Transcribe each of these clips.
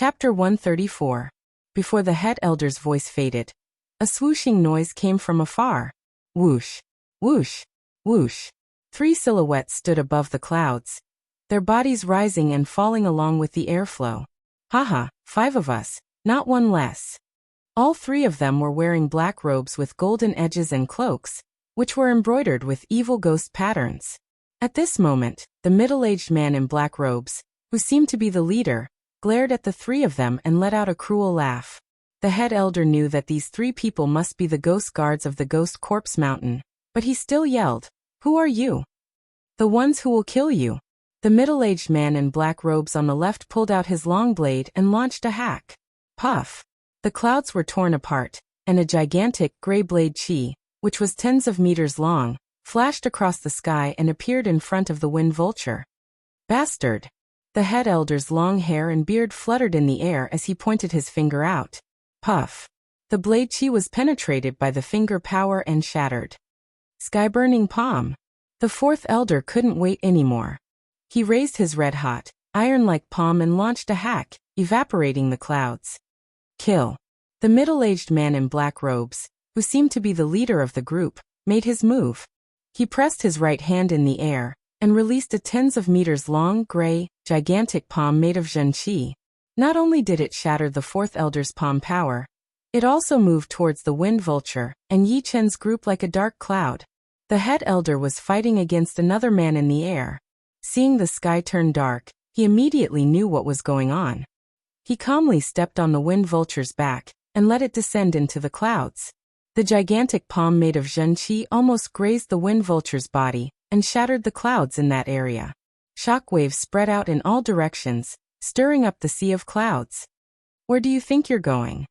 Chapter 134. Before the head elder's voice faded, a swooshing noise came from afar. Whoosh, whoosh, whoosh. 3 silhouettes stood above the clouds, their bodies rising and falling along with the airflow. Haha, 5 of us, not one less. All 3 of them were wearing black robes with golden edges and cloaks, which were embroidered with evil ghost patterns. At this moment, the middle-aged man in black robes, who seemed to be the leader, glared at the 3 of them and let out a cruel laugh. The head elder knew that these 3 people must be the ghost guards of the Ghost Corpse Mountain, but he still yelled, "Who are you?" "The ones who will kill you." The middle-aged man in black robes on the left pulled out his long blade and launched a hack. Puff! The clouds were torn apart, and a gigantic gray blade chi, which was tens of meters long, flashed across the sky and appeared in front of the wind vulture. Bastard! The head elder's long hair and beard fluttered in the air as he pointed his finger out. Puff! The blade chi was penetrated by the finger power and shattered. Sky-burning palm! The 4th elder couldn't wait anymore. He raised his red-hot, iron-like palm and launched a hack, evaporating the clouds. Kill! The middle-aged man in black robes, who seemed to be the leader of the group, made his move. He pressed his right hand in the air and released a tens of meters long, gray, gigantic palm made of Zhen Qi. Not only did it shatter the 4th elder's palm power, it also moved towards the wind vulture and Yi Chen's group like a dark cloud. The head elder was fighting against another man in the air. Seeing the sky turn dark, he immediately knew what was going on. He calmly stepped on the wind vulture's back and let it descend into the clouds. The gigantic palm made of Zhen Qi almost grazed the wind vulture's body and shattered the clouds in that area. Shockwaves spread out in all directions, stirring up the sea of clouds. Where do you think you're going?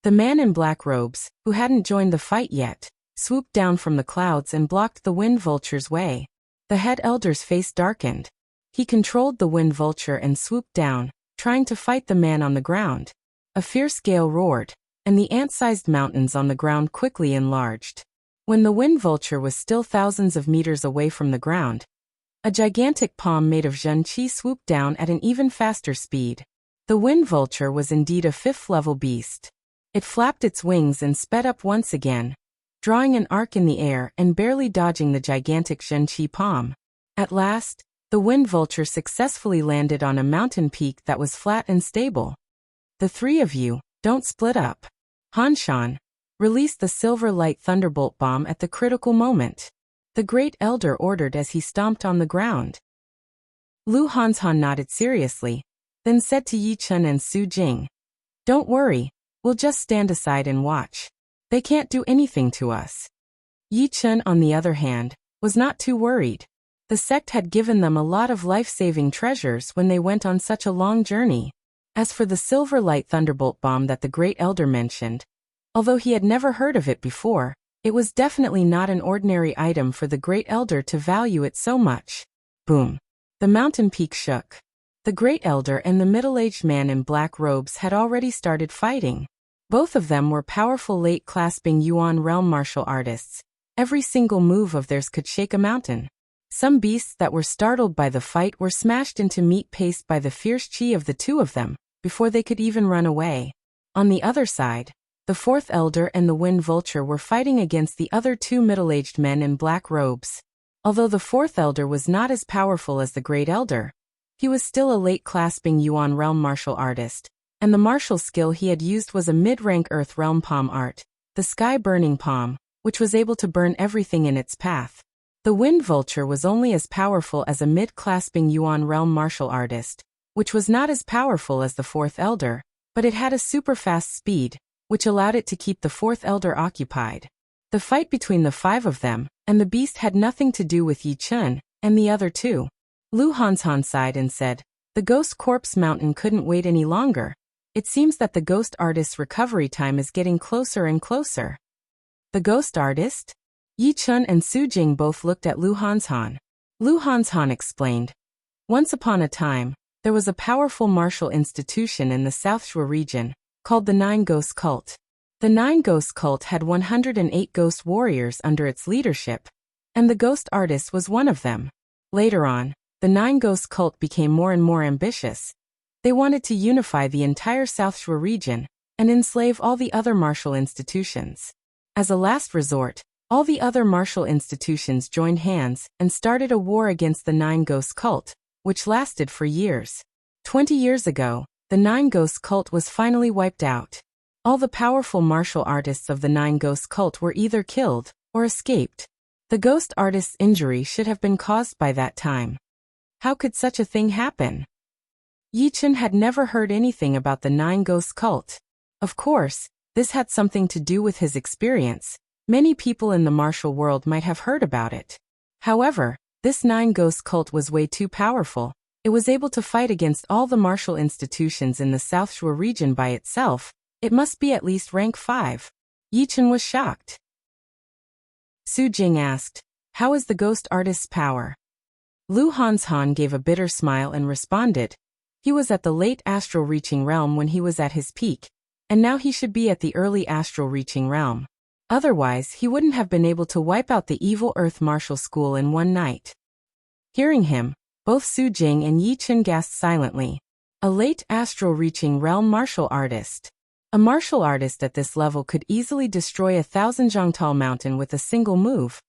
The man in black robes, who hadn't joined the fight yet, swooped down from the clouds and blocked the wind vulture's way. The head elder's face darkened. He controlled the wind vulture and swooped down, trying to fight the man on the ground. A fierce gale roared, and the ant-sized mountains on the ground quickly enlarged. When the wind vulture was still thousands of meters away from the ground, a gigantic palm made of Zhen Qi swooped down at an even faster speed. The wind vulture was indeed a 5th-level beast. It flapped its wings and sped up once again, drawing an arc in the air and barely dodging the gigantic Zhen Qi palm. At last, the wind vulture successfully landed on a mountain peak that was flat and stable. "The 3 of you, don't split up." Han Shan released the silver light thunderbolt bomb at the critical moment. The great elder ordered as he stomped on the ground. Lu Hanshan nodded seriously, then said to Yi Chen and Su Jing, "Don't worry, we'll just stand aside and watch. They can't do anything to us." Yi Chen, on the other hand, was not too worried. The sect had given them a lot of life-saving treasures when they went on such a long journey. As for the silver light thunderbolt bomb that the great elder mentioned, although he had never heard of it before, it was definitely not an ordinary item for the great elder to value it so much. Boom! The mountain peak shook. The great elder and the middle-aged man in black robes had already started fighting. Both of them were powerful late-clasping Yuan realm martial artists. Every single move of theirs could shake a mountain. Some beasts that were startled by the fight were smashed into meat paste by the fierce chi of the 2 of them, before they could even run away. On the other side, the 4th elder and the wind vulture were fighting against the other 2 middle-aged men in black robes. Although the 4th elder was not as powerful as the great elder, he was still a late-clasping Yuan realm martial artist, and the martial skill he had used was a mid-rank earth realm palm art, the sky-burning palm, which was able to burn everything in its path. The wind vulture was only as powerful as a mid-clasping Yuan realm martial artist, which was not as powerful as the 4th elder, but it had a super-fast speed, which allowed it to keep the 4th elder occupied. The fight between the 5 of them and the beast had nothing to do with Yi Chen and the other 2. Lu Hanshan sighed and said, "The Ghost Corpse Mountain couldn't wait any longer. It seems that the ghost artist's recovery time is getting closer and closer." "The ghost artist?" Yi Chen and Su Jing both looked at Lu Hanshan. Lu Hanshan explained, "Once upon a time, there was a powerful martial institution in the South Shui region, called the 9 Ghost Cult. The 9 Ghost Cult had 108 ghost warriors under its leadership, and the ghost artist was one of them. Later on, the 9 Ghost Cult became more and more ambitious. They wanted to unify the entire South Shore region and enslave all the other martial institutions. As a last resort, all the other martial institutions joined hands and started a war against the Nine Ghosts cult, which lasted for years. 20 years ago, the Nine Ghosts cult was finally wiped out. All the powerful martial artists of the Nine Ghosts cult were either killed or escaped. The ghost artist's injury should have been caused by that time. How could such a thing happen? Yichen had never heard anything about the Nine Ghosts cult. Of course, this had something to do with his experience. Many people in the martial world might have heard about it. However, this Nine Ghosts cult was way too powerful. It was able to fight against all the martial institutions in the South Shore region by itself. It must be at least rank 5. Yichen was shocked. Su Jing asked, "How is the ghost artist's power?" Lu Hanshan gave a bitter smile and responded, "He was at the late astral reaching realm when he was at his peak, and now he should be at the early astral reaching realm. Otherwise, he wouldn't have been able to wipe out the evil Earth Martial School in one night." Hearing him, both Su Jing and Yichen gasped silently. A late astral reaching realm martial artist. A martial artist at this level could easily destroy 1,000 Zhongtal mountain with a single move,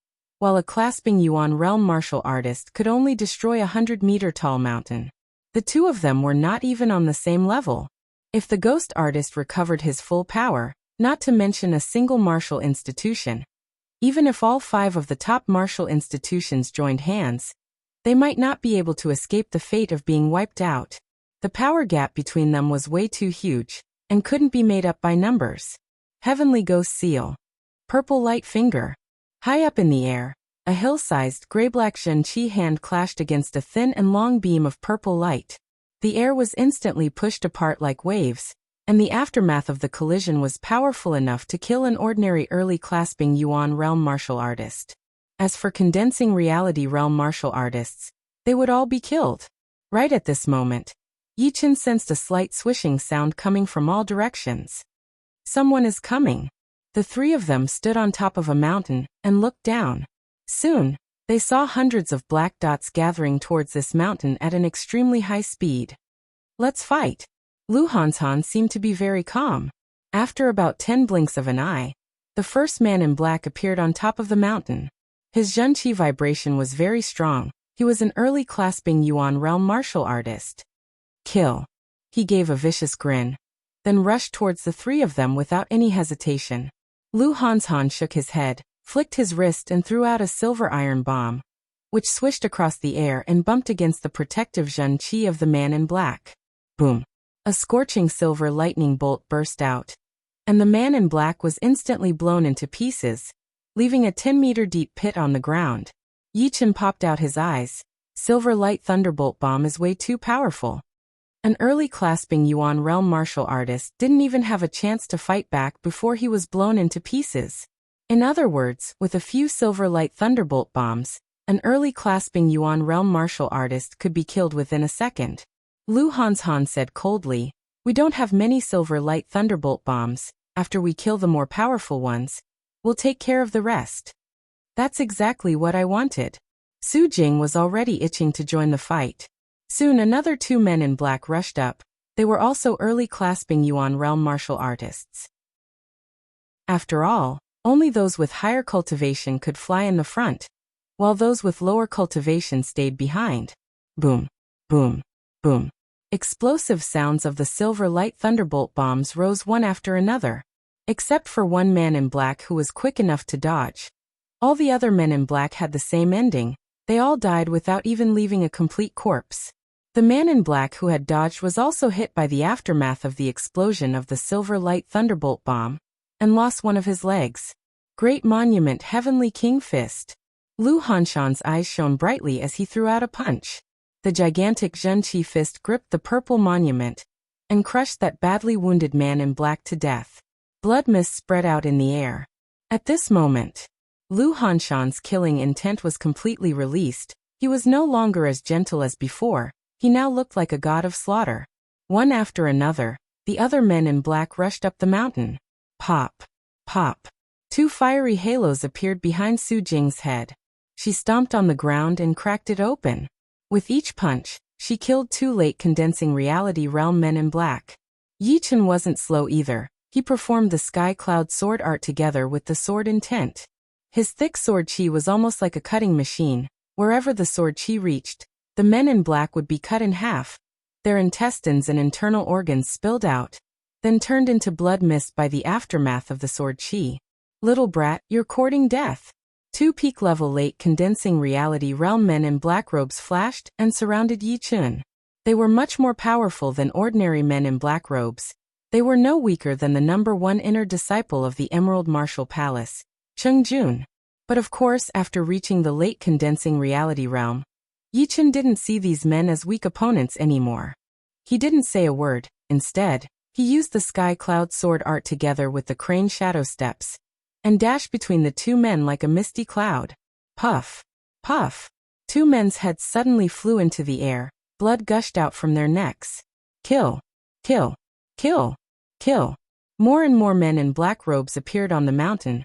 while a clasping Yuan realm martial artist could only destroy 100-meter tall mountain. The two of them were not even on the same level. If the ghost artist recovered his full power, not to mention a single martial institution, even if all 5 of the top martial institutions joined hands, they might not be able to escape the fate of being wiped out. The power gap between them was way too huge, and couldn't be made up by numbers. Heavenly Ghost Seal. Purple Light Finger. High up in the air, a hill-sized gray-black Zhenqi hand clashed against a thin and long beam of purple light. The air was instantly pushed apart like waves, and the aftermath of the collision was powerful enough to kill an ordinary early clasping Yuan realm martial artist. As for condensing reality realm martial artists, they would all be killed. Right at this moment, Yichen sensed a slight swishing sound coming from all directions. Someone is coming. The 3 of them stood on top of a mountain and looked down. Soon, they saw hundreds of black dots gathering towards this mountain at an extremely high speed. "Let's fight." Lu Hanshan seemed to be very calm. After about 10 blinks of an eye, the first man in black appeared on top of the mountain. His Zhenqi vibration was very strong. He was an early clasping Yuan realm martial artist. "Kill." He gave a vicious grin, then rushed towards the 3 of them without any hesitation. Lu Hanshan shook his head, flicked his wrist and threw out a silver iron bomb, which swished across the air and bumped against the protective Zhenqi of the man in black. Boom! A scorching silver lightning bolt burst out, and the man in black was instantly blown into pieces, leaving a 10-meter deep pit on the ground. Yichen popped out his eyes. Silver Light Thunderbolt Bomb is way too powerful. An early clasping Yuan realm martial artist didn't even have a chance to fight back before he was blown into pieces. In other words, with a few Silver Light Thunderbolt bombs, an early clasping Yuan realm martial artist could be killed within a second. Lu Hanshan said coldly, "We don't have many Silver Light Thunderbolt bombs. After we kill the more powerful ones, we'll take care of the rest." That's exactly what I wanted. Su Jing was already itching to join the fight. Soon another 2 men in black rushed up. They were also early clasping Yuan realm martial artists. After all, only those with higher cultivation could fly in the front, while those with lower cultivation stayed behind. Boom, boom, boom. Explosive sounds of the Silver Light Thunderbolt bombs rose one after another. Except for 1 man in black who was quick enough to dodge. All the other men in black had the same ending. They all died without even leaving a complete corpse. The man in black who had dodged was also hit by the aftermath of the explosion of the Silver Light Thunderbolt bomb, and lost one of his legs. Great Monument Heavenly King Fist. Lu Hanshan's eyes shone brightly as he threw out a punch. The gigantic Zhenqi fist gripped the purple monument, and crushed that badly wounded man in black to death. Blood mist spread out in the air. At this moment, Lu Hanshan's killing intent was completely released. He was no longer as gentle as before. He now looked like a god of slaughter. One after another, the other men in black rushed up the mountain. Pop, pop. 2 fiery halos appeared behind Su Jing's head. She stomped on the ground and cracked it open. With each punch, She killed 2 late condensing reality realm men in black. Yi Chen wasn't slow either. He performed the sky cloud sword art together with the sword intent. His thick sword chi was almost like a cutting machine. Wherever the sword chi reached, the men in black would be cut in half. Their intestines and internal organs spilled out, then turned into blood mist by the aftermath of the sword chi. Little brat, you're courting death. 2 peak-level late condensing reality realm men in black robes flashed and surrounded Yi Chen. They were much more powerful than ordinary men in black robes. They were no weaker than the #1 inner disciple of the Emerald Martial Palace, Cheng Jun. But of course, after reaching the late condensing reality realm, Yi Chen didn't see these men as weak opponents anymore. He didn't say a word. Instead, he used the sky cloud sword art together with the crane shadow steps, and dashed between the 2 men like a misty cloud. Puff! Puff! 2 men's heads suddenly flew into the air, blood gushed out from their necks. Kill! Kill! Kill! Kill! More and more men in black robes appeared on the mountain.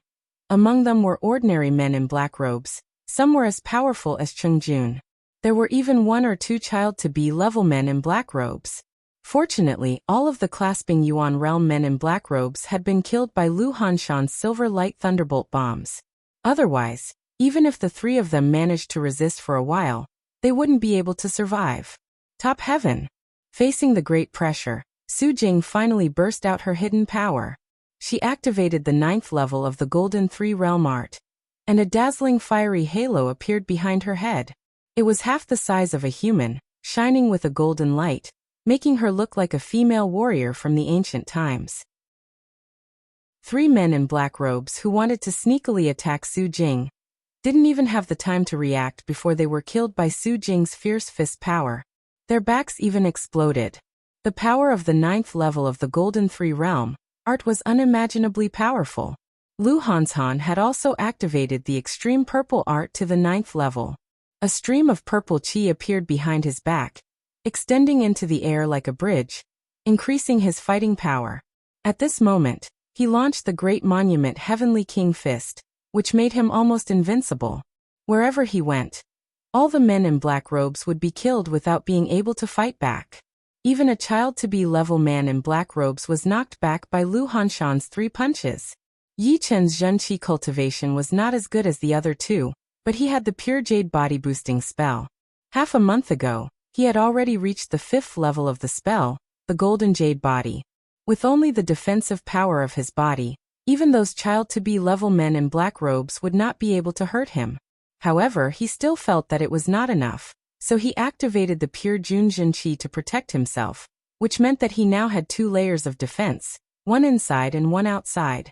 Among them were ordinary men in black robes. Some were as powerful as Cheng Jun. There were even 1 or 2 child-to-be level men in black robes. Fortunately, all of the clasping Yuan realm men in black robes had been killed by Lu Hanshan's silver light thunderbolt bombs. Otherwise, even if the 3 of them managed to resist for a while, they wouldn't be able to survive. Top heaven! Facing the great pressure, Su Jing finally burst out her hidden power. She activated the 9th level of the Golden 3 realm art, and a dazzling fiery halo appeared behind her head. It was half the size of a human, shining with a golden light, making her look like a female warrior from the ancient times. 3 men in black robes who wanted to sneakily attack Su Jing didn't even have the time to react before they were killed by Su Jing's fierce fist power. Their backs even exploded. The power of the 9th level of the Golden 3 realm art was unimaginably powerful. Lu Hanshan had also activated the extreme purple art to the 9th level. A stream of purple chi appeared behind his back, extending into the air like a bridge, increasing his fighting power. At this moment, he launched the Great Monument Heavenly King Fist, which made him almost invincible. Wherever he went, all the men in black robes would be killed without being able to fight back. Even a child-to-be level man in black robes was knocked back by Lu Hanshan's 3 punches. Yi Chen's Zhen Qi cultivation was not as good as the other 2, but he had the pure jade body boosting spell. Half a month ago, he had already reached the 5th level of the spell, the golden jade body. With only the defensive power of his body, even those child-to-be level men in black robes would not be able to hurt him. However, he still felt that it was not enough, so he activated the pure Jun Zhen Qi to protect himself, which meant that he now had 2 layers of defense, one inside and one outside.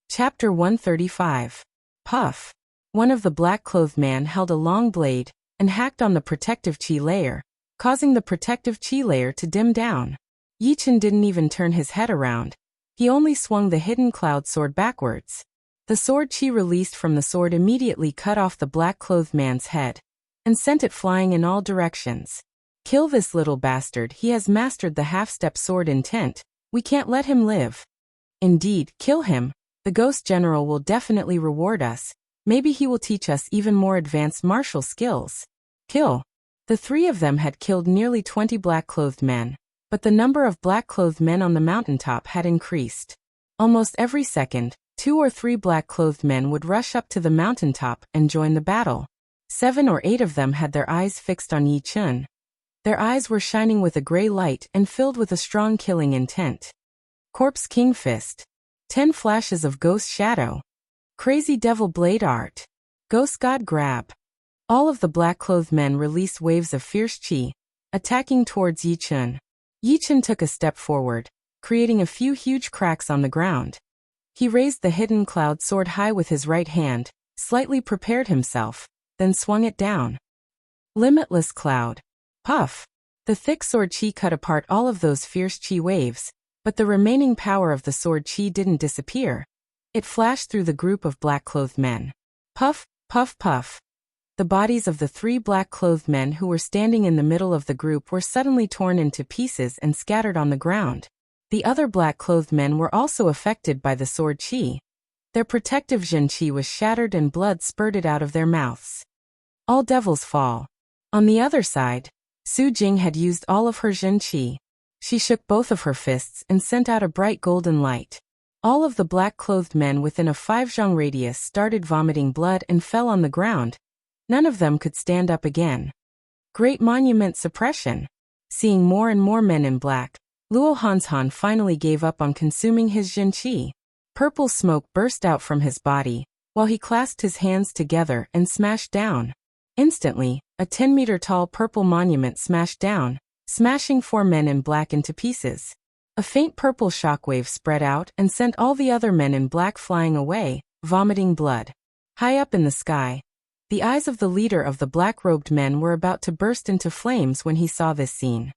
Chapter 135. Puff. One of the black-clothed men held a long blade and hacked on the protective chi layer, causing the protective chi layer to dim down. Yi Chen didn't even turn his head around. He only swung the hidden cloud sword backwards. The sword chi released from the sword immediately cut off the black-clothed man's head and sent it flying in all directions. Kill this little bastard. He has mastered the half-step sword intent. We can't let him live. Indeed, kill him. The Ghost General will definitely reward us. Maybe he will teach us even more advanced martial skills. Kill. The 3 of them had killed nearly 20 black-clothed men, but the number of black-clothed men on the mountaintop had increased. Almost every second, 2 or 3 black-clothed men would rush up to the mountaintop and join the battle. 7 or 8 of them had their eyes fixed on Yi Chen. Their eyes were shining with a gray light and filled with a strong killing intent. Corpse King Fist. 10 flashes of Ghost Shadow. Crazy Devil Blade Art. Ghost God Grab. All of the black-clothed men released waves of fierce chi, attacking towards Yi Chen. Yi Chen took a step forward, creating a few huge cracks on the ground. He raised the hidden cloud sword high with his right hand, slightly prepared himself, then swung it down. Limitless Cloud. Puff. The thick sword chi cut apart all of those fierce chi waves, but the remaining power of the sword chi didn't disappear. It flashed through the group of black-clothed men. Puff, puff, puff. The bodies of the 3 black-clothed men who were standing in the middle of the group were suddenly torn into pieces and scattered on the ground. The other black-clothed men were also affected by the sword chi. Their protective Zhen Qi was shattered and blood spurted out of their mouths. All devils fall. On the other side, Su Jing had used all of her Jin Qi. She shook both of her fists and sent out a bright golden light. All of the black-clothed men within a 5-zhang radius started vomiting blood and fell on the ground. None of them could stand up again. Great monument suppression. Seeing more and more men in black, Luo Hanshan finally gave up on consuming his Jin Qi. Purple smoke burst out from his body, while he clasped his hands together and smashed down. Instantly, a 10-meter-tall purple monument smashed down, smashing 4 men in black into pieces. A faint purple shockwave spread out and sent all the other men in black flying away, vomiting blood. High up in the sky, the eyes of the leader of the black-robed men were about to burst into flames when he saw this scene.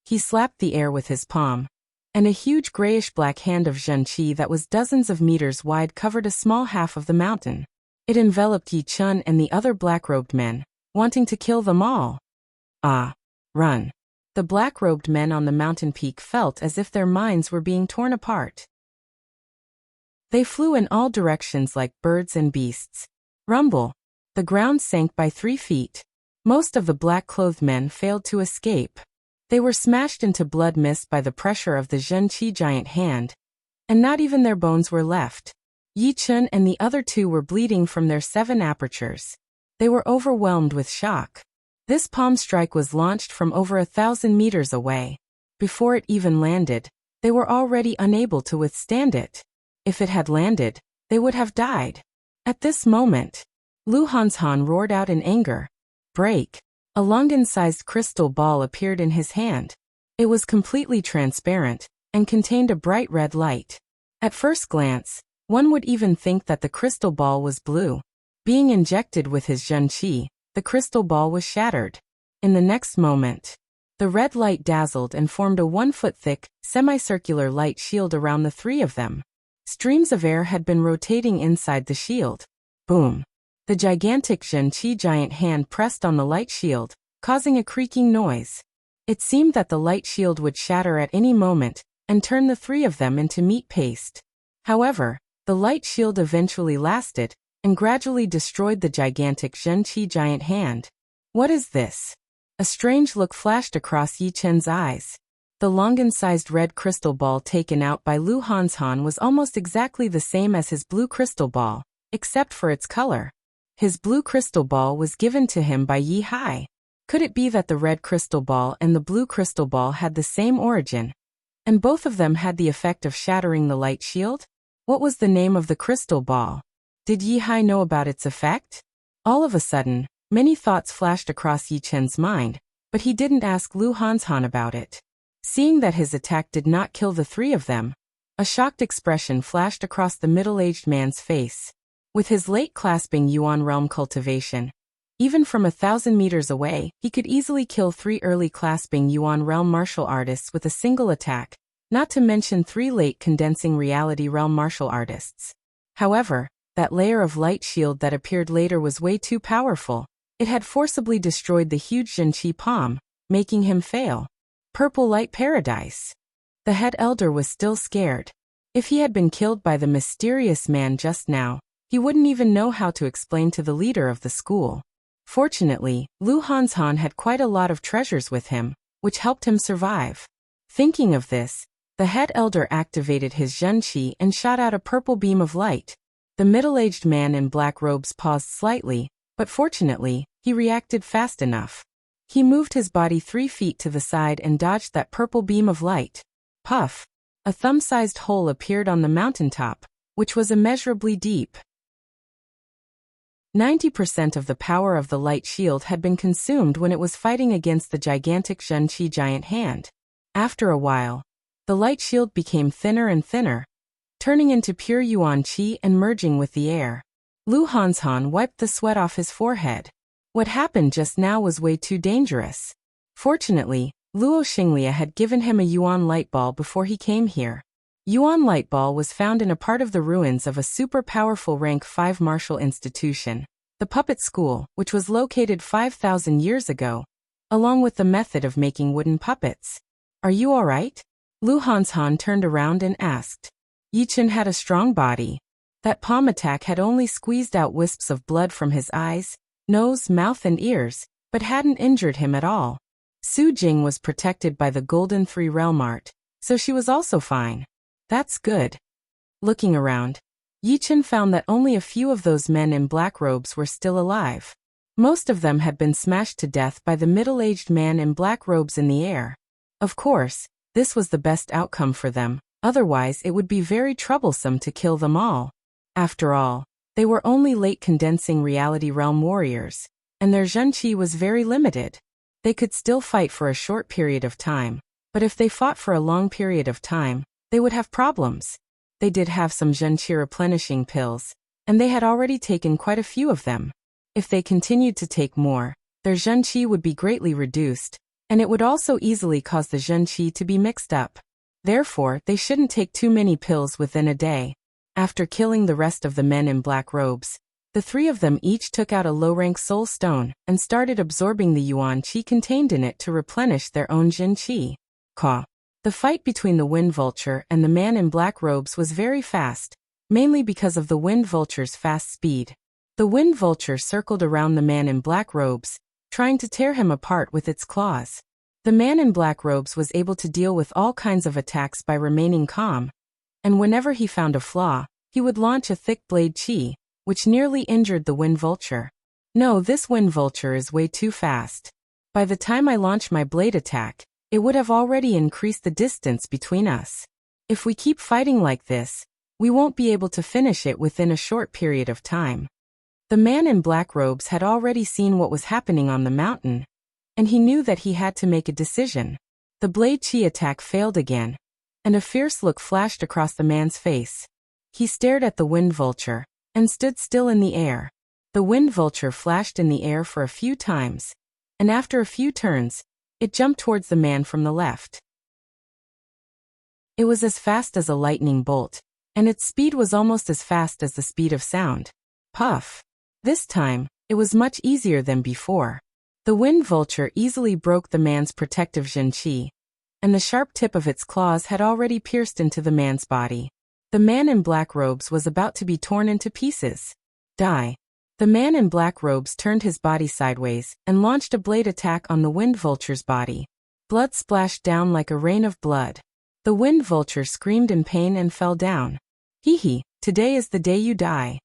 He slapped the air with his palm, and a huge grayish-black hand of Zhen Qi that was dozens of meters wide covered a small half of the mountain. It enveloped Yi Chun and the other black-robed men, wanting to kill them all. Ah! Run! The black-robed men on the mountain peak felt as if their minds were being torn apart. They flew in all directions like birds and beasts. Rumble! The ground sank by 3 feet. Most of the black-clothed men failed to escape. They were smashed into blood mist by the pressure of the Zhen Qi giant hand, and not even their bones were left. Yi Chun and the other 2 were bleeding from their 7 apertures. They were overwhelmed with shock. This palm strike was launched from over 1,000 meters away. Before it even landed, they were already unable to withstand it. If it had landed, they would have died. At this moment, Lu Hanshan roared out in anger. Break! A Longan-sized crystal ball appeared in his hand. It was completely transparent, and contained a bright red light. At first glance, one would even think that the crystal ball was blue. Being injected with his Zhen Qi, the crystal ball was shattered. In the next moment, the red light dazzled and formed a 1-foot-thick, semicircular light shield around the 3 of them. Streams of air had been rotating inside the shield. Boom! The gigantic Zhen Qi giant hand pressed on the light shield, causing a creaking noise. It seemed that the light shield would shatter at any moment, and turn the 3 of them into meat paste. However, the light shield eventually lasted, and gradually destroyed the gigantic Zhen Qi giant hand. What is this? A strange look flashed across Yi Chen's eyes. The Longan-sized red crystal ball taken out by Lu Hanshan was almost exactly the same as his blue crystal ball, except for its color. His blue crystal ball was given to him by Yi Hai. Could it be that the red crystal ball and the blue crystal ball had the same origin, and both of them had the effect of shattering the light shield? What was the name of the crystal ball? Did Yi Hai know about its effect? All of a sudden, many thoughts flashed across Yi Chen's mind, but he didn't ask Lu Hanshan about it. Seeing that his attack did not kill the 3 of them, a shocked expression flashed across the middle-aged man's face. With his late clasping Yuan realm cultivation, even from 1,000 meters away, he could easily kill 3 early clasping Yuan realm martial artists with a single attack, not to mention 3 late condensing reality realm martial artists. However, that layer of light shield that appeared later was way too powerful. It had forcibly destroyed the huge Zhen Qi palm, making him fail. Purple light paradise. The head elder was still scared. If he had been killed by the mysterious man just now, he wouldn't even know how to explain to the leader of the school. Fortunately, Lu Hanshan had quite a lot of treasures with him, which helped him survive. Thinking of this, the head elder activated his Zhen Qi and shot out a purple beam of light. The middle-aged man in black robes paused slightly, but fortunately, he reacted fast enough. He moved his body 3 feet to the side and dodged that purple beam of light. Puff! A thumb-sized hole appeared on the mountaintop, which was immeasurably deep. 90% of the power of the light shield had been consumed when it was fighting against the gigantic Zhen Qi giant hand. After a while, the light shield became thinner and thinner, turning into pure Yuan Qi and merging with the air. Lu Hanshan wiped the sweat off his forehead. What happened just now was way too dangerous. Fortunately, Luo Xinglia had given him a Yuan light ball before he came here. Yuan light ball was found in a part of the ruins of a super powerful rank 5 martial institution, the puppet school, which was located 5,000 years ago, along with the method of making wooden puppets. Are you alright? Lu Hanshan turned around and asked. Yi Chen had a strong body. That palm attack had only squeezed out wisps of blood from his eyes, nose, mouth and ears, but hadn't injured him at all. Su Jing was protected by the Golden Three Realm Art, so she was also fine. That's good. Looking around, Yi Chen found that only a few of those men in black robes were still alive. Most of them had been smashed to death by the middle-aged man in black robes in the air. Of course, this was the best outcome for them, otherwise it would be very troublesome to kill them all. After all, they were only late condensing reality realm warriors, and their zhenqi was very limited. They could still fight for a short period of time, but if they fought for a long period of time, they would have problems. They did have some zhenqi replenishing pills, and they had already taken quite a few of them. If they continued to take more, their zhenqi would be greatly reduced, and it would also easily cause the zhenqi to be mixed up. Therefore, they shouldn't take too many pills within a day. After killing the rest of the men in black robes, the three of them each took out a low-rank soul stone and started absorbing the yuan qi contained in it to replenish their own jin qi. The fight between the Wind Vulture and the man in black robes was very fast, mainly because of the Wind Vulture's fast speed. The Wind Vulture circled around the man in black robes, trying to tear him apart with its claws. The man in black robes was able to deal with all kinds of attacks by remaining calm, and whenever he found a flaw, he would launch a thick blade qi, which nearly injured the Wind Vulture. No, this Wind Vulture is way too fast. By the time I launch my blade attack, it would have already increased the distance between us. If we keep fighting like this, we won't be able to finish it within a short period of time. The man in black robes had already seen what was happening on the mountain, and he knew that he had to make a decision. The blade qi attack failed again, and a fierce look flashed across the man's face. He stared at the Wind Vulture, and stood still in the air. The Wind Vulture flashed in the air for a few times, and after a few turns, it jumped towards the man from the left. It was as fast as a lightning bolt, and its speed was almost as fast as the speed of sound. Puff! This time, it was much easier than before. The Wind Vulture easily broke the man's protective zhenqi, and the sharp tip of its claws had already pierced into the man's body. The man in black robes was about to be torn into pieces. Die! The man in black robes turned his body sideways and launched a blade attack on the Wind Vulture's body. Blood splashed down like a rain of blood. The Wind Vulture screamed in pain and fell down. Hee, today is the day you die.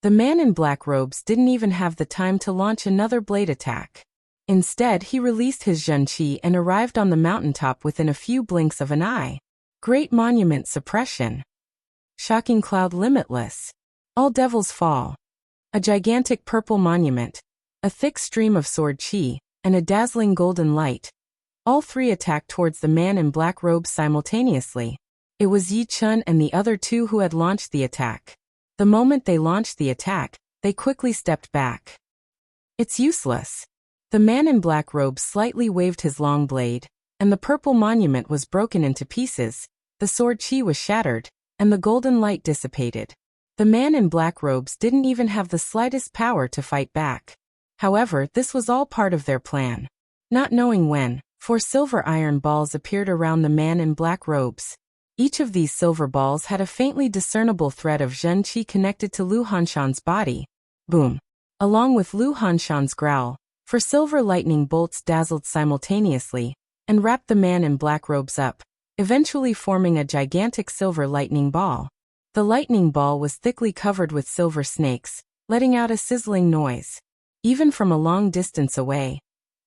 The man in black robes didn't even have the time to launch another blade attack. Instead, he released his zhenqi and arrived on the mountaintop within a few blinks of an eye. Great Monument Suppression. Shocking Cloud Limitless. All Devils Fall. A gigantic purple monument, a thick stream of sword qi, and a dazzling golden light. All three attacked towards the man in black robes simultaneously. It was Yi Chen and the other two who had launched the attack. The moment they launched the attack, they quickly stepped back. It's useless. The man in black robes slightly waved his long blade, and the purple monument was broken into pieces, the sword qi was shattered, and the golden light dissipated. The man in black robes didn't even have the slightest power to fight back. However, this was all part of their plan. Not knowing when, 4 silver iron balls appeared around the man in black robes. Each of these silver balls had a faintly discernible thread of zhenqi connected to Lu Hanshan's body. Boom! Along with Lu Hanshan's growl, 4 silver lightning bolts dazzled simultaneously, and wrapped the man in black robes up, eventually forming a gigantic silver lightning ball. The lightning ball was thickly covered with silver snakes, letting out a sizzling noise. Even from a long distance away,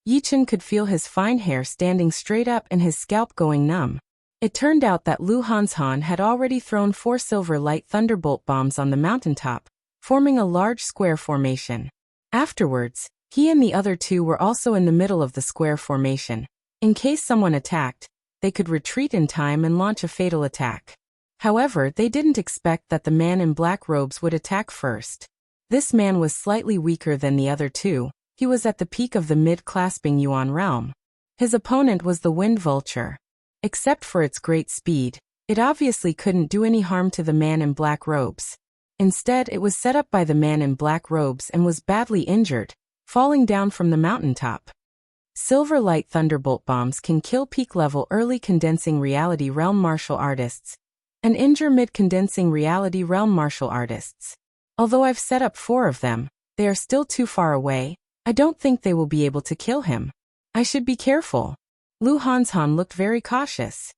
Yi Chen could feel his fine hair standing straight up and his scalp going numb. It turned out that Lu Hanshan had already thrown 4 silver light thunderbolt bombs on the mountaintop, forming a large square formation. Afterwards, he and the other two were also in the middle of the square formation. In case someone attacked, they could retreat in time and launch a fatal attack. However, they didn't expect that the man in black robes would attack first. This man was slightly weaker than the other two. He was at the peak of the mid-clasping Yuan realm. His opponent was the Wind Vulture. Except for its great speed, it obviously couldn't do any harm to the man in black robes. Instead, it was set up by the man in black robes and was badly injured, falling down from the mountaintop. Silver light thunderbolt bombs can kill peak-level early condensing reality realm martial artists, and injure mid-condensing reality realm martial artists. Although I've set up 4 of them, They are still too far away. I don't think they will be able to kill him. I should be careful. Lu Hanshan looked very cautious.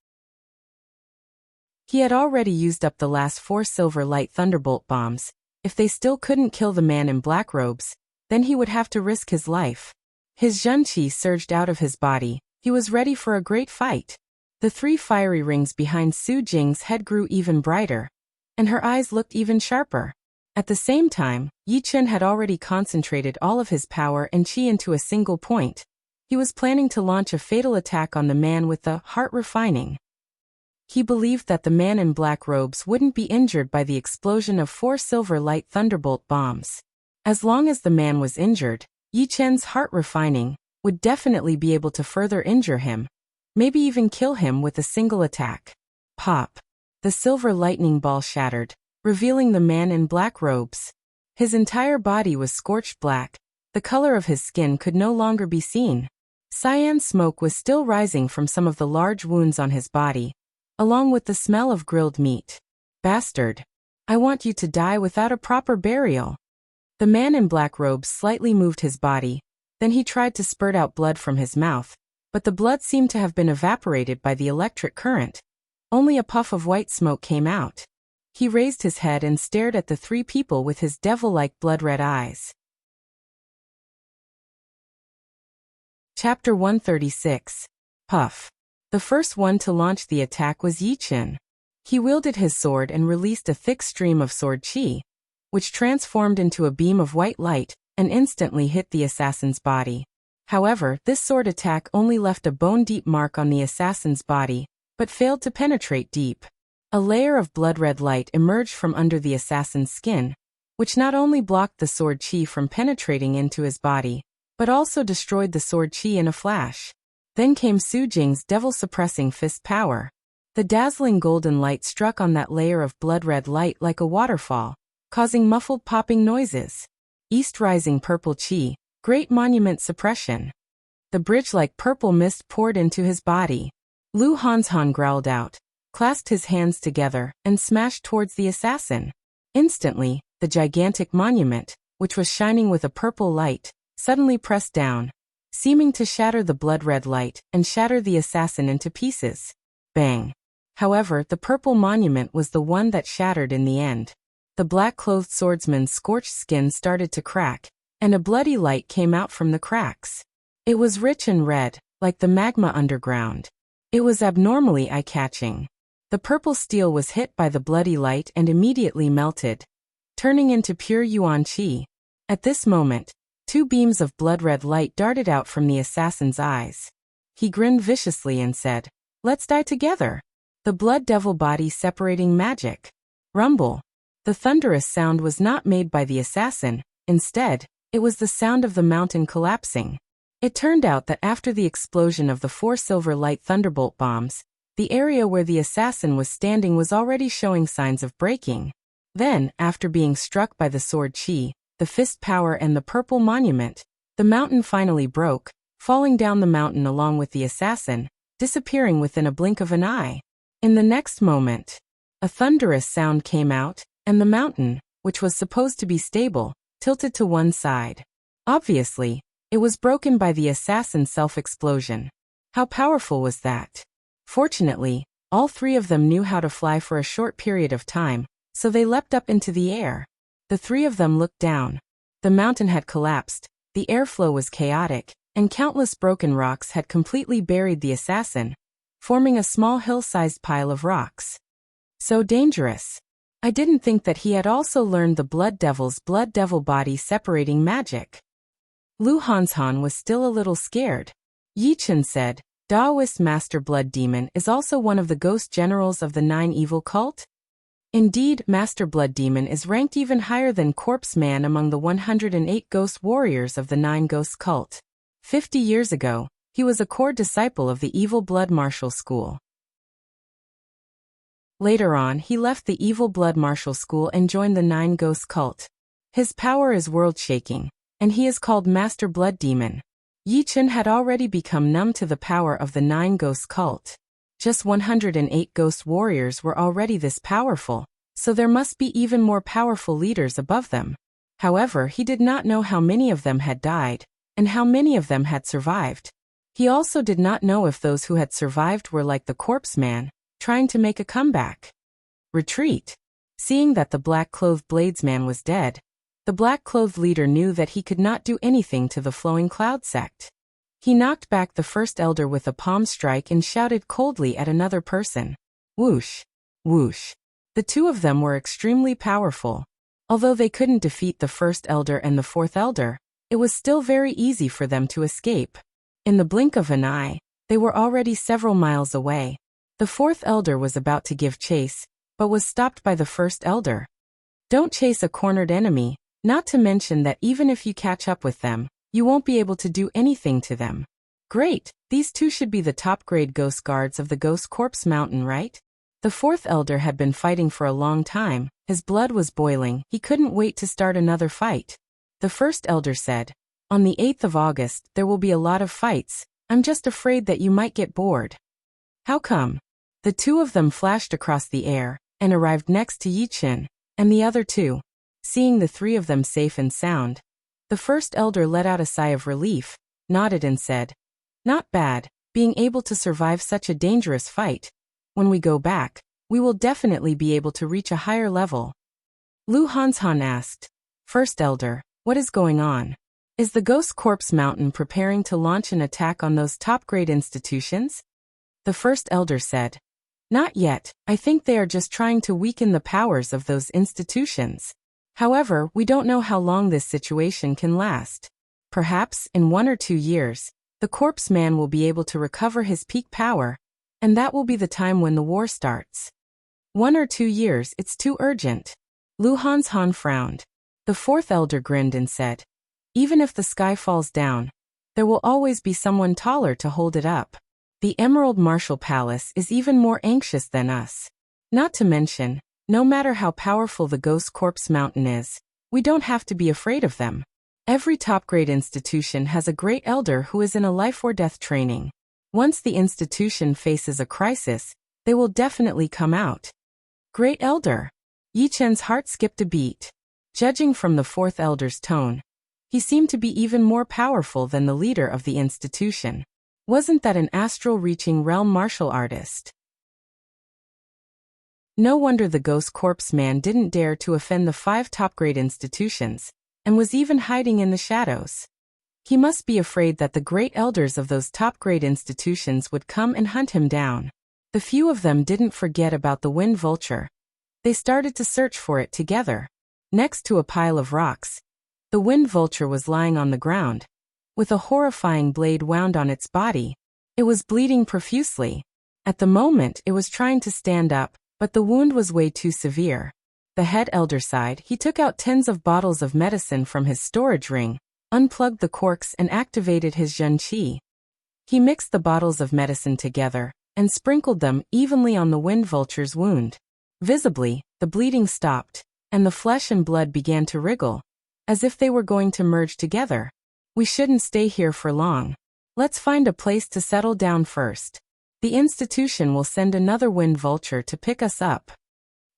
He had already used up the last 4 silver light thunderbolt bombs. If they still couldn't kill the man in black robes, then he would have to risk his life. His Zhenqi surged out of his body. He was ready for a great fight. The 3 fiery rings behind Su Jing's head grew even brighter, and her eyes looked even sharper. At the same time, Yi Chen had already concentrated all of his power and qi into a single point. He was planning to launch a fatal attack on the man with the heart refining. He believed that the man in black robes wouldn't be injured by the explosion of 4 silver light thunderbolt bombs. As long as the man was injured, Yi Chen's heart refining would definitely be able to further injure him, maybe even kill him with a single attack. Pop! The silver lightning ball shattered, revealing the man in black robes. His entire body was scorched black. The color of his skin could no longer be seen. Cyan smoke was still rising from some of the large wounds on his body, along with the smell of grilled meat. Bastard! I want you to die without a proper burial. The man in black robes slightly moved his body, then he tried to spurt out blood from his mouth, but the blood seemed to have been evaporated by the electric current. Only a puff of white smoke came out. He raised his head and stared at the 3 people with his devil-like blood-red eyes. Chapter 136. Puff. The first one to launch the attack was Yi Chen. He wielded his sword and released a thick stream of sword qi, which transformed into a beam of white light and instantly hit the assassin's body. However, this sword attack only left a bone-deep mark on the assassin's body, but failed to penetrate deep. A layer of blood-red light emerged from under the assassin's skin, which not only blocked the sword qi from penetrating into his body, but also destroyed the sword qi in a flash. Then came Su Jing's devil-suppressing fist power. The dazzling golden light struck on that layer of blood-red light like a waterfall, causing muffled popping noises. East-rising purple qi, great monument suppression. The bridge-like purple mist poured into his body. Lu Hanshan growled out, clasped his hands together, and smashed towards the assassin. Instantly, the gigantic monument, which was shining with a purple light, suddenly pressed down, seeming to shatter the blood-red light and shatter the assassin into pieces. Bang! However, the purple monument was the one that shattered in the end. The black-clothed swordsman's scorched skin started to crack, and a bloody light came out from the cracks. It was rich and red, like the magma underground. It was abnormally eye-catching. The purple steel was hit by the bloody light and immediately melted, turning into pure yuan qi. At this moment, 2 beams of blood-red light darted out from the assassin's eyes. He grinned viciously and said, "Let's die together." The blood devil body separating magic. Rumble. The thunderous sound was not made by the assassin. Instead, it was the sound of the mountain collapsing. It turned out that after the explosion of the 4 silver light thunderbolt bombs, the area where the assassin was standing was already showing signs of breaking. Then, after being struck by the sword qi, the fist power and the purple monument, the mountain finally broke, falling down the mountain along with the assassin, disappearing within a blink of an eye. In the next moment, a thunderous sound came out, and the mountain, which was supposed to be stable, tilted to one side. Obviously, it was broken by the assassin's self-explosion. How powerful was that? Fortunately, all 3 of them knew how to fly for a short period of time, so they leapt up into the air. The 3 of them looked down. The mountain had collapsed, the airflow was chaotic, and countless broken rocks had completely buried the assassin, forming a small hill-sized pile of rocks. So dangerous. I didn't think that he had also learned the blood devil body separating magic. Lu Hanshan was still a little scared. Yi Chen said, Daoist Master Blood Demon is also one of the ghost generals of the 9 evil cult? Indeed, Master Blood Demon is ranked even higher than Corpse Man among the 108 ghost warriors of the 9 ghost cult. 50 years ago, he was a core disciple of the Evil Blood Martial School. Later on, he left the Evil Blood Martial School and joined the 9 ghost cult. His power is world-shaking, and he is called Master Blood Demon. Yi Chen had already become numb to the power of the 9 ghost cult. Just 108 ghost warriors were already this powerful, so there must be even more powerful leaders above them. However, he did not know how many of them had died, and how many of them had survived. He also did not know if those who had survived were like the corpse man, trying to make a comeback. Retreat. Seeing that the black-clothed bladesman was dead, the black-clothed leader knew that he could not do anything to the flowing cloud sect. He knocked back the first elder with a palm strike and shouted coldly at another person. Whoosh! Whoosh! The two of them were extremely powerful. Although they couldn't defeat the first elder and the fourth elder, it was still very easy for them to escape. In the blink of an eye, they were already several miles away. The fourth elder was about to give chase, but was stopped by the first elder. Don't chase a cornered enemy, not to mention that even if you catch up with them, you won't be able to do anything to them. Great, these two should be the top-grade ghost guards of the Ghost Corpse Mountain, right? The fourth elder had been fighting for a long time, his blood was boiling, he couldn't wait to start another fight. The first elder said, "On the 8th of August, there will be a lot of fights, I'm just afraid that you might get bored." How come? The two of them flashed across the air, and arrived next to Yi-Chen, and the other two. Seeing the three of them safe and sound, the first elder let out a sigh of relief, nodded and said, "Not bad, being able to survive such a dangerous fight. When we go back, we will definitely be able to reach a higher level." Lu Hanshan asked, "First elder, what is going on? Is the Ghost Corpse Mountain preparing to launch an attack on those top-grade institutions?" The first elder said, "Not yet, I think they are just trying to weaken the powers of those institutions. However, we don't know how long this situation can last. Perhaps, in 1 or 2 years, the corpse man will be able to recover his peak power, and that will be the time when the war starts." 1 or 2 years, it's too urgent. Lu Hanshan frowned. The fourth elder grinned and said, "Even if the sky falls down, there will always be someone taller to hold it up. The Emerald Martial Palace is even more anxious than us. Not to mention, no matter how powerful the Ghost Corpse Mountain is, we don't have to be afraid of them. Every top-grade institution has a great elder who is in a life-or-death training. Once the institution faces a crisis, they will definitely come out." Great elder. Yi-Chen's heart skipped a beat. Judging from the fourth elder's tone, he seemed to be even more powerful than the leader of the institution. Wasn't that an astral-reaching realm martial artist? No wonder the Ghost Corpse man didn't dare to offend the 5 top-grade institutions, and was even hiding in the shadows. He must be afraid that the great elders of those top-grade institutions would come and hunt him down. The few of them didn't forget about the wind vulture. They started to search for it together. Next to a pile of rocks, the wind vulture was lying on the ground, with a horrifying blade wound on its body. It was bleeding profusely. At the moment it was trying to stand up, but the wound was way too severe. The head elder sighed. He took out tens of bottles of medicine from his storage ring, unplugged the corks and activated his Zhen Qi. He mixed the bottles of medicine together, and sprinkled them evenly on the wind vulture's wound. Visibly, the bleeding stopped, and the flesh and blood began to wriggle, as if they were going to merge together. "We shouldn't stay here for long. Let's find a place to settle down first. The institution will send another wind vulture to pick us up."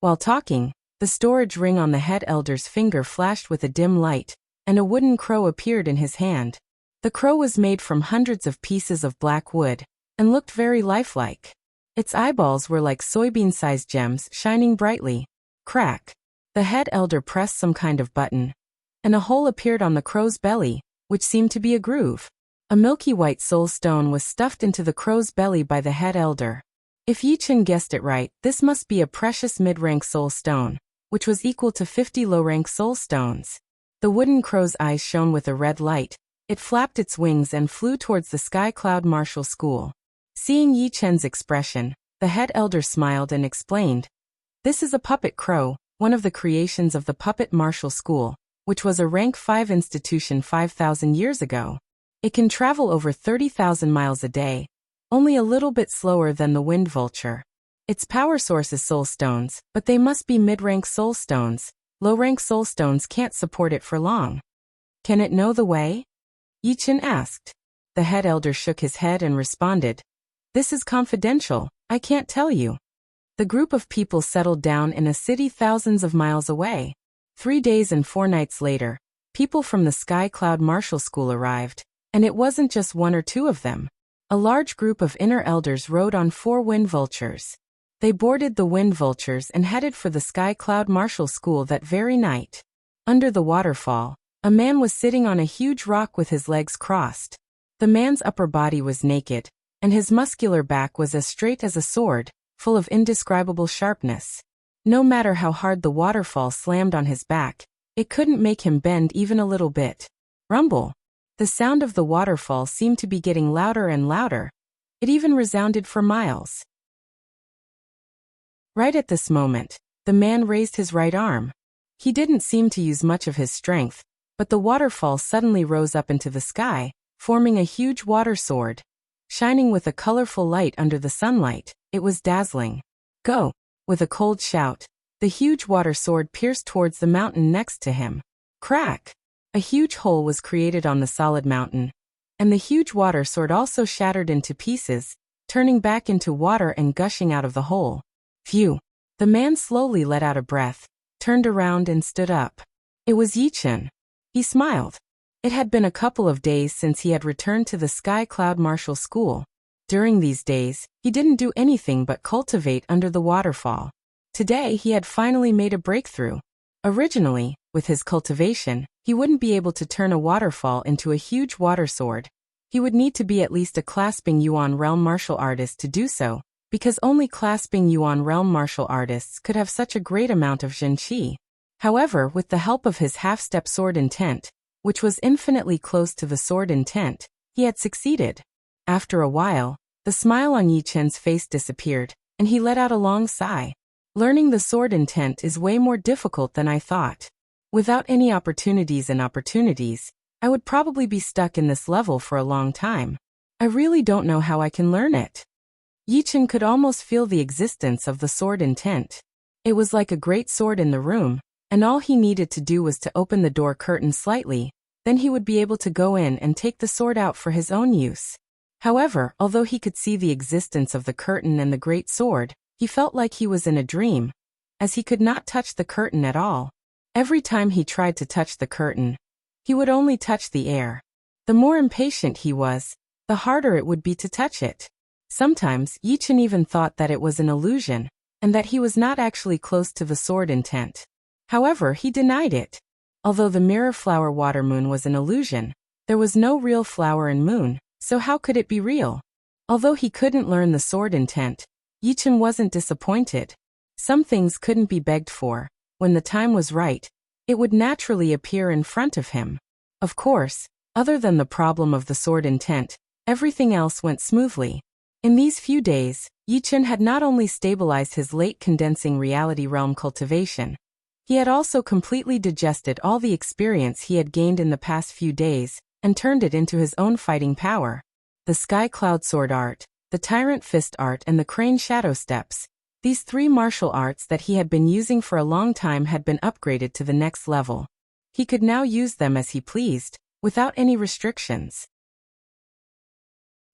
While talking, the storage ring on the head elder's finger flashed with a dim light, and a wooden crow appeared in his hand. The crow was made from hundreds of pieces of black wood, and looked very lifelike. Its eyeballs were like soybean-sized gems shining brightly. Crack. The head elder pressed some kind of button, and a hole appeared on the crow's belly, which seemed to be a groove. A milky white soul stone was stuffed into the crow's belly by the head elder. If Yi-Chen guessed it right, this must be a precious mid-rank soul stone, which was equal to 50 low-rank soul stones. The wooden crow's eyes shone with a red light. It flapped its wings and flew towards the Sky Cloud Martial School. Seeing Yi-Chen's expression, the head elder smiled and explained, "This is a puppet crow, one of the creations of the Puppet Martial School, which was a rank 5 institution 5,000 years ago. It can travel over 30,000 miles a day, only a little bit slower than the wind vulture. Its power source is soul stones, but they must be mid-rank soul stones. Low-rank soul stones can't support it for long." "Can it know the way?" Yi-Chen asked. The head elder shook his head and responded, "This is confidential, I can't tell you." The group of people settled down in a city thousands of miles away. 3 days and 4 nights later, people from the Sky Cloud Martial School arrived, and it wasn't just 1 or 2 of them. A large group of inner elders rode on 4 wind vultures. They boarded the wind vultures and headed for the Sky Cloud Martial School that very night. Under the waterfall, a man was sitting on a huge rock with his legs crossed. The man's upper body was naked, and his muscular back was as straight as a sword, full of indescribable sharpness. No matter how hard the waterfall slammed on his back, it couldn't make him bend even a little bit. Rumble! The sound of the waterfall seemed to be getting louder and louder. It even resounded for miles. Right at this moment, the man raised his right arm. He didn't seem to use much of his strength, but the waterfall suddenly rose up into the sky, forming a huge water sword. Shining with a colorful light under the sunlight, it was dazzling. Go! With a cold shout, the huge water sword pierced towards the mountain next to him. Crack! A huge hole was created on the solid mountain, and the huge water sword also shattered into pieces, turning back into water and gushing out of the hole. Phew! The man slowly let out a breath, turned around and stood up. It was Yichen. He smiled. It had been a couple of days since he had returned to the Sky Cloud Martial School. During these days, he didn't do anything but cultivate under the waterfall. Today he had finally made a breakthrough. Originally, with his cultivation, he wouldn't be able to turn a waterfall into a huge water sword. He would need to be at least a clasping Yuan realm martial artist to do so, because only clasping Yuan realm martial artists could have such a great amount of Zhen Qi. However, with the help of his half-step sword intent, which was infinitely close to the sword intent, he had succeeded. After a while, the smile on Yichen's face disappeared, and he let out a long sigh. Learning the sword intent is way more difficult than I thought. Without any opportunities, I would probably be stuck in this level for a long time. I really don't know how I can learn it. Yichen could almost feel the existence of the sword intent. It was like a great sword in the room, and all he needed to do was to open the door curtain slightly, then he would be able to go in and take the sword out for his own use. However, although he could see the existence of the curtain and the great sword, he felt like he was in a dream, as he could not touch the curtain at all. Every time he tried to touch the curtain, he would only touch the air. The more impatient he was, the harder it would be to touch it. Sometimes, Yichen even thought that it was an illusion, and that he was not actually close to the sword intent. However, he denied it. Although the mirror flower water moon was an illusion, there was no real flower and moon, so how could it be real? Although he couldn't learn the sword intent, Yichen wasn't disappointed. Some things couldn't be begged for. When the time was right, it would naturally appear in front of him. Of course, other than the problem of the sword intent, everything else went smoothly. In these few days, Yichen had not only stabilized his late condensing reality realm cultivation, he had also completely digested all the experience he had gained in the past few days, and turned it into his own fighting power. The Sky Cloud Sword Art, the Tyrant Fist Art and the Crane Shadow Steps, these 3 martial arts that he had been using for a long time had been upgraded to the next level. He could now use them as he pleased, without any restrictions.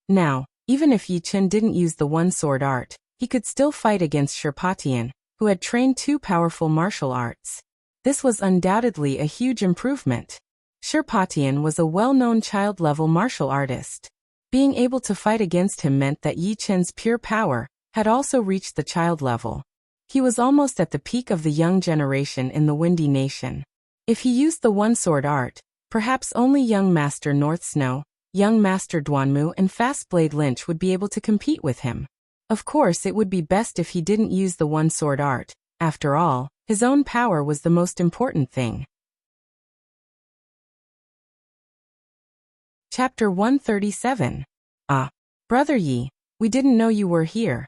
Now, even if Yichen didn't use the one sword art, he could still fight against Sherpatian, who had trained 2 powerful martial arts. This was undoubtedly a huge improvement. Sherpatian was a well-known child-level martial artist. Being able to fight against him meant that Yichen's pure power had also reached the child level. He was almost at the peak of the young generation in the Windy Nation. If he used the one sword art, perhaps only young Master North Snow, young Master Duanmu and Fastblade Lynch would be able to compete with him. Of course, it would be best if he didn't use the one sword art. After all, his own power was the most important thing. Chapter 137. Ah, Brother Yi, we didn't know you were here.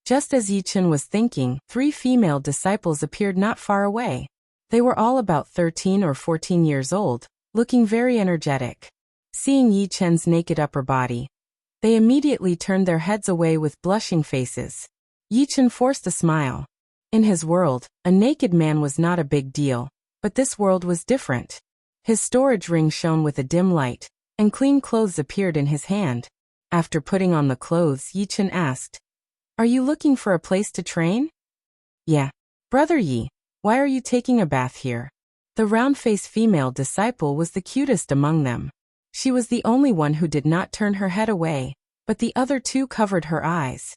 Just as Yichen was thinking, 3 female disciples appeared not far away. They were all about 13 or 14 years old, looking very energetic. Seeing Yichen's naked upper body, they immediately turned their heads away with blushing faces. Yichen forced a smile. In his world, a naked man was not a big deal, but this world was different. His storage ring shone with a dim light, and clean clothes appeared in his hand. After putting on the clothes, Yichen asked, "Are you looking for a place to train?" "Yeah. Brother Yi, why are you taking a bath here? The round-faced female disciple was the cutest among them. She was the only one who did not turn her head away, but the other two covered her eyes.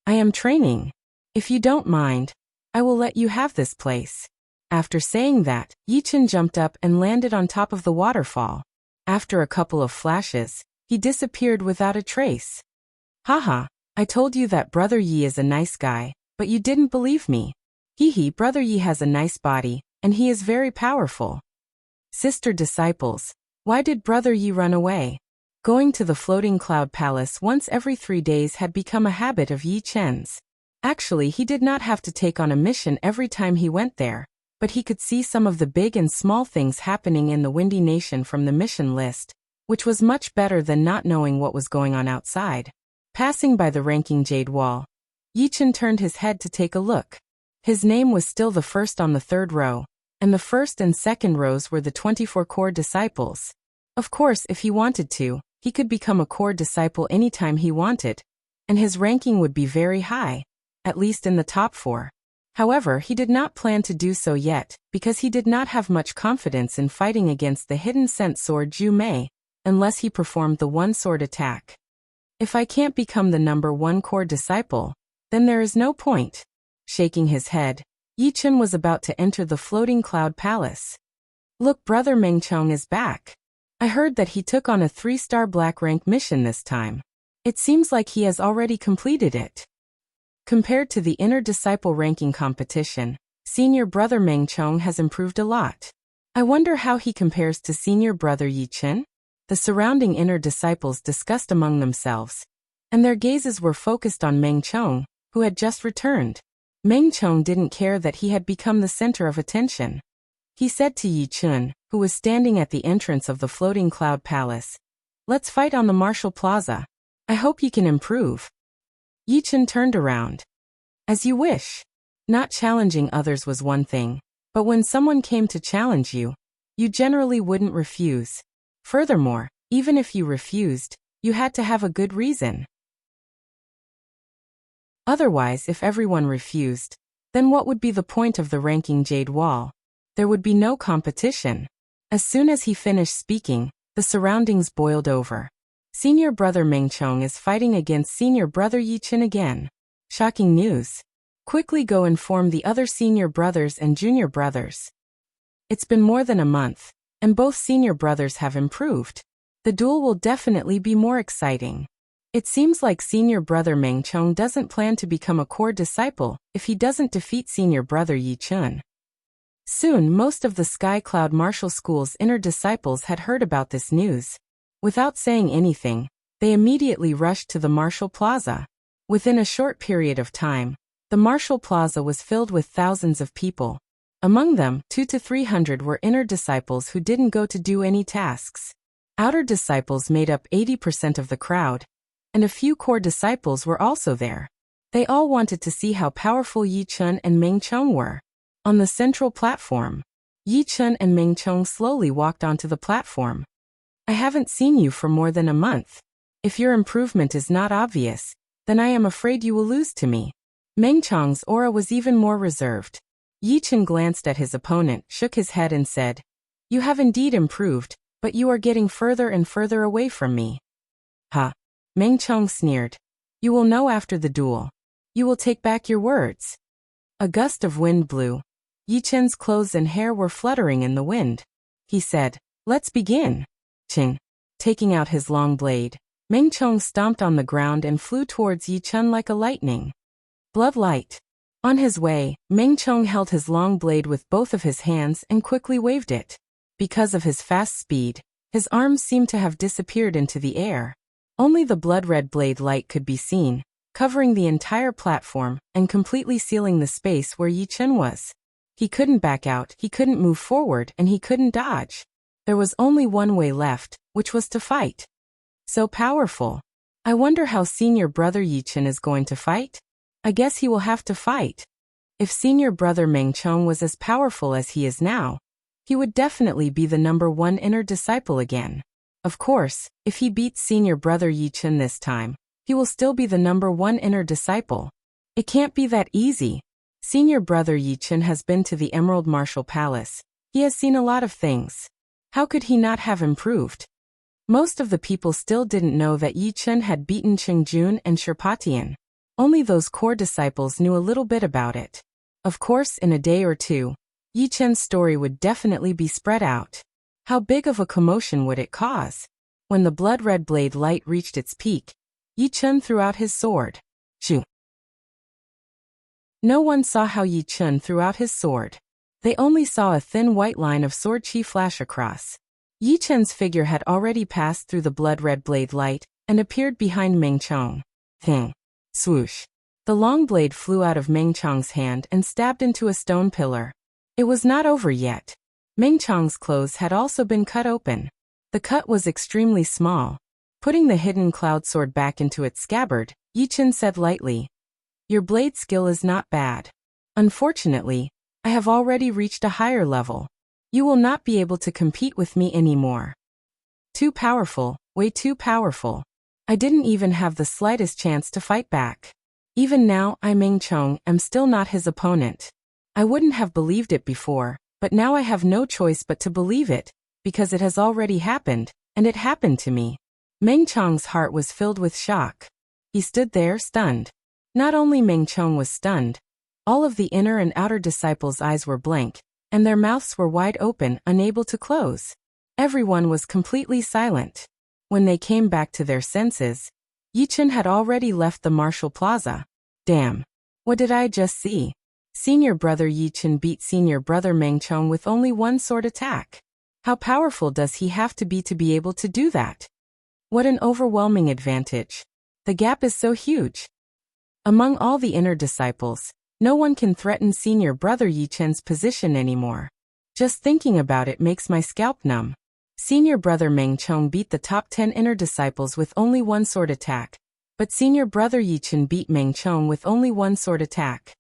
I am training. If you don't mind, I will let you have this place. After saying that, Yichen jumped up and landed on top of the waterfall. After a couple of flashes, he disappeared without a trace. Haha, I told you that Brother Yi is a nice guy, but you didn't believe me. Hee, Brother Yi has a nice body, and he is very powerful. Sister disciples, why did Brother Yi run away? Going to the floating cloud palace once every 3 days had become a habit of Yi Chen's. Actually, he did not have to take on a mission every time he went there, but he could see some of the big and small things happening in the Windy Nation from the mission list, which was much better than not knowing what was going on outside. Passing by the ranking jade wall, Yi Chen turned his head to take a look. His name was still the first on the 3rd row, and the first and second rows were the 24 core disciples. Of course, if he wanted to, he could become a core disciple anytime he wanted, and his ranking would be very high, at least in the top 4. However, he did not plan to do so yet, because he did not have much confidence in fighting against the hidden scent sword Ju Mei, unless he performed the one-sword attack. If I can't become the number 1 core disciple, then there is no point. Shaking his head, Yi Chen was about to enter the floating cloud palace. Look, Brother Meng Chong is back. I heard that he took on a 3-star black rank mission this time. It seems like he has already completed it. Compared to the inner disciple ranking competition, Senior Brother Meng Chong has improved a lot. I wonder how he compares to Senior Brother Yi Chen? The surrounding inner disciples discussed among themselves, and their gazes were focused on Meng Chong, who had just returned. Meng Chong didn't care that he had become the center of attention. He said to Yi Chen, who was standing at the entrance of the floating cloud palace, "Let's fight on the Marshall Plaza. I hope you can improve." Yi Chen turned around. As you wish. Not challenging others was one thing, but when someone came to challenge you, you generally wouldn't refuse. Furthermore, even if you refused, you had to have a good reason. Otherwise, if everyone refused, then what would be the point of the ranking jade wall? There would be no competition. As soon as he finished speaking, the surroundings boiled over. Senior Brother Meng Chong is fighting against Senior Brother Yi Chen again. Shocking news. Quickly go inform the other senior brothers and junior brothers. It's been more than a month, and both senior brothers have improved. The duel will definitely be more exciting. It seems like Senior Brother Meng Chong doesn't plan to become a core disciple if he doesn't defeat Senior Brother Yi Chen. Soon, most of the Sky Cloud Martial School's inner disciples had heard about this news. Without saying anything, they immediately rushed to the Martial Plaza. Within a short period of time, the Martial Plaza was filled with thousands of people. Among them, 200 to 300 were inner disciples who didn't go to do any tasks. Outer disciples made up 80% of the crowd, and a few core disciples were also there. They all wanted to see how powerful Yi Chen and Meng Chong were. On the central platform, Yi Chen and Meng Chong slowly walked onto the platform. I haven't seen you for more than a month. If your improvement is not obvious, then I am afraid you will lose to me. Meng Chong's aura was even more reserved. Yi Chen glanced at his opponent, shook his head and said, "You have indeed improved, but you are getting further and further away from me." "Huh." Meng Chong sneered. "You will know after the duel. You will take back your words." A gust of wind blew. Yi Chen's clothes and hair were fluttering in the wind. He said, "Let's begin." Ching. Taking out his long blade, Meng Chong stomped on the ground and flew towards Yi Chen like a lightning. Bloodlight. On his way, Meng Chong held his long blade with both of his hands and quickly waved it. Because of his fast speed, his arms seemed to have disappeared into the air. Only the blood-red blade light could be seen, covering the entire platform and completely sealing the space where Yi Chen was. He couldn't back out, he couldn't move forward, and he couldn't dodge. There was only one way left, which was to fight. So powerful. I wonder how Senior Brother Yi Chen is going to fight? I guess he will have to fight. If Senior Brother Meng Chong was as powerful as he is now, he would definitely be the number 1 inner disciple again. Of course, if he beats Senior Brother Yi Chen this time, he will still be the number 1 inner disciple. It can't be that easy. Senior Brother Yi Chen has been to the Emerald Martial Palace, He has seen a lot of things. How could he not have improved? Most of the people still didn't know that Yi Chen had beaten Qingjun and Sherpatian. Only those core disciples knew a little bit about it. Of course, in a day or two, Yi Chen's story would definitely be spread out. How big of a commotion would it cause? When the blood-red blade light reached its peak, Yi Chen threw out his sword. Shoo! No one saw how Yi Chen threw out his sword. They only saw a thin white line of sword chi flash across. Yi Chen's figure had already passed through the blood-red blade light and appeared behind Meng Chong. Swoosh! The long blade flew out of Meng Chong's hand and stabbed into a stone pillar. It was not over yet. Meng Chong's clothes had also been cut open. The cut was extremely small. Putting the hidden cloud sword back into its scabbard, Yi Chen said lightly, "Your blade skill is not bad. Unfortunately, I have already reached a higher level. You will not be able to compete with me anymore. Too powerful, way too powerful. I didn't even have the slightest chance to fight back. Even now, I Meng Chong am still not his opponent. I wouldn't have believed it before, but now I have no choice but to believe it, because it has already happened, and it happened to me." Meng Chong's heart was filled with shock. He stood there stunned. Not only Meng Chong was stunned, all of the inner and outer disciples' eyes were blank, and their mouths were wide open, unable to close. Everyone was completely silent. When they came back to their senses, Yi Chen had already left the Martial Plaza. Damn! What did I just see? Senior brother Yi Chen beat senior brother Meng Chong with only one sword attack. How powerful does he have to be able to do that? What an overwhelming advantage. The gap is so huge. Among all the inner disciples, no one can threaten senior brother Yi Chen's position anymore. Just thinking about it makes my scalp numb. Senior brother Meng Chong beat the top 10 inner disciples with only one sword attack, but senior brother Yi Chen beat Meng Chong with only one sword attack.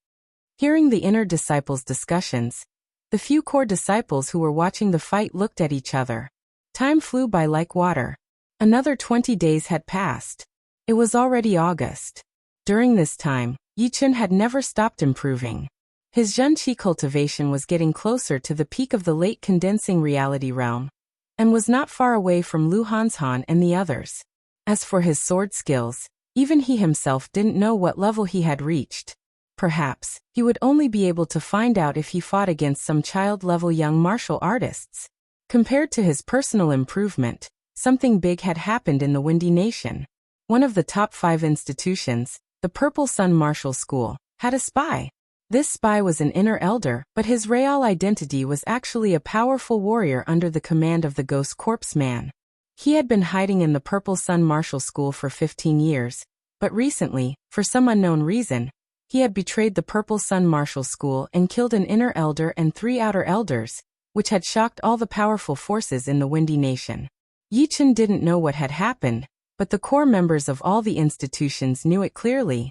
Hearing the inner disciples' discussions, the few core disciples who were watching the fight looked at each other. Time flew by like water. Another 20 days had passed. It was already August. During this time, Yi Chen had never stopped improving. His Zhenqi cultivation was getting closer to the peak of the late condensing reality realm, and was not far away from Lu Hanshan and the others. As for his sword skills, even he himself didn't know what level he had reached. Perhaps, he would only be able to find out if he fought against some child-level young martial artists. Compared to his personal improvement, something big had happened in the Windy Nation. One of the top 5 institutions, the Purple Sun Martial School, had a spy. This spy was an inner elder, but his real identity was actually a powerful warrior under the command of the Ghost Corpse Man. He had been hiding in the Purple Sun Martial School for 15 years, but recently, for some unknown reason, he had betrayed the Purple Sun Martial School and killed an inner elder and 3 outer elders, which had shocked all the powerful forces in the Windy Nation. Yi Chen didn't know what had happened, but the core members of all the institutions knew it clearly.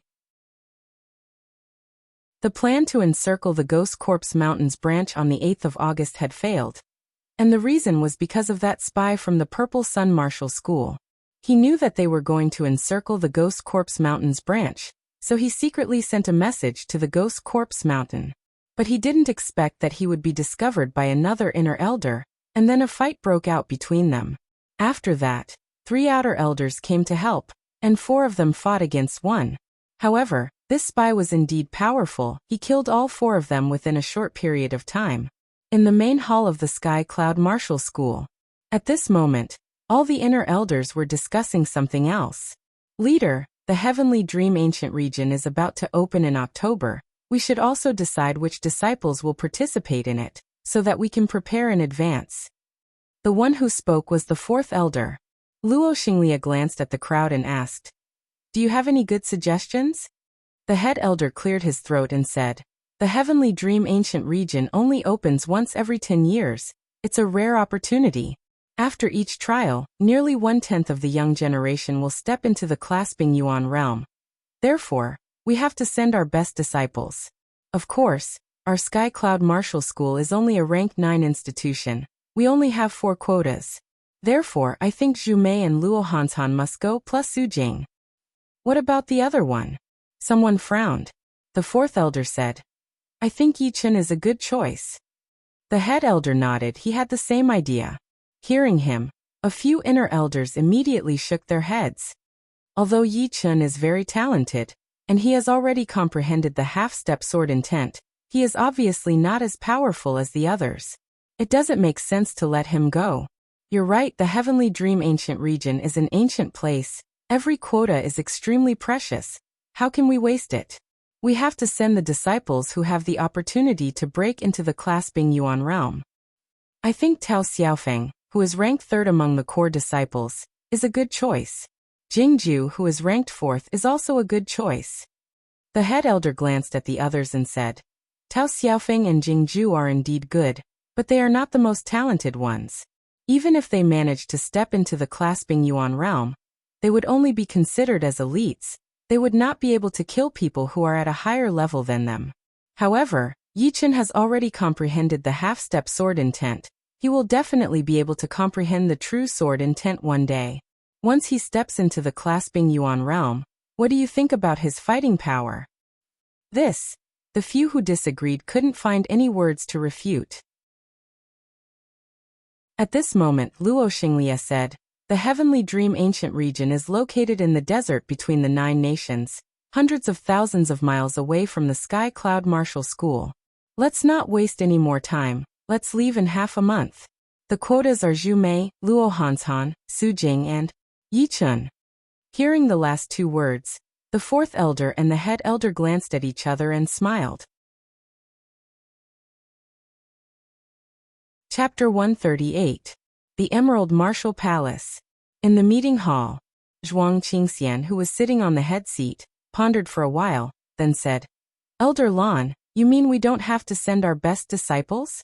The plan to encircle the Ghost Corpse Mountains branch on the 8th of August had failed. And the reason was because of that spy from the Purple Sun Martial School. He knew that they were going to encircle the Ghost Corpse Mountains branch, so he secretly sent a message to the Ghost Corpse Mountain. But he didn't expect that he would be discovered by another inner elder, and then a fight broke out between them. After that, 3 outer elders came to help, and 4 of them fought against 1. However, this spy was indeed powerful. He killed all 4 of them within a short period of time. In the main hall of the Sky Cloud Martial School. At this moment, all the inner elders were discussing something else. "Leader, the Heavenly Dream Ancient Region is about to open in October. We should also decide which disciples will participate in it, so that we can prepare in advance." The one who spoke was the 4th elder. Luo Xinglia glanced at the crowd and asked, "Do you have any good suggestions?" The head elder cleared his throat and said, "The Heavenly Dream Ancient Region only opens once every 10 years. It's a rare opportunity. After each trial, nearly 1/10 of the young generation will step into the clasping Yuan realm. Therefore, we have to send our best disciples. Of course, our Sky Cloud Martial School is only a rank 9 institution. We only have 4 quotas. Therefore, I think Zhu Mei and Luo Hanshan must go plus Su Jing." "What about the other one?" Someone frowned. The 4th elder said, "I think Yi Chen is a good choice." The head elder nodded. He had the same idea. Hearing him, a few inner elders immediately shook their heads. Although Yi Chun is very talented, and he has already comprehended the half-step sword intent, he is obviously not as powerful as the others. It doesn't make sense to let him go. You're right, the Heavenly Dream Ancient Region is an ancient place. Every quota is extremely precious. How can we waste it? We have to send the disciples who have the opportunity to break into the clasping Yuan realm. I think Tao Xiaofeng, who is ranked 3rd among the core disciples, is a good choice. Jingju, who is ranked 4th, is also a good choice. The head elder glanced at the others and said, Tao Xiaofeng and Jingju are indeed good, but they are not the most talented ones. Even if they managed to step into the clasping Yuan realm, they would only be considered as elites. They would not be able to kill people who are at a higher level than them. However, Yi Chun has already comprehended the half-step sword intent. He will definitely be able to comprehend the true sword intent one day. Once he steps into the clasping Yuan realm, what do you think about his fighting power? This, the few who disagreed couldn't find any words to refute. At this moment, Luo Xinglia said, the Heavenly Dream Ancient Region is located in the desert between the 9 nations, hundreds of thousands of miles away from the Sky Cloud Martial School. Let's not waste any more time. Let's leave in half a month. The quotas are Zhu Mei, Luo Hanshan, Su Jing and Yi Chun. Hearing the last 2 words, the 4th elder and the head elder glanced at each other and smiled. Chapter 138. The Emerald Martial Palace. In the meeting hall, Zhuang Qingxian, who was sitting on the head seat, pondered for a while, then said, Elder Lan, you mean we don't have to send our best disciples?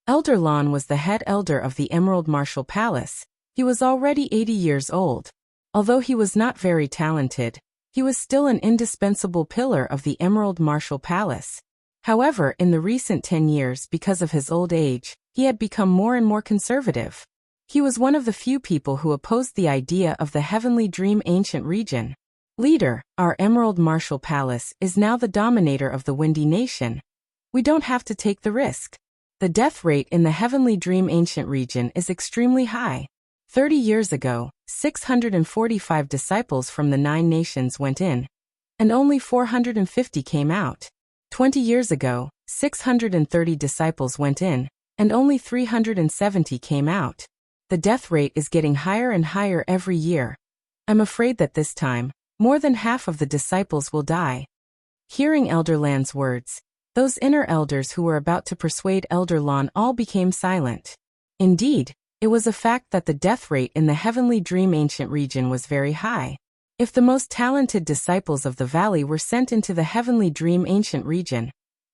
Elder Lan was the head elder of the Emerald Martial Palace. He was already 80 years old. Although he was not very talented, he was still an indispensable pillar of the Emerald Martial Palace. However, in the recent 10 years, because of his old age, he had become more and more conservative. He was one of the few people who opposed the idea of the Heavenly Dream Ancient Region. Leader, our Emerald Martial Palace is now the dominator of the Windy Nation. We don't have to take the risk. The death rate in the Heavenly Dream Ancient Region is extremely high. 30 years ago, 645 disciples from the 9 nations went in, and only 450 came out. 20 years ago, 630 disciples went in, and only 370 came out. The death rate is getting higher and higher every year. I'm afraid that this time, more than half of the disciples will die. Hearing Elder Lan's words, those inner elders who were about to persuade Elder Lan all became silent. Indeed, it was a fact that the death rate in the Heavenly Dream Ancient Region was very high. If the most talented disciples of the valley were sent into the Heavenly Dream Ancient Region,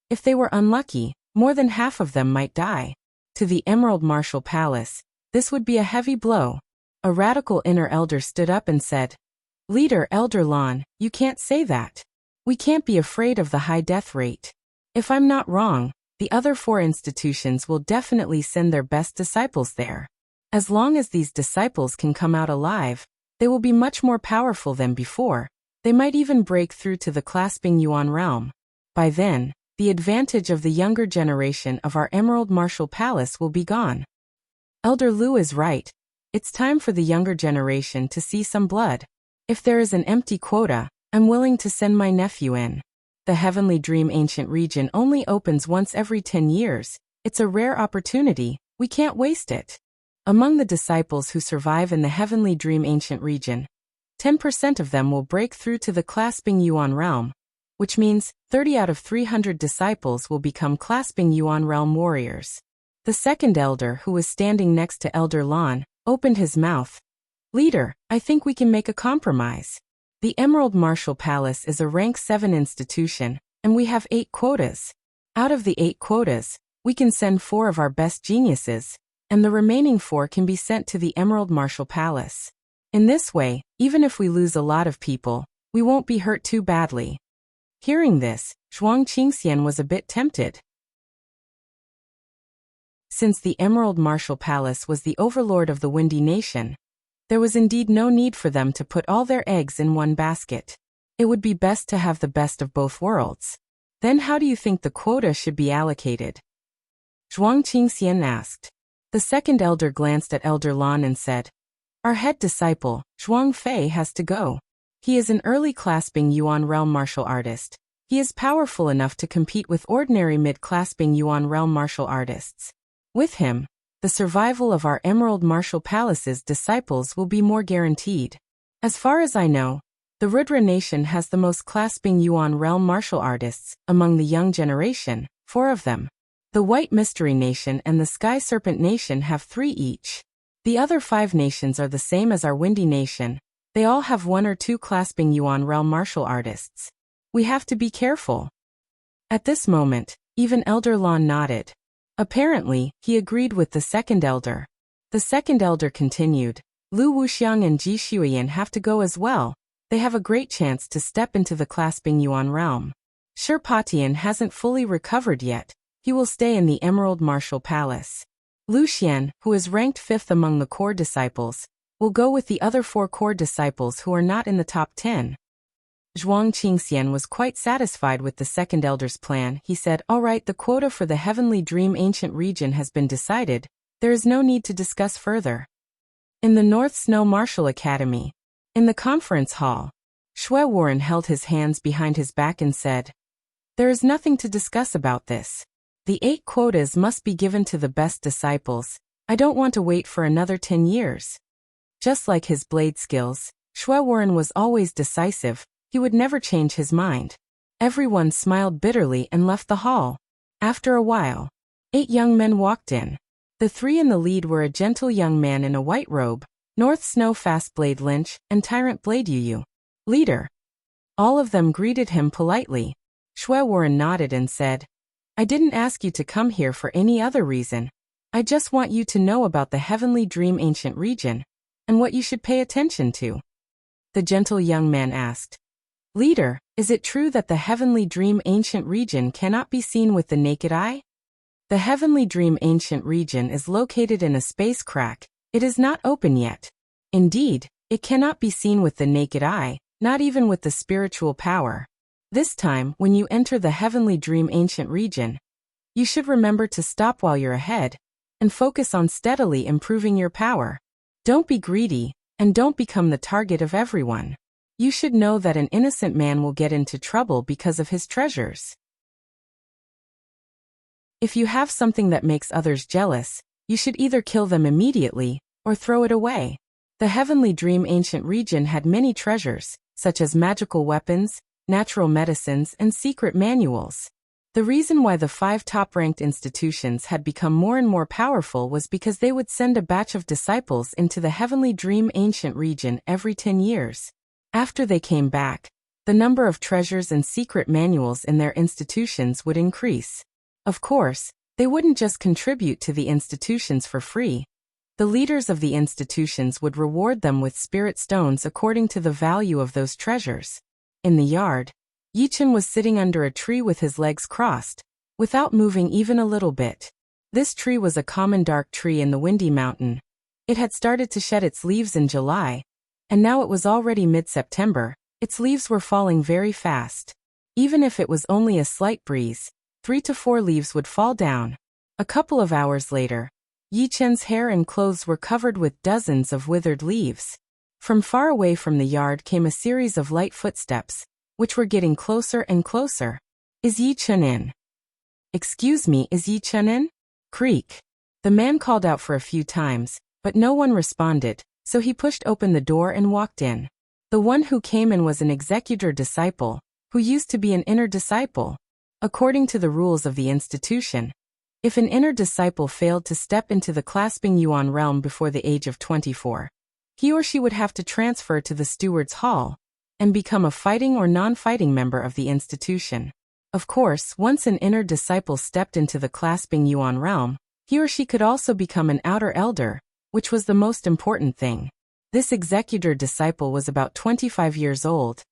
if they were unlucky, more than half of them might die. To the Emerald Martial Palace, this would be a heavy blow. A radical inner elder stood up and said, Leader Elder Lan, you can't say that. We can't be afraid of the high death rate. If I'm not wrong, the other 4 institutions will definitely send their best disciples there. As long as these disciples can come out alive, they will be much more powerful than before. They might even break through to the clasping Yuan realm. By then, the advantage of the younger generation of our Emerald Martial Palace will be gone. Elder Lu is right. It's time for the younger generation to see some blood. If there is an empty quota, I'm willing to send my nephew in. The Heavenly Dream Ancient Region only opens once every 10 years. It's a rare opportunity. We can't waste it. Among the disciples who survive in the Heavenly Dream Ancient Region, 10% of them will break through to the clasping Yuan realm, which means 30 out of 300 disciples will become clasping Yuan realm warriors. The second elder, who was standing next to Elder Lan, opened his mouth. Leader, I think we can make a compromise. The Emerald Martial Palace is a rank 7 institution, and we have 8 quotas. Out of the 8 quotas, we can send 4 of our best geniuses, and the remaining 4 can be sent to the Emerald Martial Palace. In this way, even if we lose a lot of people, we won't be hurt too badly. Hearing this, Zhuang Qingxian was a bit tempted. Since the Emerald Martial Palace was the overlord of the Windy Nation, there was indeed no need for them to put all their eggs in one basket. It would be best to have the best of both worlds. Then how do you think the quota should be allocated? Zhuang Qingxian asked. The second elder glanced at Elder Lan and said, "Our head disciple, Zhuang Fei, has to go. He is an early clasping Yuan realm martial artist. He is powerful enough to compete with ordinary mid-clasping Yuan realm martial artists. With him, the survival of our Emerald Martial Palace's disciples will be more guaranteed. As far as I know, the Rudra Nation has the most clasping Yuan realm martial artists among the young generation, 4 of them. The White Mystery Nation and the Sky Serpent Nation have 3 each. The other 5 nations are the same as our Windy Nation. They all have 1 or 2 clasping Yuan realm martial artists. We have to be careful." At this moment, even Elder Lan nodded. Apparently, he agreed with the second elder. The second elder continued, "Lu Wuxiang and Ji Shuiyan have to go as well. They have a great chance to step into the clasping Yuan realm. Shirpatian hasn't fully recovered yet. He will stay in the Emerald Martial Palace. Lu Xian, who is ranked 5th among the core disciples, will go with the other 4 core disciples who are not in the top 10. Zhuang Qingxian was quite satisfied with the second elder's plan. He said, "All right, the quota for the Heavenly Dream Ancient Region has been decided. There is no need to discuss further." In the North Snow Martial Academy, in the conference hall, Shui Warren held his hands behind his back and said, "There is nothing to discuss about this. The 8 quotas must be given to the best disciples. I don't want to wait for another 10 years. Just like his blade skills, Shui Warren was always decisive. He would never change his mind. Everyone smiled bitterly and left the hall. After a while, 8 young men walked in. The 3 in the lead were a gentle young man in a white robe, North Snow Fast Blade Lynch, and Tyrant Blade Yu. "Leader." All of them greeted him politely. Shui Warren nodded and said, "I didn't ask you to come here for any other reason. I just want you to know about the Heavenly Dream Ancient Region, and what you should pay attention to." The gentle young man asked, "Leader, is it true that the Heavenly Dream Ancient Region cannot be seen with the naked eye?" The Heavenly Dream Ancient Region is located in a space crack. It is not open yet. Indeed, it cannot be seen with the naked eye, not even with the spiritual power. This time, when you enter the Heavenly Dream Ancient Region, you should remember to stop while you're ahead, and focus on steadily improving your power. Don't be greedy, and don't become the target of everyone. You should know that an innocent man will get into trouble because of his treasures. If you have something that makes others jealous, you should either kill them immediately, or throw it away. The Heavenly Dream Ancient Region had many treasures, such as magical weapons, natural medicines, and secret manuals. The reason why the 5 top-ranked institutions had become more and more powerful was because they would send a batch of disciples into the Heavenly Dream Ancient Region every 10 years. After they came back, the number of treasures and secret manuals in their institutions would increase. Of course, they wouldn't just contribute to the institutions for free. The leaders of the institutions would reward them with spirit stones according to the value of those treasures. In the yard, Yichen was sitting under a tree with his legs crossed, without moving even a little bit. This tree was a common dark tree in the Windy Mountain. It had started to shed its leaves in July, and now it was already mid-September. Its leaves were falling very fast. Even if it was only a slight breeze, 3 to 4 leaves would fall down. A couple of hours later, Yichen's hair and clothes were covered with dozens of withered leaves. From far away from the yard came a series of light footsteps, which were getting closer and closer. "Is Yichen in?" "Excuse me, is Yichen in?" Creak. The man called out for a few times, but no one responded, so he pushed open the door and walked in. The one who came in was an executor disciple, who used to be an inner disciple. According to the rules of the institution, if an inner disciple failed to step into the clasping Yuan realm before the age of 24, he or she would have to transfer to the steward's hall and become a fighting or non-fighting member of the institution. Of course, once an inner disciple stepped into the clasping Yuan realm, he or she could also become an outer elder, which was the most important thing. This executor disciple was about 25 years old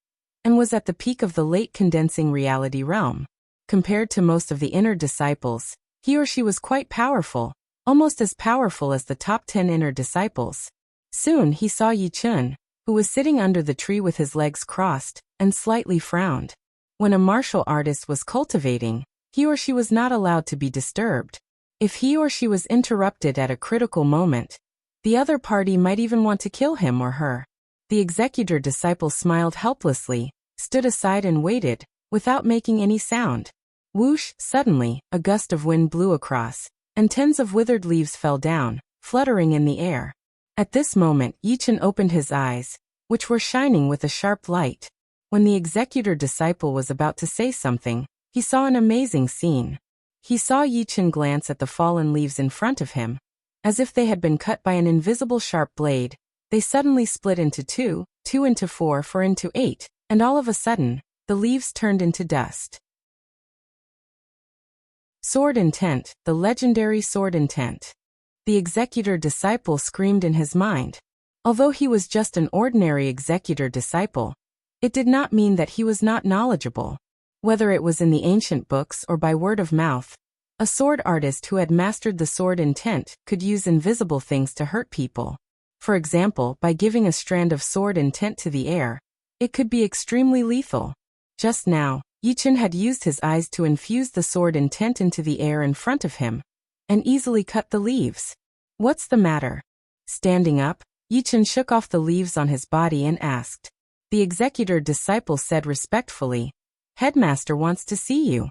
and was at the peak of the late condensing reality realm. Compared to most of the inner disciples, he or she was quite powerful, almost as powerful as the top 10 inner disciples. Soon he saw Yichen, who was sitting under the tree with his legs crossed, and slightly frowned. When a martial artist was cultivating, he or she was not allowed to be disturbed. If he or she was interrupted at a critical moment, the other party might even want to kill him or her. The executor disciple smiled helplessly, stood aside and waited, without making any sound. Whoosh! Suddenly, a gust of wind blew across, and tens of withered leaves fell down, fluttering in the air. At this moment, Yichen opened his eyes, which were shining with a sharp light. When the executor disciple was about to say something, he saw an amazing scene. He saw Yichen glance at the fallen leaves in front of him. As if they had been cut by an invisible sharp blade, they suddenly split into two into four into 8, and all of a sudden, the leaves turned into dust. Sword intent, the legendary sword intent. The executor disciple screamed in his mind. Although he was just an ordinary executor disciple, it did not mean that he was not knowledgeable. Whether it was in the ancient books or by word of mouth, a sword artist who had mastered the sword intent could use invisible things to hurt people. For example, by giving a strand of sword intent to the air, it could be extremely lethal. Just now, Yichen had used his eyes to infuse the sword intent into the air in front of him, and easily cut the leaves. What's the matter? Standing up, Yichen shook off the leaves on his body and asked. The executor disciple said respectfully, "Headmaster wants to see you."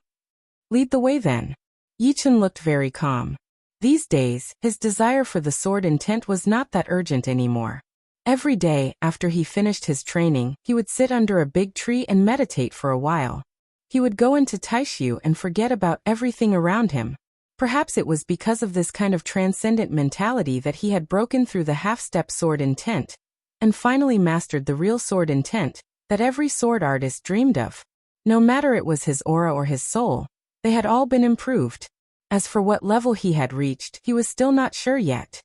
"Lead the way then." Yichen looked very calm. These days, his desire for the sword intent was not that urgent anymore. Every day, after he finished his training, he would sit under a big tree and meditate for a while. He would go into Taishu and forget about everything around him. Perhaps it was because of this kind of transcendent mentality that he had broken through the half-step sword intent, and finally mastered the real sword intent that every sword artist dreamed of. No matter it was his aura or his soul, they had all been improved. As for what level he had reached, he was still not sure yet.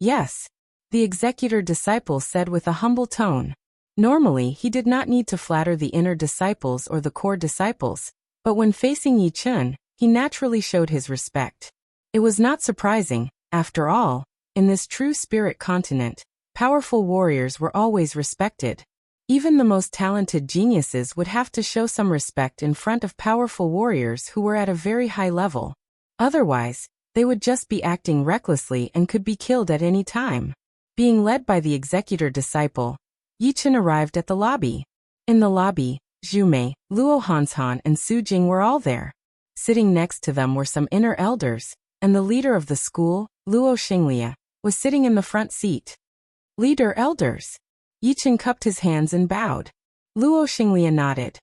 "Yes," the executor disciple said with a humble tone. Normally, he did not need to flatter the inner disciples or the core disciples, but when facing Yichen, he naturally showed his respect. It was not surprising, after all, in this true spirit continent, powerful warriors were always respected. Even the most talented geniuses would have to show some respect in front of powerful warriors who were at a very high level. Otherwise, they would just be acting recklessly and could be killed at any time. Being led by the executor disciple, Yichen arrived at the lobby. In the lobby, Zhumei, Luo Hanshan and Su Jing were all there. Sitting next to them were some inner elders, and the leader of the school, Luo Xinglia, was sitting in the front seat. "Leader elders." Yichen cupped his hands and bowed. Luo Xinglia nodded.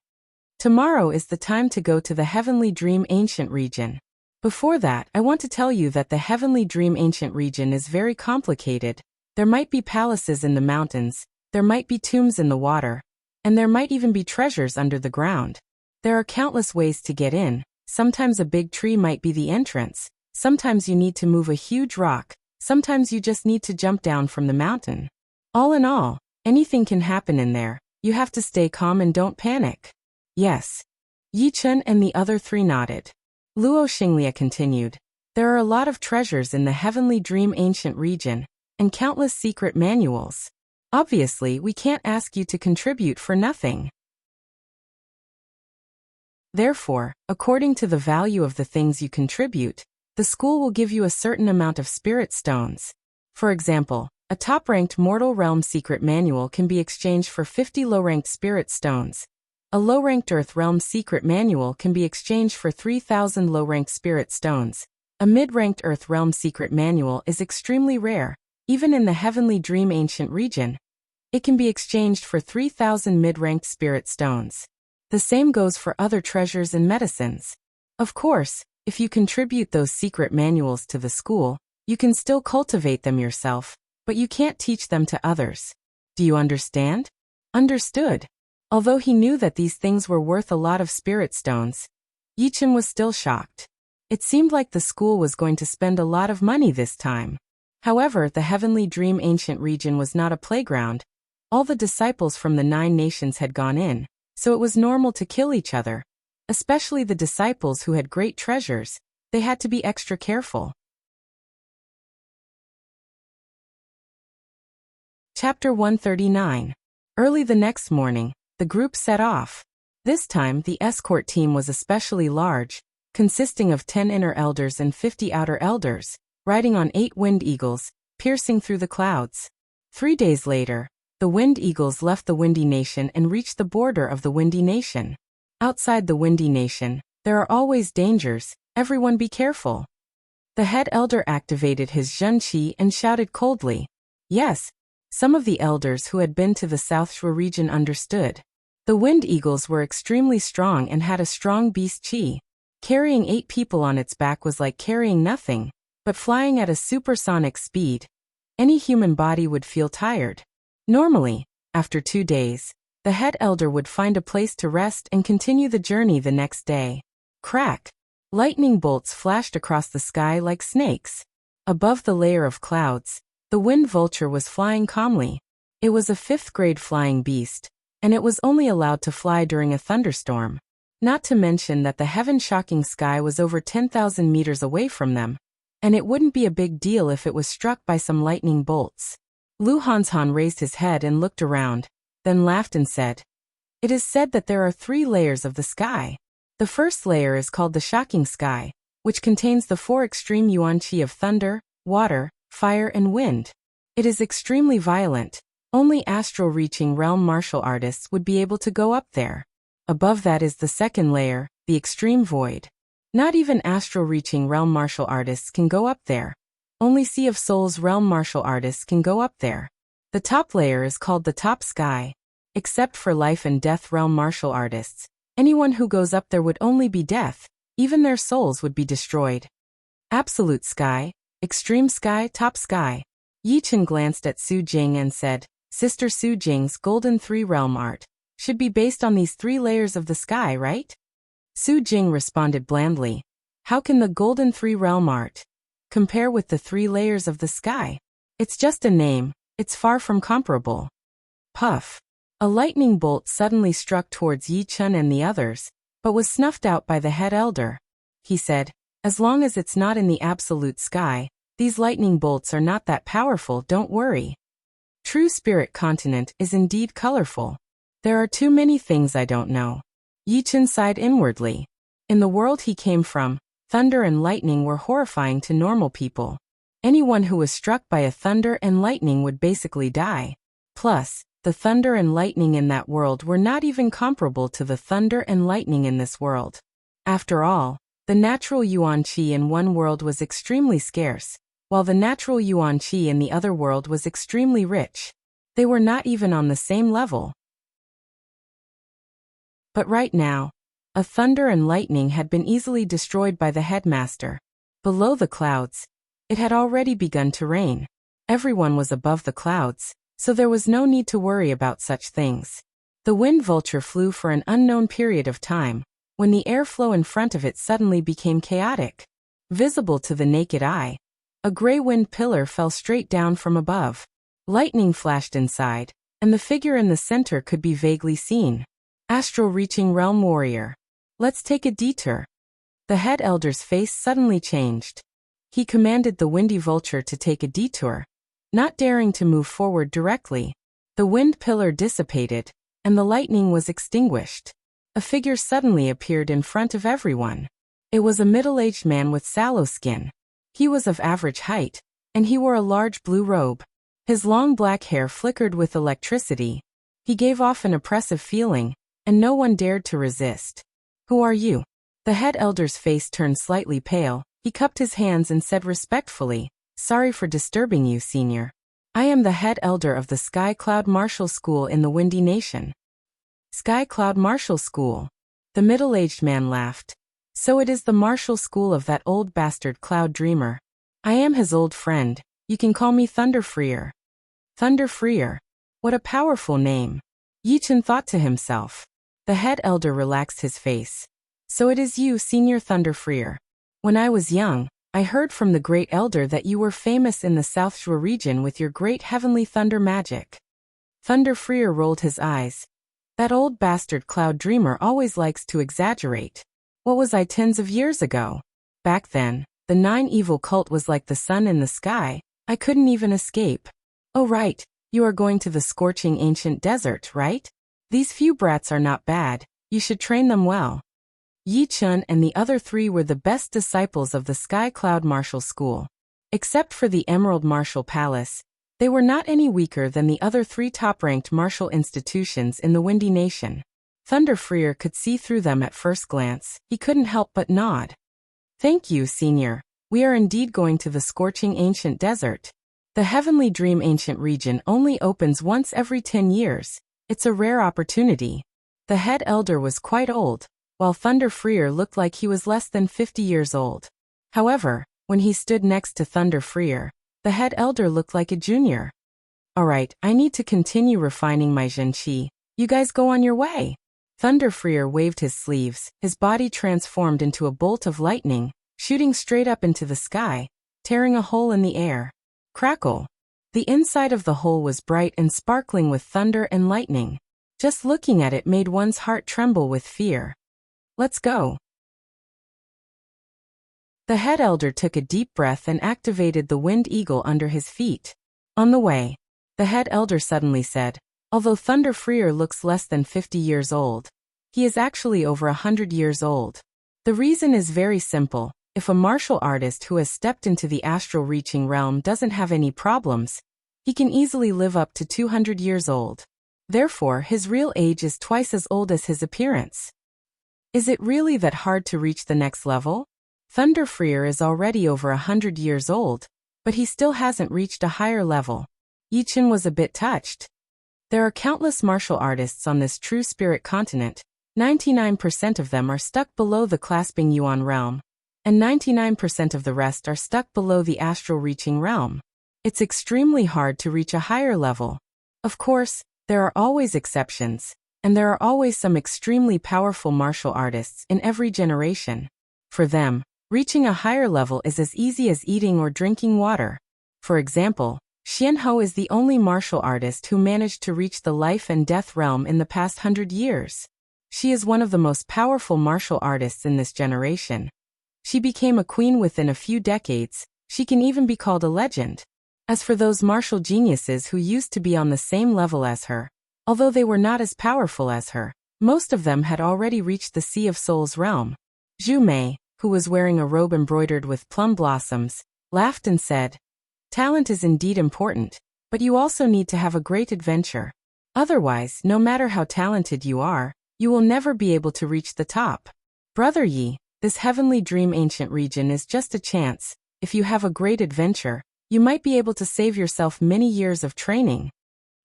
"Tomorrow is the time to go to the Heavenly Dream Ancient Region. Before that, I want to tell you that the Heavenly Dream Ancient Region is very complicated. There might be palaces in the mountains, there might be tombs in the water, and there might even be treasures under the ground. There are countless ways to get in. Sometimes a big tree might be the entrance, sometimes you need to move a huge rock, sometimes you just need to jump down from the mountain. All in all, anything can happen in there. You have to stay calm and don't panic." "Yes." Yichen and the other three nodded. Luo Xinglia continued. "There are a lot of treasures in the Heavenly Dream Ancient Region, and countless secret manuals. Obviously, we can't ask you to contribute for nothing. Therefore, according to the value of the things you contribute, the school will give you a certain amount of spirit stones. For example, a top-ranked Mortal Realm secret manual can be exchanged for 50 low-ranked spirit stones. A low-ranked Earth Realm secret manual can be exchanged for 3,000 low-ranked spirit stones. A mid-ranked Earth Realm secret manual is extremely rare, even in the Heavenly Dream Ancient Region. It can be exchanged for 3,000 mid-ranked spirit stones. The same goes for other treasures and medicines. Of course, if you contribute those secret manuals to the school, you can still cultivate them yourself, but you can't teach them to others. Do you understand? Understood. Although he knew that these things were worth a lot of spirit stones, Yichen was still shocked. It seemed like the school was going to spend a lot of money this time. However, the Heavenly Dream Ancient Region was not a playground. All the disciples from the 9 nations had gone in, so it was normal to kill each other. Especially the disciples who had great treasures, they had to be extra careful. Chapter 139. Early the next morning, the group set off. This time, the escort team was especially large, consisting of 10 inner elders and 50 outer elders, riding on 8 wind eagles, piercing through the clouds. 3 days later, the wind eagles left the Windy Nation and reached the border of the Windy Nation. Outside the Windy Nation, there are always dangers, everyone be careful. The head elder activated his Zhen Qi and shouted coldly. Yes. Some of the elders who had been to the South Shui region understood. The wind eagles were extremely strong and had a strong beast qi. Carrying 8 people on its back was like carrying nothing, but flying at a supersonic speed. Any human body would feel tired. Normally, after 2 days, the head elder would find a place to rest and continue the journey the next day. Crack! Lightning bolts flashed across the sky like snakes. Above the layer of clouds, the wind vulture was flying calmly. It was a 5th grade flying beast, and it was only allowed to fly during a thunderstorm. Not to mention that the heaven-shocking sky was over 10,000 meters away from them, and it wouldn't be a big deal if it was struck by some lightning bolts. Lu Hanshan raised his head and looked around, then laughed and said, "It is said that there are 3 layers of the sky. The first layer is called the shocking sky, which contains the 4 extreme yuan qi of thunder, water, fire and wind. It is extremely violent. Only astral-reaching realm martial artists would be able to go up there. Above that is the second layer, the extreme void. Not even astral-reaching realm martial artists can go up there. Only Sea of Souls realm martial artists can go up there. The top layer is called the top sky. Except for life and death realm martial artists, anyone who goes up there would only be death, even their souls would be destroyed. Absolute sky, extreme sky, top sky." Yi Chen glanced at Su Jing and said, "Sister Su Jing's Golden 3 realm art should be based on these 3 layers of the sky, right?" Su Jing responded blandly, "How can the Golden 3 realm art compare with the 3 layers of the sky? It's just a name, it's far from comparable." Puff. A lightning bolt suddenly struck towards Yi Chen and the others, but was snuffed out by the head elder. He said, "As long as it's not in the absolute sky, these lightning bolts are not that powerful, don't worry. True Spirit Continent is indeed colorful. There are too many things I don't know." Yi Chen sighed inwardly. In the world he came from, thunder and lightning were horrifying to normal people. Anyone who was struck by a thunder and lightning would basically die. Plus, the thunder and lightning in that world were not even comparable to the thunder and lightning in this world. After all, the natural yuan qi in one world was extremely scarce, while the natural yuan qi in the other world was extremely rich. They were not even on the same level. But right now, a thunder and lightning had been easily destroyed by the headmaster. Below the clouds, it had already begun to rain. Everyone was above the clouds, so there was no need to worry about such things. The wind vulture flew for an unknown period of time, when the airflow in front of it suddenly became chaotic. Visible to the naked eye, a gray wind pillar fell straight down from above. Lightning flashed inside, and the figure in the center could be vaguely seen. Astral-reaching realm warrior. Let's take a detour. The head elder's face suddenly changed. He commanded the windy vulture to take a detour. Not daring to move forward directly, the wind pillar dissipated, and the lightning was extinguished. A figure suddenly appeared in front of everyone. It was a middle-aged man with sallow skin. He was of average height, and he wore a large blue robe. His long black hair flickered with electricity. He gave off an oppressive feeling, and no one dared to resist. "Who are you?" The head elder's face turned slightly pale. He cupped his hands and said respectfully, "Sorry for disturbing you, senior. I am the head elder of the Sky Cloud Martial School in the Windy Nation." "Sky Cloud Martial School?" The middle-aged man laughed. "So it is the martial school of that old bastard Cloud Dreamer. I am his old friend. You can call me Thunder Freer." Thunder Freer. What a powerful name. Yi Chen thought to himself. The head elder relaxed his face. "So it is you, Senior Thunder Freer. When I was young, I heard from the great elder that you were famous in the South Shui region with your great heavenly thunder magic." Thunder Freer rolled his eyes. "That old bastard Cloud Dreamer always likes to exaggerate. What was I tens of years ago? Back then, the 9 evil cult was like the sun in the sky. I couldn't even escape." "Oh right, you are going to the scorching ancient desert, right? These few brats are not bad, you should train them well." Yi Chun and the other three were the best disciples of the Sky Cloud Martial School. Except for the Emerald Martial Palace, they were not any weaker than the other three top-ranked martial institutions in the Windy Nation. Thunder Freer could see through them at first glance. He couldn't help but nod. Thank you, Senior. We are indeed going to the scorching ancient desert. The Heavenly Dream Ancient region only opens once every 10 years. It's a rare opportunity. The head elder was quite old, while Thunder Freer looked like he was less than 50 years old. However, when he stood next to Thunder Freer, the head elder looked like a junior. Alright, I need to continue refining my Zhenqi. You guys go on your way. Thunder Freer waved his sleeves, his body transformed into a bolt of lightning, shooting straight up into the sky, tearing a hole in the air. Crackle! The inside of the hole was bright and sparkling with thunder and lightning. Just looking at it made one's heart tremble with fear. Let's go. The head elder took a deep breath and activated the wind eagle under his feet. On the way, the head elder suddenly said, although Thunder Freer looks less than 50 years old, he is actually over 100 years old. The reason is very simple. If a martial artist who has stepped into the astral reaching realm doesn't have any problems, he can easily live up to 200 years old. Therefore, his real age is twice as old as his appearance. Is it really that hard to reach the next level? Thunder Freer is already over 100 years old, but he still hasn't reached a higher level. Yi Chun was a bit touched. There are countless martial artists on this true spirit continent. 99% of them are stuck below the clasping Yuan realm, and 99% of the rest are stuck below the astral reaching realm. It's extremely hard to reach a higher level. Of course, there are always exceptions, and there are always some extremely powerful martial artists in every generation. For them, reaching a higher level is as easy as eating or drinking water. For example, Xian Ho is the only martial artist who managed to reach the life and death realm in the past 100 years. She is one of the most powerful martial artists in this generation. She became a queen within a few decades. She can even be called a legend. As for those martial geniuses who used to be on the same level as her, although they were not as powerful as her, most of them had already reached the Sea of Souls realm. Zhu Mei, who was wearing a robe embroidered with plum blossoms, laughed and said, "Talent is indeed important, but you also need to have a great adventure. Otherwise, no matter how talented you are, you will never be able to reach the top. Brother Yi, this Heavenly Dream Ancient region is just a chance. If you have a great adventure, you might be able to save yourself many years of training."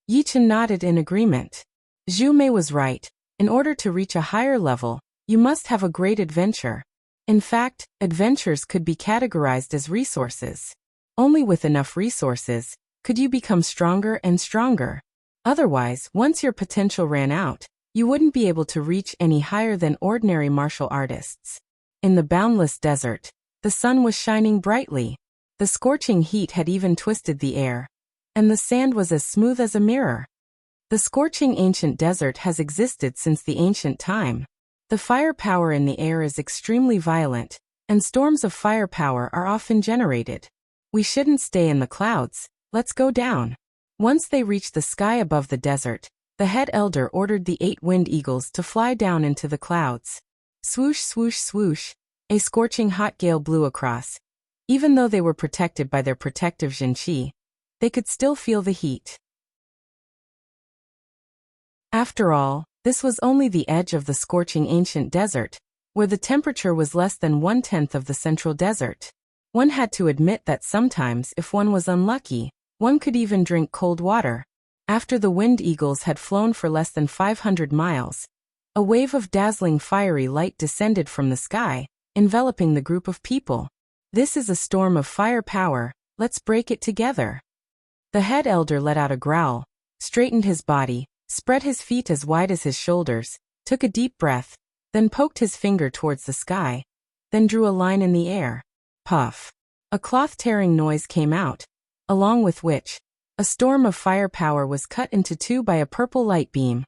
Yi Chun nodded in agreement. Zhu Mei was right. In order to reach a higher level, you must have a great adventure. In fact, adventures could be categorized as resources. Only with enough resources could you become stronger and stronger. Otherwise, once your potential ran out, you wouldn't be able to reach any higher than ordinary martial artists. In the boundless desert, the sun was shining brightly. The scorching heat had even twisted the air, and the sand was as smooth as a mirror. The scorching ancient desert has existed since the ancient time. The firepower in the air is extremely violent, and storms of firepower are often generated. We shouldn't stay in the clouds. Let's go down. Once they reached the sky above the desert, the head elder ordered the 8 wind eagles to fly down into the clouds. Swoosh, swoosh, swoosh, a scorching hot gale blew across. Even though they were protected by their protective Zhenqi, they could still feel the heat. After all, this was only the edge of the scorching ancient desert, where the temperature was less than 1/10 of the central desert. One had to admit that sometimes, if one was unlucky, one could even drink cold water. After the wind eagles had flown for less than 500 miles, a wave of dazzling fiery light descended from the sky, enveloping the group of people. This is a storm of firepower. Let's break it together. The head elder let out a growl, straightened his body, spread his feet as wide as his shoulders, took a deep breath, then poked his finger towards the sky, then drew a line in the air. Puff. A cloth-tearing noise came out, along with which a storm of firepower was cut into two by a purple light beam,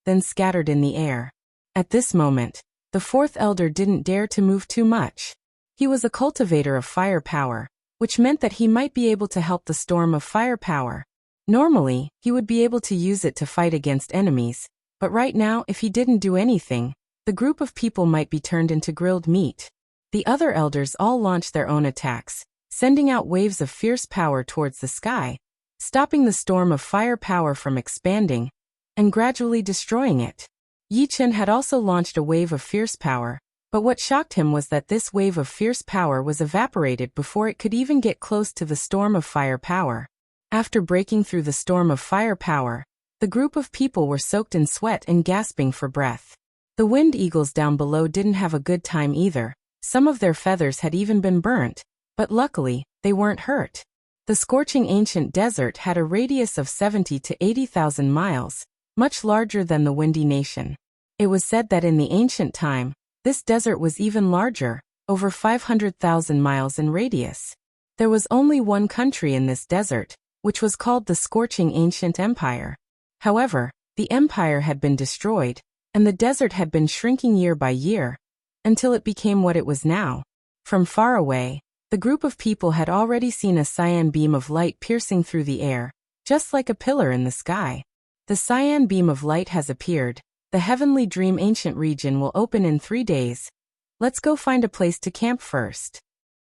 then scattered in the air. At this moment, the fourth elder didn't dare to move too much. He was a cultivator of firepower, which meant that he might be able to help the storm of firepower. Normally, he would be able to use it to fight against enemies, but right now, if he didn't do anything, the group of people might be turned into grilled meat. The other elders all launched their own attacks, sending out waves of fierce power towards the sky, stopping the storm of fire power from expanding, and gradually destroying it. Yi Chen had also launched a wave of fierce power, but what shocked him was that this wave of fierce power was evaporated before it could even get close to the storm of fire power. After breaking through the storm of fire power, the group of people were soaked in sweat and gasping for breath. The wind eagles down below didn't have a good time either. Some of their feathers had even been burnt, but luckily, they weren't hurt. The scorching ancient desert had a radius of 70 to 80,000 miles, much larger than the windy nation. It was said that in the ancient time, this desert was even larger, over 500,000 miles in radius. There was only one country in this desert, which was called the Scorching Ancient Empire. However, the empire had been destroyed, and the desert had been shrinking year by year, until it became what it was now. From far away, the group of people had already seen a cyan beam of light piercing through the air, just like a pillar in the sky. The cyan beam of light has appeared. The Heavenly Dream Ancient region will open in 3 days. Let's go find a place to camp first.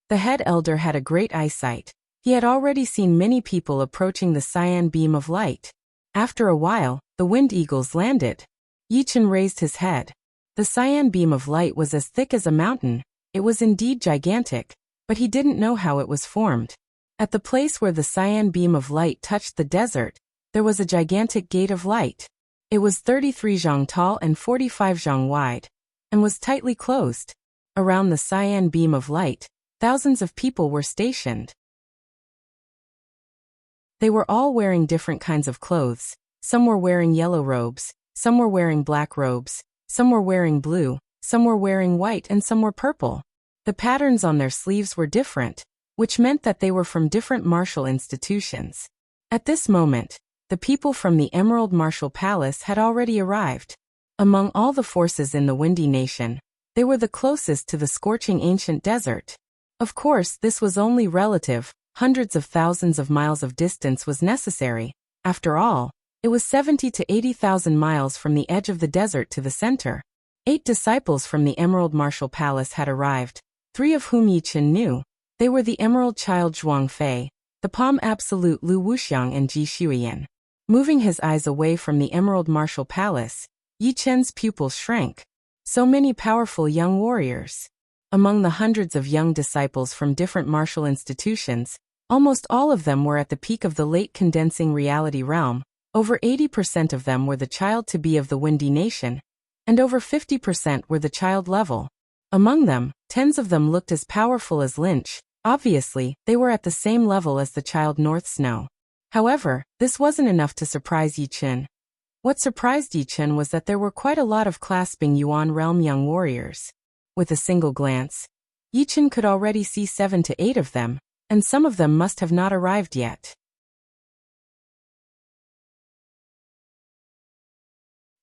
The head elder had a great eyesight. He had already seen many people approaching the cyan beam of light. After a while, the wind eagles landed. Yi Chen raised his head. The cyan beam of light was as thick as a mountain. It was indeed gigantic, but he didn't know how it was formed. At the place where the cyan beam of light touched the desert, there was a gigantic gate of light. It was 33 zhang tall and 45 zhang wide, and was tightly closed. Around the cyan beam of light, thousands of people were stationed. They were all wearing different kinds of clothes. Some were wearing yellow robes, some were wearing black robes, some were wearing blue, some were wearing white, and some were purple. The patterns on their sleeves were different, which meant that they were from different martial institutions. At this moment, the people from the Emerald Martial Palace had already arrived. Among all the forces in the Windy Nation, they were the closest to the scorching ancient desert. Of course, this was only relative. Hundreds of thousands of miles of distance was necessary. After all, it was 70 to 80,000 miles from the edge of the desert to the center. 8 disciples from the Emerald Martial Palace had arrived, 3 of whom Yi Chen knew. They were the Emerald Child Zhuang Fei, the Palm Absolute Lu Wuxiang, and Ji Shuiyan. Moving his eyes away from the Emerald Martial Palace, Yi Chen's pupils shrank. So many powerful young warriors. Among the hundreds of young disciples from different martial institutions, almost all of them were at the peak of the late condensing reality realm. Over 80% of them were the child-to-be of the Windy Nation, and over 50% were the child level. Among them, tens of them looked as powerful as Lynch. Obviously, they were at the same level as the child North Snow. However, this wasn't enough to surprise Yi Chen. What surprised Yi Chen was that there were quite a lot of clasping Yuan realm young warriors. With a single glance, Yi Chen could already see 7 to 8 of them, and some of them must have not arrived yet.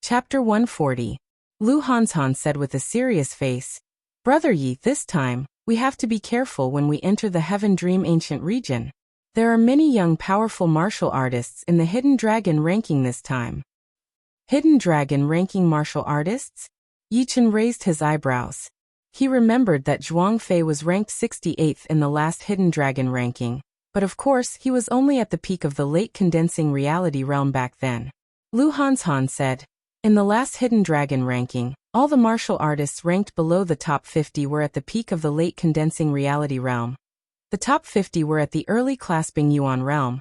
Chapter 140. Lu Hanzhan said with a serious face, "Brother Yi, this time, we have to be careful when we enter the Heaven Dream Ancient region. There are many young powerful martial artists in the Hidden Dragon ranking this time." Hidden Dragon ranking martial artists? Yi Chen raised his eyebrows. He remembered that Zhuang Fei was ranked 68th in the last Hidden Dragon ranking, but of course he was only at the peak of the late condensing reality realm back then. Lu Hanzhan said, "In the last Hidden Dragon ranking, all the martial artists ranked below the top 50 were at the peak of the late condensing reality realm. The top 50 were at the early clasping Yuan realm.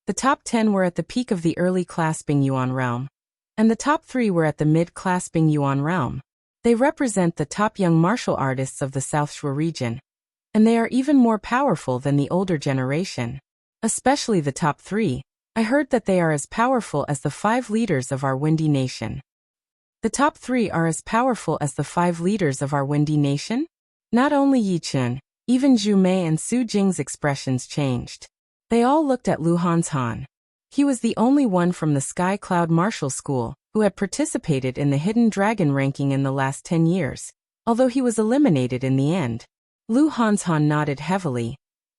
The top 10 were at the peak of the early clasping Yuan realm. And the top 3 were at the mid-clasping Yuan realm. They represent the top young martial artists of the South Shui region. And they are even more powerful than the older generation. Especially the top 3. I heard that they are as powerful as the 5 leaders of our Windy Nation." The top 3 are as powerful as the 5 leaders of our Windy Nation? Not only Yi Chen, even Zhu Mei and Su Jing's expressions changed. They all looked at Lu Hanzhan. He was the only one from the Sky Cloud Martial School who had participated in the Hidden Dragon ranking in the last 10 years, although he was eliminated in the end. Lu Hanzhan nodded heavily.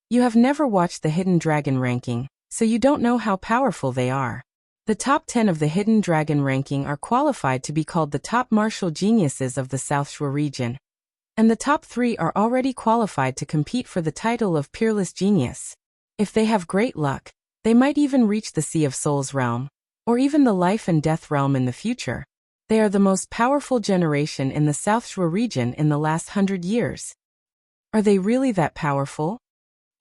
"You have never watched the Hidden Dragon ranking, so you don't know how powerful they are. The top 10 of the Hidden Dragon ranking are qualified to be called the top martial geniuses of the South Shui region. And the top 3 are already qualified to compete for the title of Peerless Genius. If they have great luck, they might even reach the Sea of Souls realm, or even the Life and Death realm in the future. They are the most powerful generation in the South Shui region in the last 100 years. Are they really that powerful?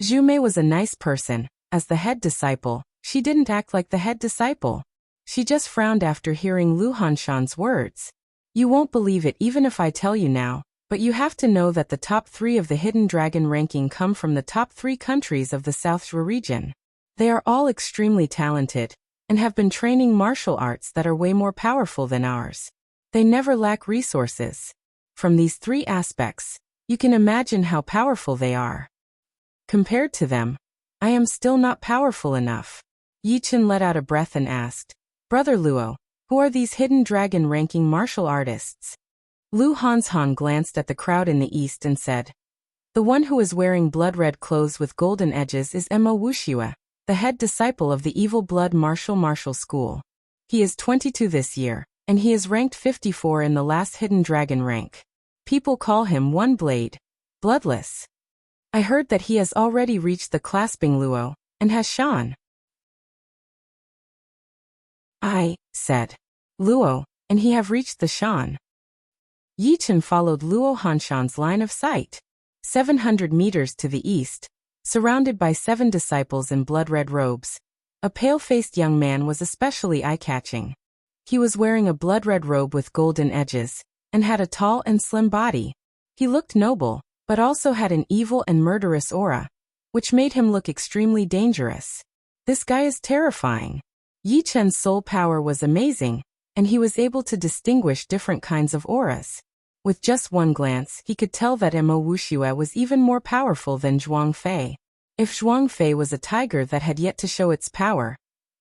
Zhu Mei was a nice person. As the head disciple, she didn't act like the head disciple. She just frowned after hearing Lu Hanshan's words. You won't believe it even if I tell you now, but you have to know that the top 3 of the Hidden Dragon ranking come from the top 3 countries of the South Shui region. They are all extremely talented, and have been training martial arts that are way more powerful than ours. They never lack resources. From these 3 aspects, you can imagine how powerful they are. Compared to them, I am still not powerful enough. Yi Chen let out a breath and asked, Brother Luo, who are these Hidden Dragon ranking martial artists? Lu Hanshan glanced at the crowd in the east and said, The one who is wearing blood-red clothes with golden edges is Mo Wuxue, the head disciple of the Evil Blood Martial School. He is 22 this year, and he is ranked 54 in the last Hidden Dragon rank. People call him One Blade, Bloodless. I heard that he has already reached the clasping Luo, and has shone. I said, Luo, and he have reached the shan. Yi Chen followed Luo Hanshan's line of sight. 700 meters to the east, surrounded by 7 disciples in blood-red robes, a pale-faced young man was especially eye-catching. He was wearing a blood-red robe with golden edges, and had a tall and slim body. He looked noble, but also had an evil and murderous aura, which made him look extremely dangerous. This guy is terrifying. Yi Chen's soul power was amazing, and he was able to distinguish different kinds of auras. With just one glance, he could tell that Mo Wuxue was even more powerful than Zhuang Fei. If Zhuang Fei was a tiger that had yet to show its power,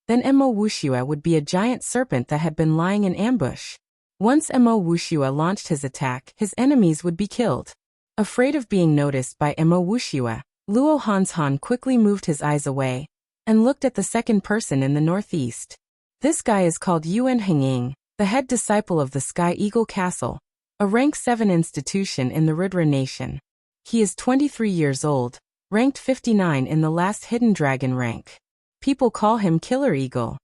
then Mo Wuxue would be a giant serpent that had been lying in ambush. Once Mo Wuxue launched his attack, his enemies would be killed. Afraid of being noticed by Mo Wuxue, Luo Hanshan quickly moved his eyes away, and looked at the second person in the northeast. This guy is called Yuan Hengying, the head disciple of the Sky Eagle Castle, a rank 7 institution in the Ridra Nation. He is 23 years old, ranked 59 in the last Hidden Dragon rank. People call him Killer Eagle.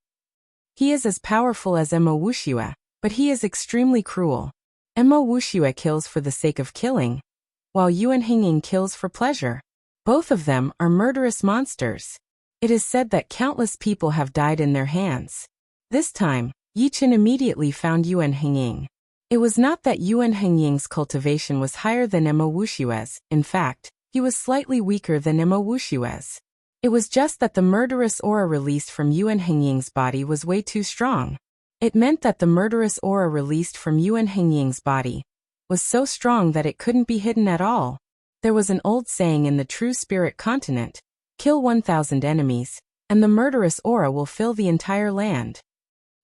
He is as powerful as Mo Wuxue, but he is extremely cruel. Mo Wuxue kills for the sake of killing, while Yuan Hengying kills for pleasure. Both of them are murderous monsters. It is said that countless people have died in their hands. This time, Yi Chen immediately found Yuan Hengying. It was not that Yuan Hengying's cultivation was higher than Mo Wuxue's, in fact, he was slightly weaker than Mo Wuxue's. It was just that the murderous aura released from Yuan Hengying's body was way too strong. It meant that the murderous aura released from Yuan Hengying's body was so strong that it couldn't be hidden at all. There was an old saying in the True Spirit continent, kill 1,000 enemies, and the murderous aura will fill the entire land.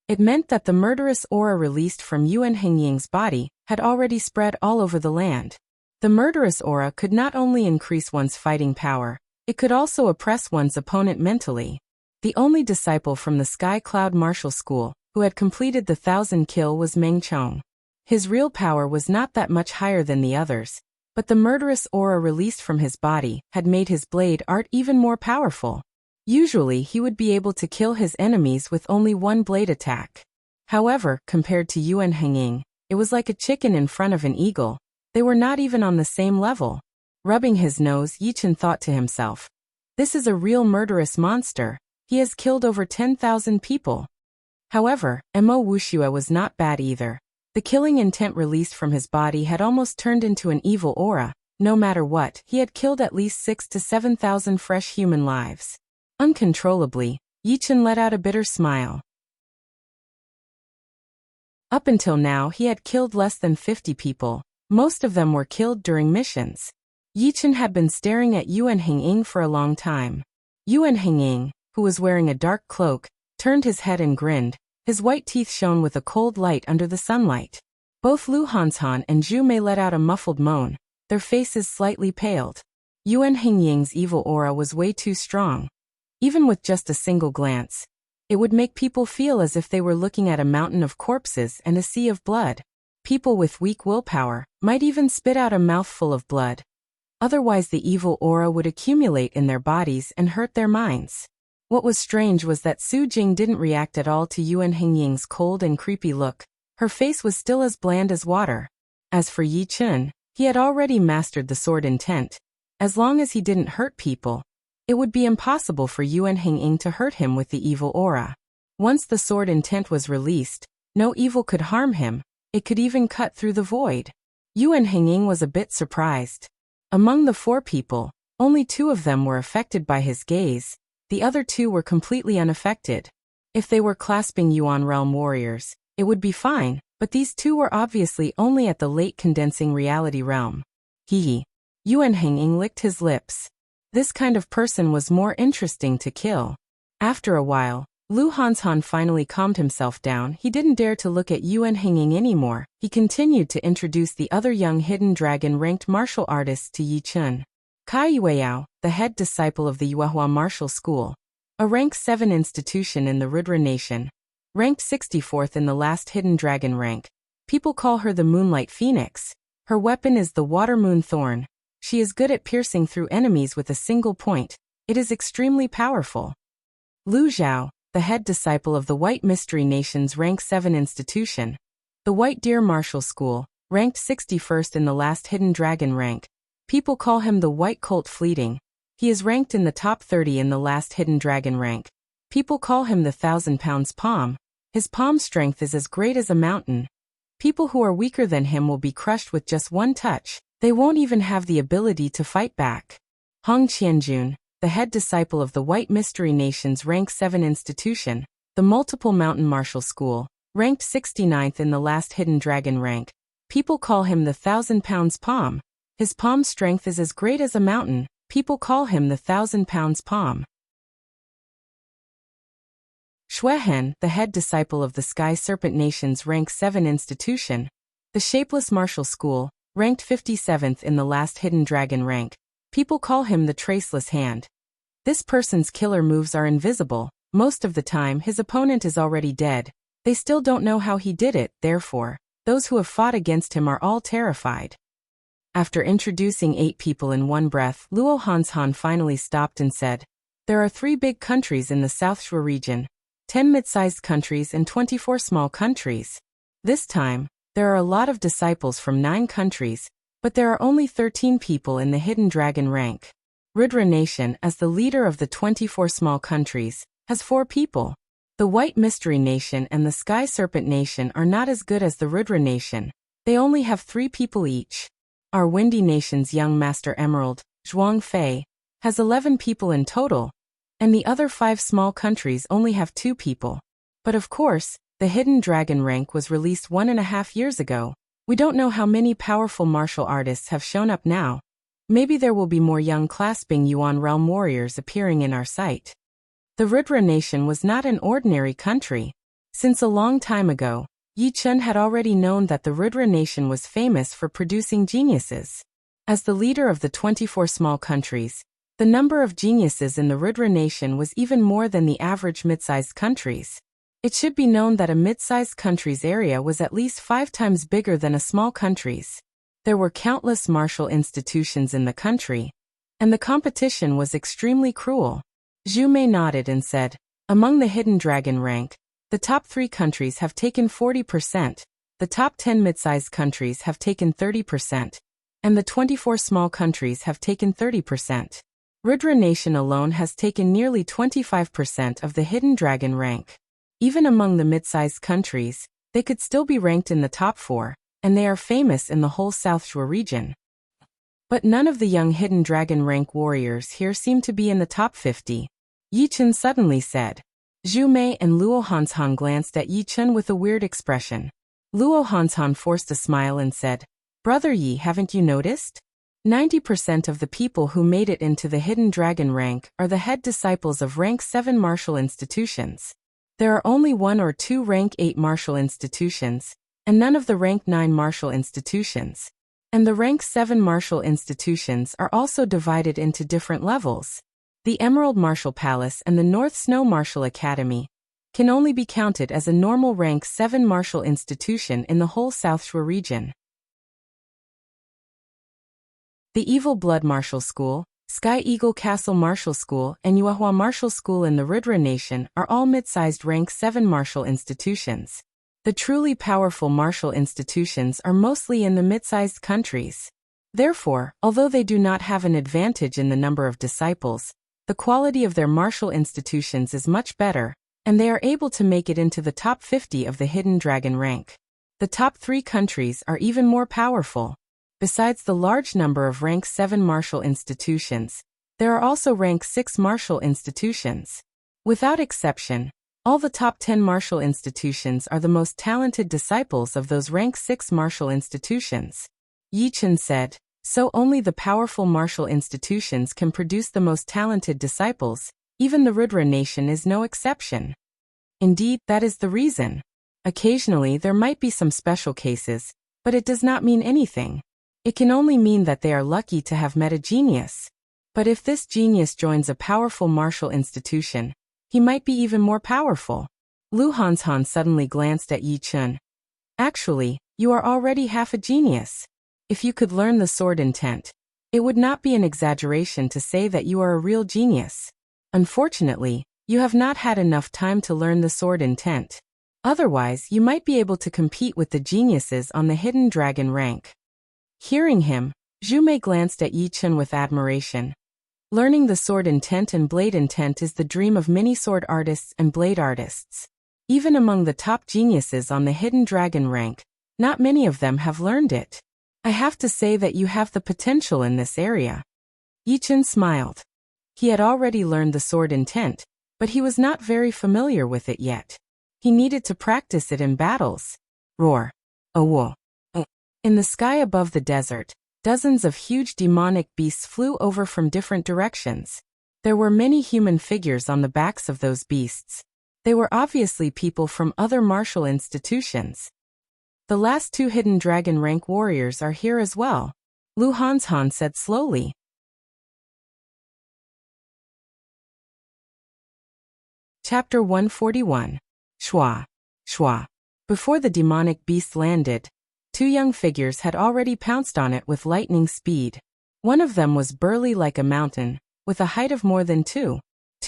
It meant that the murderous aura released from Yuan Hengying's body had already spread all over the land. The murderous aura could not only increase one's fighting power, it could also oppress one's opponent mentally. The only disciple from the Sky Cloud Martial School who had completed the 1,000 kill was Meng Chong. His real power was not that much higher than the others, but the murderous aura released from his body had made his blade art even more powerful. Usually he would be able to kill his enemies with only one blade attack. However, compared to Yuan Hengying, it was like a chicken in front of an eagle. They were not even on the same level. Rubbing his nose, Yi Chen thought to himself, this is a real murderous monster. He has killed over 10,000 people. However, Mo Wuxue was not bad either. The killing intent released from his body had almost turned into an evil aura. No matter what, he had killed at least 6,000 to 7,000 fresh human lives. Uncontrollably, Yi Chen let out a bitter smile. Up until now he had killed less than 50 people. Most of them were killed during missions. Yi Chen had been staring at Yuan Hengying for a long time. Yuan Hengying, who was wearing a dark cloak, turned his head and grinned. His white teeth shone with a cold light under the sunlight. Both Lu Hanshan and Zhu Mei let out a muffled moan, their faces slightly paled. Yuan Hengying's evil aura was way too strong. Even with just a single glance, It would make people feel as if they were looking at a mountain of corpses and a sea of blood. People with weak willpower might even spit out a mouthful of blood. Otherwise, the evil aura would accumulate in their bodies and hurt their minds. What was strange was that Su Jing didn't react at all to Yuan Hengying's cold and creepy look. Her face was still as bland as water. As for Yi Chun, he had already mastered the sword intent. As long as he didn't hurt people, it would be impossible for Yuan Hengying to hurt him with the evil aura. Once the sword intent was released, no evil could harm him. It could even cut through the void. Yuan Hengying was a bit surprised. Among the 4 people, only 2 of them were affected by his gaze. The other 2 were completely unaffected. If they were clasping Yuan realm warriors, it would be fine, but these 2 were obviously only at the late condensing reality realm. Hee. Yuan Hengying licked his lips. This kind of person was more interesting to kill. After a while, Lu Hanshan finally calmed himself down. He didn't dare to look at Yuan Hengying anymore. He continued to introduce the other young hidden dragon-ranked martial artists to Yi Chun. Kai Yueyao, the head disciple of the Yuehua Martial School, a rank 7 institution in the Rudra Nation, ranked 64th in the last hidden dragon rank. People call her the Moonlight Phoenix. Her weapon is the Water Moon Thorn. She is good at piercing through enemies with a single point. It is extremely powerful. Lu Zhao, the head disciple of the White Mystery Nation's rank 7 institution, the White Deer Martial School, ranked 61st in the last hidden dragon rank. People call him the White Colt Fleeting. He is ranked in the top 30 in the last hidden dragon rank. People call him the 1,000 pounds palm. His palm strength is as great as a mountain. People who are weaker than him will be crushed with just one touch. They won't even have the ability to fight back. Hong Qianjun, the head disciple of the White Mystery Nation's rank 7 institution, the Multiple Mountain Martial School, ranked 69th in the last hidden dragon rank. People call him the 1,000 pounds palm. His palm strength is as great as a mountain. People call him the 1,000 pounds palm. Xuehen, the head disciple of the Sky Serpent Nation's rank 7 institution, the Shapeless Martial School, ranked 57th in the last hidden dragon rank. People call him the Traceless Hand. This person's killer moves are invisible. Most of the time his opponent is already dead. They still don't know how he did it, therefore, those who have fought against him are all terrified. After introducing 8 people in one breath, Luo Hanshan finally stopped and said, "There are 3 big countries in the South Shore region, 10 mid-sized countries and 24 small countries. This time, there are a lot of disciples from 9 countries, but there are only 13 people in the Hidden Dragon rank. Rudra Nation, as the leader of the 24 small countries, has 4 people. The White Mystery Nation and the Sky Serpent Nation are not as good as the Rudra Nation. They only have 3 people each. Our Windy Nation's young Master Emerald, Zhuang Fei, has 11 people in total, and the other 5 small countries only have 2 people. But of course, the Hidden Dragon rank was released 1.5 years ago. We don't know how many powerful martial artists have shown up now. Maybe there will be more young clasping Yuan realm warriors appearing in our sight." The Rudra Nation was not an ordinary country. Since a long time ago, Yi Chun had already known that the Rudra Nation was famous for producing geniuses. As the leader of the 24 small countries, the number of geniuses in the Rudra Nation was even more than the average mid-sized countries. It should be known that a mid-sized country's area was at least 5 times bigger than a small country's. There were countless martial institutions in the country, and the competition was extremely cruel. Zhu Mei nodded and said, "Among the Hidden Dragon rank, the top 3 countries have taken 40%, the top 10 mid-sized countries have taken 30%, and the 24 small countries have taken 30%. Rudra Nation alone has taken nearly 25% of the Hidden Dragon rank. Even among the mid-sized countries, they could still be ranked in the top 4, and they are famous in the whole South Shore region. But none of the young Hidden Dragon rank warriors here seem to be in the top 50. Yi Chun suddenly said. Zhu Mei and Luo Hanshan glanced at Yi Chun with a weird expression. Luo Hanshan forced a smile and said, "Brother Yi, haven't you noticed? 90% of the people who made it into the Hidden Dragon rank are the head disciples of rank 7 martial institutions. There are only 1 or 2 rank 8 martial institutions, and none of the rank 9 martial institutions. And the rank 7 martial institutions are also divided into different levels. The Emerald Martial Palace and the North Snow Martial Academy, can only be counted as a normal rank 7 martial institution in the whole South Shui region. The Evil Blood Martial School, Sky Eagle Castle Martial School, and Yuehua Martial School in the Rudra Nation are all mid-sized rank 7 martial institutions. The truly powerful martial institutions are mostly in the mid-sized countries. Therefore, although they do not have an advantage in the number of disciples, the quality of their martial institutions is much better, and they are able to make it into the top 50 of the Hidden Dragon rank. The top 3 countries are even more powerful. Besides the large number of rank 7 martial institutions, there are also rank 6 martial institutions. Without exception, all the top 10 martial institutions are the most talented disciples of those rank 6 martial institutions. Yi Chen said, so only the powerful martial institutions can produce the most talented disciples, even the Rudra Nation is no exception. Indeed, that is the reason. Occasionally there might be some special cases, but it does not mean anything. It can only mean that they are lucky to have met a genius. But if this genius joins a powerful martial institution, he might be even more powerful. Lu Hanshan suddenly glanced at Yi Chen. Actually, you are already half a genius. If you could learn the sword intent, it would not be an exaggeration to say that you are a real genius. Unfortunately, you have not had enough time to learn the sword intent. Otherwise, you might be able to compete with the geniuses on the Hidden Dragon rank. Hearing him, Zhu Mei glanced at Yi Chen with admiration. Learning the sword intent and blade intent is the dream of many sword artists and blade artists. Even among the top geniuses on the Hidden Dragon rank, not many of them have learned it. I have to say that you have the potential in this area. Yi Chen smiled. He had already learned the sword intent, but he was not very familiar with it yet. He needed to practice it in battles. Roar. Oh. In the sky above the desert, dozens of huge demonic beasts flew over from different directions. There were many human figures on the backs of those beasts. They were obviously people from other martial institutions. The last 2 Hidden Dragon rank warriors are here as well, Lu Hanshan said slowly. Chapter 141. Shua. Before the demonic beast landed, 2 young figures had already pounced on it with lightning speed. One of them was burly like a mountain, with a height of more than 2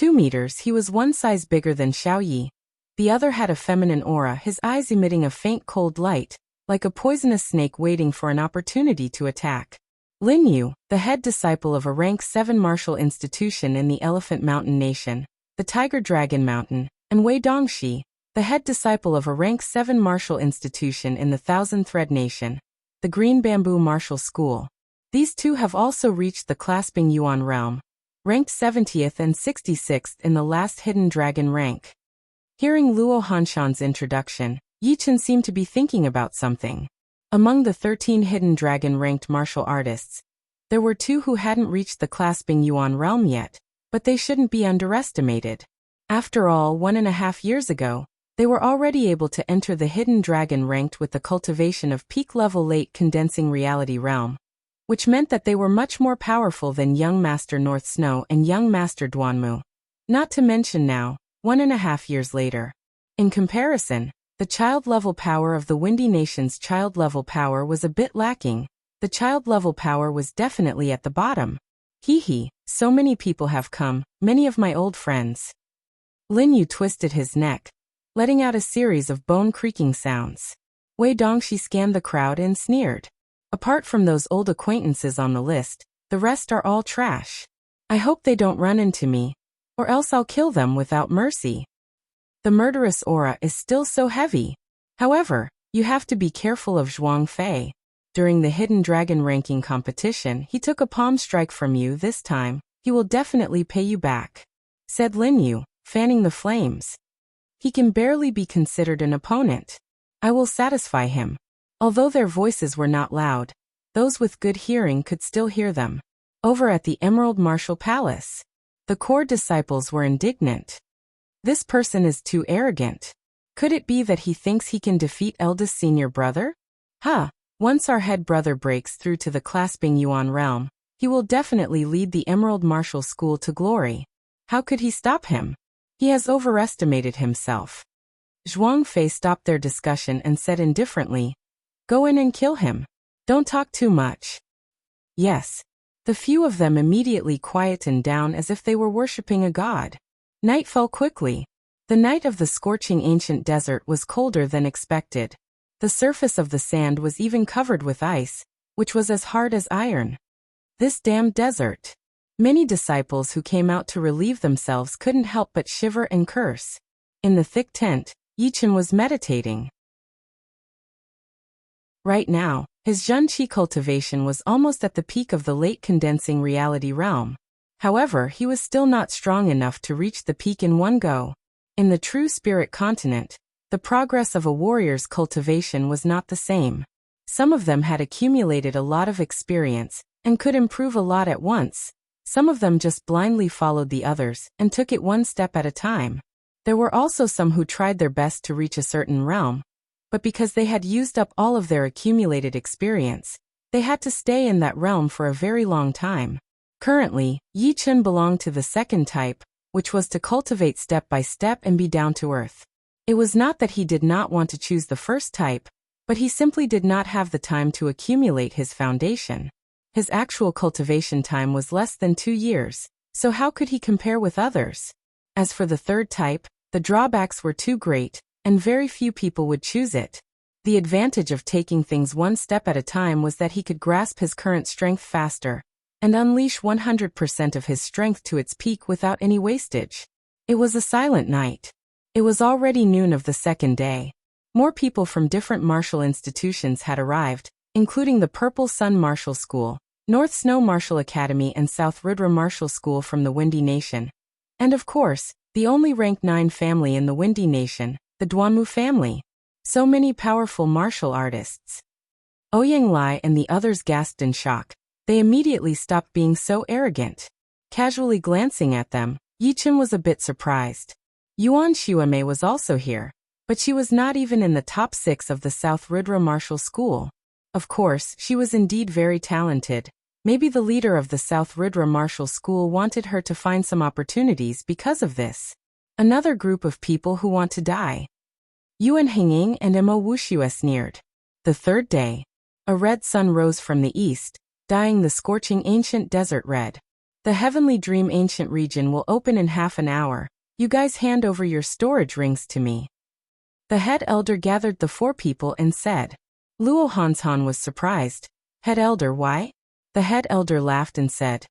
meters. He was 1 size bigger than Xiao Yi. The other had a feminine aura, his eyes emitting a faint cold light, like a poisonous snake waiting for an opportunity to attack. Lin Yu, the head disciple of a rank 7 martial institution in the Elephant Mountain Nation, the Tiger Dragon Mountain, and Wei Dongxi, the head disciple of a rank 7 martial institution in the Thousand Thread Nation, the Green Bamboo Martial School. These 2 have also reached the Clasping Yuan realm, ranked 70th and 66th in the last Hidden Dragon rank. Hearing Luo Hanshan's introduction, Yi Chen seemed to be thinking about something. Among the 13 Hidden Dragon ranked martial artists, there were 2 who hadn't reached the Clasping Yuan realm yet, but they shouldn't be underestimated. After all, 1.5 years ago, they were already able to enter the Hidden Dragon ranked with the cultivation of peak-level late condensing reality realm, which meant that they were much more powerful than young Master North Snow and young Master Duanmu. Not to mention now, 1.5 years later. In comparison, the child-level power of the Windy Nation's child-level power was a bit lacking. The child-level power was definitely at the bottom. So many people have come, many of my old friends. Lin Yu twisted his neck, letting out a series of bone-creaking sounds. Wei Dongxi scanned the crowd and sneered. Apart from those old acquaintances on the list, the rest are all trash. I hope they don't run into me, or else I'll kill them without mercy. The murderous aura is still so heavy. However, you have to be careful of Zhuang Fei. During the Hidden Dragon ranking competition, he took a palm strike from you this time. He will definitely pay you back, said Lin Yu, fanning the flames. He can barely be considered an opponent. I will satisfy him. Although their voices were not loud, those with good hearing could still hear them. Over at the Emerald Martial Palace, the core disciples were indignant. This person is too arrogant. Could it be that he thinks he can defeat eldest senior brother? Once our head brother breaks through to the Clasping Yuan realm, he will definitely lead the Emerald Martial School to glory. How could he stop him? He has overestimated himself. Zhuang Fei stopped their discussion and said indifferently, "Go in and kill him. Don't talk too much." Yes. The few of them immediately quietened down as if they were worshipping a god. Night fell quickly. The night of the scorching ancient desert was colder than expected. The surface of the sand was even covered with ice, which was as hard as iron. This damned desert. Many disciples who came out to relieve themselves couldn't help but shiver and curse. In the thick tent, Yichen was meditating. Right now, his Zhenqi cultivation was almost at the peak of the late condensing reality realm. However, he was still not strong enough to reach the peak in one go. In the true spirit continent, the progress of a warrior's cultivation was not the same. Some of them had accumulated a lot of experience and could improve a lot at once. Some of them just blindly followed the others and took it one step at a time. There were also some who tried their best to reach a certain realm, but because they had used up all of their accumulated experience, they had to stay in that realm for a very long time. Currently, Yi Chen belonged to the second type, which was to cultivate step by step and be down to earth. It was not that he did not want to choose the first type, but he simply did not have the time to accumulate his foundation. His actual cultivation time was less than 2 years, so how could he compare with others? As for the third type, the drawbacks were too great, and very few people would choose it. The advantage of taking things one step at a time was that he could grasp his current strength faster and unleash 100% of his strength to its peak without any wastage. It was a silent night. It was already noon of the second day. More people from different martial institutions had arrived, including the Purple Sun Martial School, North Snow Martial Academy and South Rudra Martial School from the Windy Nation. And of course, the only rank 9 family in the Windy Nation, the Duanmu family. So many powerful martial artists. Ouyang Lai and the others gasped in shock. They immediately stopped being so arrogant. Casually glancing at them, Yichen was a bit surprised. Yuan Xuemei was also here, but she was not even in the top 6 of the South Rudra Martial School. Of course, she was indeed very talented. Maybe the leader of the South Rudra Martial School wanted her to find some opportunities because of this. Another group of people who want to die. Yuan Henging and Mo Wuxue sneered. The third day. A red sun rose from the east, dyeing the scorching ancient desert red. The Heavenly Dream Ancient region will open in half an hour. You guys hand over your storage rings to me. The head elder gathered the 4 people and said. Luo Hanshan was surprised. Head elder, why? The head elder laughed and said.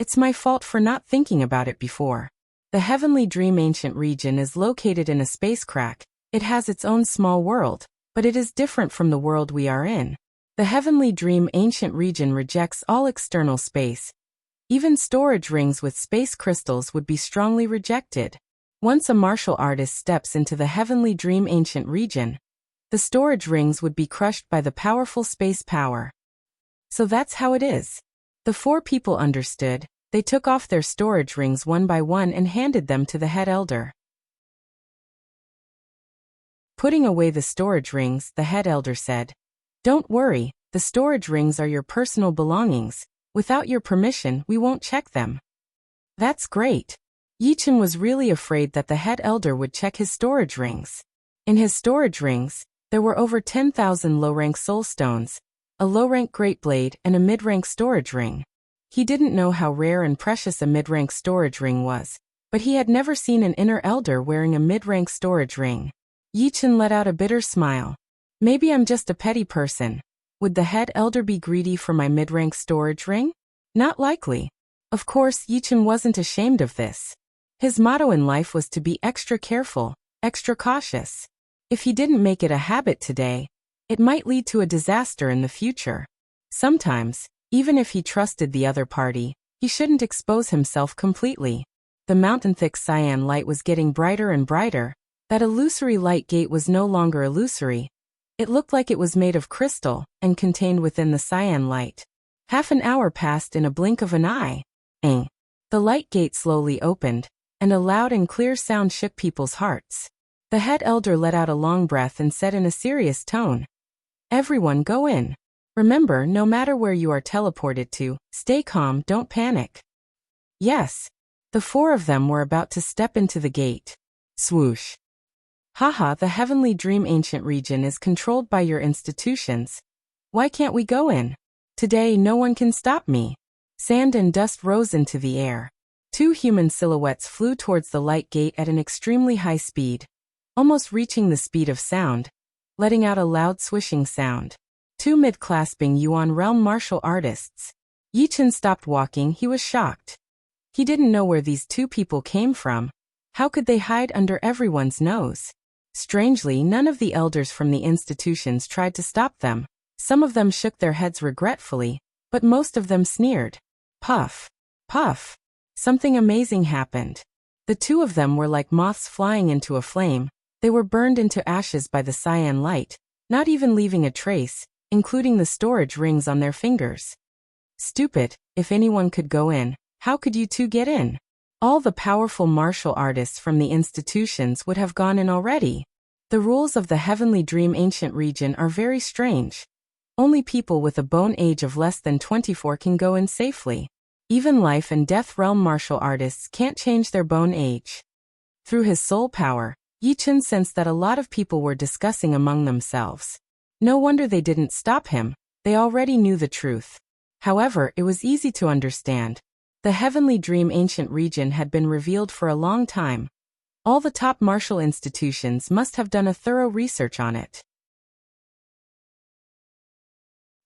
It's my fault for not thinking about it before. The Heavenly Dream Ancient region is located in a space crack. It has its own small world, but it is different from the world we are in. The Heavenly Dream Ancient region rejects all external space. Even storage rings with space crystals would be strongly rejected. Once a martial artist steps into the Heavenly Dream Ancient region, the storage rings would be crushed by the powerful space power. So that's how it is. The 4 people understood. They took off their storage rings one by one and handed them to the head elder. Putting away the storage rings, the head elder said, Don't worry, the storage rings are your personal belongings. Without your permission, we won't check them. That's great. Yichen was really afraid that the head elder would check his storage rings. In his storage rings, there were over 10,000 low-rank soul stones, a low-rank great blade and a mid-rank storage ring. He didn't know how rare and precious a mid-rank storage ring was, but he had never seen an inner elder wearing a mid-rank storage ring. Yichen let out a bitter smile. Maybe I'm just a petty person. Would the head elder be greedy for my mid-rank storage ring? Not likely. Of course, Yichen wasn't ashamed of this. His motto in life was to be extra careful, extra cautious. If he didn't make it a habit today, it might lead to a disaster in the future. Sometimes, even if he trusted the other party, he shouldn't expose himself completely. The mountain-thick cyan light was getting brighter and brighter. That illusory light gate was no longer illusory. It looked like it was made of crystal and contained within the cyan light. Half an hour passed in a blink of an eye. The light gate slowly opened, and a loud and clear sound shook people's hearts. The head elder let out a long breath and said in a serious tone, Everyone go in. Remember, no matter where you are teleported to, stay calm, don't panic. Yes. The four of them were about to step into the gate. Swoosh. Haha, the heavenly dream ancient region is controlled by your institutions. Why can't we go in? Today no one can stop me. Sand and dust rose into the air. Two human silhouettes flew towards the light gate at an extremely high speed, almost reaching the speed of sound, letting out a loud swishing sound. Two mid-clasping Yuan realm martial artists. Yi Chen stopped walking. He was shocked. He didn't know where these two people came from. How could they hide under everyone's nose? Strangely, none of the elders from the institutions tried to stop them. Some of them shook their heads regretfully, but most of them sneered. Puff. Puff. Something amazing happened. The two of them were like moths flying into a flame. They were burned into ashes by the cyan light, not even leaving a trace, including the storage rings on their fingers. Stupid, if anyone could go in, how could you two get in? All the powerful martial artists from the institutions would have gone in already. The rules of the Heavenly Dream Ancient region are very strange. Only people with a bone age of less than 24 can go in safely. Even life and death realm martial artists can't change their bone age. Through his soul power, Yi Chen sensed that a lot of people were discussing among themselves. No wonder they didn't stop him. They already knew the truth. However, it was easy to understand. The Heavenly Dream Ancient region had been revealed for a long time. All the top martial institutions must have done a thorough research on it.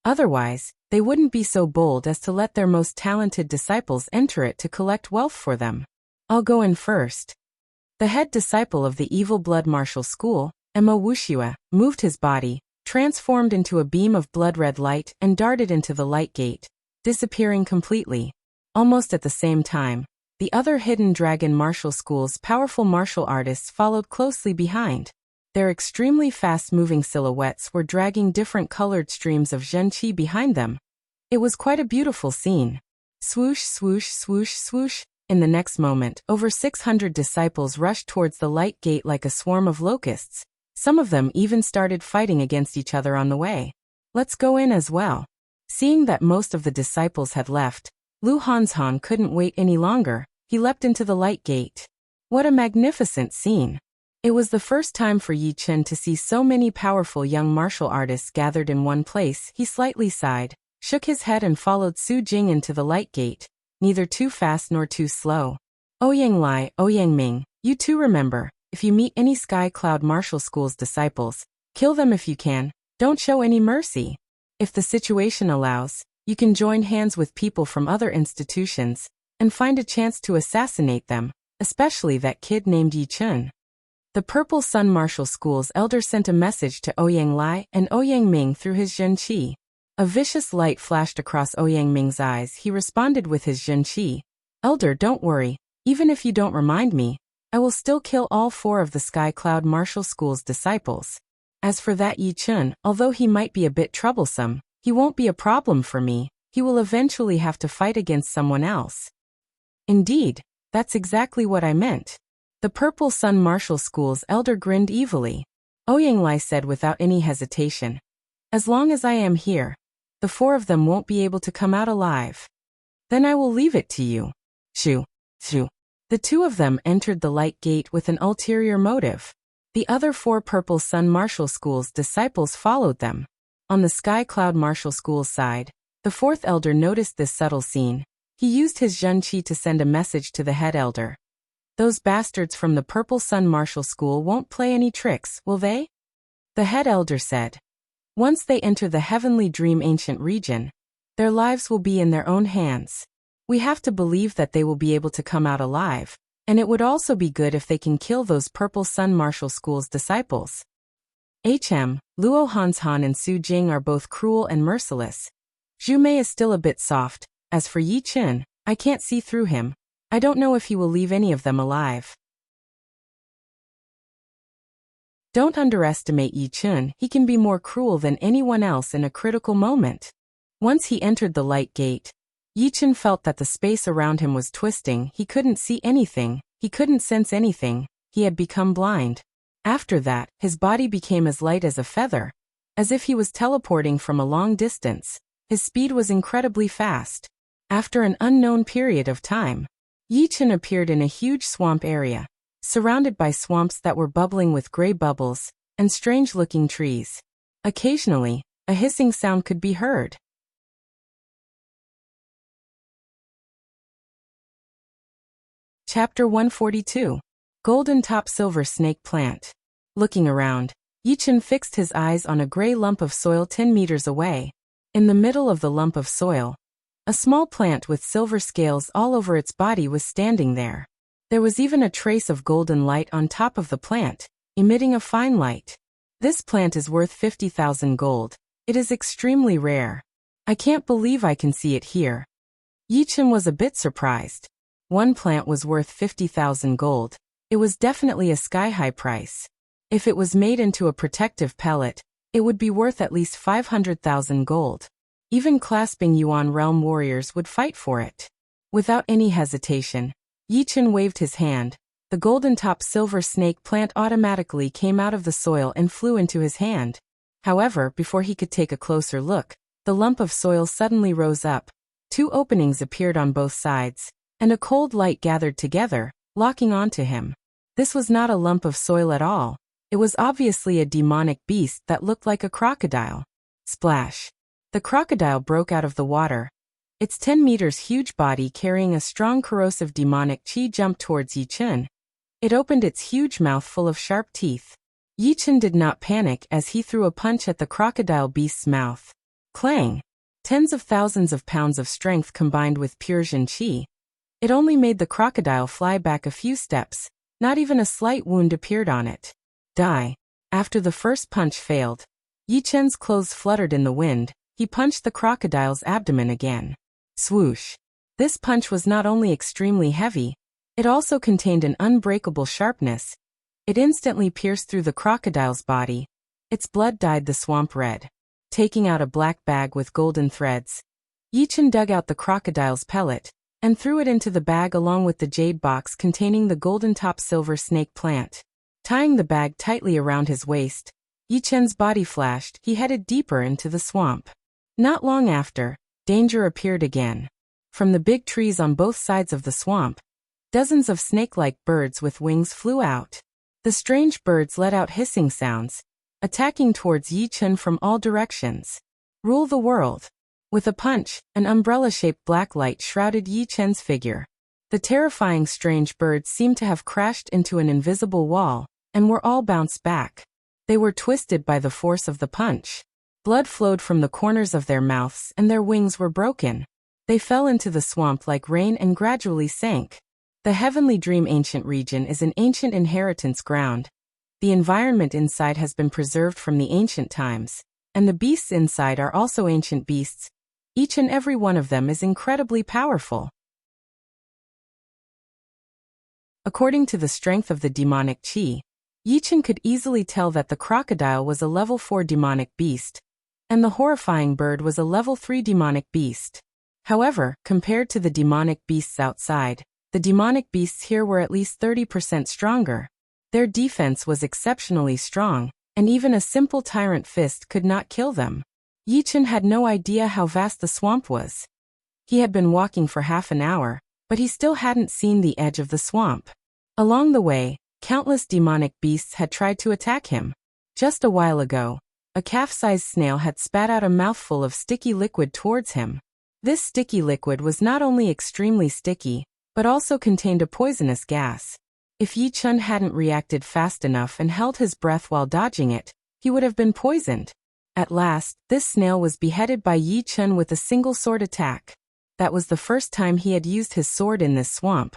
Otherwise, they wouldn't be so bold as to let their most talented disciples enter it to collect wealth for them. I'll go in first. The head disciple of the Evil Blood Martial School, Mo Wuxue, moved his body, transformed into a beam of blood-red light and darted into the light gate, disappearing completely. Almost at the same time, the other Hidden Dragon Martial School's powerful martial artists followed closely behind. Their extremely fast-moving silhouettes were dragging different colored streams of Zhen Qi behind them. It was quite a beautiful scene. Swoosh, swoosh, swoosh, swoosh. In the next moment, over 600 disciples rushed towards the light gate like a swarm of locusts. Some of them even started fighting against each other on the way. Let's go in as well. Seeing that most of the disciples had left, Lu Hanshan couldn't wait any longer. He leapt into the light gate. What a magnificent scene. It was the first time for Yi Chen to see so many powerful young martial artists gathered in one place. He slightly sighed, shook his head and followed Su Jing into the light gate, neither too fast nor too slow. Ouyang Lai, Ouyang Ming, you two remember, if you meet any Sky Cloud Martial School's disciples, kill them if you can, don't show any mercy. If the situation allows, you can join hands with people from other institutions, and find a chance to assassinate them, especially that kid named Yi Chen. The Purple Sun Martial School's elder sent a message to Ouyang Lai and Ouyang Ming through his Zhen Qi. A vicious light flashed across Ouyang Ming's eyes. He responded with his Zhen Qi. Elder, don't worry. Even if you don't remind me, I will still kill all four of the Sky Cloud Martial School's disciples. As for that Yi Chen, although he might be a bit troublesome, he won't be a problem for me. He will eventually have to fight against someone else. Indeed, that's exactly what I meant. The Purple Sun Martial School's elder grinned evilly. Ouyang Lai said without any hesitation. As long as I am here, the four of them won't be able to come out alive. Then I will leave it to you. Shoo, shoo. The two of them entered the light gate with an ulterior motive. The other four Purple Sun Martial School's disciples followed them. On the Sky Cloud Martial School's side, the fourth elder noticed this subtle scene. He used his Zhen Qi to send a message to the head elder. Those bastards from the Purple Sun Martial School won't play any tricks, will they? The head elder said. Once they enter the Heavenly Dream Ancient region, their lives will be in their own hands. We have to believe that they will be able to come out alive, and it would also be good if they can kill those Purple Sun Martial School's disciples. Luo Hanshan and Su Jing are both cruel and merciless. Zhu Mei is still a bit soft. As for Yi Chen, I can't see through him. I don't know if he will leave any of them alive. Don't underestimate Yi Chen. He can be more cruel than anyone else in a critical moment. Once he entered the light gate, Yi Chen felt that the space around him was twisting. He couldn't see anything. He couldn't sense anything. He had become blind. After that, his body became as light as a feather, as if he was teleporting from a long distance. His speed was incredibly fast. After an unknown period of time, Yi Chen appeared in a huge swamp area, surrounded by swamps that were bubbling with gray bubbles and strange-looking trees. Occasionally, a hissing sound could be heard. Chapter 142. Golden Top Silver Snake Plant. Looking around, Yi Chen fixed his eyes on a gray lump of soil 10 meters away. In the middle of the lump of soil, a small plant with silver scales all over its body was standing there. There was even a trace of golden light on top of the plant, emitting a fine light. This plant is worth 50,000 gold. It is extremely rare. I can't believe I can see it here. Yi Chen was a bit surprised. One plant was worth 50,000 gold. It was definitely a sky-high price. If it was made into a protective pellet, it would be worth at least 500,000 gold. Even clasping Yuan realm warriors would fight for it. Without any hesitation, Yi Chen waved his hand. The golden top silver snake plant automatically came out of the soil and flew into his hand. However, before he could take a closer look, the lump of soil suddenly rose up. 2 openings appeared on both sides, and a cold light gathered together, locking onto him. This was not a lump of soil at all. It was obviously a demonic beast that looked like a crocodile. Splash! The crocodile broke out of the water. Its 10 meters huge body carrying a strong corrosive demonic chi jumped towards Yi Chen. It opened its huge mouth full of sharp teeth. Yi Chen did not panic as he threw a punch at the crocodile beast's mouth. Clang! Tens of thousands of pounds of strength combined with pure Jin Qi. It only made the crocodile fly back a few steps. Not even a slight wound appeared on it. Die. After the first punch failed, Yi Chen's clothes fluttered in the wind. He punched the crocodile's abdomen again. Swoosh. This punch was not only extremely heavy, it also contained an unbreakable sharpness. It instantly pierced through the crocodile's body. Its blood dyed the swamp red. Taking out a black bag with golden threads, Yi Chen dug out the crocodile's pellet and threw it into the bag along with the jade box containing the golden top silver snake plant. Tying the bag tightly around his waist, Yi Chen's body flashed. He headed deeper into the swamp. Not long after, danger appeared again. From the big trees on both sides of the swamp, dozens of snake-like birds with wings flew out. The strange birds let out hissing sounds, attacking towards Yi Chen from all directions. Rule the world. With a punch, an umbrella-shaped black light shrouded Yi Chen's figure. The terrifying strange birds seemed to have crashed into an invisible wall, and were all bounced back. They were twisted by the force of the punch. Blood flowed from the corners of their mouths and their wings were broken. They fell into the swamp like rain and gradually sank. The Heavenly Dream Ancient region is an ancient inheritance ground. The environment inside has been preserved from the ancient times, and the beasts inside are also ancient beasts. Each and every one of them is incredibly powerful. According to the strength of the demonic chi, Yi Chen could easily tell that the crocodile was a level 4 demonic beast, and the horrifying bird was a level 3 demonic beast. However, compared to the demonic beasts outside, the demonic beasts here were at least 30% stronger. Their defense was exceptionally strong, and even a simple tyrant fist could not kill them. Yi Chen had no idea how vast the swamp was. He had been walking for half an hour, but he still hadn't seen the edge of the swamp. Along the way, countless demonic beasts had tried to attack him. Just a while ago, a calf-sized snail had spat out a mouthful of sticky liquid towards him. This sticky liquid was not only extremely sticky, but also contained a poisonous gas. If Yi Chen hadn't reacted fast enough and held his breath while dodging it, he would have been poisoned. At last, this snail was beheaded by Yi Chen with a single sword attack. That was the first time he had used his sword in this swamp.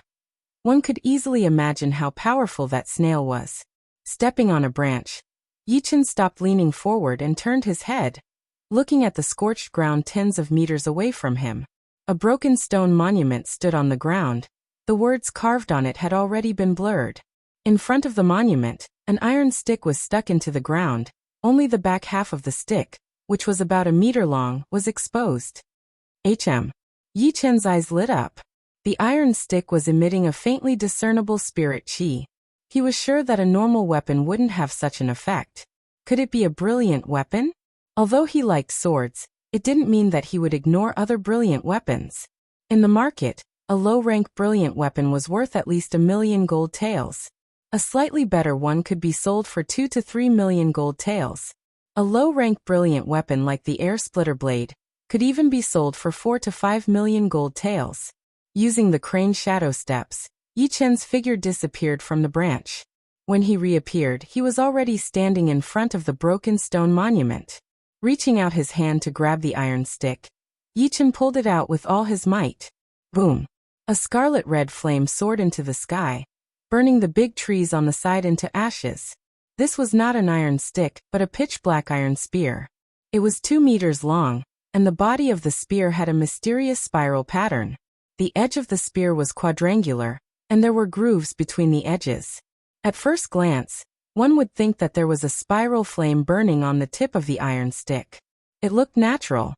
One could easily imagine how powerful that snail was. Stepping on a branch, Yi Chen stopped leaning forward and turned his head, looking at the scorched ground tens of meters away from him. A broken stone monument stood on the ground. The words carved on it had already been blurred. In front of the monument, an iron stick was stuck into the ground. Only the back half of the stick, which was about a meter long, was exposed. Yi Chen's eyes lit up. The iron stick was emitting a faintly discernible spirit chi. He was sure that a normal weapon wouldn't have such an effect. Could it be a brilliant weapon? Although he liked swords, it didn't mean that he would ignore other brilliant weapons. In the market, A low-rank brilliant weapon was worth at least 1,000,000 gold taels. A slightly better one could be sold for 2 to 3 million gold taels. A low-rank brilliant weapon like the air splitter blade could even be sold for 4 to 5 million gold taels. Using the crane shadow steps, Yi Chen's figure disappeared from the branch. When he reappeared, he was already standing in front of the broken stone monument. Reaching out his hand to grab the iron stick, Yi Chen pulled it out with all his might. Boom! A scarlet-red flame soared into the sky, burning the big trees on the side into ashes. This was not an iron stick, but a pitch-black iron spear. It was 2 meters long, and the body of the spear had a mysterious spiral pattern. The edge of the spear was quadrangular, and there were grooves between the edges. At first glance, one would think that there was a spiral flame burning on the tip of the iron stick. It looked natural.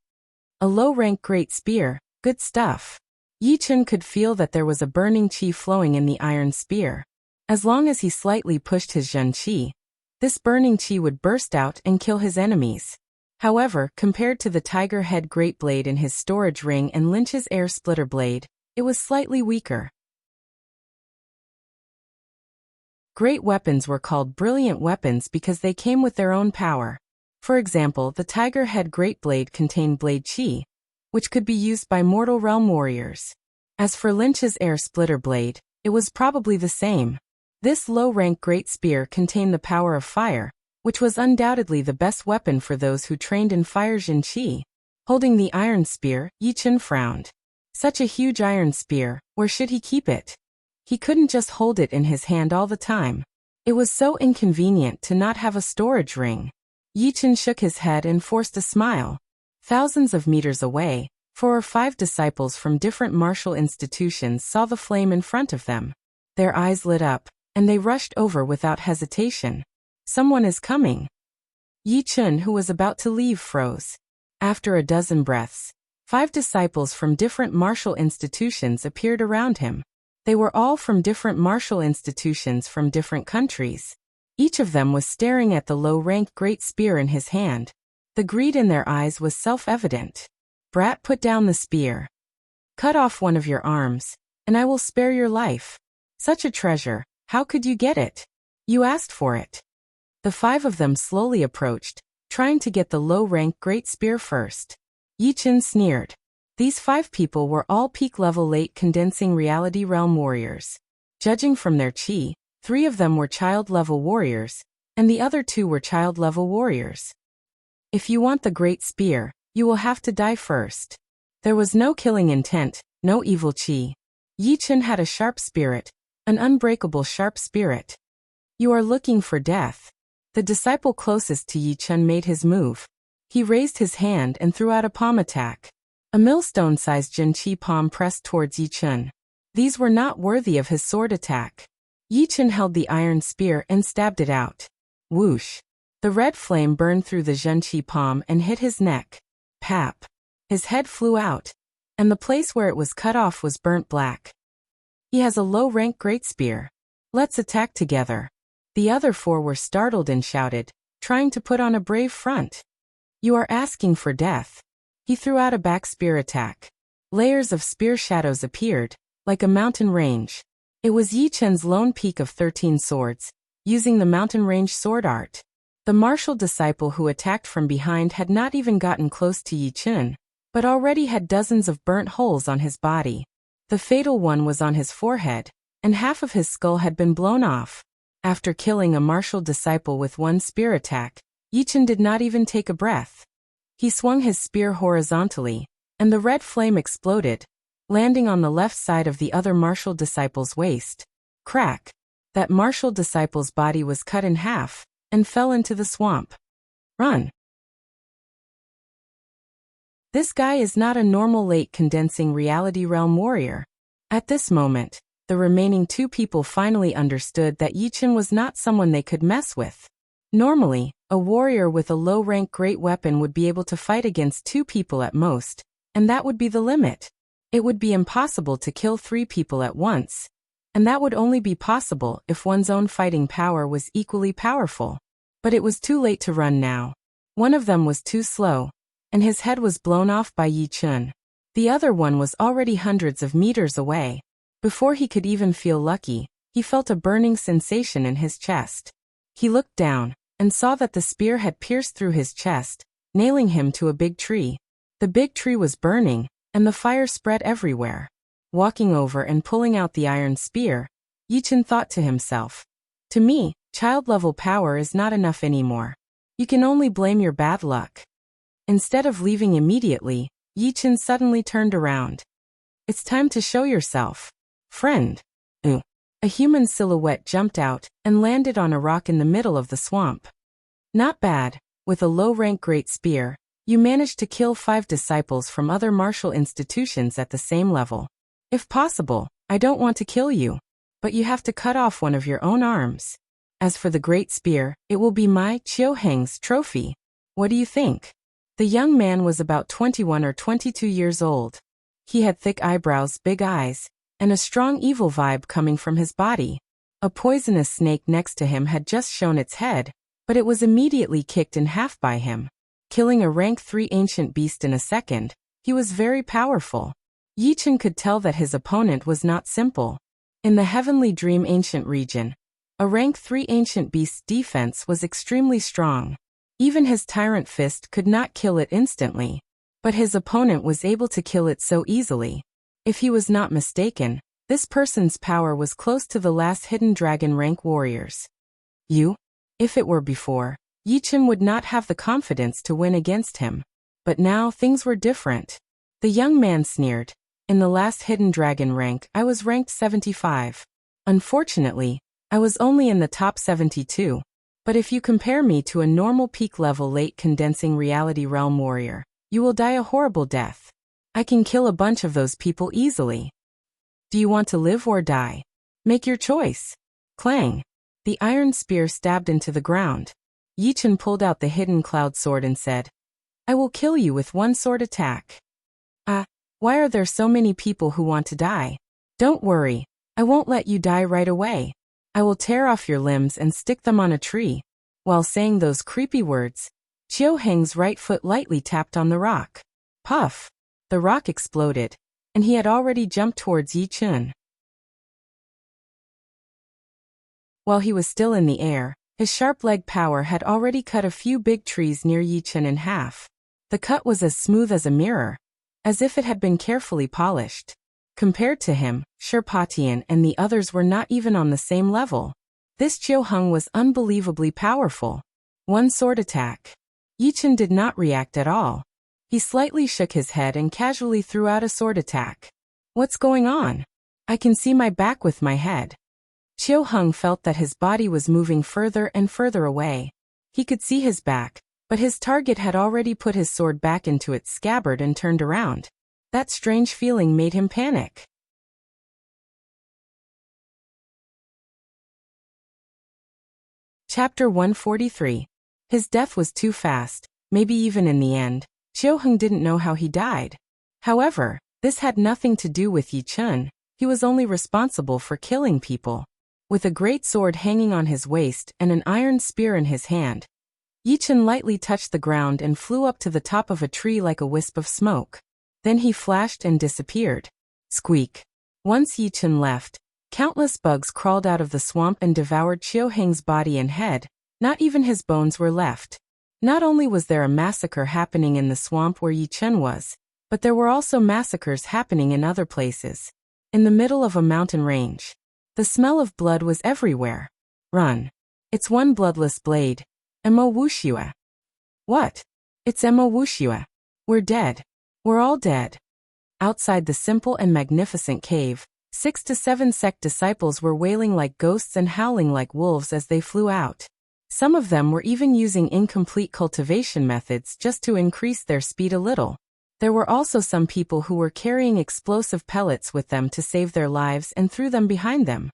A low-rank great spear, good stuff. Yi Chen could feel that there was a burning qi flowing in the iron spear. As long as he slightly pushed his zhen qi, this burning qi would burst out and kill his enemies. However, compared to the tiger head great blade in his storage ring and Lynch's air splitter blade, it was slightly weaker. Great weapons were called brilliant weapons because they came with their own power. For example, the tiger head great blade contained blade qi, which could be used by mortal realm warriors. As for Lynch's air splitter blade, it was probably the same. This low-rank great spear contained the power of fire, which was undoubtedly the best weapon for those who trained in fire zhen qi. Holding the iron spear, Yi Chen frowned. Such a huge iron spear, where should he keep it? He couldn't just hold it in his hand all the time. It was so inconvenient to not have a storage ring. Yi Chen shook his head and forced a smile. Thousands of meters away, 4 or 5 disciples from different martial institutions saw the flame in front of them. Their eyes lit up, and they rushed over without hesitation. Someone is coming. Yi Chen, who was about to leave, froze. After a dozen breaths, 5 disciples from different martial institutions appeared around him. They were all from different martial institutions from different countries. Each of them was staring at the low-ranked great spear in his hand. The greed in their eyes was self-evident. Brat, put down the spear. Cut off one of your arms, and I will spare your life. Such a treasure, how could you get it? You asked for it. The 5 of them slowly approached, trying to get the low-ranked great spear first. Yi Chen sneered. These 5 people were all peak-level late condensing reality realm warriors. Judging from their qi, 3 of them were child-level warriors, and the other 2 were child-level warriors. If you want the great spear, you will have to die first. There was no killing intent, no evil qi. Yi Chen had a sharp spirit, an unbreakable sharp spirit. You are looking for death. The disciple closest to Yi Chen made his move. He raised his hand and threw out a palm attack. A millstone-sized zhen qi palm pressed towards Yi Chen. These were not worthy of his sword attack. Yi Chen held the iron spear and stabbed it out. Whoosh! The red flame burned through the zhen qi palm and hit his neck. Pap! His head flew out, and the place where it was cut off was burnt black. He has a low-rank great spear. Let's attack together. The other 4 were startled and shouted, trying to put on a brave front. You are asking for death. He threw out a back spear attack. Layers of spear shadows appeared, like a mountain range. It was Yi Chen's lone peak of 13 swords, using the mountain range sword art. The martial disciple who attacked from behind had not even gotten close to Yi Chen, but already had dozens of burnt holes on his body. The fatal one was on his forehead, and half of his skull had been blown off. After killing a martial disciple with 1 spear attack, Yi Chen did not even take a breath. He swung his spear horizontally, and the red flame exploded, landing on the left side of the other martial disciple's waist. Crack! That martial disciple's body was cut in half, and fell into the swamp. Run! This guy is not a normal late condensing reality realm warrior. At this moment, the remaining 2 people finally understood that Yi Chen was not someone they could mess with. Normally, a warrior with a low-rank great weapon would be able to fight against 2 people at most, and that would be the limit. It would be impossible to kill 3 people at once, and that would only be possible if one's own fighting power was equally powerful. But it was too late to run now. One of them was too slow, and his head was blown off by Yi Chen. The other one was already hundreds of meters away. Before he could even feel lucky, he felt a burning sensation in his chest. He looked down and saw that the spear had pierced through his chest, nailing him to a big tree. The big tree was burning, and the fire spread everywhere. Walking over and pulling out the iron spear, Yichen thought to himself, "To me, child-level power is not enough anymore. You can only blame your bad luck." Instead of leaving immediately, Yichen suddenly turned around. "It's time to show yourself, friend." A human silhouette jumped out and landed on a rock in the middle of the swamp. "Not bad. With a low-rank great spear, you managed to kill 5 disciples from other martial institutions at the same level. If possible, I don't want to kill you, but you have to cut off one of your own arms. As for the great spear, it will be my Qiuheng's trophy. What do you think?" The young man was about 21 or 22 years old. He had thick eyebrows, big eyes, and a strong evil vibe coming from his body. A poisonous snake next to him had just shown its head, but it was immediately kicked in half by him. Killing a rank 3 ancient beast in a second, he was very powerful. Yichen could tell that his opponent was not simple. In the Heavenly Dream Ancient region, a rank 3 ancient beast's defense was extremely strong. Even his tyrant fist could not kill it instantly, but his opponent was able to kill it so easily. If he was not mistaken, this person's power was close to the last hidden dragon rank warriors. If it were before, Yichen would not have the confidence to win against him. But now things were different. The young man sneered. "In the last hidden dragon rank, I was ranked 75. Unfortunately, I was only in the top 72. But if you compare me to a normal peak-level late condensing reality realm warrior, you will die a horrible death. I can kill a bunch of those people easily. Do you want to live or die? Make your choice." Clang! The iron spear stabbed into the ground. Yichen pulled out the hidden cloud sword and said, "I will kill you with one sword attack." Why are there so many people who want to die? Don't worry, I won't let you die right away. I will tear off your limbs and stick them on a tree." While saying those creepy words, Qiuheng's right foot lightly tapped on the rock. Puff! The rock exploded, and he had already jumped towards Yichen. While he was still in the air, his sharp leg power had already cut a few big trees near Yichen in half. The cut was as smooth as a mirror, as if it had been carefully polished. Compared to him, Sherpatian and the others were not even on the same level. This Qiuheng was unbelievably powerful. One sword attack. Yichen did not react at all. He slightly shook his head and casually threw out a sword attack. "What's going on? I can see my back with my head." Qiuheng felt that his body was moving further and further away. He could see his back, but his target had already put his sword back into its scabbard and turned around. That strange feeling made him panic. Chapter 143. His death was too fast. Maybe even in the end, Qiuheng didn't know how he died. However, this had nothing to do with Yichen. He was only responsible for killing people. With a great sword hanging on his waist and an iron spear in his hand, Yichen lightly touched the ground and flew up to the top of a tree like a wisp of smoke. Then he flashed and disappeared. Squeak! Once Yichen left, countless bugs crawled out of the swamp and devoured Qiuheng's body and head. Not even his bones were left. Not only was there a massacre happening in the swamp where Yichen was, but there were also massacres happening in other places. In the middle of a mountain range, the smell of blood was everywhere. "Run. It's one bloodless blade. Emo Wuxue." "What? It's Emo Wuxue. We're dead. We're all dead." Outside the simple and magnificent cave, 6 to 7 sect disciples were wailing like ghosts and howling like wolves as they flew out. Some of them were even using incomplete cultivation methods just to increase their speed a little. There were also some people who were carrying explosive pellets with them to save their lives and threw them behind them.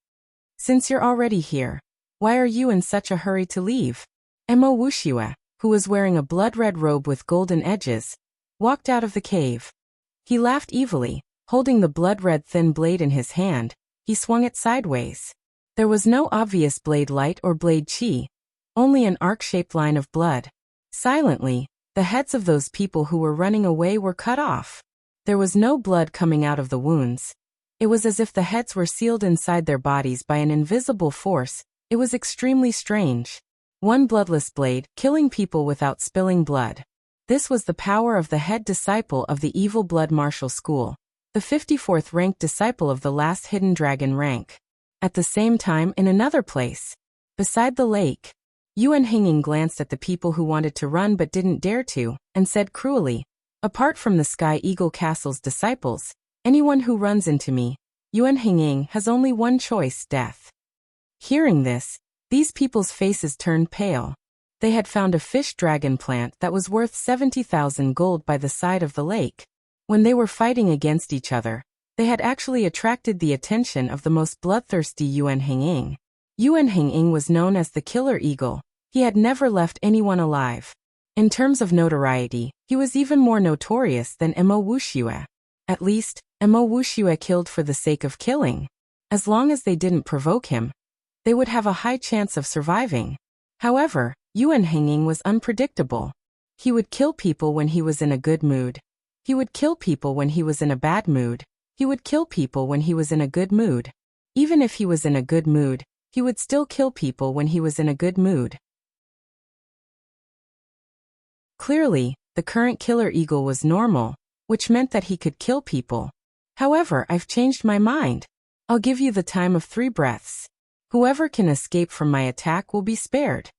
"Since you're already here, why are you in such a hurry to leave?" Emo Wuxue, who was wearing a blood-red robe with golden edges, walked out of the cave. He laughed evilly, holding the blood-red thin blade in his hand. He swung it sideways. There was no obvious blade light or blade chi, only an arc-shaped line of blood. Silently, the heads of those people who were running away were cut off. There was no blood coming out of the wounds. It was as if the heads were sealed inside their bodies by an invisible force. It was extremely strange. One bloodless blade, killing people without spilling blood. This was the power of the head disciple of the evil blood martial school, the 54th ranked disciple of the last hidden dragon rank. At the same time, in another place, beside the lake, Yuan Hinging glanced at the people who wanted to run but didn't dare to, and said cruelly, "Apart from the Sky Eagle Castle's disciples, anyone who runs into me, Yuan Hinging, has only one choice: death." Hearing this, these people's faces turned pale. They had found a fish dragon plant that was worth 70,000 gold by the side of the lake. When they were fighting against each other, they had actually attracted the attention of the most bloodthirsty Yuan Hinging. Yuan Hinging was known as the Killer Eagle. He had never left anyone alive. In terms of notoriety, he was even more notorious than Mo Wuxue. At least, Mo Wuxue killed for the sake of killing. As long as they didn't provoke him, they would have a high chance of surviving. However, Yuan Hinging was unpredictable. He would kill people when he was in a good mood. He would kill people when he was in a bad mood. He would kill people when he was in a good mood. Even if he was in a good mood, he would still kill people when he was in a good mood. Clearly, the current Killer Eagle was normal, which meant that he could kill people. However, I've changed my mind. I'll give you the time of 3 breaths. Whoever can escape from my attack will be spared.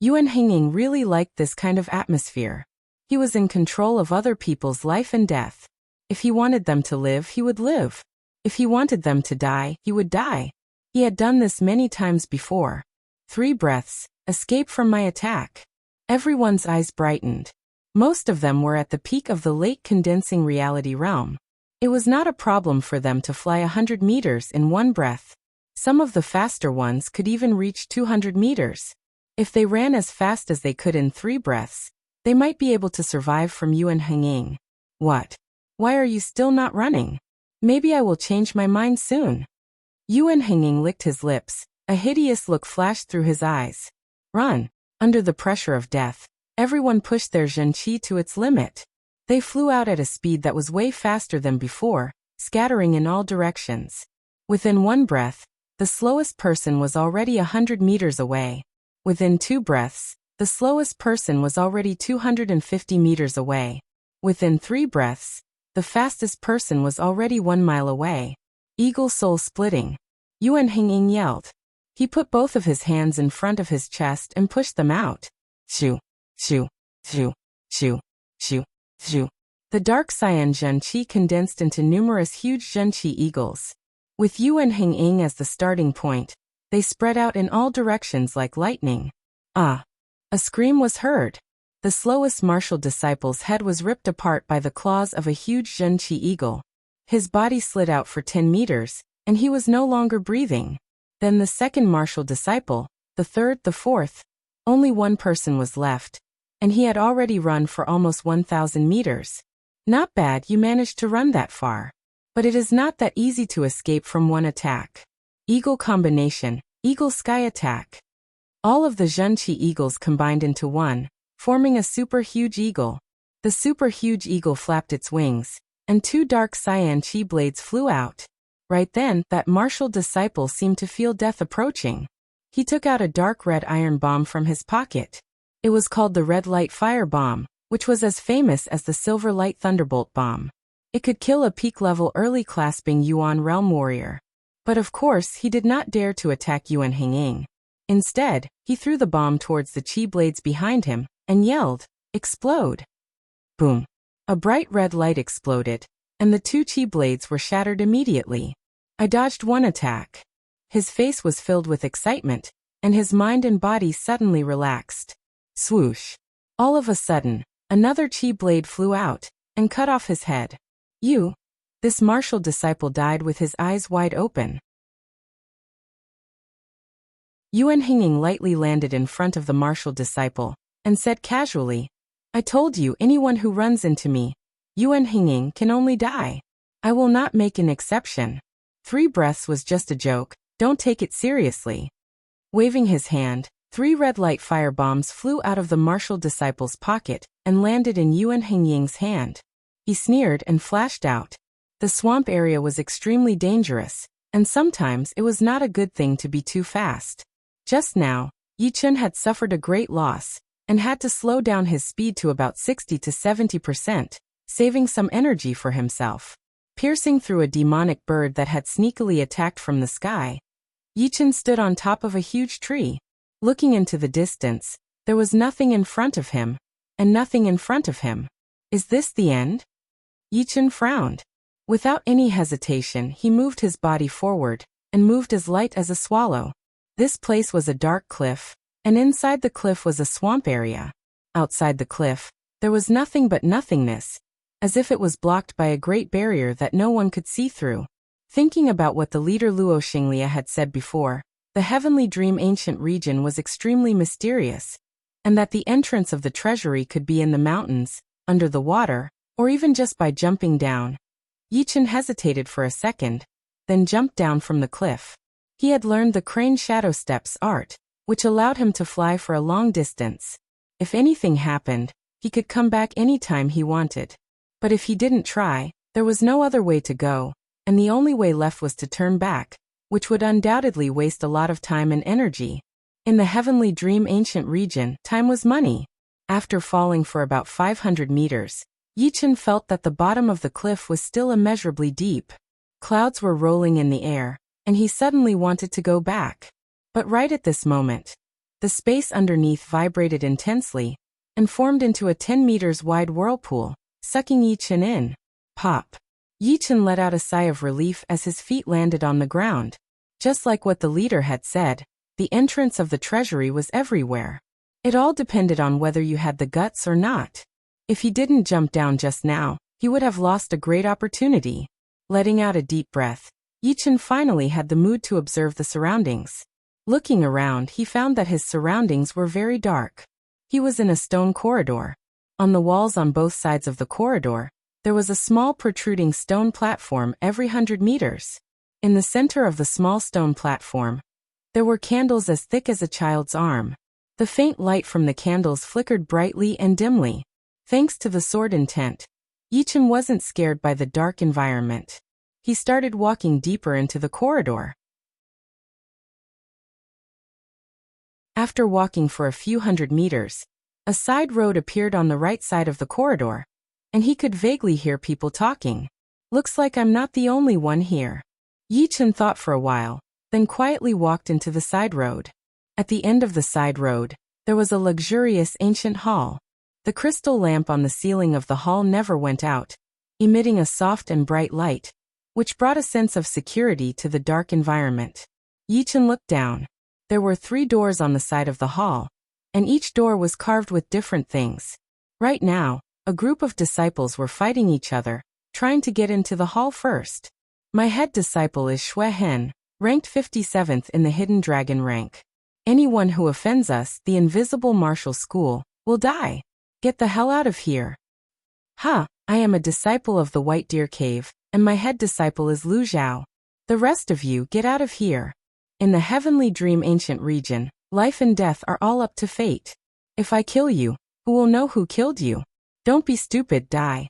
Yuan Hinging really liked this kind of atmosphere. He was in control of other people's life and death. If he wanted them to live, he would live. If he wanted them to die, he would die. He had done this many times before. 3 breaths, escape from my attack. Everyone's eyes brightened. Most of them were at the peak of the late condensing reality realm. It was not a problem for them to fly 100 meters in 1 breath. Some of the faster ones could even reach 200 meters. If they ran as fast as they could in 3 breaths, they might be able to survive from Yuan Hinging. What? Why are you still not running? Maybe I will change my mind soon. Yuan Hinging licked his lips. A hideous look flashed through his eyes. Run. Under the pressure of death, everyone pushed their zhenqi to its limit. They flew out at a speed that was way faster than before, scattering in all directions. Within 1 breath, the slowest person was already 100 meters away. Within 2 breaths, the slowest person was already 250 meters away. Within 3 breaths, the fastest person was already 1 mile away. Eagle soul splitting. Yuan Hinging yelled. He put both of his hands in front of his chest and pushed them out. Shoo, shoo, shoo, shoo, shoo, shoo. The dark cyan zhenqi condensed into numerous huge zhenqi eagles. With Yuan Hinging as the starting point, they spread out in all directions like lightning. Ah! A scream was heard. The slowest martial disciple's head was ripped apart by the claws of a huge zhenqi eagle. His body slid out for 10 meters, and he was no longer breathing. Then the second martial disciple, the third, the fourth. Only 1 person was left, and he had already run for almost 1,000 meters. Not bad, you managed to run that far. But it is not that easy to escape from 1 attack. Eagle combination, eagle sky attack. All of the zhenqi eagles combined into one, forming a super huge eagle. The super huge eagle flapped its wings, and 2 dark cyan chi blades flew out. Right then, that martial disciple seemed to feel death approaching. He took out a dark red iron bomb from his pocket. It was called the Red Light Fire Bomb, which was as famous as the Silver Light Thunderbolt Bomb. It could kill a peak-level early clasping Yuan Realm Warrior. But of course, he did not dare to attack Yuan Hinging. Instead, he threw the bomb towards the chi blades behind him, and yelled, "Explode!" Boom! A bright red light exploded, and the 2 chi blades were shattered immediately. I dodged 1 attack. His face was filled with excitement, and his mind and body suddenly relaxed. Swoosh! All of a sudden, another chi blade flew out, and cut off his head. This martial disciple died with his eyes wide open. Yuan Hinging lightly landed in front of the martial disciple, and said casually, "I told you, anyone who runs into me, Yuan Hinging, can only die. I will not make an exception. 3 breaths was just a joke, don't take it seriously." Waving his hand, 3 red light fire bombs flew out of the martial disciple's pocket and landed in Yuan Hinging's hand. He sneered and flashed out. The swamp area was extremely dangerous, and sometimes it was not a good thing to be too fast. Just now, Yichun had suffered a great loss, and had to slow down his speed to about 60 to 70%, saving some energy for himself. Piercing through a demonic bird that had sneakily attacked from the sky, Yichun stood on top of a huge tree. Looking into the distance, there was nothing in front of him, and nothing in front of him. Is this the end? Yichun frowned. Without any hesitation, he moved his body forward, and moved as light as a swallow. This place was a dark cliff, and inside the cliff was a swamp area. Outside the cliff, there was nothing but nothingness, as if it was blocked by a great barrier that no one could see through. Thinking about what the leader Luo Xinglia had said before, the Heavenly Dream ancient region was extremely mysterious, and that the entrance of the treasury could be in the mountains, under the water, or even just by jumping down. Yichun hesitated for a second, then jumped down from the cliff. He had learned the crane shadow steps art, which allowed him to fly for a long distance. If anything happened, he could come back anytime he wanted. But if he didn't try, there was no other way to go, and the only way left was to turn back, which would undoubtedly waste a lot of time and energy. In the Heavenly Dream ancient region, time was money. After falling for about 500 meters, Yichun felt that the bottom of the cliff was still immeasurably deep. Clouds were rolling in the air, and he suddenly wanted to go back. But right at this moment, the space underneath vibrated intensely, and formed into a 10 meters wide whirlpool, sucking Yichun in. Pop! Yichun let out a sigh of relief as his feet landed on the ground. Just like what the leader had said, the entrance of the treasury was everywhere. It all depended on whether you had the guts or not. If he didn't jump down just now, he would have lost a great opportunity. Letting out a deep breath, Yichun finally had the mood to observe the surroundings. Looking around, he found that his surroundings were very dark. He was in a stone corridor. On the walls on both sides of the corridor, there was a small protruding stone platform every 100 meters. In the center of the small stone platform, there were candles as thick as a child's arm. The faint light from the candles flickered brightly and dimly. Thanks to the sword intent, Yichun wasn't scared by the dark environment. He started walking deeper into the corridor. After walking for a few hundred meters, a side road appeared on the right side of the corridor, and he could vaguely hear people talking. Looks like I'm not the only one here. Yichun thought for a while, then quietly walked into the side road. At the end of the side road, there was a luxurious ancient hall. The crystal lamp on the ceiling of the hall never went out, emitting a soft and bright light, which brought a sense of security to the dark environment. Yichun looked down. There were 3 doors on the side of the hall, and each door was carved with different things. Right now, a group of disciples were fighting each other, trying to get into the hall first. My head disciple is Xue Hen, ranked 57th in the Hidden Dragon rank. Anyone who offends us, the Invisible Martial School, will die. Get the hell out of here. Ha, I am a disciple of the White Deer Cave, and my head disciple is Lu Zhao. The rest of you get out of here. In the Heavenly Dream ancient region, life and death are all up to fate. If I kill you, who will know who killed you? Don't be stupid, die.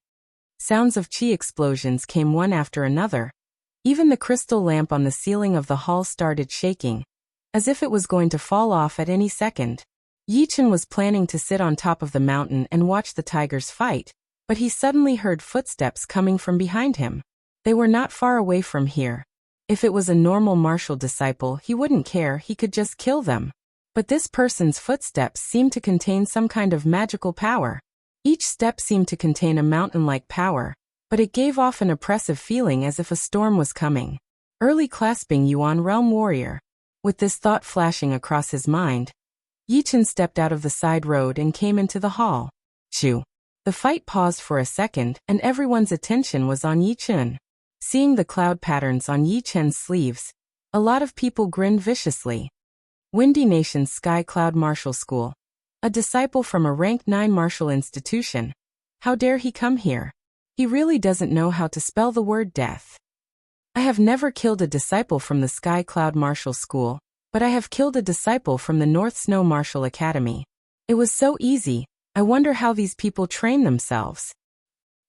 Sounds of chi explosions came one after another. Even the crystal lamp on the ceiling of the hall started shaking, as if it was going to fall off at any second. Yichun was planning to sit on top of the mountain and watch the tigers fight, but he suddenly heard footsteps coming from behind him. They were not far away from here. If it was a normal martial disciple, he wouldn't care, he could just kill them. But this person's footsteps seemed to contain some kind of magical power. Each step seemed to contain a mountain-like power, but it gave off an oppressive feeling as if a storm was coming. Early clasping Yuan Realm Warrior. With this thought flashing across his mind, Yichun stepped out of the side road and came into the hall. Shoo. The fight paused for a second, and everyone's attention was on Yichun. Seeing the cloud patterns on Yichun's sleeves, a lot of people grinned viciously. Windy Nation's Sky Cloud Martial School. A disciple from a rank 9 martial institution. How dare he come here? He really doesn't know how to spell the word death. I have never killed a disciple from the Sky Cloud Martial School, but I have killed a disciple from the North Snow Martial Academy. It was so easy, I wonder how these people train themselves.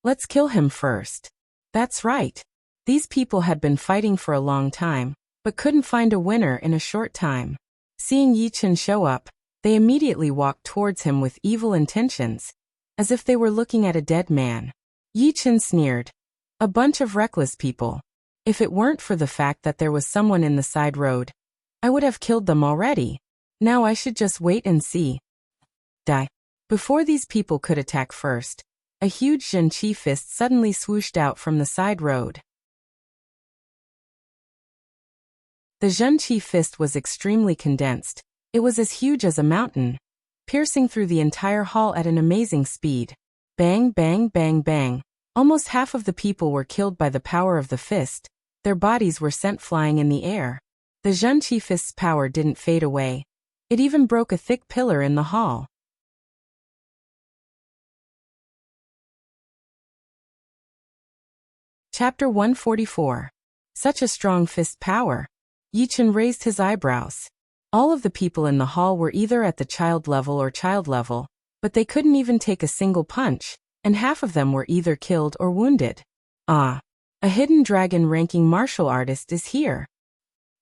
Let's kill him first. That's right. These people had been fighting for a long time, but couldn't find a winner in a short time. Seeing Yi Chen show up, they immediately walked towards him with evil intentions, as if they were looking at a dead man. Yi Chen sneered. A bunch of reckless people. If it weren't for the fact that there was someone in the side road, I would have killed them already. Now I should just wait and see. Die. Before these people could attack first, a huge Zhenqi fist suddenly swooshed out from the side road. The Zhenqi fist was extremely condensed. It was as huge as a mountain, piercing through the entire hall at an amazing speed. Bang, bang, bang, bang. Almost half of the people were killed by the power of the fist. Their bodies were sent flying in the air. The Zhenqi fist's power didn't fade away. It even broke a thick pillar in the hall. Chapter 144. Such a strong fist power. Yi Chen raised his eyebrows. All of the people in the hall were either at the child level, but they couldn't even take a single punch, and half of them were either killed or wounded. Ah! A hidden dragon ranking martial artist is here.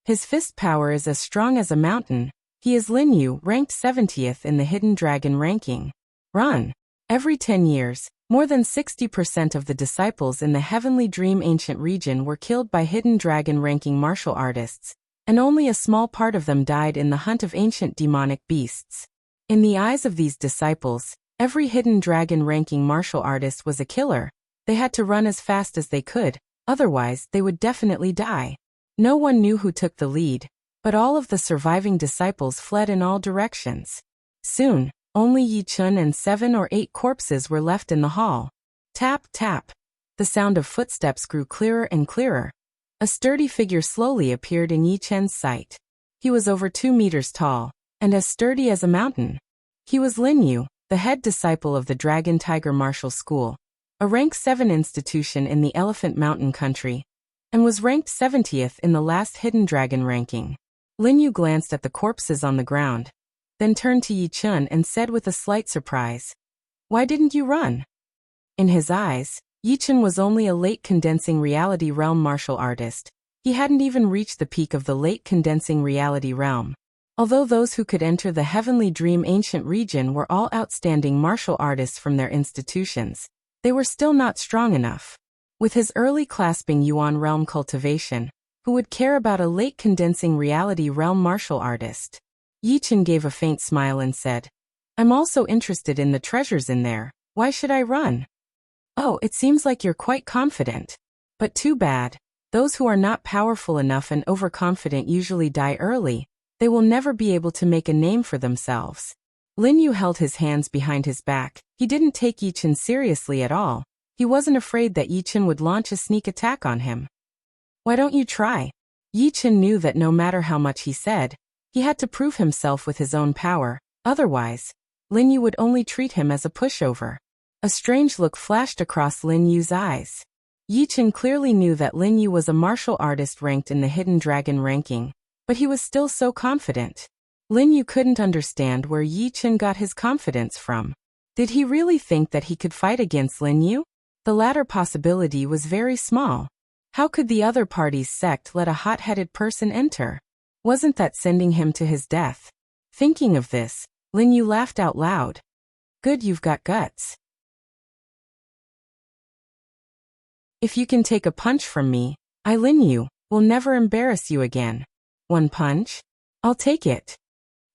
His fist power is as strong as a mountain. He is Lin Yu, ranked 70th in the hidden dragon ranking. Run! Every 10 years, more than 60% of the disciples in the Heavenly Dream Ancient region were killed by hidden dragon ranking martial artists, and only a small part of them died in the hunt of ancient demonic beasts. In the eyes of these disciples, every hidden dragon ranking martial artist was a killer. They had to run as fast as they could, otherwise they would definitely die. No one knew who took the lead, but all of the surviving disciples fled in all directions. Soon, only Yi Chen and 7 or 8 corpses were left in the hall. Tap, tap. The sound of footsteps grew clearer and clearer. A sturdy figure slowly appeared in Yi Chen's sight. He was over 2 meters tall, and as sturdy as a mountain. He was Lin Yu, the head disciple of the Dragon Tiger Martial School, a rank 7 institution in the Elephant Mountain country, and was ranked 70th in the last hidden dragon ranking. Lin Yu glanced at the corpses on the ground, then turned to Yi Chen and said with a slight surprise, "Why didn't you run?" In his eyes, Yi Chen was only a late condensing reality realm martial artist. He hadn't even reached the peak of the late condensing reality realm. Although those who could enter the Heavenly Dream Ancient region were all outstanding martial artists from their institutions, they were still not strong enough. With his early clasping Yuan realm cultivation, who would care about a late condensing reality realm martial artist? Yi Chen gave a faint smile and said, "I'm also interested in the treasures in there. Why should I run?" "Oh, it seems like you're quite confident. But too bad. Those who are not powerful enough and overconfident usually die early. They will never be able to make a name for themselves." Lin Yu held his hands behind his back. He didn't take Yi Chen seriously at all. He wasn't afraid that Yi Chen would launch a sneak attack on him. "Why don't you try?" Yi Chen knew that no matter how much he said, he had to prove himself with his own power. Otherwise, Lin Yu would only treat him as a pushover. A strange look flashed across Lin Yu's eyes. Yi Chen clearly knew that Lin Yu was a martial artist ranked in the Hidden Dragon ranking, but he was still so confident. Lin Yu couldn't understand where Yi Chen got his confidence from. Did he really think that he could fight against Lin Yu? The latter possibility was very small. How could the other party's sect let a hot-headed person enter? Wasn't that sending him to his death? Thinking of this, Lin Yu laughed out loud. "Good, you've got guts. If you can take a punch from me, I, Lin Yu, will never embarrass you again." "One punch? I'll take it."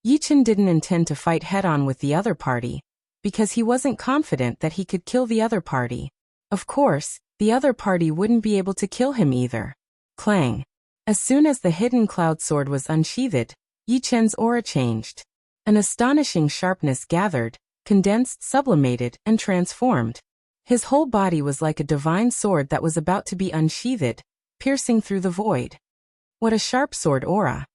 Yi Chen didn't intend to fight head-on with the other party, because he wasn't confident that he could kill the other party. Of course, the other party wouldn't be able to kill him either. Clang. As soon as the hidden cloud sword was unsheathed, Yi Chen's aura changed. An astonishing sharpness gathered, condensed, sublimated, and transformed. His whole body was like a divine sword that was about to be unsheathed, piercing through the void. What a sharp sword aura.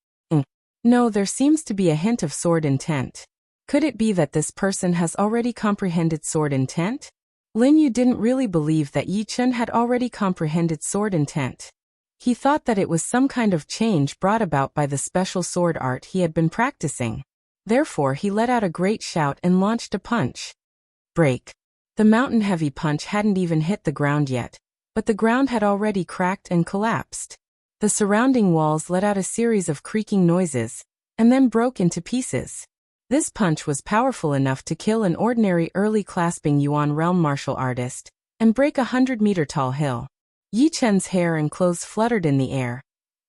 No, there seems to be a hint of sword intent. Could it be that this person has already comprehended sword intent? Lin Yu didn't really believe that Yi Chen had already comprehended sword intent. He thought that it was some kind of change brought about by the special sword art he had been practicing. Therefore he let out a great shout and launched a punch. Break. The mountain-heavy punch hadn't even hit the ground yet, but the ground had already cracked and collapsed. The surrounding walls let out a series of creaking noises, and then broke into pieces. This punch was powerful enough to kill an ordinary early clasping Yuan realm martial artist, and break a 100-meter-tall hill. Yi Chen's hair and clothes fluttered in the air,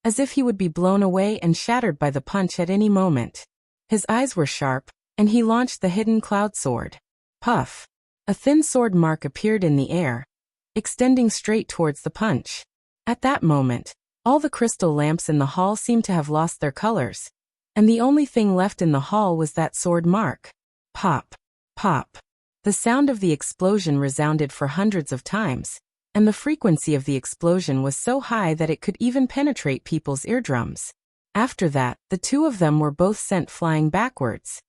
as if he would be blown away and shattered by the punch at any moment. His eyes were sharp, and he launched the hidden cloud sword. Puff! A thin sword mark appeared in the air, extending straight towards the punch. At that moment, all the crystal lamps in the hall seemed to have lost their colors, and the only thing left in the hall was that sword mark. Pop! Pop! The sound of the explosion resounded for hundreds of times, and the frequency of the explosion was so high that it could even penetrate people's eardrums. After that, the two of them were both sent flying backwards.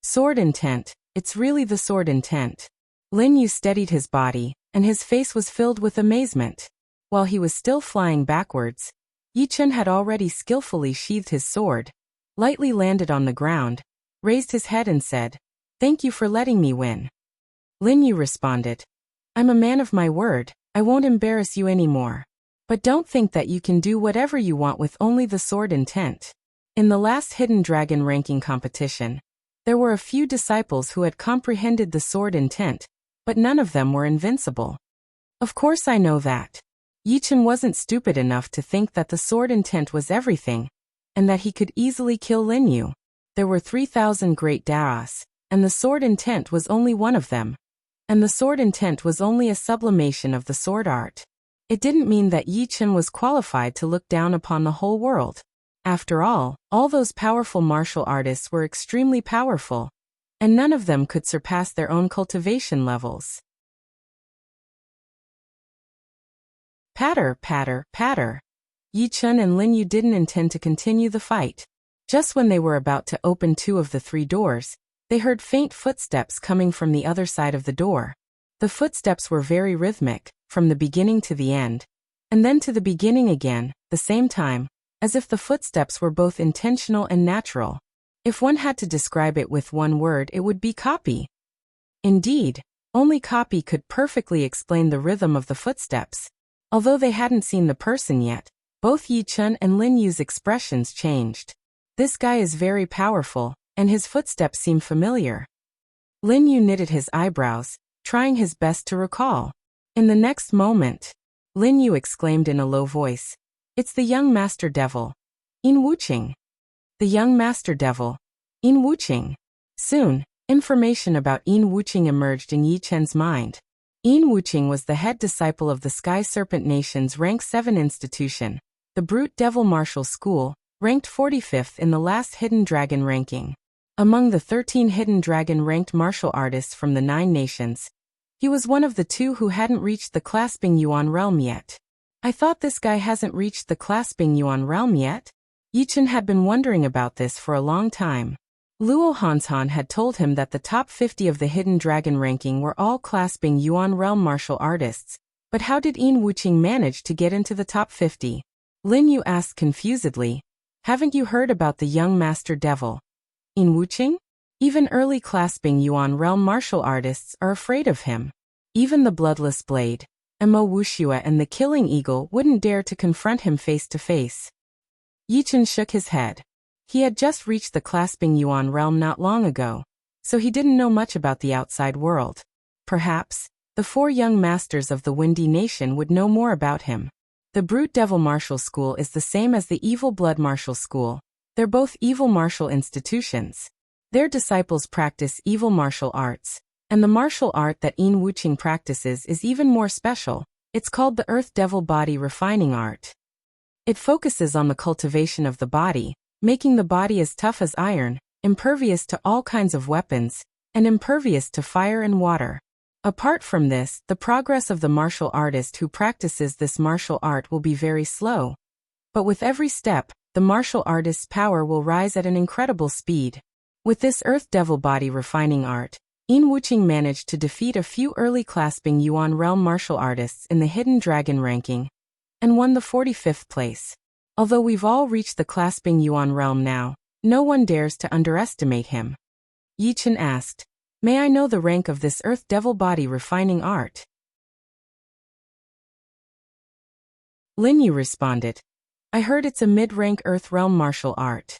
Sword intent, it's really the sword intent. Lin Yu steadied his body, and his face was filled with amazement. While he was still flying backwards, Yi Chen had already skillfully sheathed his sword, lightly landed on the ground, raised his head and said, "Thank you for letting me win." Lin Yu responded, "I'm a man of my word, I won't embarrass you anymore. But don't think that you can do whatever you want with only the sword intent." In the last Hidden Dragon ranking competition, there were a few disciples who had comprehended the sword intent, but none of them were invincible. Of course I know that. Yi Chen wasn't stupid enough to think that the sword intent was everything, and that he could easily kill Lin Yu. There were 3,000 great Daos, and the sword intent was only one of them. And the sword intent was only a sublimation of the sword art. It didn't mean that Yi Chen was qualified to look down upon the whole world. After all those powerful martial artists were extremely powerful, and none of them could surpass their own cultivation levels. Patter, patter, patter. Yi Chen and Lin Yu didn't intend to continue the fight. Just when they were about to open 2 of the 3 doors, they heard faint footsteps coming from the other side of the door. The footsteps were very rhythmic, from the beginning to the end, and then to the beginning again, the same time, as if the footsteps were both intentional and natural. If one had to describe it with one word, it would be copy. Indeed, only copy could perfectly explain the rhythm of the footsteps. Although they hadn't seen the person yet, both Yi Chen and Lin Yu's expressions changed. This guy is very powerful, and his footsteps seem familiar. Lin Yu knitted his eyebrows, trying his best to recall. In the next moment, Lin Yu exclaimed in a low voice, "It's the young Master Devil, Yin Wuqing." The young Master Devil, Yin Wuqing. Soon, information about Yin Wuqing emerged in Yi Chen's mind. Yin Wuqing was the head disciple of the Sky Serpent Nation's Rank 7 institution, the Brute Devil Martial School, ranked 45th in the last Hidden Dragon ranking. Among the 13 Hidden Dragon ranked martial artists from the 9 nations, he was one of the 2 who hadn't reached the Clasping Yuan realm yet. I thought this guy hasn't reached the Clasping Yuan realm yet? Yi Chen had been wondering about this for a long time. Luo Hanshan had told him that the top 50 of the Hidden Dragon ranking were all Clasping Yuan realm martial artists, but how did Yin Wuqing manage to get into the top 50? Lin Yu asked confusedly, "Haven't you heard about the young Master Devil, Yin Wuqing? Even early Clasping Yuan realm martial artists are afraid of him. Even the Bloodless Blade, Mo Wuxue and the Killing Eagle wouldn't dare to confront him face to face." Yi Chen shook his head. He had just reached the Clasping Yuan realm not long ago, so he didn't know much about the outside world. Perhaps, the 4 young masters of the Windy Nation would know more about him. The Brute Devil Martial School is the same as the Evil Blood Martial School. They're both evil martial institutions. Their disciples practice evil martial arts, and the martial art that Yin Wuqing practices is even more special. It's called the Earth Devil Body Refining Art. It focuses on the cultivation of the body, making the body as tough as iron, impervious to all kinds of weapons, and impervious to fire and water. Apart from this, the progress of the martial artist who practices this martial art will be very slow. But with every step, the martial artist's power will rise at an incredible speed. With this Earth Devil Body Refining Art, Yin Wuqing managed to defeat a few early Clasping Yuan realm martial artists in the Hidden Dragon ranking, and won the 45th place. Although we've all reached the Clasping Yuan realm now, no one dares to underestimate him. Yi Chen asked, May I know the rank of this earth devil body refining art? Lin Yu responded. I heard it's a mid-rank earth realm martial art.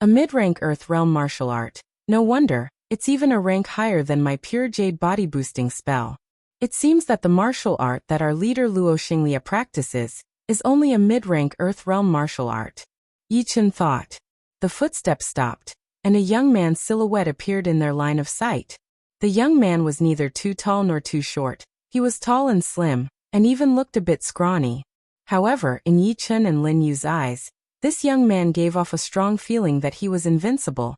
A mid-rank earth realm martial art. No wonder, it's even a rank higher than my pure jade body boosting spell. It seems that the martial art that our leader Luo Xinglia practices is only a mid-rank earth realm martial art. Yi Chen thought. The footsteps stopped, and a young man's silhouette appeared in their line of sight. The young man was neither too tall nor too short. He was tall and slim, and even looked a bit scrawny. However, in Yi Chen and Lin Yu's eyes, this young man gave off a strong feeling that he was invincible,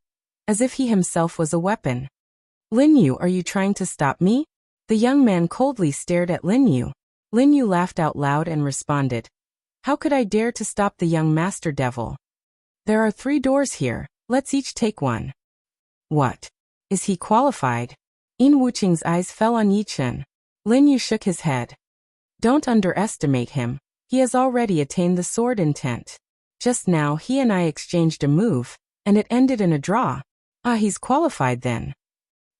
as if he himself was a weapon. Lin Yu, are you trying to stop me? The young man coldly stared at Lin Yu. Lin Yu laughed out loud and responded. How could I dare to stop the young master devil? There are 3 doors here, let's each take one. What? Is he qualified? Yin Wuqing's eyes fell on Yi Chen. Lin Yu shook his head. Don't underestimate him. He has already attained the sword intent. Just now he and I exchanged a move, and it ended in a draw. Ah, he's qualified then.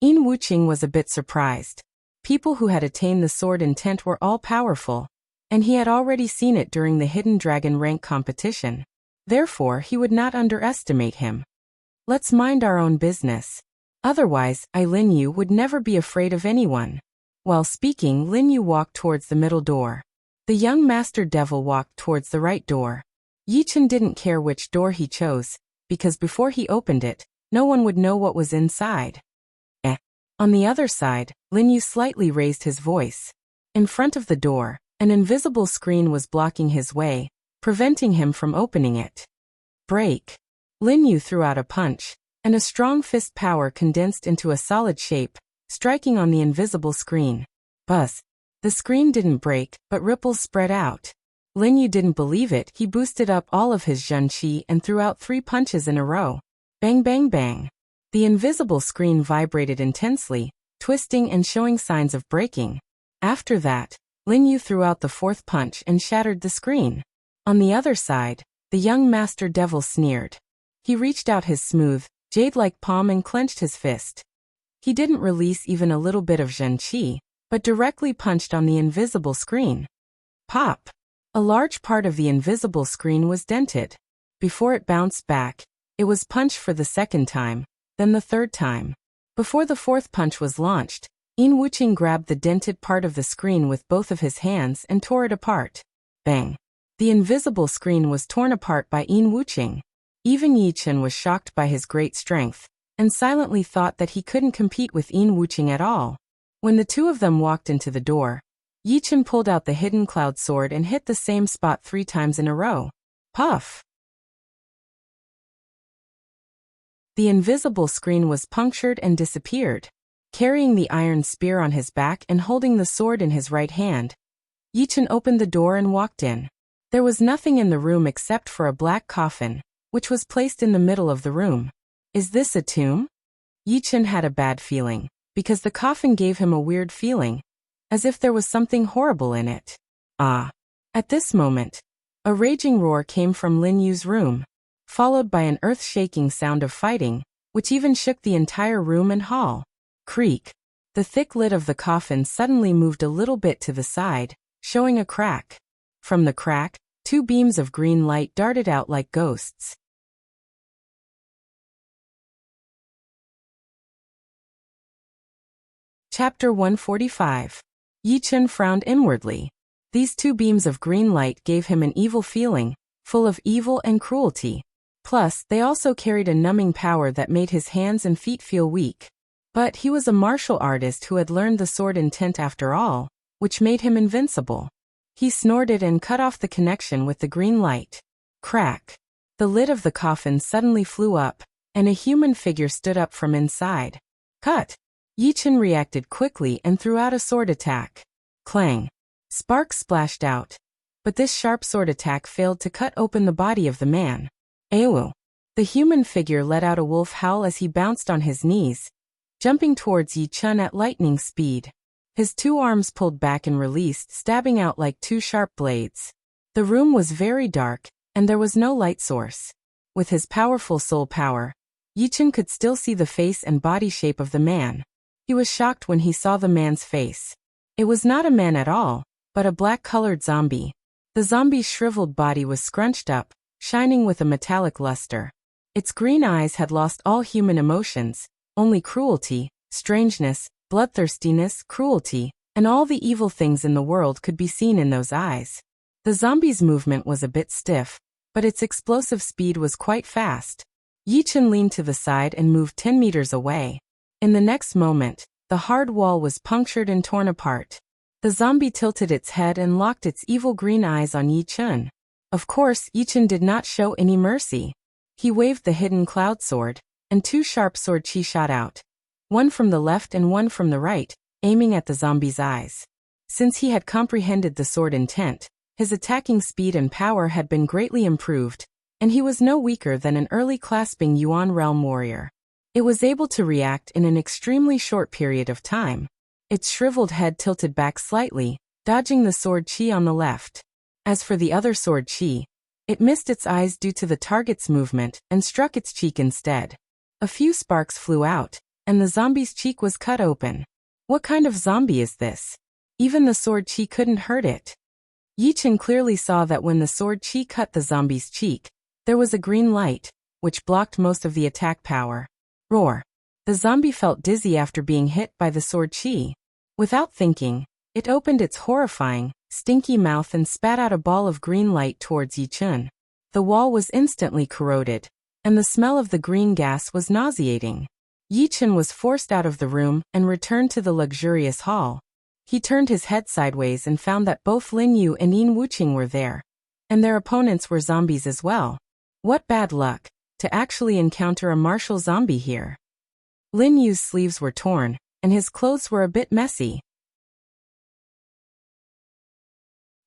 Yin Wuqing was a bit surprised. People who had attained the sword intent were all powerful, and he had already seen it during the Hidden Dragon rank competition. Therefore, he would not underestimate him. Let's mind our own business. Otherwise, Lin Yu would never be afraid of anyone. While speaking, Lin Yu walked towards the middle door. The young master devil walked towards the right door. Yi Chen didn't care which door he chose, because before he opened it, no one would know what was inside. On the other side, Lin Yu slightly raised his voice. In front of the door, an invisible screen was blocking his way, preventing him from opening it. Break. Lin Yu threw out a punch, and a strong fist power condensed into a solid shape, striking on the invisible screen. Buzz. The screen didn't break, but ripples spread out. Lin Yu didn't believe it. He boosted up all of his Zhen Qi and threw out 3 punches in a row. Bang bang bang. The invisible screen vibrated intensely, twisting and showing signs of breaking. After that, Lin Yu threw out the 4th punch and shattered the screen. On the other side, the young master devil sneered. He reached out his smooth, jade-like palm and clenched his fist. He didn't release even a little bit of Zhen Qi, but directly punched on the invisible screen. Pop! A large part of the invisible screen was dented. Before it bounced back, it was punched for the 2nd time, then the 3rd time. Before the 4th punch was launched, Yin Wuqing grabbed the dented part of the screen with both of his hands and tore it apart. Bang! The invisible screen was torn apart by Yin Wuqing. Even Yi Chen was shocked by his great strength, and silently thought that he couldn't compete with Yin Wuqing at all. When the 2 of them walked into the door, Yi Chen pulled out the hidden cloud sword and hit the same spot 3 times in a row. Puff! The invisible screen was punctured and disappeared. Carrying the iron spear on his back and holding the sword in his right hand, Yi Chen opened the door and walked in. There was nothing in the room except for a black coffin, which was placed in the middle of the room. Is this a tomb? Yi Chen had a bad feeling, because the coffin gave him a weird feeling, as if there was something horrible in it. Ah! At this moment, a raging roar came from Lin Yu's room, followed by an earth-shaking sound of fighting, which even shook the entire room and hall. Creak! The thick lid of the coffin suddenly moved a little bit to the side, showing a crack. From the crack, 2 beams of green light darted out like ghosts. Chapter 145. Yi Chen frowned inwardly. These 2 beams of green light gave him an evil feeling, full of evil and cruelty. Plus, they also carried a numbing power that made his hands and feet feel weak. But he was a martial artist who had learned the sword intent after all, which made him invincible. He snorted and cut off the connection with the green light. Crack! The lid of the coffin suddenly flew up, and a human figure stood up from inside. Cut! Yi Chen reacted quickly and threw out a sword attack. Clang! Sparks splashed out. But this sharp sword attack failed to cut open the body of the man. Ew! The human figure let out a wolf howl as he bounced on his knees, jumping towards Yi Chen at lightning speed. His 2 arms pulled back and released, stabbing out like 2 sharp blades. The room was very dark, and there was no light source. With his powerful soul power, Yi Chen could still see the face and body shape of the man. He was shocked when he saw the man's face. It was not a man at all, but a black-colored zombie. The zombie's shriveled body was scrunched up, shining with a metallic luster. Its green eyes had lost all human emotions, only cruelty, strangeness, bloodthirstiness, cruelty, and all the evil things in the world could be seen in those eyes. The zombie's movement was a bit stiff, but its explosive speed was quite fast. Yi-Chun leaned to the side and moved 10 meters away. In the next moment, the hard wall was punctured and torn apart. The zombie tilted its head and locked its evil green eyes on Yi-Chun. Of course, Yi-Chun did not show any mercy. He waved the hidden cloud sword, and 2 sharp sword chi shot out. One from the left and one from the right, aiming at the zombie's eyes. Since he had comprehended the sword intent, his attacking speed and power had been greatly improved, and he was no weaker than an early clasping Yuan realm warrior. It was able to react in an extremely short period of time. Its shriveled head tilted back slightly, dodging the sword chi on the left. As for the other sword chi, it missed its eyes due to the target's movement and struck its cheek instead. A few sparks flew out, and the zombie's cheek was cut open. What kind of zombie is this? Even the sword chi couldn't hurt it. Yi-Chun clearly saw that when the sword chi cut the zombie's cheek, there was a green light, which blocked most of the attack power. Roar! The zombie felt dizzy after being hit by the sword chi. Without thinking, it opened its horrifying, stinky mouth and spat out a ball of green light towards Yi-Chun. The wall was instantly corroded, and the smell of the green gas was nauseating. Yi-Chun was forced out of the room and returned to the luxurious hall. He turned his head sideways and found that both Lin Yu and Yin Wuqing were there, and their opponents were zombies as well. What bad luck, to actually encounter a martial zombie here. Lin Yu's sleeves were torn, and his clothes were a bit messy.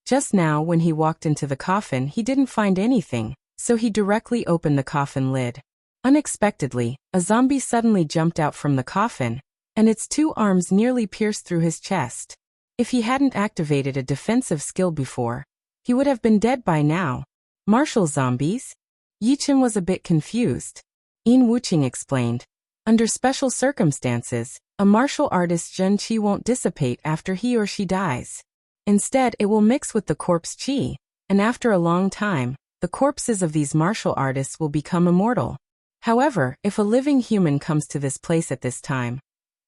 Just now when he walked into the coffin he didn't find anything, so he directly opened the coffin lid. Unexpectedly, a zombie suddenly jumped out from the coffin, and its 2 arms nearly pierced through his chest. If he hadn't activated a defensive skill before, he would have been dead by now. Martial zombies? Yi-Chun was a bit confused. Yin Wuqing explained. Under special circumstances, a martial artist's Zhen Qi won't dissipate after he or she dies. Instead, it will mix with the corpse Qi, and after a long time, the corpses of these martial artists will become immortal. However, if a living human comes to this place at this time,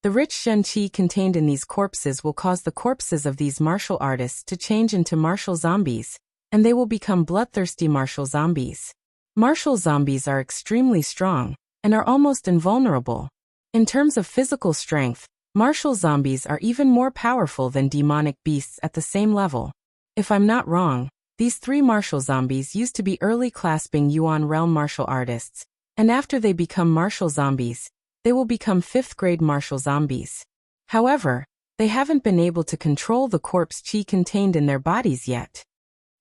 the rich Zhen Qi contained in these corpses will cause the corpses of these martial artists to change into martial zombies, and they will become bloodthirsty martial zombies. Martial zombies are extremely strong, and are almost invulnerable. In terms of physical strength, martial zombies are even more powerful than demonic beasts at the same level. If I'm not wrong, these 3 martial zombies used to be early clasping Yuan realm martial artists, and after they become martial zombies, they will become 5th grade martial zombies. However, they haven't been able to control the corpse chi contained in their bodies yet.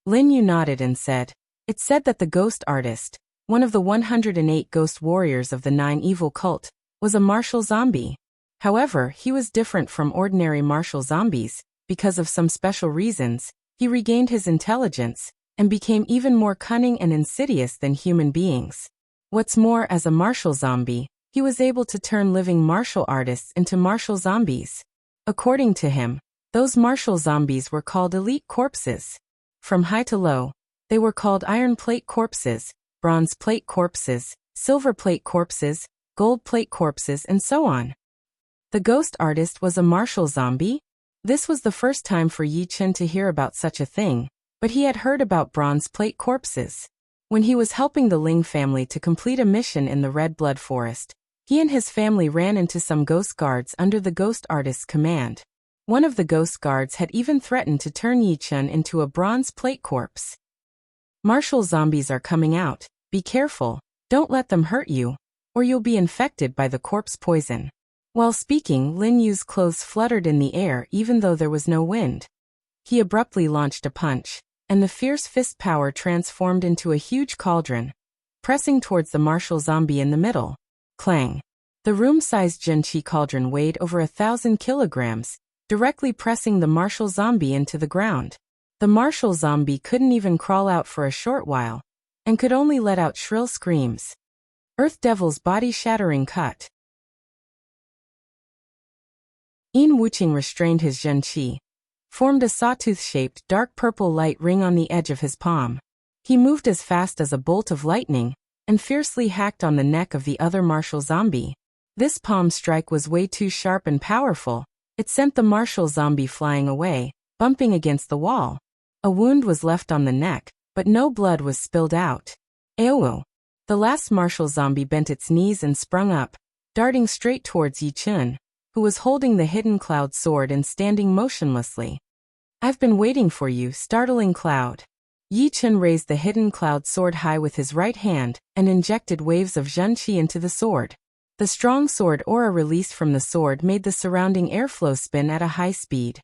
Lin Yu nodded and said, "It's said that the ghost artist, one of the 108 ghost warriors of the 9 evil cult, was a martial zombie. However, he was different from ordinary martial zombies, because of some special reasons. He regained his intelligence, and became even more cunning and insidious than human beings. What's more, as a martial zombie, he was able to turn living martial artists into martial zombies. According to him, those martial zombies were called elite corpses. From high to low, they were called iron plate corpses, bronze plate corpses, silver plate corpses, gold plate corpses, and so on." The ghost artist was a martial zombie? This was the first time for Yi-Chun to hear about such a thing, but he had heard about bronze plate corpses. When he was helping the Ling family to complete a mission in the Red Blood Forest, he and his family ran into some ghost guards under the ghost artist's command. One of the ghost guards had even threatened to turn Yi-Chun into a bronze plate corpse. "Martial zombies are coming out. Be careful. Don't let them hurt you, or you'll be infected by the corpse poison." While speaking, Lin Yu's clothes fluttered in the air even though there was no wind. He abruptly launched a punch, and the fierce fist power transformed into a huge cauldron, pressing towards the martial zombie in the middle. Clang! The room-sized Jinchi cauldron weighed over 1,000 kilograms, directly pressing the martial zombie into the ground. The martial zombie couldn't even crawl out for a short while, and could only let out shrill screams. Earth Devil's body-shattering cut. Yin Wuqing restrained his zhenqi, formed a sawtooth-shaped dark purple light ring on the edge of his palm. He moved as fast as a bolt of lightning, and fiercely hacked on the neck of the other martial zombie. This palm strike was way too sharp and powerful. It sent the martial zombie flying away, bumping against the wall. A wound was left on the neck, but no blood was spilled out. Aowo! The last martial zombie bent its knees and sprung up, darting straight towards Yi Chun, who was holding the hidden cloud sword and standing motionlessly. I've been waiting for you, startling cloud. Yi Chun raised the hidden cloud sword high with his right hand and injected waves of zhenqi into the sword. The strong sword aura released from the sword made the surrounding airflow spin at a high speed.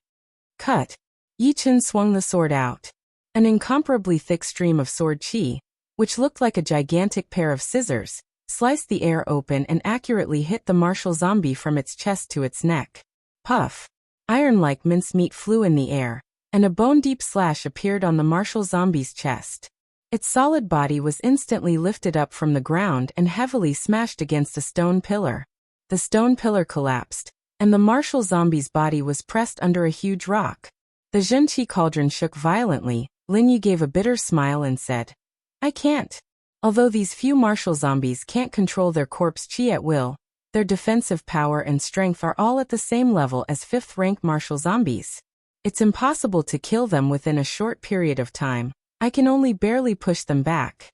Cut! Yi Chun swung the sword out. An incomparably thick stream of sword qi, which looked like a gigantic pair of scissors, sliced the air open and accurately hit the martial zombie from its chest to its neck. Puff! Iron-like mincemeat flew in the air, and a bone-deep slash appeared on the martial zombie's chest. Its solid body was instantly lifted up from the ground and heavily smashed against a stone pillar. The stone pillar collapsed, and the martial zombie's body was pressed under a huge rock. The zhenqi cauldron shook violently. Lin Yu gave a bitter smile and said, I can't. Although these few martial zombies can't control their corpse qi at will, their defensive power and strength are all at the same level as 5th-rank martial zombies. It's impossible to kill them within a short period of time. I can only barely push them back.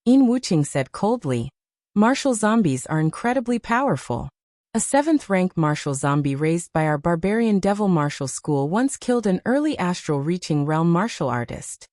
Yin Wuqing said coldly, martial zombies are incredibly powerful. A 7th-rank martial zombie raised by our barbarian devil martial school once killed an early astral-reaching realm martial artist.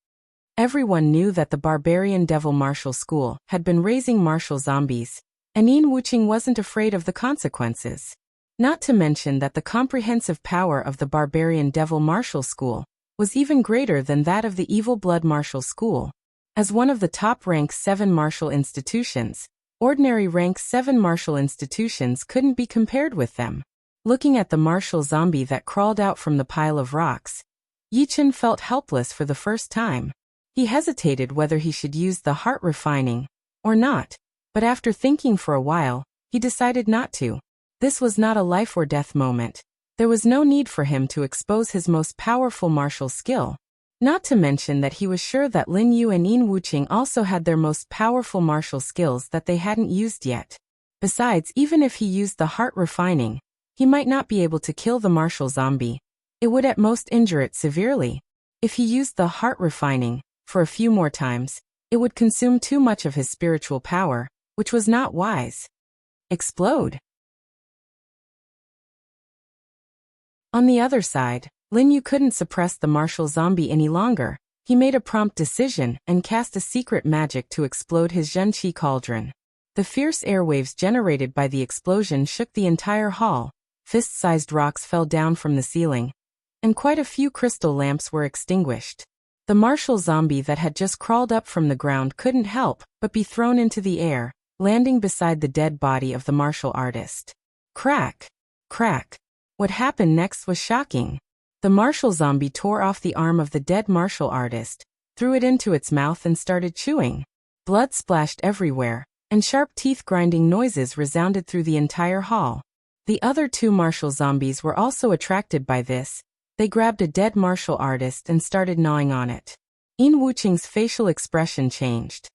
Everyone knew that the barbarian devil martial school had been raising martial zombies, and Yin Wuqing wasn't afraid of the consequences. Not to mention that the comprehensive power of the barbarian devil martial school was even greater than that of the evil blood martial school. As one of the top rank 7 martial institutions, ordinary rank 7 martial institutions couldn't be compared with them. Looking at the martial zombie that crawled out from the pile of rocks, Yi Chun felt helpless for the first time. He hesitated whether he should use the heart refining or not, but after thinking for a while, he decided not to. This was not a life or death moment. There was no need for him to expose his most powerful martial skill. Not to mention that he was sure that Lin Yu and Yin Wuqing also had their most powerful martial skills that they hadn't used yet. Besides, even if he used the heart refining, he might not be able to kill the martial zombie. It would at most injure it severely. If he used the heart refining for a few more times, it would consume too much of his spiritual power, which was not wise. Explode! On the other side, Lin Yu couldn't suppress the martial zombie any longer. He made a prompt decision and cast a secret magic to explode his zhenqi cauldron. The fierce airwaves generated by the explosion shook the entire hall. Fist-sized rocks fell down from the ceiling, and quite a few crystal lamps were extinguished. The martial zombie that had just crawled up from the ground couldn't help but be thrown into the air, landing beside the dead body of the martial artist. Crack! Crack! What happened next was shocking. The martial zombie tore off the arm of the dead martial artist, threw it into its mouth and started chewing. Blood splashed everywhere, and sharp teeth-grinding noises resounded through the entire hall. The other 2 martial zombies were also attracted by this. They grabbed a dead martial artist and started gnawing on it. Yin Wuqing's facial expression changed.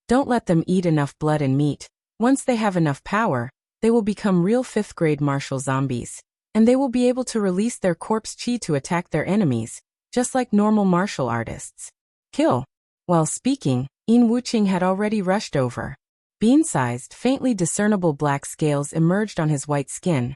Don't let them eat enough blood and meat. Once they have enough power, they will become real 5th-grade martial zombies, and they will be able to release their corpse qi to attack their enemies, just like normal martial artists. Kill! While speaking, Yin Wuqing had already rushed over. Bean-sized, faintly discernible black scales emerged on his white skin,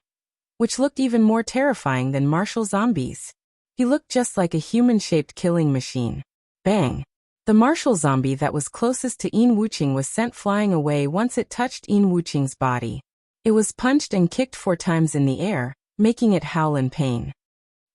which looked even more terrifying than martial zombies. He looked just like a human-shaped killing machine. Bang! The martial zombie that was closest to Yin Wuqing was sent flying away once it touched Yin Wuqing's body. It was punched and kicked 4 times in the air, making it howl in pain.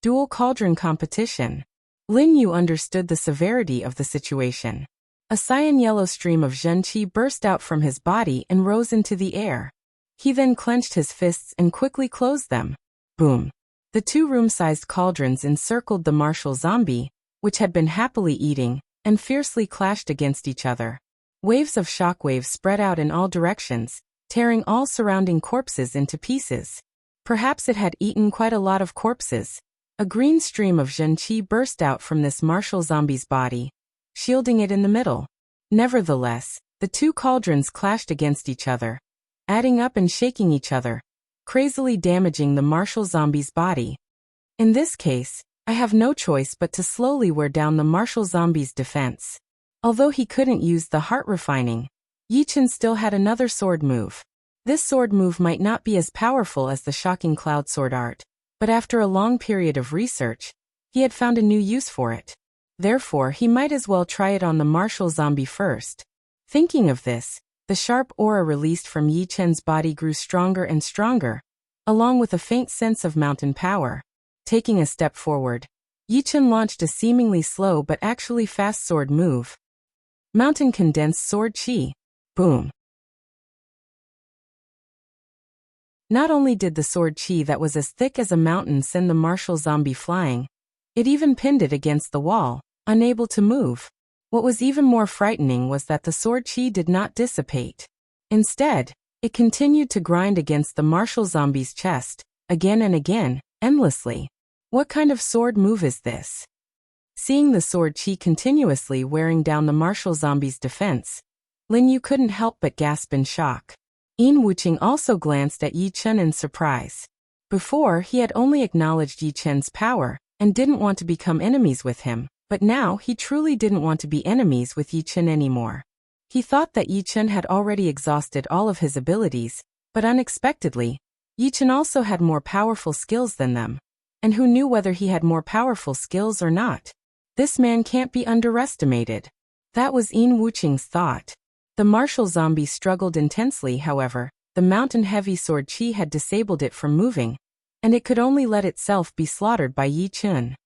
Dual cauldron competition. Lin Yu understood the severity of the situation. A cyan-yellow stream of zhenqi burst out from his body and rose into the air. He then clenched his fists and quickly closed them. Boom! The 2 room-sized cauldrons encircled the martial zombie, which had been happily eating, and fiercely clashed against each other. Waves of shockwaves spread out in all directions, tearing all surrounding corpses into pieces. Perhaps it had eaten quite a lot of corpses. A green stream of Zhenqi burst out from this martial zombie's body, shielding it in the middle. Nevertheless, the two cauldrons clashed against each other, adding up and shaking each other, crazily damaging the martial zombie's body. In this case, I have no choice but to slowly wear down the martial zombie's defense. Although he couldn't use the heart refining, Yichen still had another sword move. This sword move might not be as powerful as the shocking cloud sword art, but after a long period of research, he had found a new use for it. Therefore, he might as well try it on the martial zombie first. Thinking of this, the sharp aura released from Yi Chen's body grew stronger and stronger, along with a faint sense of mountain power. Taking a step forward, Yi Chen launched a seemingly slow but actually fast sword move. Mountain Condensed Sword Qi. Boom. Not only did the sword Qi that was as thick as a mountain send the martial zombie flying, it even pinned it against the wall, unable to move. What was even more frightening was that the sword Qi did not dissipate. Instead, it continued to grind against the martial zombie's chest, again and again, endlessly. What kind of sword move is this? Seeing the sword Qi continuously wearing down the martial zombie's defense, Lin Yu couldn't help but gasp in shock. Yin Wuqing also glanced at Yi Chen in surprise. Before, he had only acknowledged Yi Chen's power and didn't want to become enemies with him, but now he truly didn't want to be enemies with Yi Chen anymore. He thought that Yi Chen had already exhausted all of his abilities, but unexpectedly, Yi Chen also had more powerful skills than them. And who knew whether he had more powerful skills or not? This man can't be underestimated. That was Yin Wuqing's thought. The martial zombie struggled intensely, however. The mountain-heavy sword Qi had disabled it from moving, and it could only let itself be slaughtered by Yi Chen.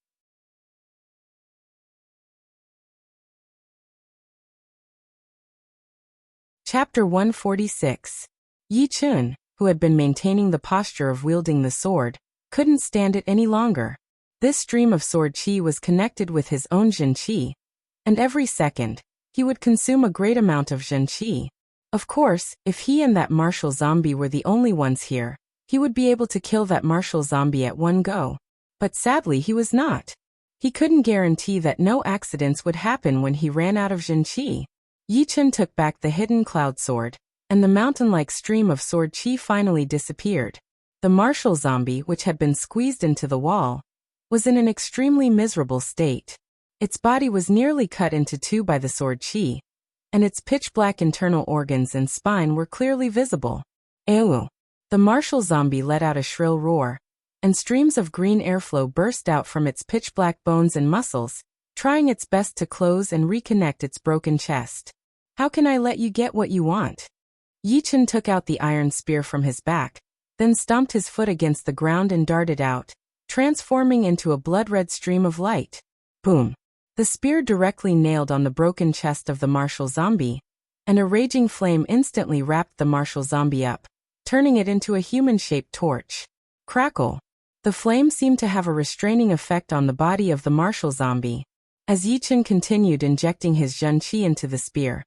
Chapter 146. Yi Chen, who had been maintaining the posture of wielding the sword, couldn't stand it any longer. This stream of sword Qi was connected with his own Zhen Qi, and every second, he would consume a great amount of Zhen Qi. Of course, if he and that martial zombie were the only ones here, he would be able to kill that martial zombie at one go. But sadly he was not. He couldn't guarantee that no accidents would happen when he ran out of Zhen Qi. Yi Chen took back the hidden cloud sword, and the mountain-like stream of sword Qi finally disappeared. The martial zombie, which had been squeezed into the wall, was in an extremely miserable state. Its body was nearly cut into two by the sword Qi, and its pitch-black internal organs and spine were clearly visible. Ew! The martial zombie let out a shrill roar, and streams of green airflow burst out from its pitch-black bones and muscles, trying its best to close and reconnect its broken chest. How can I let you get what you want? Yi Chen took out the iron spear from his back, then stomped his foot against the ground and darted out, transforming into a blood-red stream of light. Boom! The spear directly nailed on the broken chest of the martial zombie, and a raging flame instantly wrapped the martial zombie up, turning it into a human-shaped torch. Crackle! The flame seemed to have a restraining effect on the body of the martial zombie. As Yi Chen continued injecting his Zhen Qi into the spear,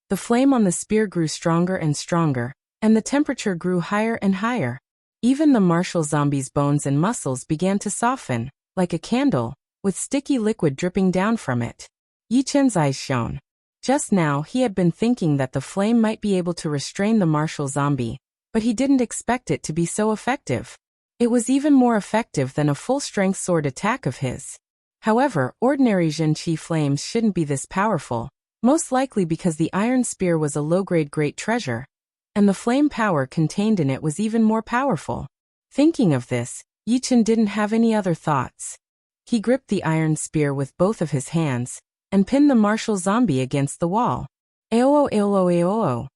the flame on the spear grew stronger and stronger, and the temperature grew higher and higher. Even the martial zombie's bones and muscles began to soften, like a candle, with sticky liquid dripping down from it. Yi Chen's eyes shone. Just now he had been thinking that the flame might be able to restrain the martial zombie, but he didn't expect it to be so effective. It was even more effective than a full-strength sword attack of his. However, ordinary Zhen Qi flames shouldn't be this powerful, most likely because the iron spear was a low-grade great treasure, and the flame power contained in it was even more powerful. Thinking of this, Yi Chen didn't have any other thoughts. He gripped the iron spear with both of his hands, and pinned the martial zombie against the wall. Aoo aoo aoo.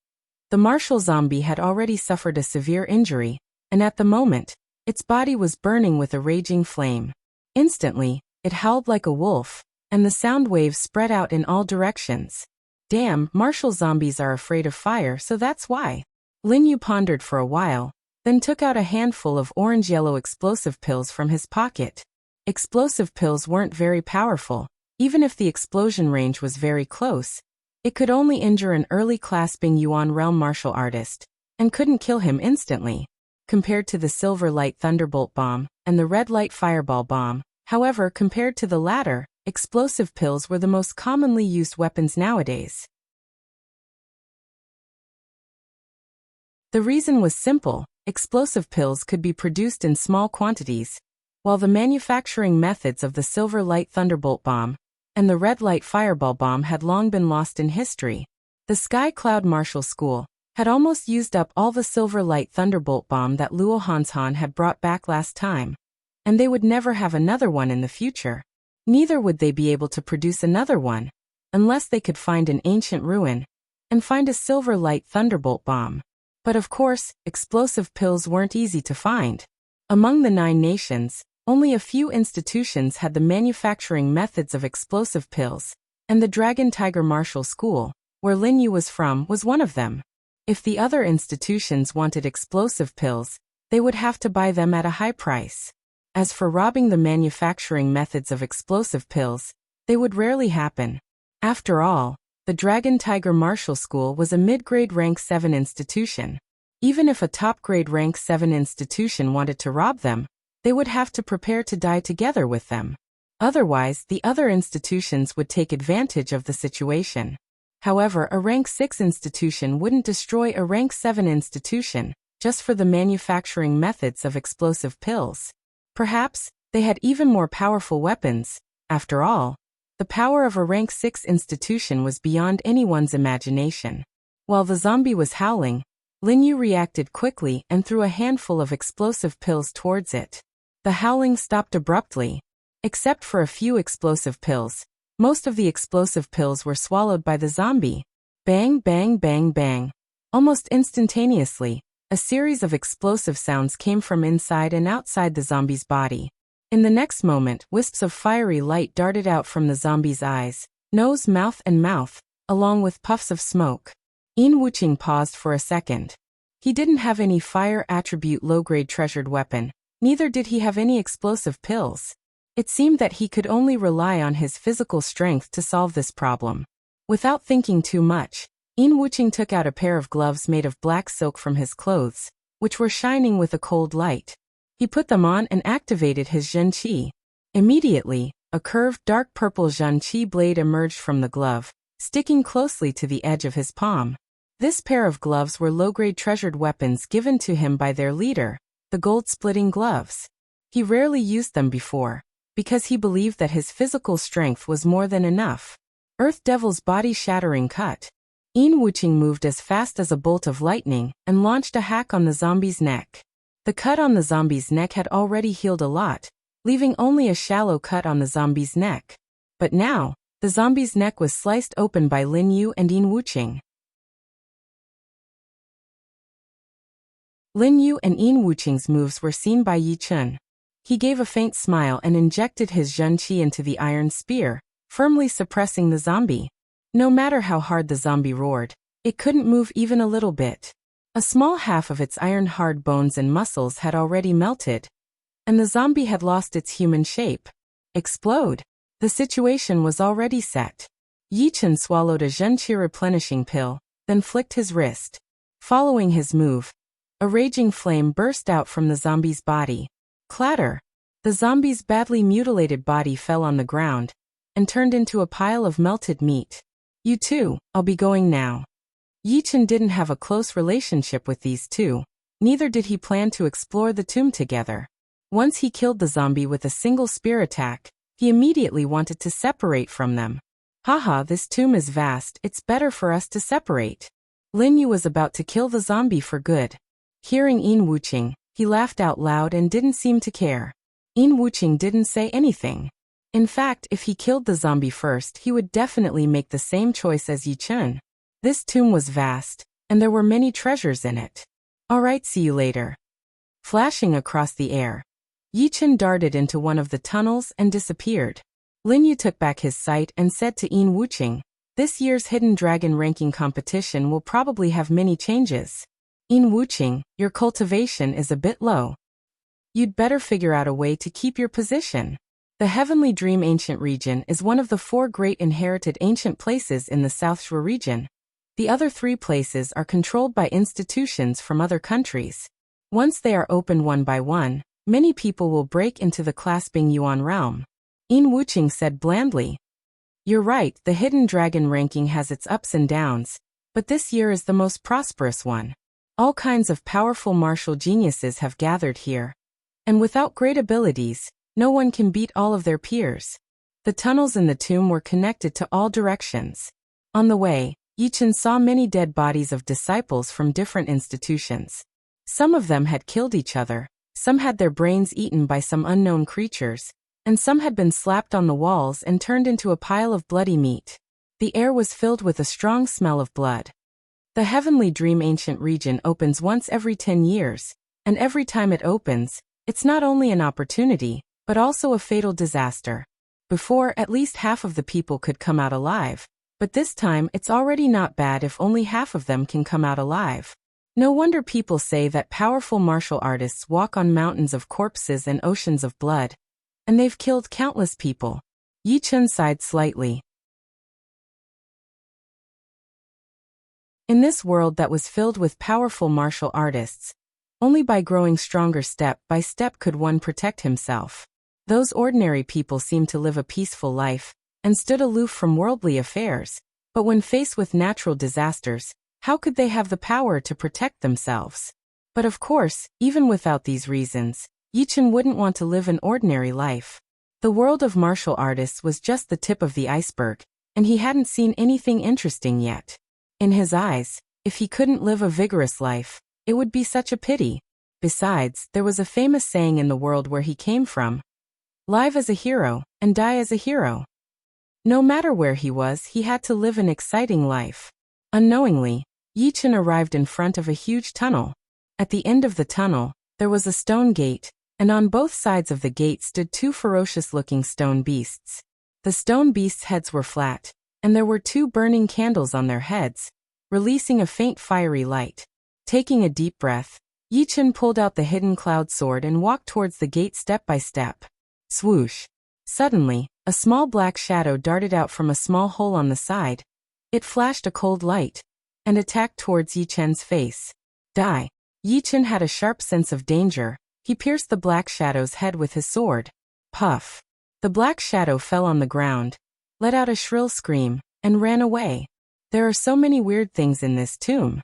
The martial zombie had already suffered a severe injury, and at the moment, its body was burning with a raging flame. Instantly, it howled like a wolf, and the sound waves spread out in all directions. Damn, martial zombies are afraid of fire, so that's why. Lin Yu pondered for a while, then took out a handful of orange-yellow explosive pills from his pocket. Explosive pills weren't very powerful. Even if the explosion range was very close, it could only injure an early-class Bing Yuan realm martial artist, and couldn't kill him instantly. compared to the silver light thunderbolt bomb and the red light fireball bomb. However, compared to the latter, explosive pills were the most commonly used weapons nowadays. The reason was simple: explosive pills could be produced in small quantities, while the manufacturing methods of the silver light thunderbolt bomb and the red light fireball bomb had long been lost in history. The Sky Cloud Martial School had almost used up all the silver light thunderbolt bomb that Luo Hanshan had brought back last time, and they would never have another one in the future. Neither would they be able to produce another one, unless they could find an ancient ruin and find a silver light thunderbolt bomb. But of course, explosive pills weren't easy to find. Among the 9 nations, only a few institutions had the manufacturing methods of explosive pills, and the Dragon Tiger Martial School, where Lin Yu was from, was one of them. If the other institutions wanted explosive pills, they would have to buy them at a high price. As for robbing the manufacturing methods of explosive pills, they would rarely happen. After all, the Dragon Tiger Martial School was a mid-grade rank 7 institution. Even if a top-grade rank 7 institution wanted to rob them, they would have to prepare to die together with them. Otherwise, the other institutions would take advantage of the situation. However, a rank 6 institution wouldn't destroy a rank 7 institution just for the manufacturing methods of explosive pills. Perhaps they had even more powerful weapons. After all, the power of a rank 6 institution was beyond anyone's imagination. While the zombie was howling, Lin Yu reacted quickly and threw a handful of explosive pills towards it. The howling stopped abruptly. Except for a few explosive pills, most of the explosive pills were swallowed by the zombie. Bang, bang, bang, bang. Almost instantaneously, a series of explosive sounds came from inside and outside the zombie's body. In the next moment, wisps of fiery light darted out from the zombie's eyes, nose, and mouth, along with puffs of smoke. Yin Wuqing paused for a second. He didn't have any fire attribute low-grade treasured weapon, neither did he have any explosive pills. It seemed that he could only rely on his physical strength to solve this problem. Without thinking too much, Yin Wuqing took out a pair of gloves made of black silk from his clothes, which were shining with a cold light. He put them on and activated his Zhen Qi. Immediately, a curved dark purple Zhen Qi blade emerged from the glove, sticking closely to the edge of his palm. This pair of gloves were low-grade treasured weapons given to him by their leader, the gold-splitting gloves. He rarely used them before, because he believed that his physical strength was more than enough. Earth Devil's body-shattering cut. Yin Wuqing moved as fast as a bolt of lightning and launched a hack on the zombie's neck. The cut on the zombie's neck had already healed a lot, leaving only a shallow cut on the zombie's neck. But now, the zombie's neck was sliced open by Lin Yu and Yin Wuqing. Lin Yu and Yin Wuqing's moves were seen by Yi Chun. He gave a faint smile and injected his Zhen Qi into the iron spear, firmly suppressing the zombie. No matter how hard the zombie roared, it couldn't move even a little bit. A small half of its iron-hard bones and muscles had already melted, and the zombie had lost its human shape. Explode! The situation was already set. Yi Chun swallowed a Zhen Qi replenishing pill, then flicked his wrist. Following his move, a raging flame burst out from the zombie's body. Clatter! The zombie's badly mutilated body fell on the ground and turned into a pile of melted meat. You two, I'll be going now. Yi Chun didn't have a close relationship with these two, neither did he plan to explore the tomb together. Once he killed the zombie with a single spear attack, he immediately wanted to separate from them. Haha, this tomb is vast, it's better for us to separate. Lin Yu was about to kill the zombie for good. Hearing Yin Wuqing, he laughed out loud and didn't seem to care. Yin Wuqing didn't say anything. In fact, if he killed the zombie first, he would definitely make the same choice as Yi Chun. This tomb was vast, and there were many treasures in it. Alright, see you later. Flashing across the air, Yi Chun darted into one of the tunnels and disappeared. Lin Yu took back his sight and said to Yin Wuqing, this year's Hidden Dragon ranking competition will probably have many changes. Yin Wuqing, your cultivation is a bit low. You'd better figure out a way to keep your position. The Heavenly Dream Ancient Region is one of the 4 great inherited ancient places in the South Shui region. The other 3 places are controlled by institutions from other countries. Once they are opened one by one, many people will break into the clasping Yuan realm. In Wuching said blandly. You're right, the hidden dragon ranking has its ups and downs, but this year is the most prosperous one. All kinds of powerful martial geniuses have gathered here. And without great abilities, no one can beat all of their peers. The tunnels in the tomb were connected to all directions. On the way, Yichen saw many dead bodies of disciples from different institutions. Some of them had killed each other, some had their brains eaten by some unknown creatures, and some had been slapped on the walls and turned into a pile of bloody meat. The air was filled with a strong smell of blood. The Heavenly Dream Ancient Region opens once every 10 years, and every time it opens, it's not only an opportunity, but also a fatal disaster. Before, at least half of the people could come out alive, but this time it's already not bad if only half of them can come out alive. No wonder people say that powerful martial artists walk on mountains of corpses and oceans of blood, and they've killed countless people. Yi Chun sighed slightly. In this world that was filled with powerful martial artists, only by growing stronger step by step could one protect himself. Those ordinary people seemed to live a peaceful life, and stood aloof from worldly affairs, but when faced with natural disasters, how could they have the power to protect themselves? But of course, even without these reasons, Yichen wouldn't want to live an ordinary life. The world of martial artists was just the tip of the iceberg, and he hadn't seen anything interesting yet. In his eyes, if he couldn't live a vigorous life, it would be such a pity. Besides, there was a famous saying in the world where he came from: live as a hero, and die as a hero. No matter where he was, he had to live an exciting life. Unknowingly, Yichen arrived in front of a huge tunnel. At the end of the tunnel, there was a stone gate, and on both sides of the gate stood two ferocious-looking stone beasts. The stone beasts' heads were flat, and there were two burning candles on their heads, releasing a faint fiery light. Taking a deep breath, Yichen pulled out the hidden cloud sword and walked towards the gate step by step. Swoosh! Suddenly, a small black shadow darted out from a small hole on the side. It flashed a cold light, and attacked towards Yichen's face. Die! Yichen had a sharp sense of danger. He pierced the black shadow's head with his sword. Puff! The black shadow fell on the ground, let out a shrill scream, and ran away. There are so many weird things in this tomb.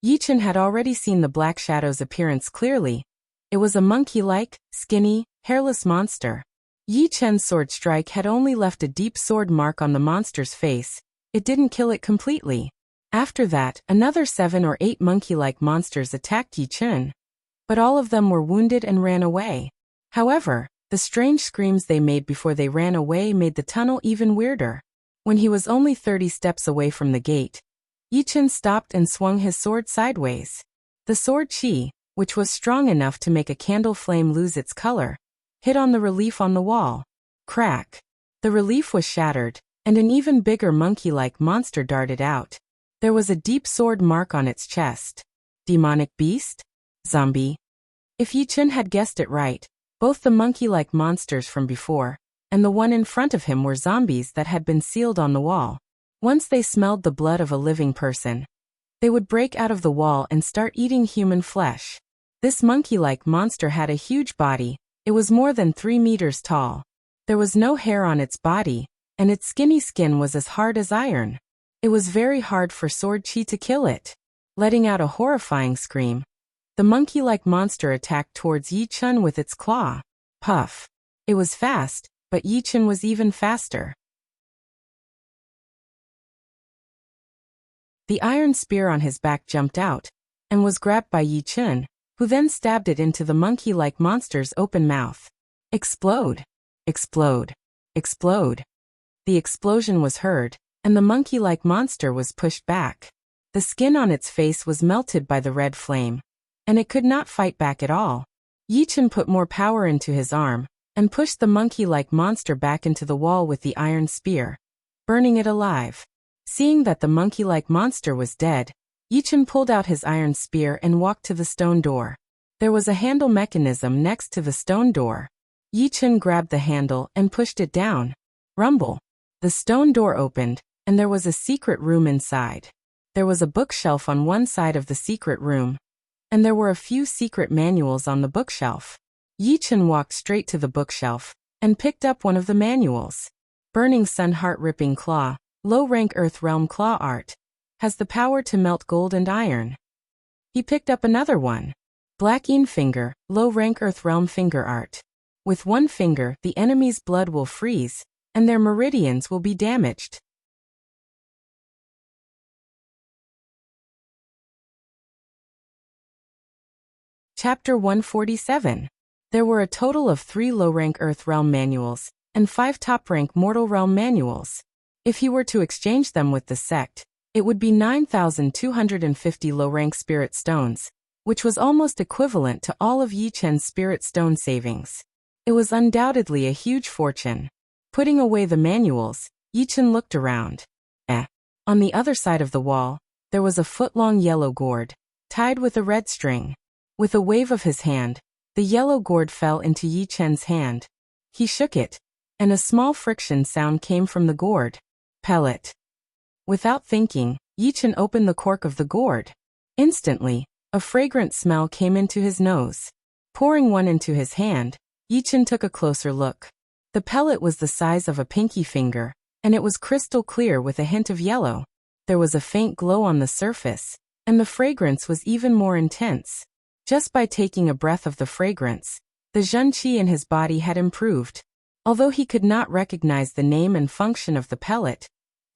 Yichen had already seen the black shadow's appearance clearly. It was a monkey-like, skinny, hairless monster. Yichen's sword strike had only left a deep sword mark on the monster's face. It didn't kill it completely. After that, another 7 or 8 monkey-like monsters attacked Yichen, but all of them were wounded and ran away. However, the strange screams they made before they ran away made the tunnel even weirder. When he was only 30 steps away from the gate, Yichen stopped and swung his sword sideways. The sword chi, which was strong enough to make a candle flame lose its color, hit on the relief on the wall. Crack! The relief was shattered, and an even bigger monkey-like monster darted out. There was a deep sword mark on its chest. Demonic beast? Zombie? If Yichen had guessed it right, both the monkey-like monsters from before and the one in front of him were zombies that had been sealed on the wall. Once they smelled the blood of a living person, they would break out of the wall and start eating human flesh. This monkey-like monster had a huge body. It was more than 3 meters tall. There was no hair on its body, and its skinny skin was as hard as iron. It was very hard for Sword Chi to kill it. Letting out a horrifying scream, the monkey-like monster attacked towards Yichen with its claw. Puff! It was fast, but Yichen was even faster. The iron spear on his back jumped out, and was grabbed by Yichen, who then stabbed it into the monkey-like monster's open mouth. Explode! Explode! Explode! The explosion was heard, and the monkey-like monster was pushed back. The skin on its face was melted by the red flame, and it could not fight back at all. Yichen put more power into his arm, and pushed the monkey-like monster back into the wall with the iron spear, burning it alive. Seeing that the monkey-like monster was dead, Yichen pulled out his iron spear and walked to the stone door. There was a handle mechanism next to the stone door. Yichen grabbed the handle and pushed it down. Rumble! The stone door opened, and there was a secret room inside. There was a bookshelf on one side of the secret room. and there were a few secret manuals on the bookshelf. Yi Chen walked straight to the bookshelf and picked up one of the manuals. Burning Sun Heart-Ripping Claw, Low-Rank Earth Realm Claw Art. Has the power to melt gold and iron. He picked up another one. Black Yin Finger, Low-Rank Earth Realm Finger Art. With one finger, the enemy's blood will freeze, and their meridians will be damaged. Chapter 147. There were a total of 3 low-rank Earth Realm manuals, and 5 top-rank Mortal Realm manuals. If he were to exchange them with the sect, it would be 9,250 low-rank Spirit Stones, which was almost equivalent to all of Yi Chen's Spirit Stone savings. It was undoubtedly a huge fortune. Putting away the manuals, Yi Chen looked around. On the other side of the wall, there was a foot-long yellow gourd, tied with a red string. With a wave of his hand, the yellow gourd fell into Yi Chen's hand. He shook it, and a small friction sound came from the gourd. Pellet. Without thinking, Yi Chen opened the cork of the gourd. Instantly, a fragrant smell came into his nose. Pouring one into his hand, Yi Chen took a closer look. The pellet was the size of a pinky finger, and it was crystal clear with a hint of yellow. There was a faint glow on the surface, and the fragrance was even more intense. Just by taking a breath of the fragrance, the Zhen Qi in his body had improved. Although he could not recognize the name and function of the pellet,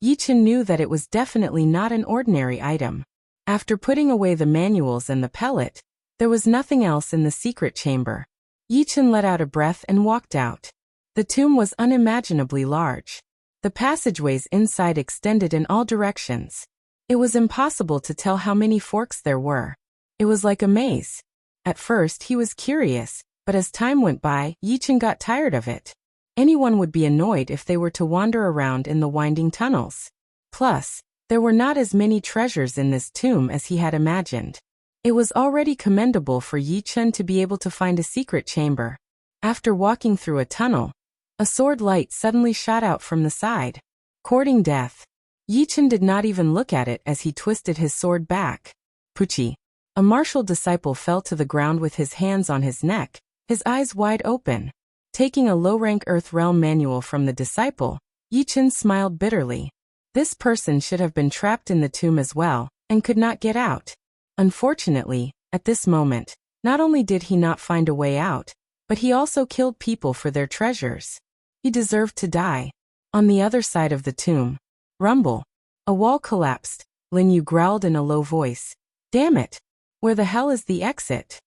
Yi Chen knew that it was definitely not an ordinary item. After putting away the manuals and the pellet, there was nothing else in the secret chamber. Yi Chen let out a breath and walked out. The tomb was unimaginably large. The passageways inside extended in all directions. It was impossible to tell how many forks there were. It was like a maze. At first he was curious, but as time went by, Yi Chen got tired of it. Anyone would be annoyed if they were to wander around in the winding tunnels. Plus, there were not as many treasures in this tomb as he had imagined. It was already commendable for Yi Chen to be able to find a secret chamber. After walking through a tunnel, a sword light suddenly shot out from the side. Courting death. Yi Chen did not even look at it as he twisted his sword back. Puchi. A martial disciple fell to the ground with his hands on his neck, his eyes wide open. Taking a low-rank Earth Realm manual from the disciple, Yi Chen smiled bitterly. This person should have been trapped in the tomb as well, and could not get out. Unfortunately, at this moment, not only did he not find a way out, but he also killed people for their treasures. He deserved to die. On the other side of the tomb, rumble. A wall collapsed. Lin Yu growled in a low voice. Damn it! Where the hell is the exit?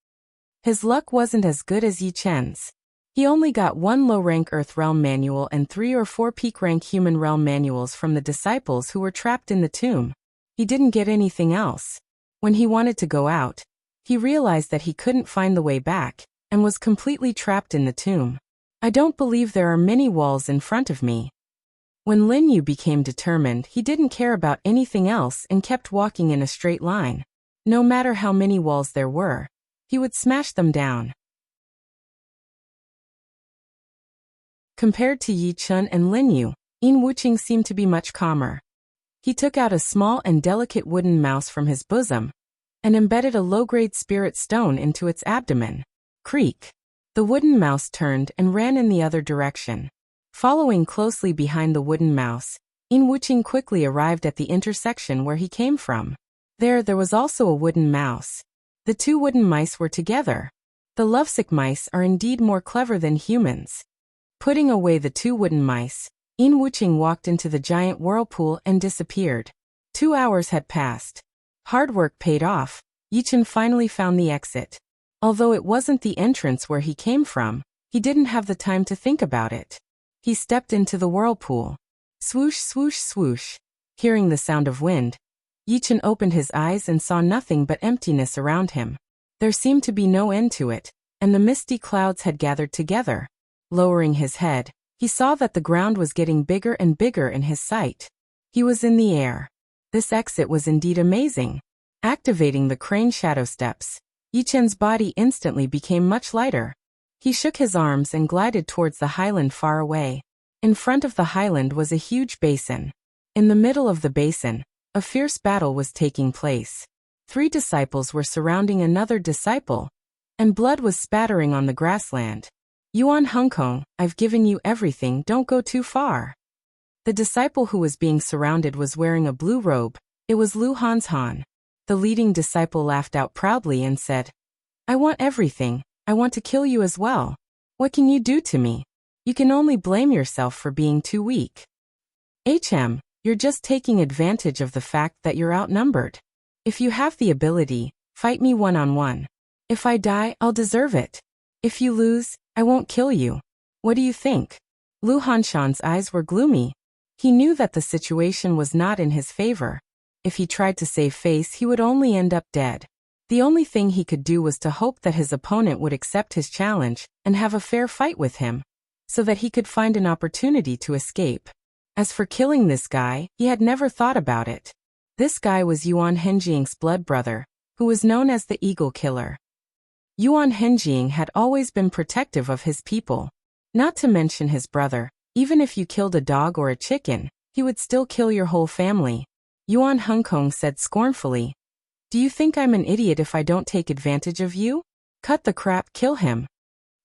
His luck wasn't as good as Yi Chen's. He only got 1 low-rank Earth Realm manual and 3 or 4 peak-rank Human Realm manuals from the disciples who were trapped in the tomb. He didn't get anything else. When he wanted to go out, he realized that he couldn't find the way back, and was completely trapped in the tomb. I don't believe there are many walls in front of me. When Lin Yu became determined, he didn't care about anything else and kept walking in a straight line. No matter how many walls there were, he would smash them down. Compared to Yi Chen and Lin Yu, Yin Wuqing seemed to be much calmer. He took out a small and delicate wooden mouse from his bosom, and embedded a low-grade spirit stone into its abdomen. Creak. The wooden mouse turned and ran in the other direction. Following closely behind the wooden mouse, Yin Wuqing quickly arrived at the intersection where he came from. There was also a wooden mouse. The 2 wooden mice were together. The lovesick mice are indeed more clever than humans. Putting away the 2 wooden mice, Yin Wuqing walked into the giant whirlpool and disappeared. 2 hours had passed. Hard work paid off. Yi Chen finally found the exit. Although it wasn't the entrance where he came from, he didn't have the time to think about it. He stepped into the whirlpool. Swoosh, swoosh, swoosh. Hearing the sound of wind, Yi Chen opened his eyes and saw nothing but emptiness around him. There seemed to be no end to it, and the misty clouds had gathered together. Lowering his head, he saw that the ground was getting bigger and bigger in his sight. He was in the air. This exit was indeed amazing. Activating the crane shadow steps, Yi Chen's body instantly became much lighter. He shook his arms and glided towards the highland far away. In front of the highland was a huge basin. In the middle of the basin, a fierce battle was taking place. 3 disciples were surrounding another disciple, and blood was spattering on the grassland. Yuan Hongkong, I've given you everything, don't go too far. The disciple who was being surrounded was wearing a blue robe. It was Lu Hanshan. The leading disciple laughed out proudly and said, I want everything, I want to kill you as well. What can you do to me? You can only blame yourself for being too weak. You're just taking advantage of the fact that you're outnumbered. If you have the ability, fight me one-on-one. If I die, I'll deserve it. If you lose, I won't kill you. What do you think? Lu Hanshan's eyes were gloomy. He knew that the situation was not in his favor. If he tried to save face, he would only end up dead. The only thing he could do was to hope that his opponent would accept his challenge and have a fair fight with him, so that he could find an opportunity to escape. As for killing this guy, he had never thought about it. This guy was Yuan Henjiang's blood brother, who was known as the Eagle Killer. Yuan Henjiang had always been protective of his people. Not to mention his brother, even if you killed a dog or a chicken, he would still kill your whole family. Yuan Hongkong said scornfully, Do you think I'm an idiot if I don't take advantage of you? Cut the crap, kill him.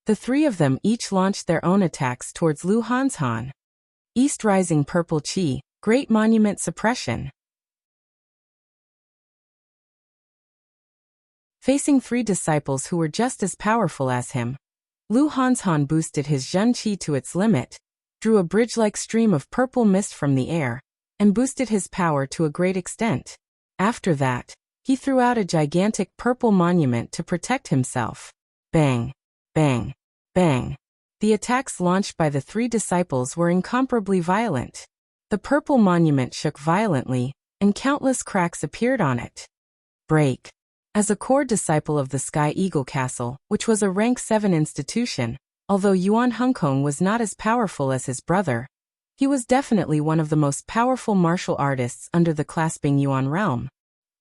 The 3 of them each launched their own attacks towards Lu Hanshan. East Rising Purple Chi, Great Monument Suppression. Facing 3 disciples who were just as powerful as him, Lu Hanshan boosted his Zhen Qi to its limit, drew a bridge-like stream of purple mist from the air, and boosted his power to a great extent. After that, he threw out a gigantic purple monument to protect himself. Bang! Bang! Bang! The attacks launched by the 3 disciples were incomparably violent. The purple monument shook violently, and countless cracks appeared on it. Break! As a core disciple of the Sky Eagle Castle, which was a rank 7 institution, although Yuan Hongkong was not as powerful as his brother, he was definitely one of the most powerful martial artists under the clasping Yuan realm.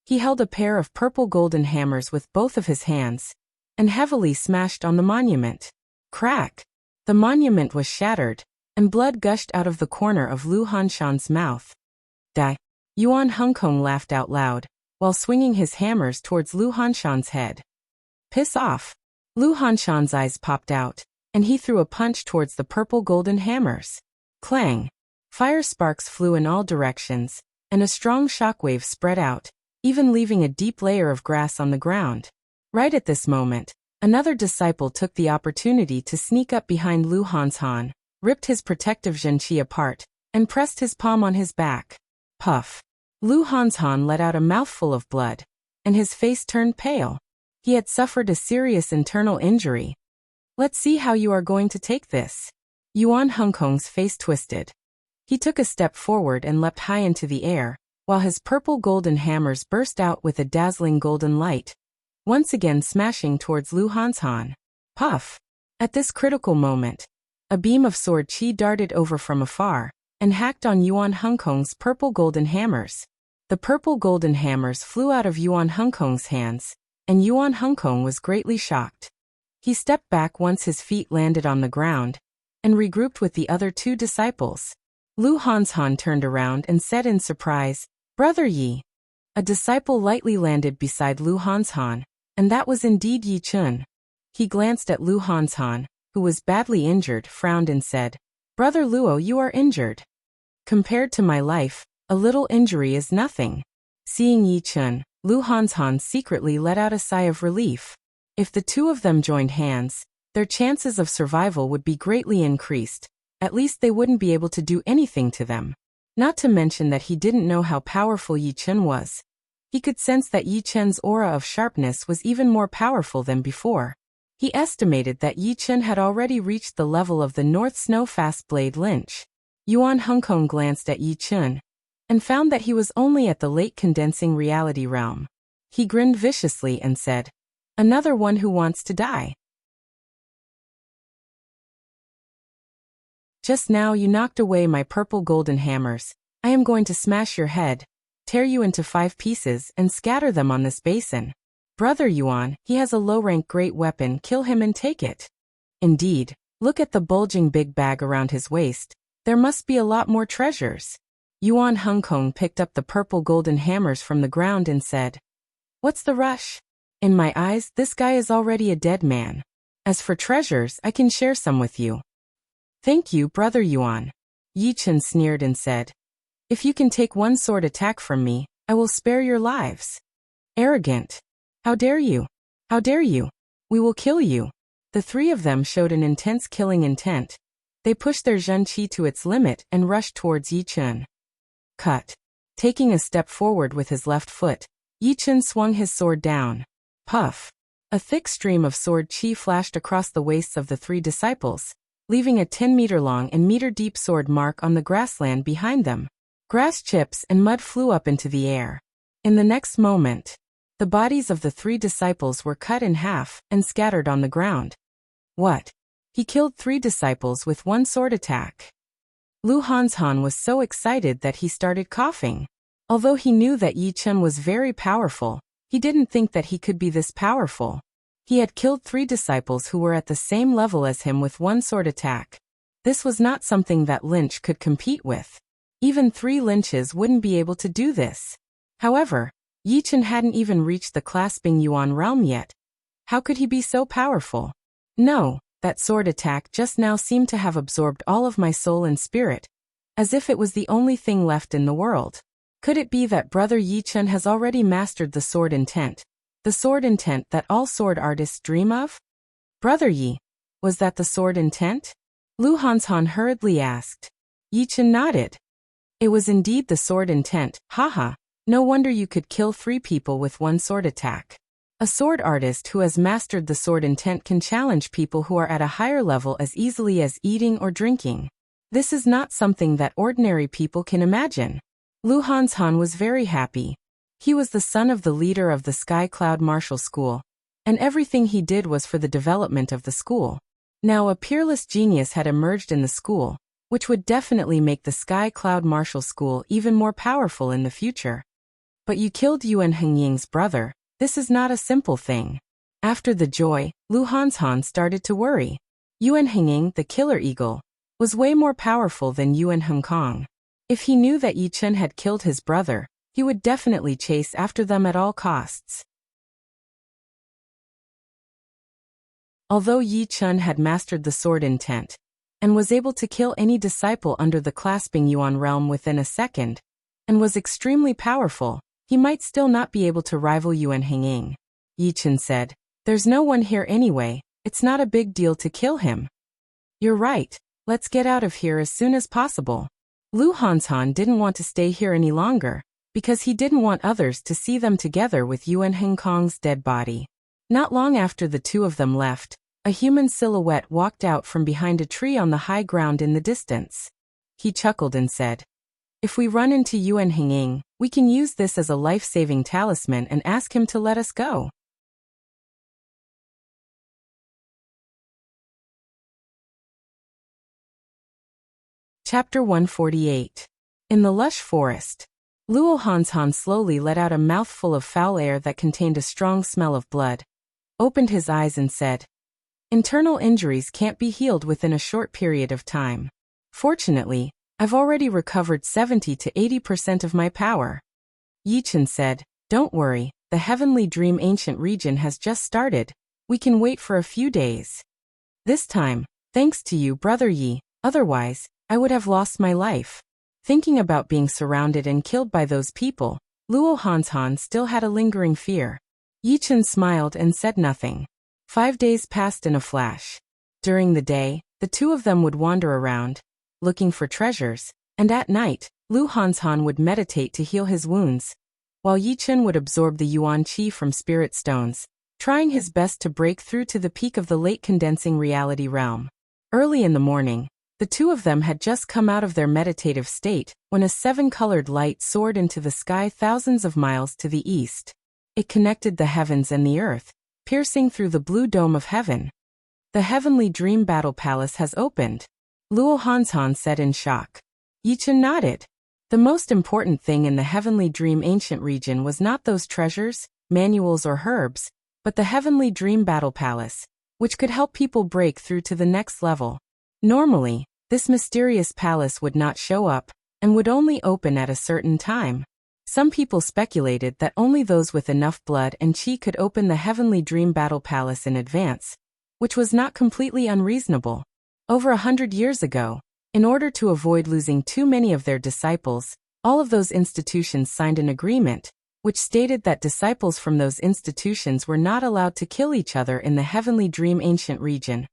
He held a pair of purple golden hammers with both of his hands, and heavily smashed on the monument. Crack! The monument was shattered, and blood gushed out of the corner of Lu Hanshan's mouth. Die! Yuan Hongkong laughed out loud, while swinging his hammers towards Lu Hanshan's head. Piss off! Lu Hanshan's eyes popped out, and he threw a punch towards the purple golden hammers. Clang! Fire sparks flew in all directions, and a strong shockwave spread out, even leaving a deep layer of grass on the ground. Right at this moment, another disciple took the opportunity to sneak up behind Lu Hanshan, ripped his protective Zhen Qi apart, and pressed his palm on his back. Puff! Lu Hanshan let out a mouthful of blood, and his face turned pale. He had suffered a serious internal injury. Let's see how you are going to take this. Yuan Hongkong's face twisted. He took a step forward and leapt high into the air, while his purple golden hammers burst out with a dazzling golden light, once again smashing towards Lu Hanshan. Puff! At this critical moment, a beam of sword qi darted over from afar, and hacked on Yuan Hongkong's purple golden hammers. The purple golden hammers flew out of Yuan Hongkong's hands, and Yuan Hongkong was greatly shocked. He stepped back once his feet landed on the ground, and regrouped with the other 2 disciples. Lu Hanshan turned around and said in surprise, Brother Yi. A disciple lightly landed beside Lu Hanshan, and that was indeed Yi Chun. He glanced at Lu Hanshan, who was badly injured, frowned and said, Brother Luo, you are injured. Compared to my life, a little injury is nothing. Seeing Yi Chun, Lu Hanshan secretly let out a sigh of relief. If the 2 of them joined hands, their chances of survival would be greatly increased. At least they wouldn't be able to do anything to them. Not to mention that he didn't know how powerful Yi Chun was. He could sense that Yi Chun's aura of sharpness was even more powerful than before. He estimated that Yi Chun had already reached the level of the North Snow Fast Blade Lynch. Yuan Hongkong glanced at Yi Chun, and found that he was only at the late condensing reality realm. He grinned viciously and said, Another one who wants to die. Just now you knocked away my purple golden hammers. I am going to smash your head, tear you into 5 pieces, and scatter them on this basin. Brother Yuan, he has a low-rank great weapon, kill him and take it. Indeed, look at the bulging big bag around his waist. There must be a lot more treasures. Yuan Hongkong picked up the purple golden hammers from the ground and said, What's the rush? In my eyes, this guy is already a dead man. As for treasures, I can share some with you. Thank you, Brother Yuan. Yi Chen sneered and said, if you can take one sword attack from me, I will spare your lives. Arrogant. How dare you? How dare you? We will kill you. The three of them showed an intense killing intent. They pushed their Zhen Qi to its limit and rushed towards Yi Chen. Cut. Taking a step forward with his left foot, Yi Chen swung his sword down. Puff. A thick stream of sword qi flashed across the waists of the three disciples, leaving a 10-meter-long and meter-deep sword mark on the grassland behind them. Grass chips and mud flew up into the air. In the next moment, the bodies of the three disciples were cut in half and scattered on the ground. What? He killed 3 disciples with one sword attack. Lu Hanzhan was so excited that he started coughing. Although he knew that Yi Chen was very powerful, he didn't think that he could be this powerful. He had killed 3 disciples who were at the same level as him with one sword attack. This was not something that Lynch could compete with. Even 3 Lynches wouldn't be able to do this. However, Yi Chen hadn't even reached the clasping Yuan realm yet. How could he be so powerful? No, that sword attack just now seemed to have absorbed all of my soul and spirit, as if it was the only thing left in the world. Could it be that Brother Yi Chen has already mastered the sword intent? The sword intent that all sword artists dream of? Brother Yi, was that the sword intent? Lu Hanzhan hurriedly asked. Yi Chen nodded. It was indeed the sword intent, haha. No wonder you could kill 3 people with one sword attack. A sword artist who has mastered the sword intent can challenge people who are at a higher level as easily as eating or drinking. This is not something that ordinary people can imagine. Lu Hanzhan was very happy. He was the son of the leader of the Sky Cloud Martial School, and everything he did was for the development of the school. Now a peerless genius had emerged in the school, which would definitely make the Sky Cloud Martial School even more powerful in the future. But you killed Yuan Hengying's brother. This is not a simple thing. After the joy, Lu Hanzhan started to worry. Yuan Hengying, the killer eagle, was way more powerful than Yuan Hengkong. If he knew that Yi Chen had killed his brother, he would definitely chase after them at all costs. Although Yi Chen had mastered the sword intent, and was able to kill any disciple under the clasping Yuan realm within a second, and was extremely powerful, he might still not be able to rival Yuan Hengying. Yi Chen said, there's no one here anyway, it's not a big deal to kill him. You're right, let's get out of here as soon as possible. Lu Hanzhan didn't want to stay here any longer, because he didn't want others to see them together with Yuan Hengkong's dead body. Not long after the two of them left, a human silhouette walked out from behind a tree on the high ground in the distance. He chuckled and said, if we run into Yuan Hengying, we can use this as a life-saving talisman and ask him to let us go. Chapter 148. In the lush forest, Luo Hanzhan slowly let out a mouthful of foul air that contained a strong smell of blood, opened his eyes and said, internal injuries can't be healed within a short period of time. Fortunately, I've already recovered 70 to 80% of my power. Yi Chen said, don't worry, the Heavenly Dream Ancient region has just started. We can wait for a few days. This time, thanks to you, Brother Yi, otherwise, I would have lost my life. Thinking about being surrounded and killed by those people, Luo Hanzhan still had a lingering fear. Yi Chen smiled and said nothing. 5 days passed in a flash. During the day, the two of them would wander around, looking for treasures, and at night, Lu Hanzhan would meditate to heal his wounds, while Yi Chen would absorb the Yuan Qi from spirit stones, trying his best to break through to the peak of the late condensing reality realm. Early in the morning, the two of them had just come out of their meditative state when a 7-colored light soared into the sky thousands of miles to the east. It connected the heavens and the earth, piercing through the blue dome of heaven. The Heavenly Dream Battle Palace has opened, Luo Hanzhan said in shock. Yi Chen nodded. The most important thing in the Heavenly Dream Ancient region was not those treasures, manuals or herbs, but the Heavenly Dream Battle Palace, which could help people break through to the next level. Normally, this mysterious palace would not show up, and would only open at a certain time. Some people speculated that only those with enough blood and chi could open the Heavenly Dream Battle Palace in advance, which was not completely unreasonable. Over 100 years ago, in order to avoid losing too many of their disciples, all of those institutions signed an agreement, which stated that disciples from those institutions were not allowed to kill each other in the Heavenly Dream Ancient region,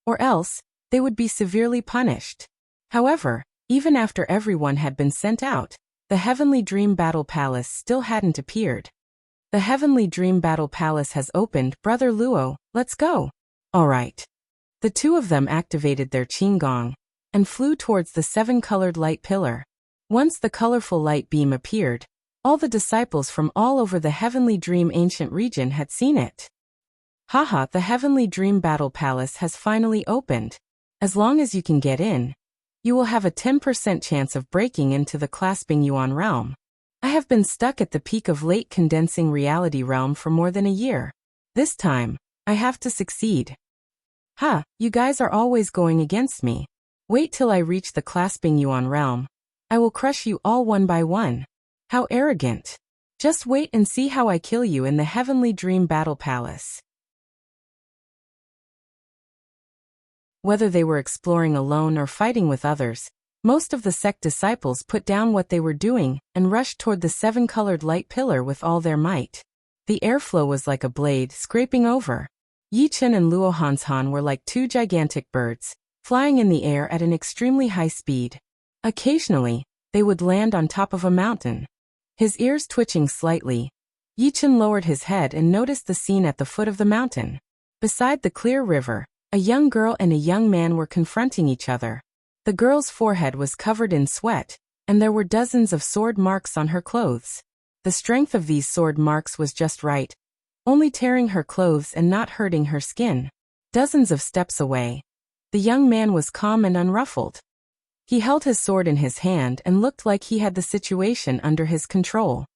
or else, they would be severely punished. However, even after everyone had been sent out, the Heavenly Dream Battle Palace still hadn't appeared. The Heavenly Dream Battle Palace has opened, Brother Luo, let's go. Alright. The two of them activated their qinggong and flew towards the 7-colored light pillar. Once the colorful light beam appeared, all the disciples from all over the Heavenly Dream Ancient region had seen it. Haha, the Heavenly Dream Battle Palace has finally opened. As long as you can get in, you will have a 10% chance of breaking into the Clasping Yuan realm. I have been stuck at the peak of late condensing reality realm for more than a year. This time, I have to succeed. Ha, you guys are always going against me. Wait till I reach the Clasping Yuan realm. I will crush you all one by one. How arrogant. Just wait and see how I kill you in the Heavenly Dream Battle Palace. Whether they were exploring alone or fighting with others, most of the sect disciples put down what they were doing and rushed toward the 7-colored light pillar with all their might. The airflow was like a blade scraping over. Yi Chen and Luo Hanshan were like two gigantic birds, flying in the air at an extremely high speed. Occasionally, they would land on top of a mountain. His ears twitching slightly, Yi Chen lowered his head and noticed the scene at the foot of the mountain. Beside the clear river, a young girl and a young man were confronting each other. The girl's forehead was covered in sweat, and there were dozens of sword marks on her clothes. The strength of these sword marks was just right, only tearing her clothes and not hurting her skin. Dozens of steps away, the young man was calm and unruffled. He held his sword in his hand and looked like he had the situation under his control.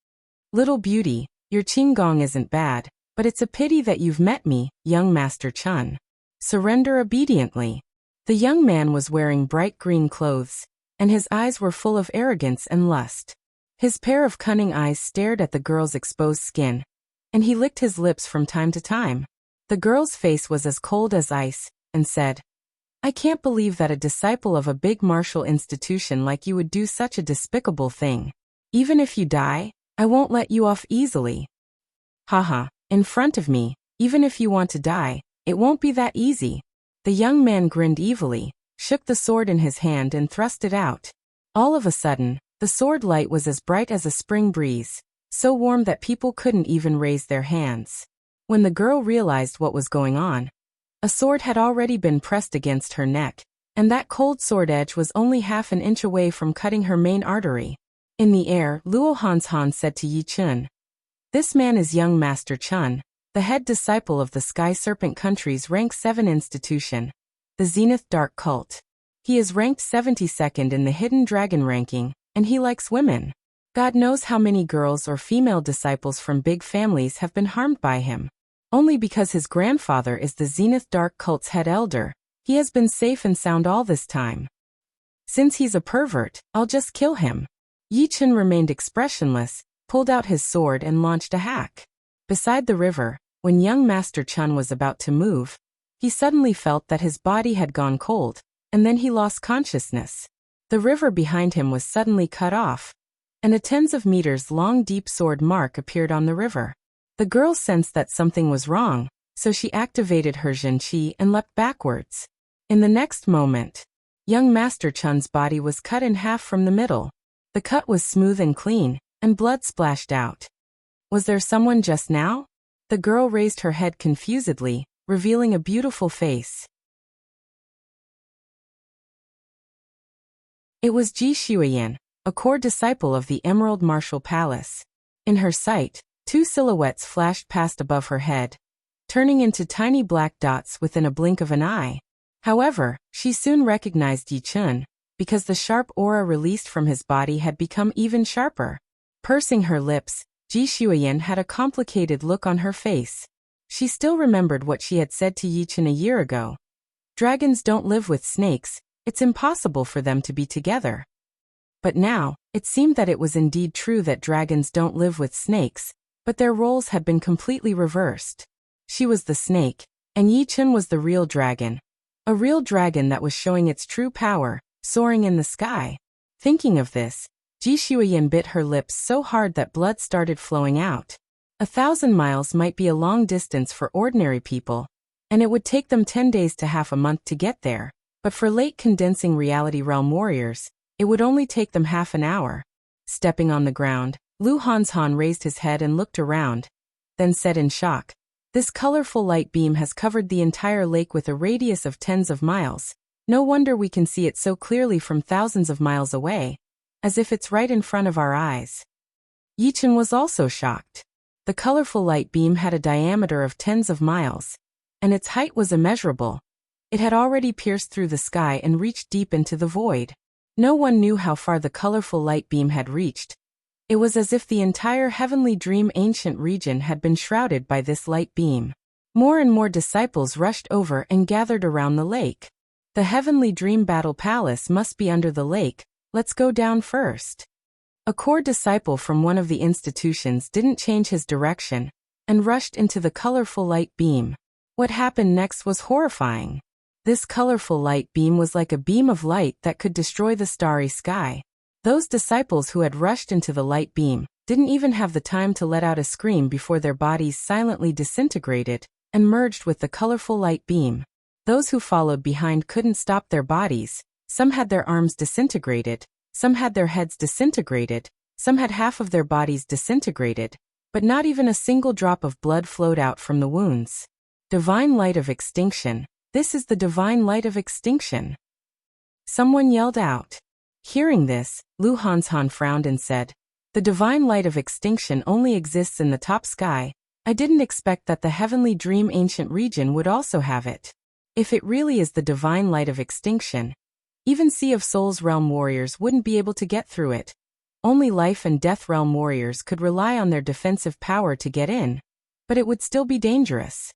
Little beauty, your qinggong isn't bad, but it's a pity that you've met me, young Master Chun. Surrender obediently. The young man was wearing bright green clothes, and his eyes were full of arrogance and lust. His pair of cunning eyes stared at the girl's exposed skin, and he licked his lips from time to time. The girl's face was as cold as ice, and said, I can't believe that a disciple of a big martial institution like you would do such a despicable thing. Even if you die, I won't let you off easily. Haha, in front of me, even if you want to die, it won't be that easy. The young man grinned evilly, shook the sword in his hand and thrust it out. All of a sudden, the sword light was as bright as a spring breeze, so warm that people couldn't even raise their hands. When the girl realized what was going on, a sword had already been pressed against her neck, and that cold sword edge was only half an inch away from cutting her main artery. In the air, Luo Hanshan said to Yi Chen, This man is young Master Chun, the head disciple of the Sky Serpent Country's Rank 7 institution, the Zenith Dark Cult. He is ranked 72nd in the Hidden Dragon ranking, and he likes women. God knows how many girls or female disciples from big families have been harmed by him. Only because his grandfather is the Zenith Dark Cult's head elder, he has been safe and sound all this time. Since he's a pervert, I'll just kill him. Yi Chen remained expressionless, pulled out his sword and launched a hack. Beside the river, when young Master Chun was about to move, he suddenly felt that his body had gone cold, and then he lost consciousness. The river behind him was suddenly cut off, and a tens of meters long deep sword mark appeared on the river. The girl sensed that something was wrong, so she activated her Zhen Qi and leapt backwards. In the next moment, young Master Chun's body was cut in half from the middle. The cut was smooth and clean, and blood splashed out. Was there someone just now? The girl raised her head confusedly, revealing a beautiful face. It was Ji Xueyan, a core disciple of the Emerald Martial Palace. In her sight, two silhouettes flashed past above her head, turning into tiny black dots within a blink of an eye. However, she soon recognized Yi Chen, because the sharp aura released from his body had become even sharper. Pursing her lips, Ji Xueyan had a complicated look on her face. She still remembered what she had said to Yi Chen a year ago. Dragons don't live with snakes, it's impossible for them to be together. But now, it seemed that it was indeed true that dragons don't live with snakes, but their roles had been completely reversed. She was the snake, and Yi Chun was the real dragon. A real dragon that was showing its true power, soaring in the sky. Thinking of this, Ji Shuiyin bit her lips so hard that blood started flowing out. 1,000 miles might be a long distance for ordinary people, and it would take them 10 days to half a month to get there, but for late condensing reality realm warriors, it would only take them half an hour. Stepping on the ground, Lu Hanshan raised his head and looked around, then said in shock, "This colorful light beam has covered the entire lake with a radius of tens of miles. No wonder we can see it so clearly from thousands of miles away, as if it's right in front of our eyes." Yi Chun was also shocked. The colorful light beam had a diameter of tens of miles, and its height was immeasurable. It had already pierced through the sky and reached deep into the void. No one knew how far the colorful light beam had reached. It was as if the entire heavenly dream ancient region had been shrouded by this light beam. More and more disciples rushed over and gathered around the lake. "The heavenly dream battle palace must be under the lake, let's go down first." A core disciple from one of the institutions didn't change his direction, and rushed into the colorful light beam. What happened next was horrifying. This colorful light beam was like a beam of light that could destroy the starry sky. Those disciples who had rushed into the light beam didn't even have the time to let out a scream before their bodies silently disintegrated and merged with the colorful light beam. Those who followed behind couldn't stop their bodies. Some had their arms disintegrated, some had their heads disintegrated, some had half of their bodies disintegrated, but not even a single drop of blood flowed out from the wounds. Divine light of extinction. This is the divine light of extinction. Someone yelled out. Hearing this, Lu Hanshan frowned and said, "The divine light of extinction only exists in the top sky. I didn't expect that the heavenly dream ancient region would also have it. If it really is the divine light of extinction, even Sea of Souls realm warriors wouldn't be able to get through it. Only life and death realm warriors could rely on their defensive power to get in, but it would still be dangerous.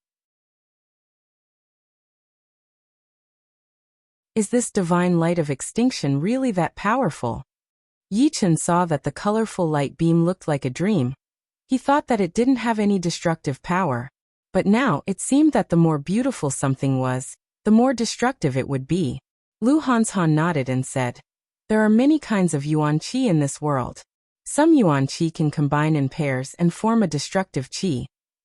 Is this divine light of extinction really that powerful?" Yi Chun saw that the colorful light beam looked like a dream. He thought that it didn't have any destructive power, but now it seemed that the more beautiful something was, the more destructive it would be. Lu Hanshan nodded and said, "There are many kinds of yuan qi in this world. Some yuan qi can combine in pairs and form a destructive qi,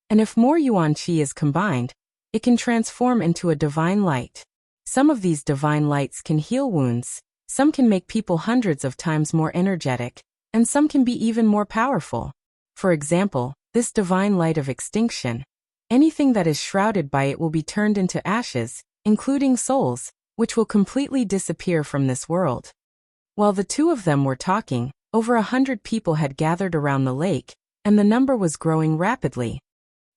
and if more yuan qi is combined, it can transform into a divine light. Some of these divine lights can heal wounds, some can make people hundreds of times more energetic, and some can be even more powerful. For example, this divine light of extinction. Anything that is shrouded by it will be turned into ashes, including souls, which will completely disappear from this world." While the two of them were talking, over 100 people had gathered around the lake, and the number was growing rapidly.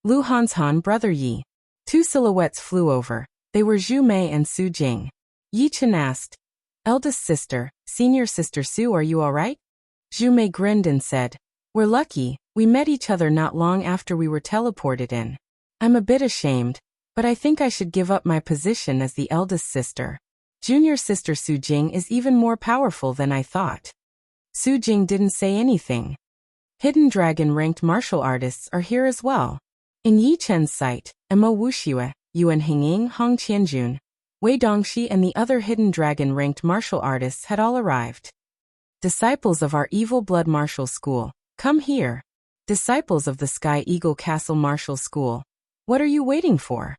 Lu Hanshan, brother Yi. Two silhouettes flew over. They were Zhu Mei and Su Jing. Yi Chun asked, "Eldest sister, senior sister Su, are you all right?" Zhu Mei grinned and said, "We're lucky, we met each other not long after we were teleported in. I'm a bit ashamed, but I think I should give up my position as the eldest sister. Junior sister Su Jing is even more powerful than I thought." Su Jing didn't say anything. Hidden Dragon ranked martial artists are here as well. In Yi Chen's sight, Emo Wuxue, Yuan Hingying, Hong Qianjun, Wei Dongxi and the other Hidden Dragon ranked martial artists had all arrived. "Disciples of our Evil Blood Martial School, come here. Disciples of the Sky Eagle Castle Martial School, what are you waiting for?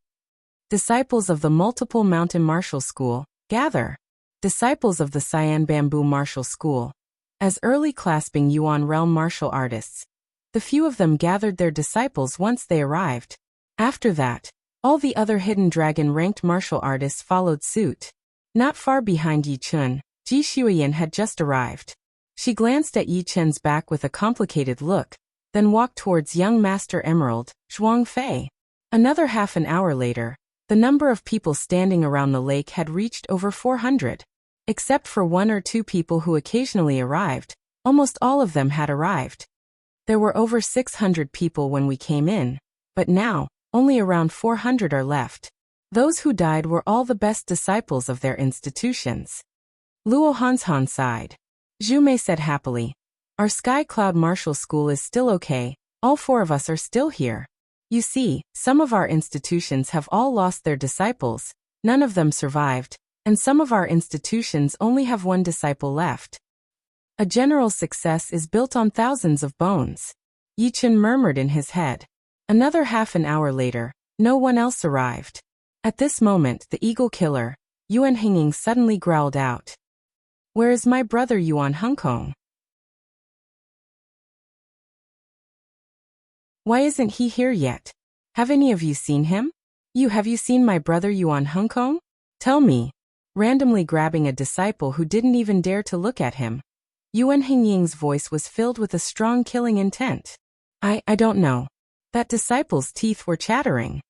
Disciples of the Multiple Mountain Martial School, gather. Disciples of the Cyan Bamboo Martial School." As early clasping Yuan realm martial artists, the few of them gathered their disciples once they arrived. After that, all the other Hidden Dragon ranked martial artists followed suit. Not far behind Yi Chun, Ji Shuiyin had just arrived. She glanced at Yi Chun's back with a complicated look, then walked towards young Master Emerald, Zhuang Fei. Another half an hour later, the number of people standing around the lake had reached over 400. Except for one or two people who occasionally arrived, almost all of them had arrived. There were over 600 people when we came in, but now, only around 400 are left. Those who died were all the best disciples of their institutions. Luo Hanshan sighed. Zhu Mei said happily. Our Sky Cloud Martial School is still okay, all 4 of us are still here. You see, some of our institutions have all lost their disciples, none of them survived, and some of our institutions only have 1 disciple left. A general's success is built on thousands of bones. Yi Chen murmured in his head. Another half an hour later, no one else arrived. At this moment the eagle killer, Yuan Hinging, suddenly growled out. Where is my brother Yuan Hengkong? Why isn't he here yet? Have any of you seen him? Have you seen my brother Yuan Hengkong? Tell me. Randomly grabbing a disciple who didn't even dare to look at him, Yuan Hingying's voice was filled with a strong killing intent. I don't know. That disciple's teeth were chattering.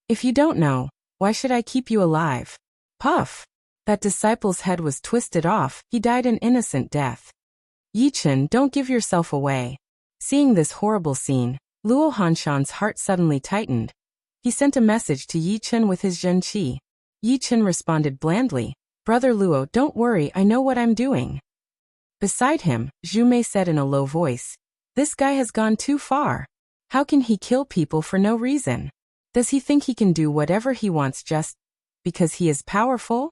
If you don't know, why should I keep you alive? Puff! That disciple's head was twisted off, he died an innocent death. Yi Chen, don't give yourself away. Seeing this horrible scene, Luo Hanshan's heart suddenly tightened. He sent a message to Yi Chen with his zhenqi. Yi Chen responded blandly, Brother Luo, don't worry, I know what I'm doing. Beside him, Zhu Mei said in a low voice, This guy has gone too far. How can he kill people for no reason? Does he think he can do whatever he wants just because he is powerful?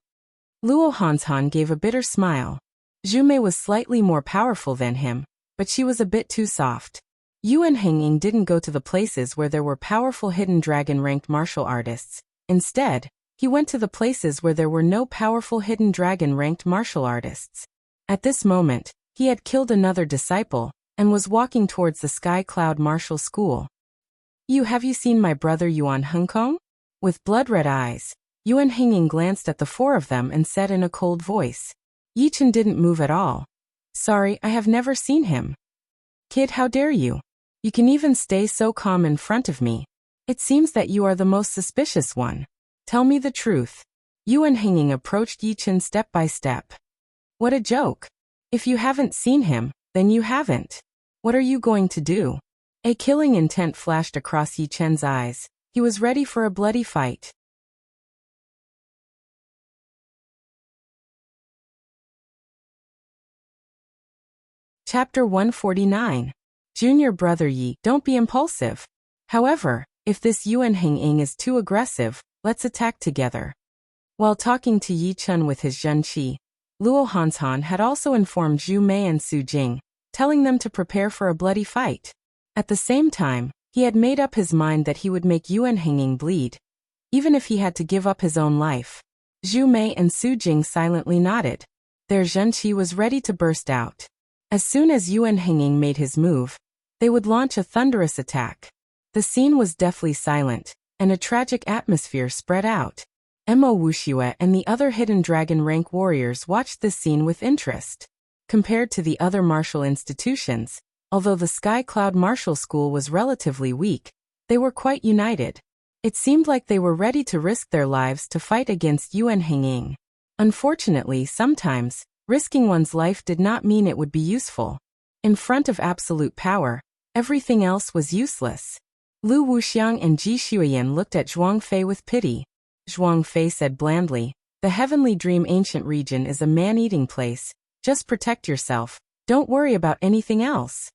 Luo Hanshan gave a bitter smile. Zhu Mei was slightly more powerful than him, but she was a bit too soft. Yuan Henging didn't go to the places where there were powerful hidden dragon-ranked martial artists. Instead, he went to the places where there were no powerful hidden dragon-ranked martial artists. At this moment, he had killed another disciple, and was walking towards the Sky Cloud Martial School. Have you seen my brother Yuan Hengkong? With blood-red eyes, Yuan Henging glanced at the 4 of them and said in a cold voice. Yi Chen didn't move at all. Sorry, I have never seen him. Kid, how dare you? You can even stay so calm in front of me. It seems that you are the most suspicious one. Tell me the truth. Yuan Henging approached Yi Chen step by step. What a joke. If you haven't seen him, then you haven't. What are you going to do? A killing intent flashed across Yi Chen's eyes. He was ready for a bloody fight. Chapter 149. Junior Brother Yi, don't be impulsive. However, if this Yuan Henging is too aggressive, let's attack together. While talking to Yi Chen with his zhenqi, Luo Hanshan had also informed Zhu Mei and Su Jing, telling them to prepare for a bloody fight. At the same time, he had made up his mind that he would make Yuan Henging bleed, even if he had to give up his own life. Zhu Mei and Su Jing silently nodded. Their zhenqi was ready to burst out. As soon as Yuan Henging made his move, they would launch a thunderous attack. The scene was deathly silent, and a tragic atmosphere spread out. Mo Wuxue and the other hidden dragon rank warriors watched this scene with interest. Compared to the other martial institutions, although the Sky Cloud Martial School was relatively weak, they were quite united. It seemed like they were ready to risk their lives to fight against Yuan Henging. Unfortunately, sometimes, risking one's life did not mean it would be useful. In front of absolute power, everything else was useless. Lu Wuxiang and Ji Xuyan looked at Zhuang Fei with pity. Zhuang Fei said blandly, The Heavenly Dream Ancient Region is a man-eating place. Just protect yourself. Don't worry about anything else.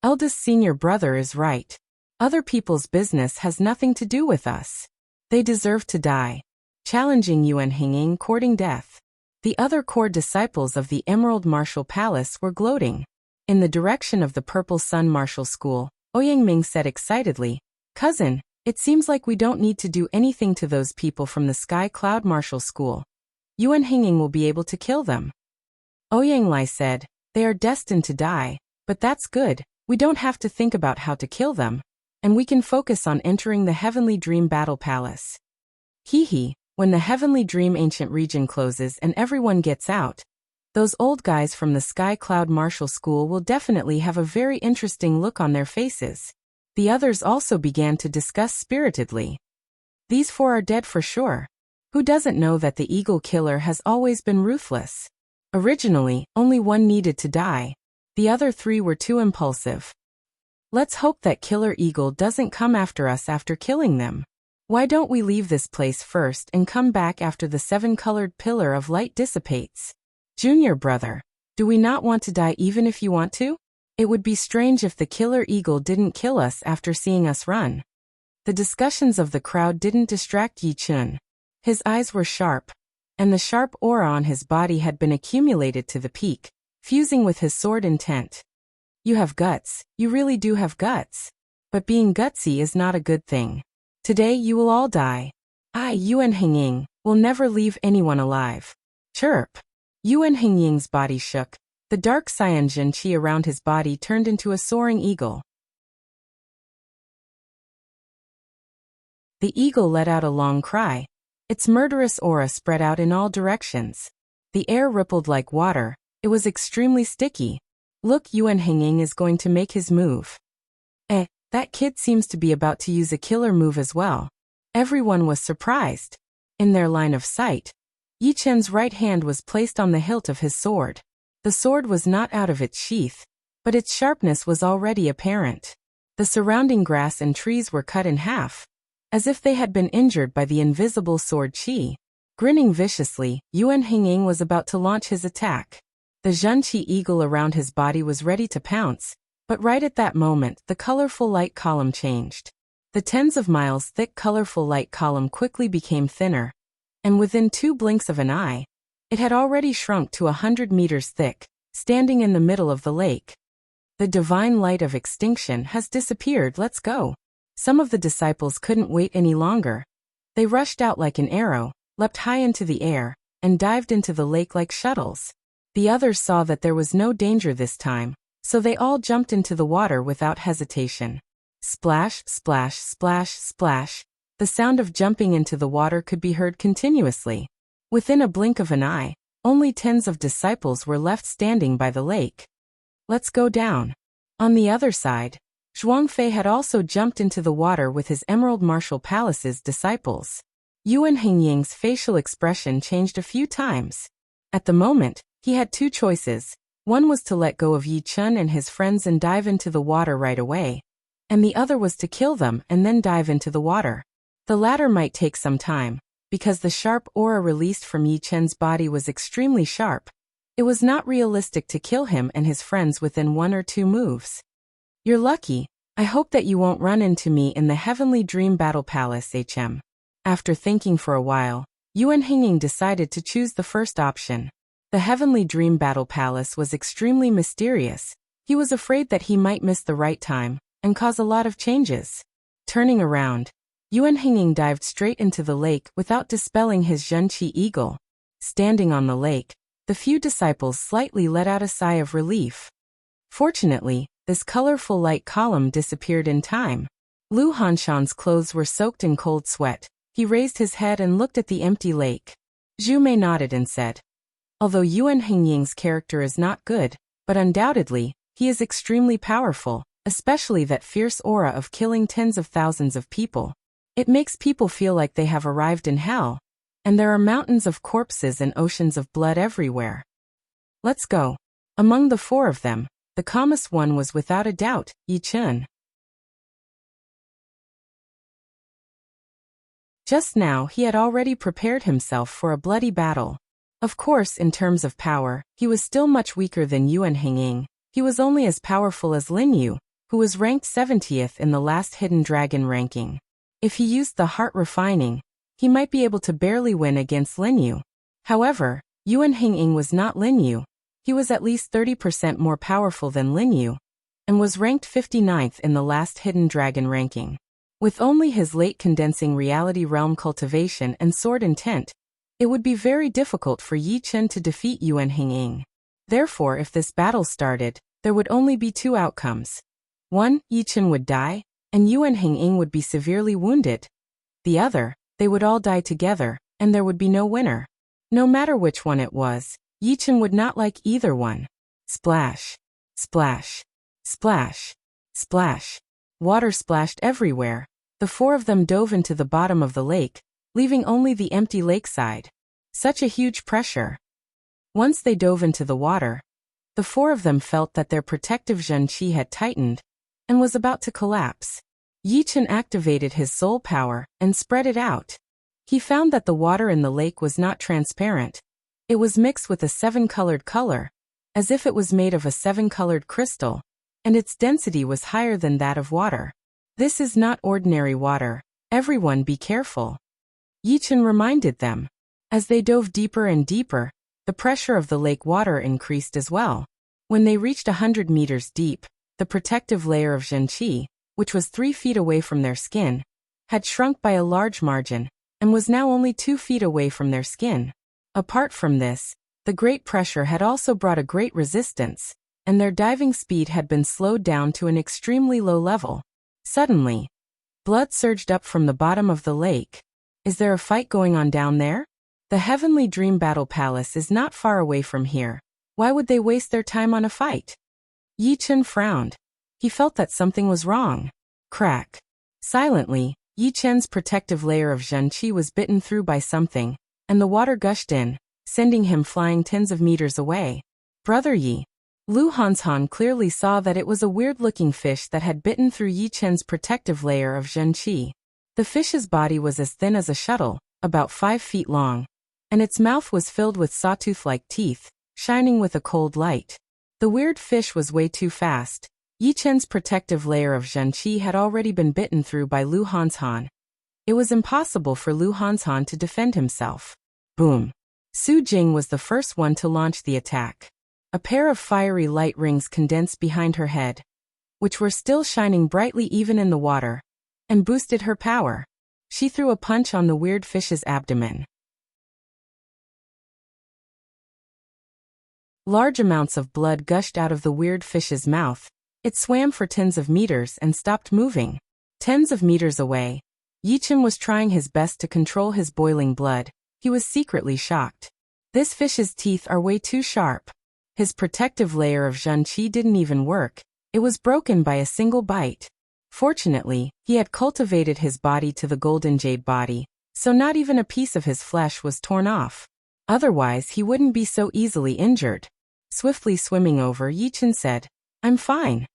Eldest senior brother is right. Other people's business has nothing to do with us. They deserve to die. Challenging Yuan Henging, courting death. The other core disciples of the Emerald Martial Palace were gloating. In the direction of the Purple Sun Martial School, Ouyangming said excitedly, Cousin, it seems like we don't need to do anything to those people from the Sky Cloud Martial School. Yuan Henging will be able to kill them. Ouyanglai said, They are destined to die, but that's good, we don't have to think about how to kill them, and we can focus on entering the Heavenly Dream Battle Palace. Hee, when the Heavenly Dream Ancient Region closes and everyone gets out, those old guys from the Sky Cloud Martial School will definitely have a very interesting look on their faces. The others also began to discuss spiritedly. These 4 are dead for sure. Who doesn't know that the Eagle Killer has always been ruthless? Originally, only 1 needed to die. The other 3 were too impulsive. Let's hope that Killer Eagle doesn't come after us after killing them. Why don't we leave this place first and come back after the 7-colored pillar of light dissipates? Junior brother, Do we not want to die even if you want to? It would be strange if the killer eagle didn't kill us after seeing us run. The discussions of the crowd didn't distract Yi Chun. His eyes were sharp, and the sharp aura on his body had been accumulated to the peak, fusing with his sword intent. You have guts, you really do have guts. But being gutsy is not a good thing. Today you will all die. I, Yuan Hengying, will never leave anyone alive. Chirp. Yuan Hengying's body shook. The dark Cyan Qi around his body turned into a soaring eagle. The eagle let out a long cry. Its murderous aura spread out in all directions. The air rippled like water. It was extremely sticky. Look, Yuan Hengying is going to make his move. That kid seems to be about to use a killer move as well. Everyone was surprised. In their line of sight, Yi Chen's right hand was placed on the hilt of his sword. The sword was not out of its sheath, but its sharpness was already apparent. The surrounding grass and trees were cut in half, as if they had been injured by the invisible sword qi. Grinning viciously, Yuan Hengying was about to launch his attack. The Zhenqi eagle around his body was ready to pounce, but right at that moment, the colorful light column changed. The tens of miles thick colorful light column quickly became thinner, and within 2 blinks of an eye, it had already shrunk to 100 meters thick, standing in the middle of the lake. The divine light of extinction has disappeared, let's go. Some of the disciples couldn't wait any longer. They rushed out like an arrow, leapt high into the air, and dived into the lake like shuttles. The others saw that there was no danger this time, so they all jumped into the water without hesitation. Splash, splash, splash, splash. The sound of jumping into the water could be heard continuously. Within a blink of an eye, only tens of disciples were left standing by the lake. Let's go down. On the other side, Zhuangfei had also jumped into the water with his Emerald Martial Palace's disciples. Yuan Hengying's facial expression changed a few times. At the moment, he had 2 choices. One was to let go of Yi Chun and his friends and dive into the water right away, and the other was to kill them and then dive into the water. The latter might take some time, because the sharp aura released from Yi Chen's body was extremely sharp. It was not realistic to kill him and his friends within 1 or 2 moves. You're lucky. I hope that you won't run into me in the Heavenly Dream Battle Palace HM. After thinking for a while, Yuan Hengying decided to choose the first option. The Heavenly Dream Battle Palace was extremely mysterious. He was afraid that he might miss the right time and cause a lot of changes. Turning around, Yuan Hengying dived straight into the lake without dispelling his Zhenqi eagle. Standing on the lake, the few disciples slightly let out a sigh of relief. Fortunately, this colorful light column disappeared in time. Lu Hanshan's clothes were soaked in cold sweat. He raised his head and looked at the empty lake. Zhu Mei nodded and said, although Yuan Hengying's character is not good, but undoubtedly, he is extremely powerful, especially that fierce aura of killing tens of thousands of people. It makes people feel like they have arrived in hell, and there are mountains of corpses and oceans of blood everywhere. Let's go. Among the 4 of them, the calmest one was without a doubt, Yi Chun. Just now he had already prepared himself for a bloody battle. Of course, in terms of power, he was still much weaker than Yuan Hengying. He was only as powerful as Lin Yu, who was ranked 70th in the last Hidden Dragon ranking. If he used the heart refining, he might be able to barely win against Lin Yu. However, Yuan Hengying was not Lin Yu. He was at least 30% more powerful than Lin Yu, and was ranked 59th in the last Hidden Dragon ranking. With only his late condensing reality realm cultivation and sword intent, it would be very difficult for Yi Chun to defeat Yuan Hengying. Therefore, if this battle started, there would only be 2 outcomes. 1, Yi Chun would die, and Yuan Hengying would be severely wounded. The other, they would all die together, and there would be no winner. No matter which one it was, Yi Chun would not like either one. Splash, splash, splash, splash. Water splashed everywhere. The 4 of them dove into the bottom of the lake, leaving only the empty lakeside. Such a huge pressure. Once they dove into the water, the 4 of them felt that their protective Zhenqi had tightened and was about to collapse. Yi Chun activated his soul power and spread it out. He found that the water in the lake was not transparent. It was mixed with a 7-colored color. as if it was made of a 7-colored crystal, and its density was higher than that of water. This is not ordinary water. Everyone be careful. Yichen reminded them. As they dove deeper and deeper, the pressure of the lake water increased as well. When they reached 100 meters deep, the protective layer of Zhenqi, which was 3 feet away from their skin, had shrunk by a large margin, and was now only 2 feet away from their skin. Apart from this, the great pressure had also brought a great resistance, and their diving speed had been slowed down to an extremely low level. Suddenly, blood surged up from the bottom of the lake. Is there a fight going on down there? The Heavenly Dream Battle Palace is not far away from here. Why would they waste their time on a fight? Yichen frowned. He felt that something was wrong. Crack. Silently, Yichen's protective layer of Zhenqi was bitten through by something, and the water gushed in, sending him flying tens of meters away. Brother Yi. Lu Hanshan clearly saw that it was a weird-looking fish that had bitten through Yichen's protective layer of Zhenqi. The fish's body was as thin as a shuttle, about 5 feet long, and its mouth was filled with sawtooth-like teeth, shining with a cold light. The weird fish was way too fast. Yichen's protective layer of Zhenqi had already been bitten through by Lu Hanshan. It was impossible for Lu Hanshan to defend himself. Boom. Su Jing was the first one to launch the attack. A pair of fiery light rings condensed behind her head, which were still shining brightly even in the water, and boosted her power. She threw a punch on the weird fish's abdomen. Large amounts of blood gushed out of the weird fish's mouth. It swam for tens of meters and stopped moving. Tens of meters away, Yichen was trying his best to control his boiling blood. He was secretly shocked. This fish's teeth are way too sharp. His protective layer of Zhenqi didn't even work. It was broken by a single bite. Fortunately, he had cultivated his body to the golden jade body, so not even a piece of his flesh was torn off. Otherwise, he wouldn't be so easily injured. Swiftly swimming over, Yichen said, "I'm fine."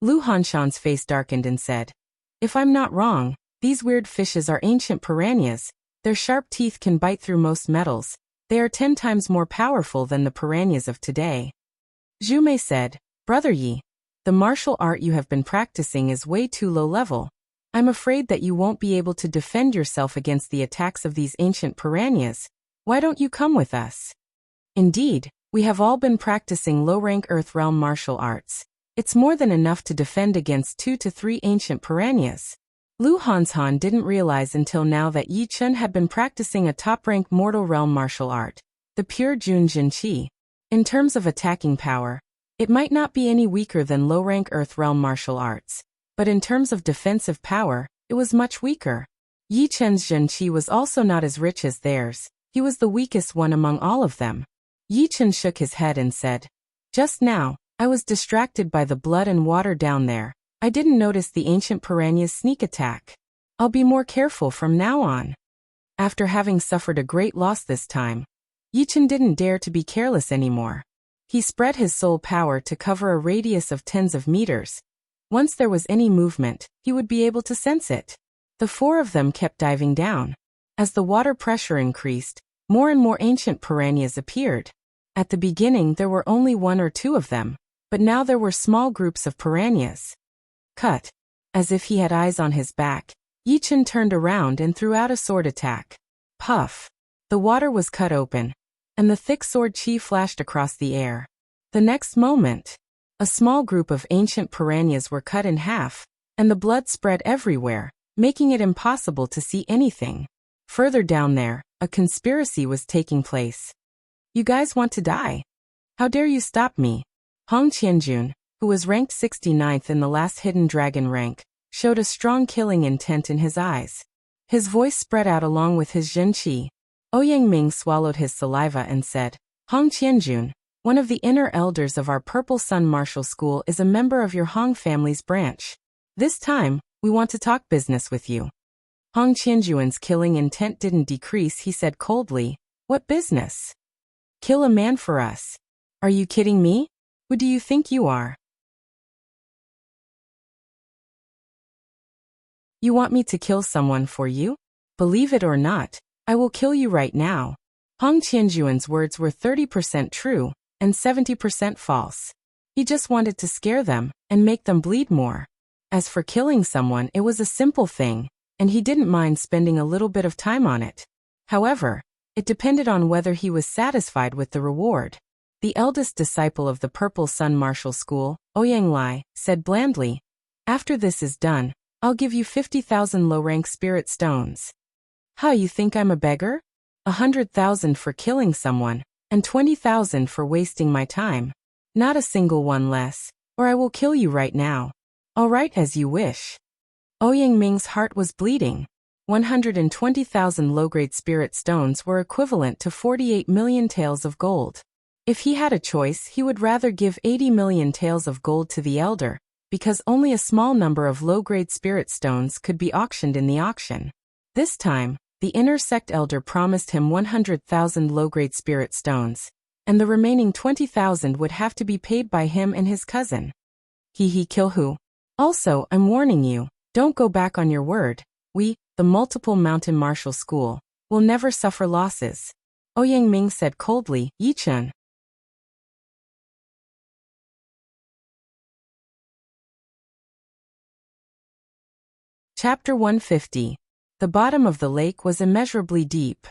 Lu Hanshan's face darkened and said, "If I'm not wrong, these weird fishes are ancient piranhas. Their sharp teeth can bite through most metals. They are 10 times more powerful than the piranhas of today." Zhu Mei said, "Brother Yi, the martial art you have been practicing is way too low level. I'm afraid that you won't be able to defend yourself against the attacks of these ancient piranhas. Why don't you come with us?" "Indeed, we have all been practicing low-rank Earth Realm martial arts. It's more than enough to defend against 2 to 3 ancient piranhas." Lu Hanshan didn't realize until now that Yichen had been practicing a top-rank mortal realm martial art, the pure Jun Jinqi. In terms of attacking power, it might not be any weaker than low-rank Earth Realm martial arts, but in terms of defensive power, it was much weaker. Yichen's Zhenqi was also not as rich as theirs. He was the weakest one among all of them. Yichen shook his head and said, "Just now, I was distracted by the blood and water down there. I didn't notice the ancient piranha's sneak attack. I'll be more careful from now on." After having suffered a great loss this time, Yichen didn't dare to be careless anymore. He spread his soul power to cover a radius of tens of meters. Once there was any movement, he would be able to sense it. The 4 of them kept diving down. As the water pressure increased, more and more ancient piranhas appeared. At the beginning there were only 1 or 2 of them, but now there were small groups of piranhas. Cut. As if he had eyes on his back, Yichen turned around and threw out a sword attack. Puff. The water was cut open, and the thick sword chi flashed across the air. The next moment, a small group of ancient piranhas were cut in half, and the blood spread everywhere, making it impossible to see anything. Further down there, a conspiracy was taking place. "You guys want to die? How dare you stop me?" Hong Qianjun, who was ranked 69th in the last hidden dragon rank, showed a strong killing intent in his eyes. His voice spread out along with his Zhenqi. Ouyang Ming swallowed his saliva and said, "Hong Qianjun, one of the inner elders of our Purple Sun Martial School, is a member of your Hong family's branch. This time, we want to talk business with you." Hong Qianjun's killing intent didn't decrease. He said coldly, "What business? Kill a man for us? Are you kidding me? Who do you think you are? You want me to kill someone for you? Believe it or not, I will kill you right now." Hong Qianjun's words were 30% true, and 70% false. He just wanted to scare them and make them bleed more. As for killing someone, it was a simple thing, and he didn't mind spending a little bit of time on it. However, it depended on whether he was satisfied with the reward. The eldest disciple of the Purple Sun Martial School, Ouyang Lai, said blandly, "After this is done, I'll give you 50,000 low-rank spirit stones." "How, you think I'm a beggar? 100,000 for killing someone, and 20,000 for wasting my time. Not a single one less, or I will kill you right now." "All right, as you wish." Ouyang Ming's heart was bleeding. 120,000 low-grade spirit stones were equivalent to 48 million taels of gold. If he had a choice, he would rather give 80 million taels of gold to the elder, because only a small number of low-grade spirit stones could be auctioned in the auction. This time, the inner sect elder promised him 100,000 low-grade spirit stones, and the remaining 20,000 would have to be paid by him and his cousin. Kill who? Also, I'm warning you, don't go back on your word. We, the Multiple Mountain Martial School, will never suffer losses. Ouyang Ming said coldly, "Yichun." Chapter 150. The bottom of the lake was immeasurably deep.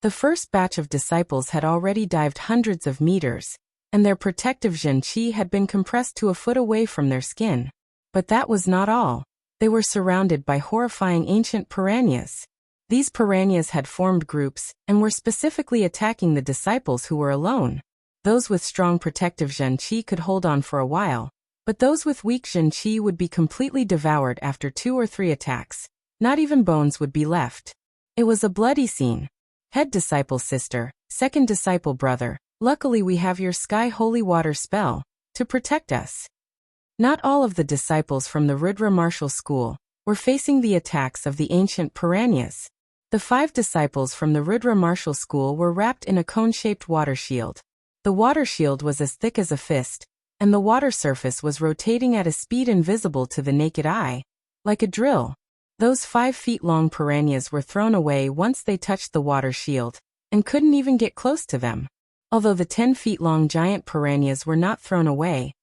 The first batch of disciples had already dived hundreds of meters, and their protective zhenqi had been compressed to a foot away from their skin. But that was not all. They were surrounded by horrifying ancient piranhas. These piranhas had formed groups and were specifically attacking the disciples who were alone. Those with strong protective zhenqi could hold on for a while, but those with weak zhenqi would be completely devoured after 2 or 3 attacks. Not even bones would be left. It was a bloody scene. Head disciple sister, second disciple brother, luckily we have your sky holy water spell to protect us. Not all of the disciples from the Rudra Martial School were facing the attacks of the ancient piranhas. The 5 disciples from the Rudra Martial School were wrapped in a cone-shaped water shield. The water shield was as thick as a fist, and the water surface was rotating at a speed invisible to the naked eye, like a drill. Those 5-feet-long piranhas were thrown away once they touched the water shield, and couldn't even get close to them. Although the 10-feet-long giant piranhas were not thrown away,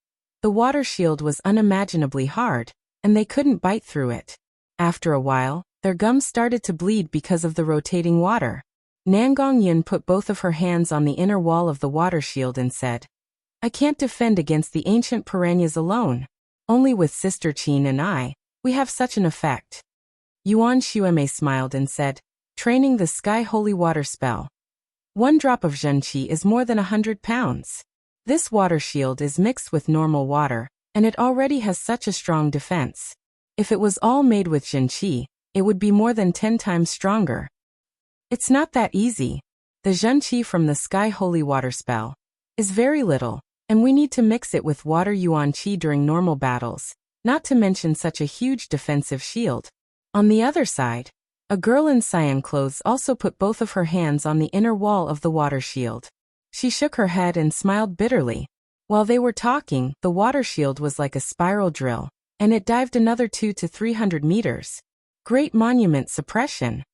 the water shield was unimaginably hard, and they couldn't bite through it. After a while, their gums started to bleed because of the rotating water. Nangong Yun put both of her hands on the inner wall of the water shield and said, "I can't defend against the ancient piranhas alone. Only with Sister Qin and I, we have such an effect." Yuan Xueme smiled and said, "Training the sky holy water spell. 1 drop of zhenqi is more than 100 pounds. This water shield is mixed with normal water, and it already has such a strong defense. If it was all made with zhenqi, it would be more than 10 times stronger. It's not that easy. The zhenqi from the sky holy water spell is very little, and we need to mix it with water yuan qi during normal battles, not to mention such a huge defensive shield." On the other side, a girl in cyan clothes also put both of her hands on the inner wall of the water shield. She shook her head and smiled bitterly. While they were talking, the water shield was like a spiral drill, and it dived another 200 to 300 meters. Great monument suppression.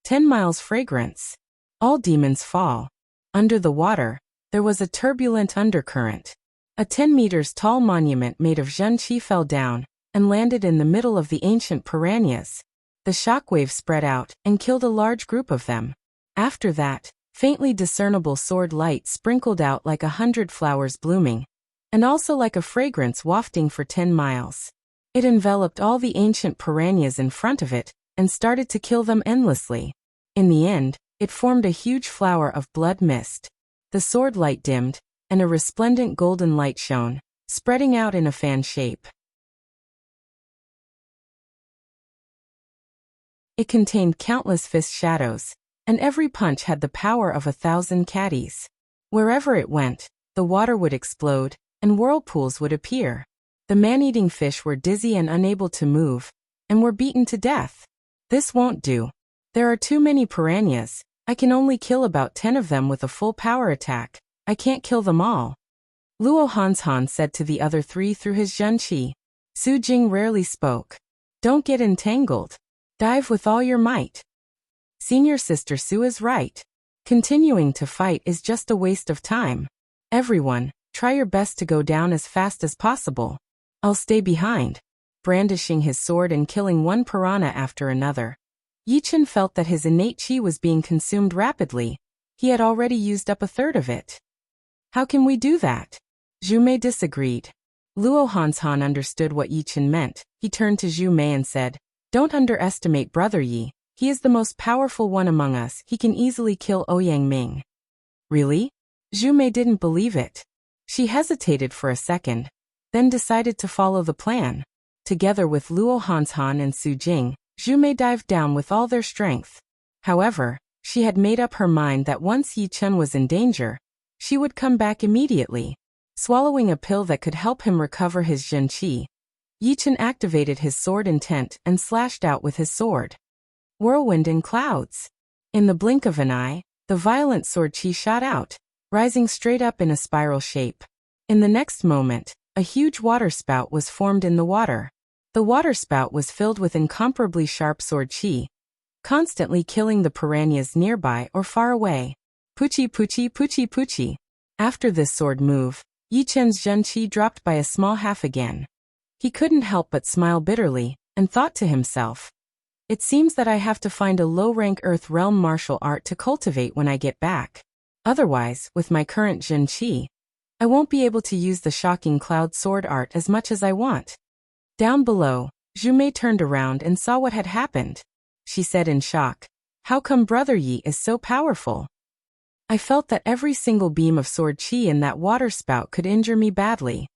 10 miles fragrance. All demons fall. Under the water, there was a turbulent undercurrent. A 10 meters tall monument made of zhenqi fell down and landed in the middle of the ancient piranhas. The shockwave spread out and killed a large group of them. After that, faintly discernible sword light sprinkled out like 100 flowers blooming, and also like a fragrance wafting for 10 miles. It enveloped all the ancient piranhas in front of it and started to kill them endlessly. In the end, it formed a huge flower of blood mist. The sword light dimmed, and a resplendent golden light shone, spreading out in a fan shape. It contained countless fist shadows, and every punch had the power of 1,000 caddies. Wherever it went, the water would explode, and whirlpools would appear. The man-eating fish were dizzy and unable to move, and were beaten to death. This won't do. There are too many piranhas. I can only kill about 10 of them with a full power attack. I can't kill them all. Luo Hanshan said to the other 3 through his zhenqi. Su Jing rarely spoke. Don't get entangled. Dive with all your might. Senior Sister Su is right. Continuing to fight is just a waste of time. Everyone, try your best to go down as fast as possible. I'll stay behind. Brandishing his sword and killing one piranha after another. Yichen felt that his innate chi was being consumed rapidly. He had already used up a third of it. How can we do that? Zhu Mei disagreed. Luo Hanshan understood what Yichen meant. He turned to Zhu Mei and said, "Don't underestimate Brother Yi. He is the most powerful one among us. He can easily kill Ouyang Ming." Really? Zhu Mei didn't believe it. She hesitated for a second, then decided to follow the plan. Together with Luo Hanshan and Su Jing, Zhu Mei dived down with all their strength. However, she had made up her mind that once Yi Chen was in danger, she would come back immediately. Swallowing a pill that could help him recover his Zhen Qi, Yi Chen activated his sword intent and slashed out with his sword. Whirlwind and clouds. In the blink of an eye, the violent sword Qi shot out, rising straight up in a spiral shape. In the next moment, a huge waterspout was formed in the water. The waterspout was filled with incomparably sharp sword Qi, constantly killing the piranhas nearby or far away. Puchi puchi puchi puchi. After this sword move, Yi Chen's Zhen Qi dropped by a small half again. He couldn't help but smile bitterly, and thought to himself, "It seems that I have to find a low-rank Earth Realm martial art to cultivate when I get back. Otherwise, with my current Zhen Qi, I won't be able to use the shocking cloud sword art as much as I want." Down below, Zhu Mei turned around and saw what had happened. She said in shock, "How come Brother Yi is so powerful? I felt that every single beam of sword Qi in that water spout could injure me badly."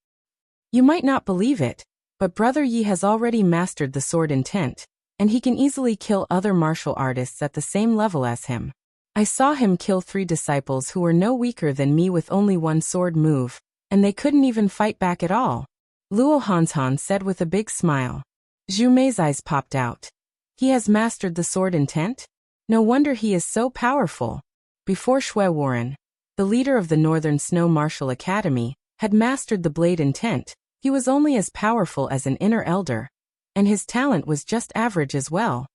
You might not believe it, but Brother Yi has already mastered the sword intent, and he can easily kill other martial artists at the same level as him. I saw him kill 3 disciples who were no weaker than me with only one sword move, and they couldn't even fight back at all. Luo Hanshan said with a big smile. Zhu Mei's eyes popped out. He has mastered the sword intent? No wonder he is so powerful. Before Shui Warren, the leader of the Northern Snow Martial Academy, had mastered the blade intent, he was only as powerful as an inner elder, and his talent was just average as well.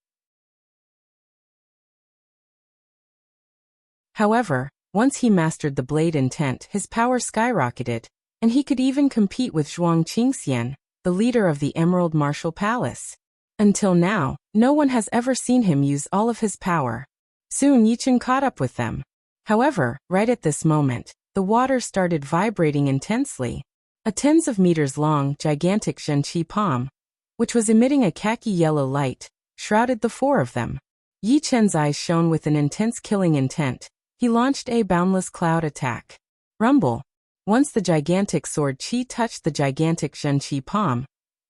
However, once he mastered the blade intent, his power skyrocketed, and he could even compete with Zhuang Qingxian, the leader of the Emerald Martial Palace. Until now, no one has ever seen him use all of his power. Soon Yichen caught up with them. However, right at this moment, the water started vibrating intensely. A tens of meters long, gigantic Zhen Qi palm, which was emitting a khaki-yellow light, shrouded the 4 of them. Yi Chen's eyes shone with an intense killing intent. He launched a boundless cloud attack. Rumble. Once the gigantic sword Qi touched the gigantic Zhen Qi palm,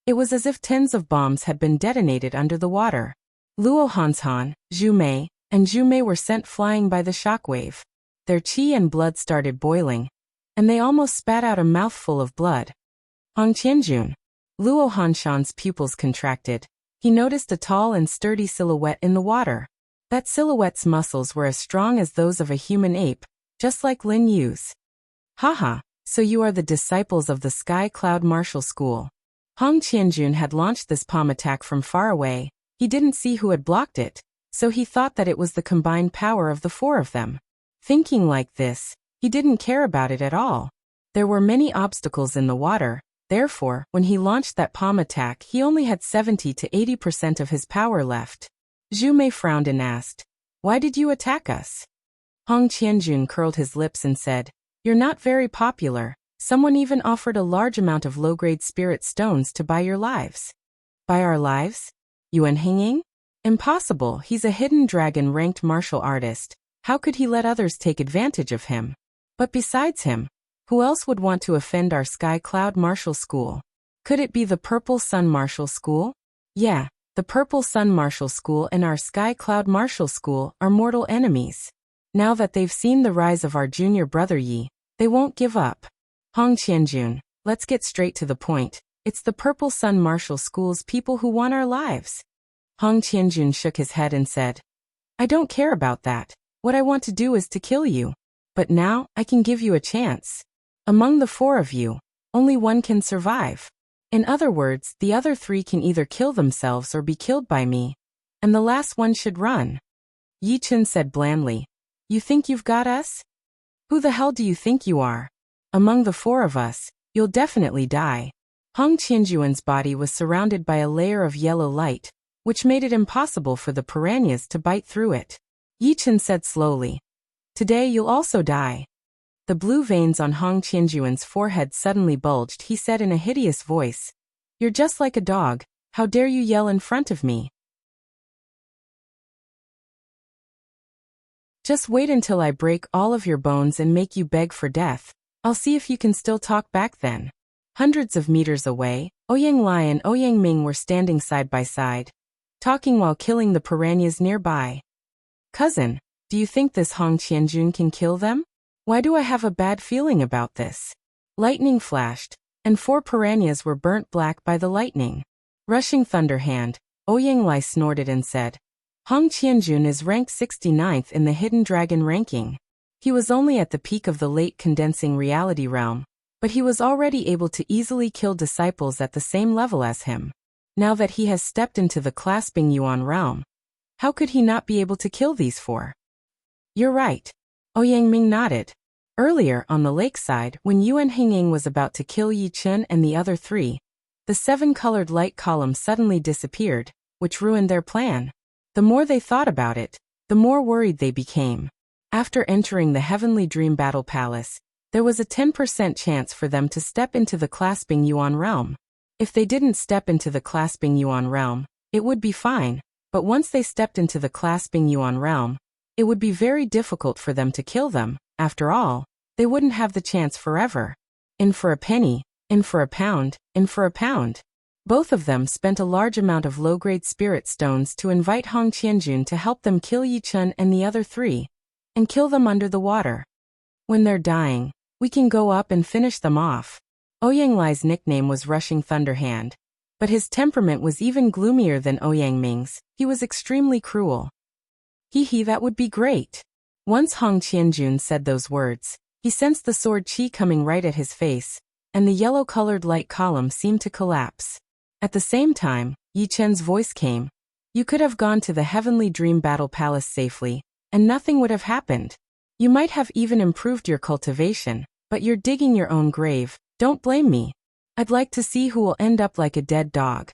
it was as if tens of bombs had been detonated under the water. Luo Hanshan, Zhu Mei, and Zhu Mei were sent flying by the shockwave. Their Qi and blood started boiling, and they almost spat out a mouthful of blood. Hong Qianjun. Luo Hanshan's pupils contracted. He noticed a tall and sturdy silhouette in the water. That silhouette's muscles were as strong as those of a human ape, just like Lin Yu's. Haha, so you are the disciples of the Sky Cloud Martial School. Hong Qianjun had launched this palm attack from far away. He didn't see who had blocked it, so he thought that it was the combined power of the 4 of them. Thinking like this, he didn't care about it at all. There were many obstacles in the water, therefore, when he launched that palm attack, he only had 70 to 80% of his power left. Zhu Mei frowned and asked, "Why did you attack us?" Hong Qianjun curled his lips and said, "You're not very popular. Someone even offered a large amount of low-grade spirit stones to buy your lives." "Buy our lives? Yuan Hinging? Impossible, he's a hidden dragon-ranked martial artist. How could he let others take advantage of him? But besides him, who else would want to offend our Sky Cloud Martial School? Could it be the Purple Sun Martial School? Yeah, the Purple Sun Martial School and our Sky Cloud Martial School are mortal enemies. Now that they've seen the rise of our junior brother Yi, they won't give up. Hong Qianjun, let's get straight to the point. It's the Purple Sun Martial School's people who want our lives." Hong Qianjun shook his head and said, "I don't care about that. What I want to do is to kill you. But now, I can give you a chance. Among the 4 of you, only one can survive. In other words, the other 3 can either kill themselves or be killed by me. And the last one should run." Yi Chen said blandly, "You think you've got us? Who the hell do you think you are? Among the four of us, you'll definitely die. Hong Qianjuan's body was surrounded by a layer of yellow light, which made it impossible for the piranhas to bite through it. Yi Chen said slowly, "Today you'll also die." The blue veins on Hong Qianjuan's forehead suddenly bulged. He said in a hideous voice, "You're just like a dog. How dare you yell in front of me? Just wait until I break all of your bones and make you beg for death. I'll see if you can still talk back then." Hundreds of meters away, Ouyang Lai and Ouyang Ming were standing side by side, talking while killing the piranhas nearby. "Cousin, do you think this Hong Qianjun can kill them? Why do I have a bad feeling about this?" Lightning flashed, and 4 piranhas were burnt black by the lightning. Rushing thunder hand, Ouyang Lai snorted and said, "Hong Qianjun is ranked 69th in the Hidden Dragon ranking. He was only at the peak of the late condensing reality realm, but he was already able to easily kill disciples at the same level as him. Now that he has stepped into the clasping Yuan realm, how could he not be able to kill these 4? "You're right." Ouyang Ming nodded. Earlier on the lakeside, when Yuan Hinging was about to kill Yi Chen and the other 3, the 7-colored light column suddenly disappeared, which ruined their plan. The more they thought about it, the more worried they became. After entering the Heavenly Dream Battle Palace, there was a 10% chance for them to step into the clasping Yuan realm. If they didn't step into the clasping Yuan realm, it would be fine, but once they stepped into the clasping Yuan realm, it would be very difficult for them to kill them. After all, they wouldn't have the chance forever. In for a penny, in for a pound, in for a pound. Both of them spent a large amount of low-grade spirit stones to invite Hong Qianjun to help them kill Yi Chen and the other 3, and kill them under the water. When they're dying, we can go up and finish them off. Ouyang Lai's nickname was Rushing Thunderhand, but his temperament was even gloomier than Ouyang Ming's. He was extremely cruel. Hee, that would be great. Once Hong Qianjun said those words, he sensed the sword chi coming right at his face, and the yellow-colored light column seemed to collapse. At the same time, Yi Chen's voice came. "You could have gone to the Heavenly Dream Battle Palace safely, and nothing would have happened. You might have even improved your cultivation, but you're digging your own grave. Don't blame me. I'd like to see who will end up like a dead dog."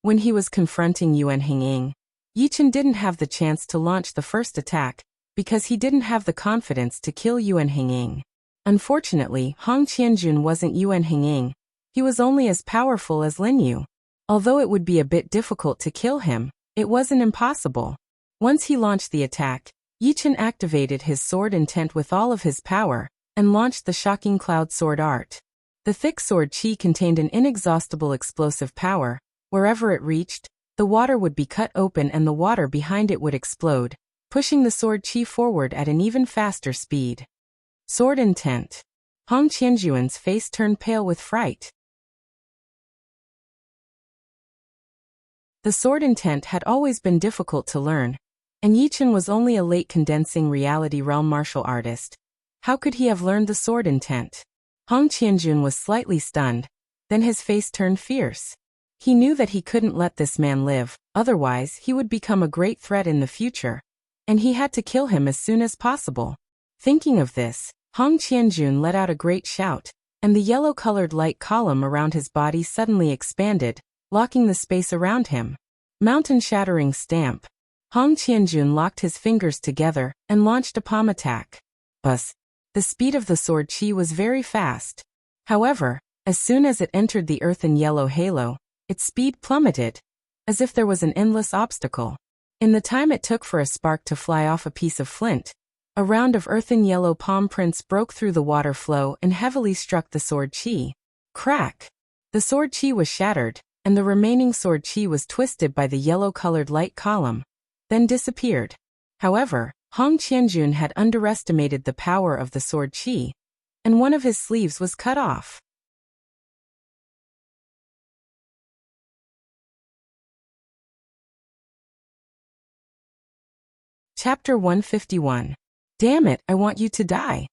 When he was confronting Yuan Hinging, Yi Chen didn't have the chance to launch the first attack, because he didn't have the confidence to kill Yuan Hinging. Unfortunately, Hong Qianjun wasn't Yuan Hinging. He was only as powerful as Lin Yu. Although it would be a bit difficult to kill him, it wasn't impossible. Once he launched the attack, Yi Chen activated his sword intent with all of his power, and launched the shocking cloud sword art. The thick sword chi contained an inexhaustible explosive power. Wherever it reached, the water would be cut open and the water behind it would explode, pushing the sword chi forward at an even faster speed. Sword intent. Hong Qianjuan's face turned pale with fright. The sword intent had always been difficult to learn, and Yi Chen was only a late condensing reality realm martial artist. How could he have learned the sword intent? Hong Qianjun was slightly stunned, then his face turned fierce. He knew that he couldn't let this man live, otherwise he would become a great threat in the future, and he had to kill him as soon as possible. Thinking of this, Hong Qianjun let out a great shout, and the yellow-colored light column around his body suddenly expanded, locking the space around him. Mountain-shattering stamp. Hong Qianjun locked his fingers together and launched a palm attack. Buzz. The speed of the sword chi was very fast. However, as soon as it entered the earthen yellow halo, its speed plummeted, as if there was an endless obstacle. In the time it took for a spark to fly off a piece of flint, a round of earthen yellow palm prints broke through the water flow and heavily struck the sword chi. Crack! The sword chi was shattered, and the remaining sword chi was twisted by the yellow-colored light column, then disappeared. However, Hong Qianjun had underestimated the power of the sword chi, and one of his sleeves was cut off. Chapter 151. Damn it, I want you to die.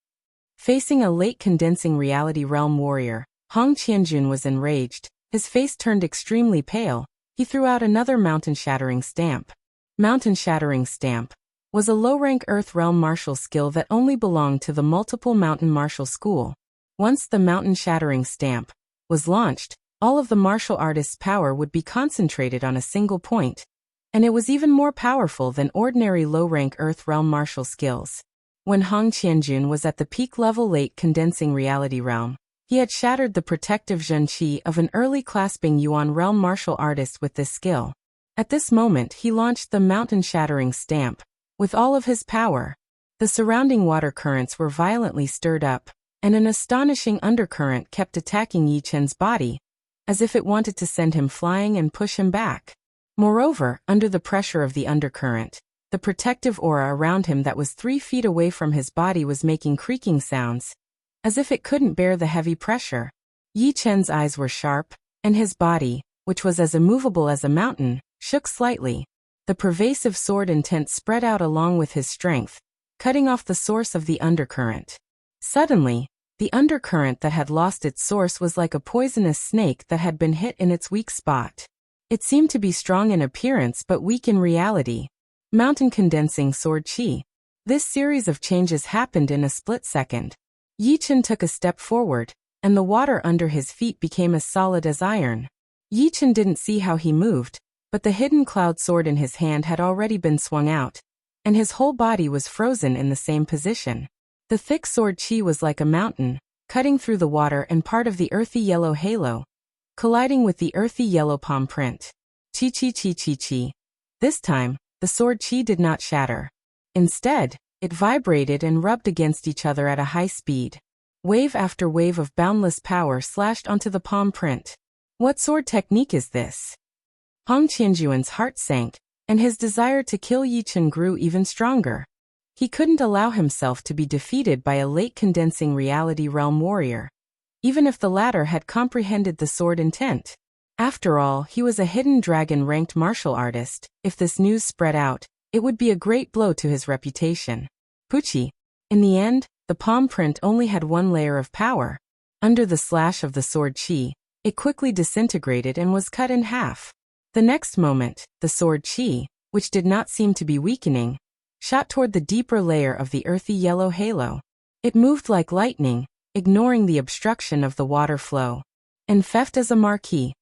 Facing a late condensing reality realm warrior, Hong Qianjun was enraged. His face turned extremely pale. He threw out another mountain-shattering stamp. Mountain-shattering stamp was a low-rank Earth realm martial skill that only belonged to the multiple mountain martial school. Once the mountain-shattering stamp was launched, all of the martial artist's power would be concentrated on a single point, and it was even more powerful than ordinary low-rank Earth Realm martial skills. When Hong Qianjun was at the peak level late condensing reality realm, he had shattered the protective Zhen Qi of an early clasping Yuan realm martial artist with this skill. At this moment he launched the mountain-shattering stamp with all of his power. The surrounding water currents were violently stirred up, and an astonishing undercurrent kept attacking Yi Chen's body, as if it wanted to send him flying and push him back. Moreover, under the pressure of the undercurrent, the protective aura around him that was 3 feet away from his body was making creaking sounds, as if it couldn't bear the heavy pressure. Yi Chen's eyes were sharp, and his body, which was as immovable as a mountain, shook slightly. The pervasive sword intent spread out along with his strength, cutting off the source of the undercurrent. Suddenly, the undercurrent that had lost its source was like a poisonous snake that had been hit in its weak spot. It seemed to be strong in appearance but weak in reality. Mountain condensing sword qi. This series of changes happened in a split second. Yi Chen took a step forward, and the water under his feet became as solid as iron. Yi Chen didn't see how he moved, but the hidden cloud sword in his hand had already been swung out, and his whole body was frozen in the same position. The thick sword qi was like a mountain, cutting through the water and part of the earthy yellow halo, colliding with the earthy yellow palm print. Chi chi chi chi chi. This time, the sword qi did not shatter. Instead, it vibrated and rubbed against each other at a high speed. Wave after wave of boundless power slashed onto the palm print. What sword technique is this? Hong Qianjuan's heart sank, and his desire to kill Yi Chen grew even stronger. He couldn't allow himself to be defeated by a late condensing reality realm warrior, even if the latter had comprehended the sword intent. After all, he was a hidden dragon-ranked martial artist. If this news spread out, it would be a great blow to his reputation. Pucci. In the end, the palm print only had one layer of power. Under the slash of the sword qi, it quickly disintegrated and was cut in half. The next moment, the sword qi, which did not seem to be weakening, shot toward the deeper layer of the earthy yellow halo. It moved like lightning, ignoring the obstruction of the water flow. And feft as a marquee.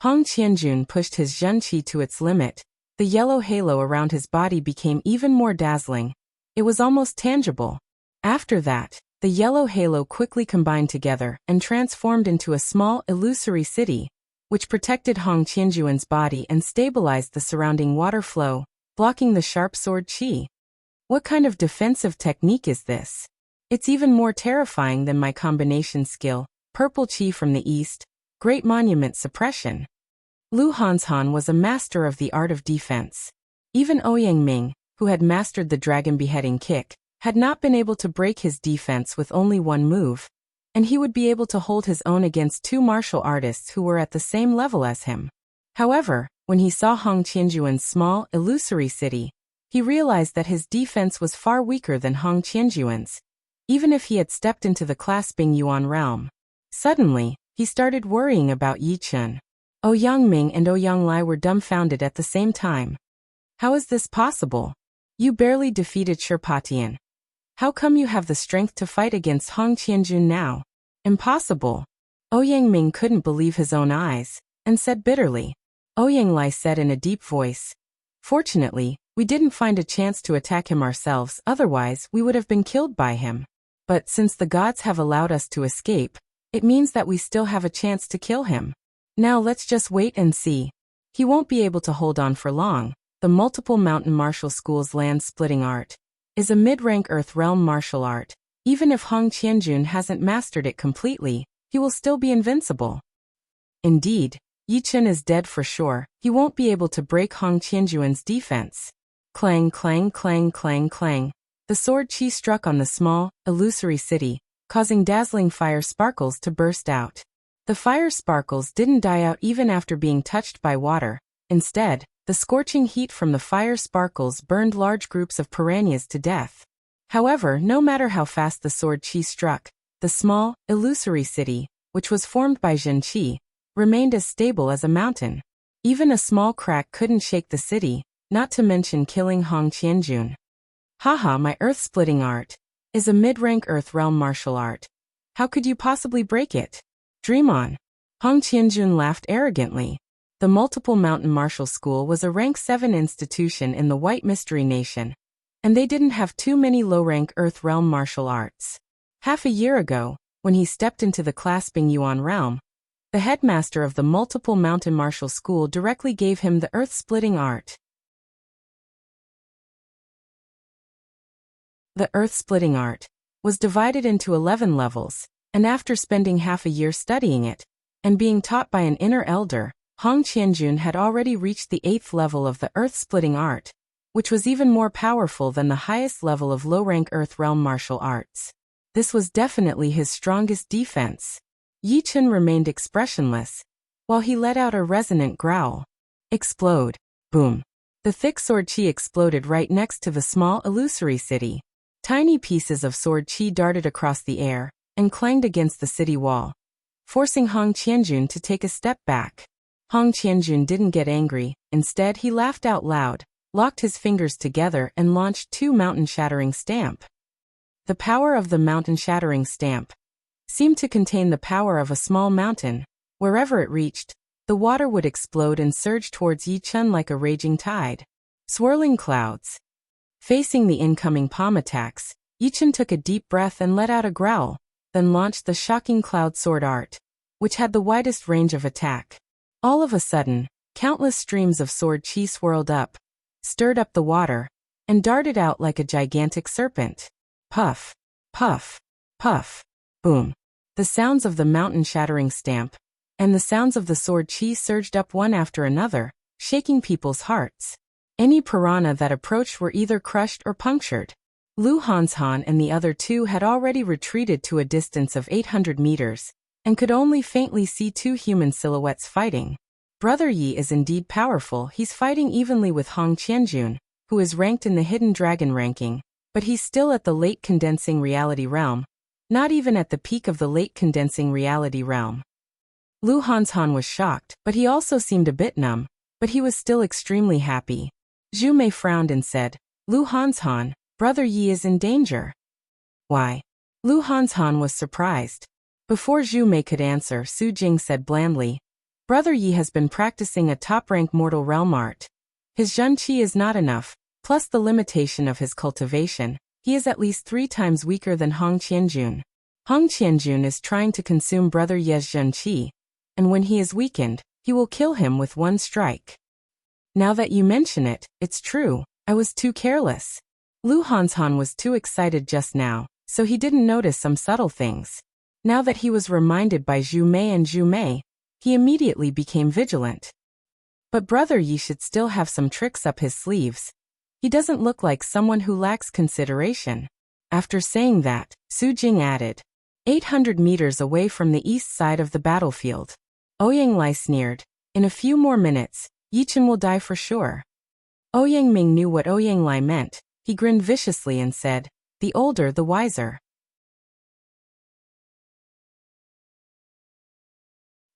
Hong Qianjun pushed his Zhen Qi to its limit. The yellow halo around his body became even more dazzling. It was almost tangible. After that, the yellow halo quickly combined together and transformed into a small, illusory city, which protected Hong Qianjuan's body and stabilized the surrounding water flow, blocking the sharp sword qi. What kind of defensive technique is this? It's even more terrifying than my combination skill, purple qi from the east, great monument suppression. Lu Hanshan was a master of the art of defense. Even Ouyang Ming, who had mastered the dragon beheading kick, had not been able to break his defense with only one move, and he would be able to hold his own against 2 martial artists who were at the same level as him. However, when he saw Hong Qianjuan's small, illusory city, he realized that his defense was far weaker than Hong Qianjuan's, even if he had stepped into the clasping Yuan realm. Suddenly, he started worrying about Yi Chen. Ouyang Ming and Ouyang Lai were dumbfounded at the same time. How is this possible? You barely defeated Shirpatian. How come you have the strength to fight against Hong Qianjun now? Impossible. Ouyang Ming couldn't believe his own eyes, and said bitterly. Ouyang Lai said in a deep voice, "Fortunately, we didn't find a chance to attack him ourselves, otherwise we would have been killed by him. But since the gods have allowed us to escape, it means that we still have a chance to kill him. Now let's just wait and see. He won't be able to hold on for long." The multiple mountain martial school's land-splitting art is a mid-rank Earth Realm martial art. Even if Hong Qianjun hasn't mastered it completely, he will still be invincible. Indeed, Yi Chen is dead for sure. He won't be able to break Hong Qianjuan's defense. Clang, clang, clang, clang, clang. The sword qi struck on the small, illusory city, causing dazzling fire sparkles to burst out. The fire sparkles didn't die out even after being touched by water. Instead, the scorching heat from the fire sparkles burned large groups of piranhas to death. However, no matter how fast the sword qi struck, the small, illusory city, which was formed by Zhen Qi, remained as stable as a mountain. Even a small crack couldn't shake the city, not to mention killing Hong Qianjun. Haha, my earth-splitting art is a mid-rank Earth Realm martial art. How could you possibly break it? Dream on. Hong Qianjun laughed arrogantly. The Multiple Mountain Martial School was a rank 7 institution in the White Mystery Nation, and they didn't have too many low-rank Earth Realm martial arts. Half a year ago, when he stepped into the Clasping Yuan realm, the headmaster of the Multiple Mountain Martial School directly gave him the earth-splitting art. The earth-splitting art was divided into 11 levels, and after spending half a year studying it, and being taught by an inner elder, Hong Qianjun had already reached the 8th level of the earth-splitting art, which was even more powerful than the highest level of low-rank Earth Realm martial arts. This was definitely his strongest defense. Yi Chen remained expressionless, while he let out a resonant growl. Explode. Boom. The thick sword chi exploded right next to the small illusory city. Tiny pieces of sword chi darted across the air and clanged against the city wall, forcing Hong Qianjun to take a step back. Hong Qianjun didn't get angry. Instead, he laughed out loud, locked his fingers together and launched 2 mountain-shattering stamp. The power of the mountain-shattering stamp seemed to contain the power of a small mountain. Wherever it reached, the water would explode and surge towards Yi Chen like a raging tide. Swirling clouds. Facing the incoming palm attacks, Yi Chen took a deep breath and let out a growl, then launched the shocking cloud sword art, which had the widest range of attack. All of a sudden, countless streams of sword chi swirled up, stirred up the water, and darted out like a gigantic serpent. Puff, puff, puff, boom. The sounds of the mountain-shattering stamp and the sounds of the sword chi surged up one after another, shaking people's hearts. Any piranha that approached were either crushed or punctured. Lu Hanshan and the other 2 had already retreated to a distance of 800 meters, and could only faintly see 2 human silhouettes fighting. Brother Yi is indeed powerful. He's fighting evenly with Hong Qianjun, who is ranked in the Hidden Dragon ranking, but he's still at the Late Condensing Reality realm, not even at the peak of the Late Condensing Reality realm. Lu Hanshan was shocked, but he also seemed a bit numb, but he was still extremely happy. Zhu Mei frowned and said, Lu Hanshan, Brother Yi is in danger. Why? Lu Hanshan was surprised. Before Zhu Mei could answer, Su Jing said blandly, Brother Yi has been practicing a top-rank mortal realm art. His Zhen Qi is not enough, plus the limitation of his cultivation. He is at least 3 times weaker than Hong Qianjun. Hong Qianjun is trying to consume Brother Yi's Zhen Qi, and when he is weakened, he will kill him with one strike. Now that you mention it, it's true. I was too careless. Lu Hanshan was too excited just now, so he didn't notice some subtle things. Now that he was reminded by Zhu Mei, he immediately became vigilant. But Brother Yi should still have some tricks up his sleeves. He doesn't look like someone who lacks consideration. After saying that, Su Jing added, 800 meters away from the east side of the battlefield. Ouyang Lai sneered, in a few more minutes, Yi Chen will die for sure. Ouyang Ming knew what Ouyang Lai meant. He grinned viciously and said, the older the wiser.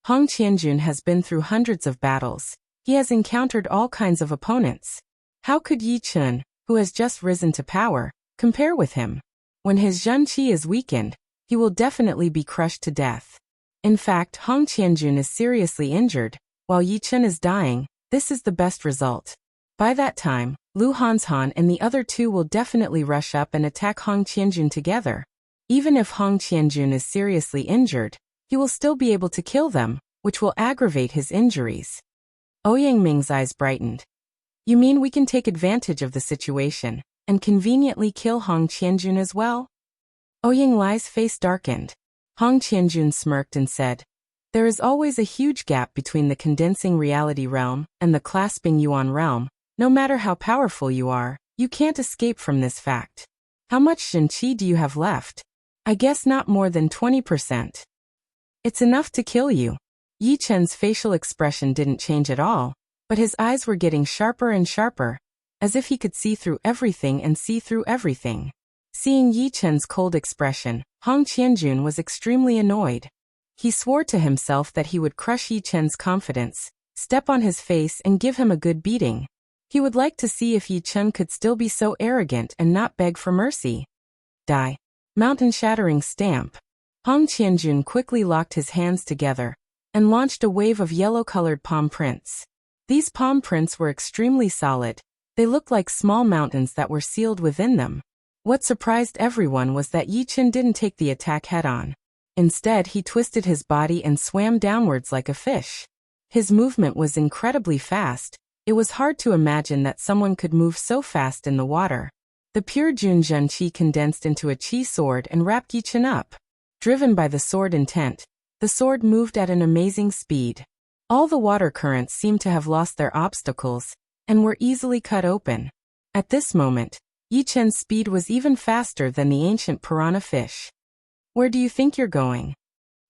Hong Qianjun has been through hundreds of battles. He has encountered all kinds of opponents. How could Yi Chen, who has just risen to power, compare with him? When his Zhen Qi is weakened, he will definitely be crushed to death. In fact, Hong Qianjun is seriously injured, while Yi Chen is dying. This is the best result. By that time, Lu Hanshan and the other 2 will definitely rush up and attack Hong Qianjun together. Even if Hong Qianjun is seriously injured, he will still be able to kill them, which will aggravate his injuries. Ouyang Ming's eyes brightened. You mean we can take advantage of the situation and conveniently kill Hong Qianjun as well? Ouyang Lai's face darkened. Hong Qianjun smirked and said, there is always a huge gap between the Condensing Reality realm and the Clasping Yuan realm. No matter how powerful you are, you can't escape from this fact. How much Zhen Qi do you have left? I guess not more than 20%. It's enough to kill you. Yi Chen's facial expression didn't change at all, but his eyes were getting sharper and sharper, as if he could see through everything and see through everything. Seeing Yi Chen's cold expression, Hong Qianjun was extremely annoyed. He swore to himself that he would crush Yi Chen's confidence, step on his face and give him a good beating. He would like to see if Yi Chen could still be so arrogant and not beg for mercy. Die. Mountain-shattering stamp. Hong Qianjun quickly locked his hands together and launched a wave of yellow-colored palm prints. These palm prints were extremely solid. They looked like small mountains that were sealed within them. What surprised everyone was that Yi Chen didn't take the attack head-on. Instead, he twisted his body and swam downwards like a fish. His movement was incredibly fast. It was hard to imagine that someone could move so fast in the water. The pure Junzhen Qi condensed into a Qi sword and wrapped Yi Chen up. Driven by the sword intent, the sword moved at an amazing speed. All the water currents seemed to have lost their obstacles and were easily cut open. At this moment, Yi Chen's speed was even faster than the ancient piranha fish. Where do you think you're going?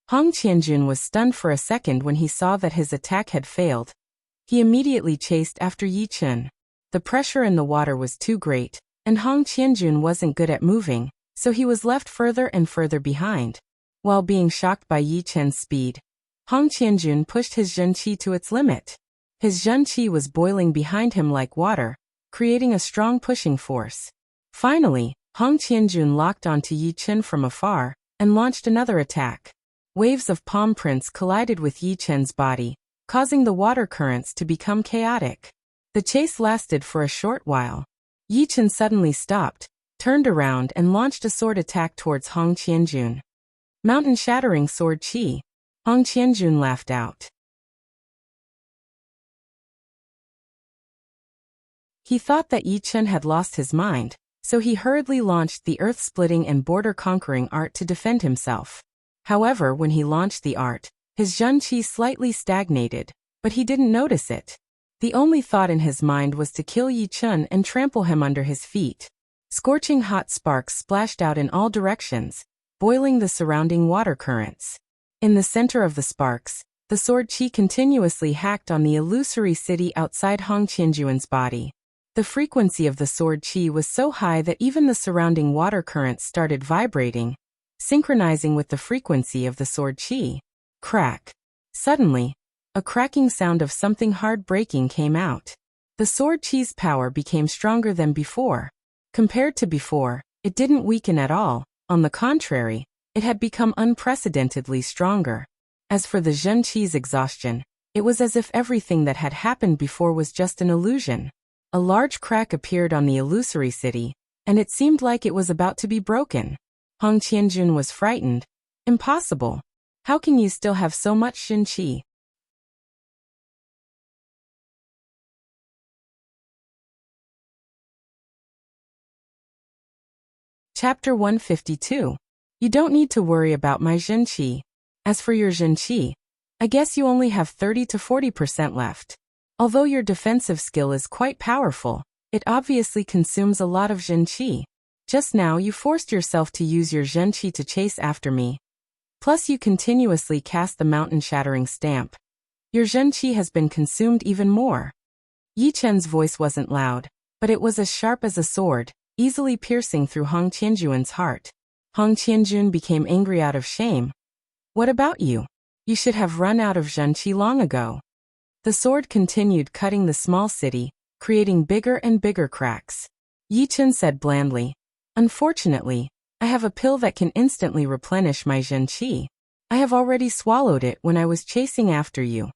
Hong Qianjun was stunned for a second when he saw that his attack had failed. He immediately chased after Yi Chen. The pressure in the water was too great, and Hong Qianjun wasn't good at moving, so he was left further and further behind. While being shocked by Yi Chen's speed, Hong Qianjun pushed his Zhen Qi to its limit. His Zhen Qi was boiling behind him like water, creating a strong pushing force. Finally, Hong Qianjun locked onto Yi Chen from afar and launched another attack. Waves of palm prints collided with Yi Chen's body, causing the water currents to become chaotic. The chase lasted for a short while. Yi Chen suddenly stopped, turned around and launched a sword attack towards Hong Qianjun. Mountain-shattering sword Qi. Hong Qianjun laughed out. He thought that Yi Chen had lost his mind, so he hurriedly launched the earth-splitting and border-conquering art to defend himself. However, when he launched the art, his Zhen Qi slightly stagnated, but he didn't notice it. The only thought in his mind was to kill Yi Chen and trample him under his feet. Scorching hot sparks splashed out in all directions, boiling the surrounding water currents. In the center of the sparks, the sword Qi continuously hacked on the illusory city outside Hong Qianjun's body. The frequency of the sword Qi was so high that even the surrounding water currents started vibrating, synchronizing with the frequency of the sword Qi. Crack. Suddenly, a cracking sound of something hard breaking came out. The sword Qi's power became stronger than before. Compared to before, it didn't weaken at all. On the contrary, it had become unprecedentedly stronger. As for the Zhen Qi's exhaustion, it was as if everything that had happened before was just an illusion. A large crack appeared on the illusory city, and it seemed like it was about to be broken. Hong Qianjun was frightened. Impossible. How can you still have so much Zhen Qi? Chapter 152. You don't need to worry about my Zhen Qi. As for your Zhen Qi, I guess you only have 30 to 40% left. Although your defensive skill is quite powerful, it obviously consumes a lot of Zhen Qi. Just now you forced yourself to use your Zhen Qi to chase after me. Plus you continuously cast the mountain-shattering stamp. Your Zhen Qi has been consumed even more. Yi Chen's voice wasn't loud, but it was as sharp as a sword, easily piercing through Hong Qianjun's heart. Hong Qianjun became angry out of shame. What about you? You should have run out of Zhen Qi long ago. The sword continued cutting the small city, creating bigger and bigger cracks. Yi Chen said blandly, "Unfortunately, I have a pill that can instantly replenish my Zhen Qi. I have already swallowed it when I was chasing after you."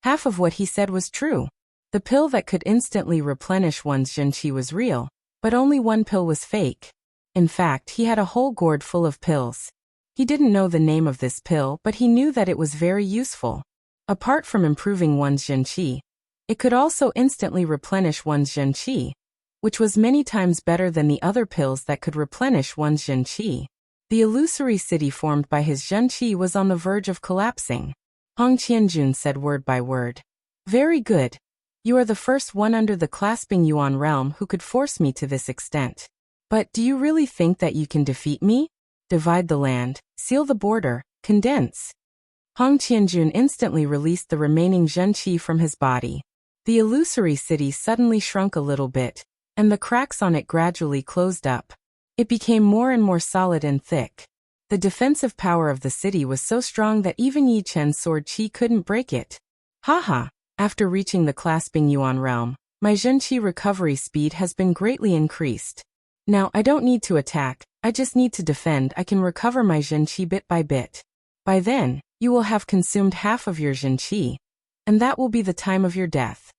Half of what he said was true. The pill that could instantly replenish one's Zhen Qi was real, but only one pill was fake. In fact, he had a whole gourd full of pills. He didn't know the name of this pill, but he knew that it was very useful. Apart from improving one's Zhen Qi, it could also instantly replenish one's Zhen Qi, which was many times better than the other pills that could replenish one's Zhen Qi. The illusory city formed by his Zhen Qi was on the verge of collapsing. Hong Qianjun said word by word. "Very good. You are the first one under the clasping Yuan realm who could force me to this extent. But do you really think that you can defeat me? Divide the land, seal the border, condense." Hong Qianjun instantly released the remaining Zhen Qi from his body. The illusory city suddenly shrunk a little bit, and the cracks on it gradually closed up. It became more and more solid and thick. The defensive power of the city was so strong that even Yi Chen's sword Qi couldn't break it. Haha! After reaching the clasping Yuan realm, My zhenqi recovery speed has been greatly increased. Now I don't need to attack, I just need to defend. I can recover my zhenqi bit by bit. By then, you will have consumed half of your zhenqi, and that will be the time of your death.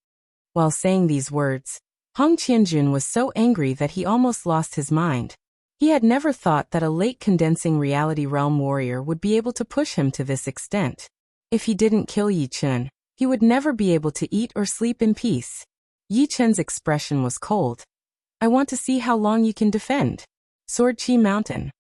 While saying these words, Hong Qianjun was so angry that he almost lost his mind. He had never thought that a late condensing reality realm warrior would be able to push him to this extent. If he didn't kill Yi Chen, he would never be able to eat or sleep in peace. Yi Chen's expression was cold. I want to see how long you can defend. Sword Qi Mountain.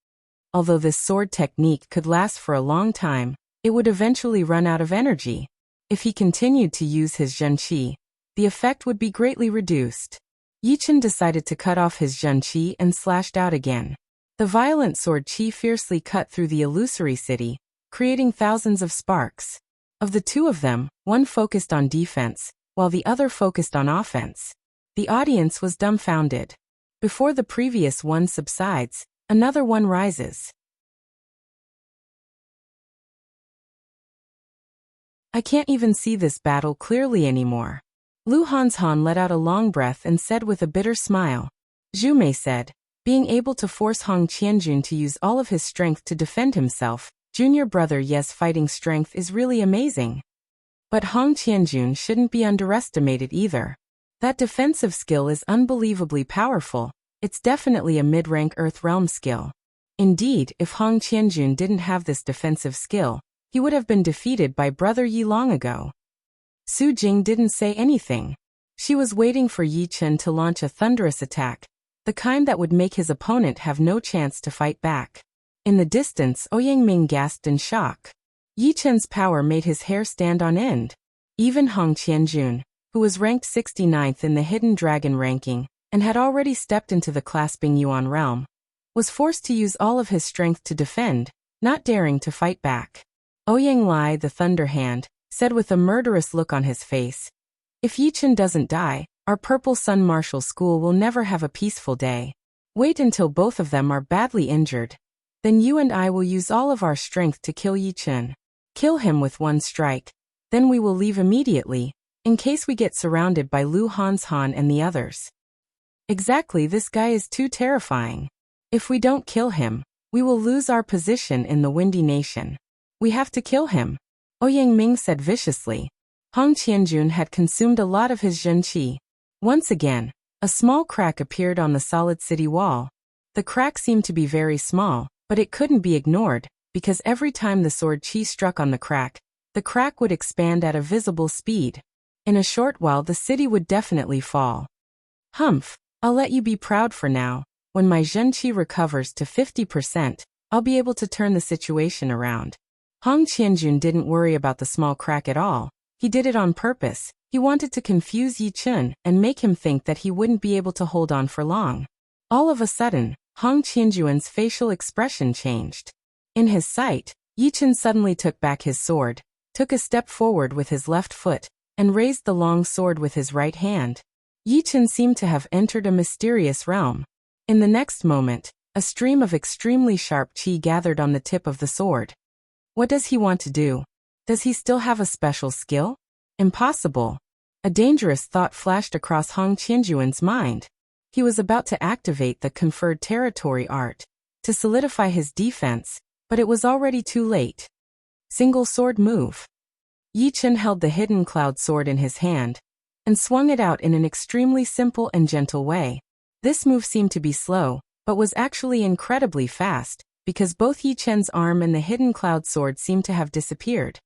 Although this sword technique could last for a long time, it would eventually run out of energy. If he continued to use his zhenqi, the effect would be greatly reduced. Yi Chen decided to cut off his zhenqi and slashed out again. The violent sword qi fiercely cut through the illusory city, creating thousands of sparks. Of the two of them, one focused on defense, while the other focused on offense. The audience was dumbfounded. Before the previous one subsides, another one rises. I can't even see this battle clearly anymore. Lu Hanshan let out a long breath and said with a bitter smile. Zhu Mei said, being able to force Hong Qianjun to use all of his strength to defend himself, junior brother Ye's fighting strength is really amazing. But Hong Qianjun shouldn't be underestimated either. That defensive skill is unbelievably powerful. It's definitely a mid-rank Earth Realm skill. Indeed, if Hong Qianjun didn't have this defensive skill, he would have been defeated by Brother Yi long ago. Su Jing didn't say anything. She was waiting for Yi Chen to launch a thunderous attack, the kind that would make his opponent have no chance to fight back. In the distance, Ouyang Ming gasped in shock. Yi Chen's power made his hair stand on end. Even Hong Qianjun, who was ranked 69th in the Hidden Dragon ranking, and had already stepped into the clasping Yuan realm, was forced to use all of his strength to defend, not daring to fight back. Ouyang Lai, the Thunder Hand, said with a murderous look on his face, if Yi Chen doesn't die, our Purple Sun Martial School will never have a peaceful day. Wait until both of them are badly injured. Then you and I will use all of our strength to kill Yi Chen. Kill him with one strike. Then we will leave immediately, in case we get surrounded by Lu Hanshan and the others. Exactly, this guy is too terrifying. If we don't kill him, we will lose our position in the Windy Nation. We have to kill him. Ouyang Ming said viciously. Hong Qianjun had consumed a lot of his zhenqi. Once again, a small crack appeared on the solid city wall. The crack seemed to be very small, but it couldn't be ignored, because every time the sword qi struck on the crack would expand at a visible speed. In a short while the city would definitely fall. Humph, I'll let you be proud for now. When my zhenqi recovers to 50%, I'll be able to turn the situation around. Hong Qianjun didn't worry about the small crack at all. He did it on purpose. He wanted to confuse Yi Chen and make him think that he wouldn't be able to hold on for long. All of a sudden, Hong Qianjun's facial expression changed. In his sight, Yi Chen suddenly took back his sword, took a step forward with his left foot, and raised the long sword with his right hand. Yi Chen seemed to have entered a mysterious realm. In the next moment, a stream of extremely sharp qi gathered on the tip of the sword. What does he want to do? Does he still have a special skill? Impossible. A dangerous thought flashed across Hong Qianjun's mind. He was about to activate the conferred territory art to solidify his defense, but it was already too late. Single sword move. Yi Chen held the hidden cloud sword in his hand and swung it out in an extremely simple and gentle way. This move seemed to be slow, but was actually incredibly fast, because both Yi Chen's arm and the hidden cloud sword seemed to have disappeared.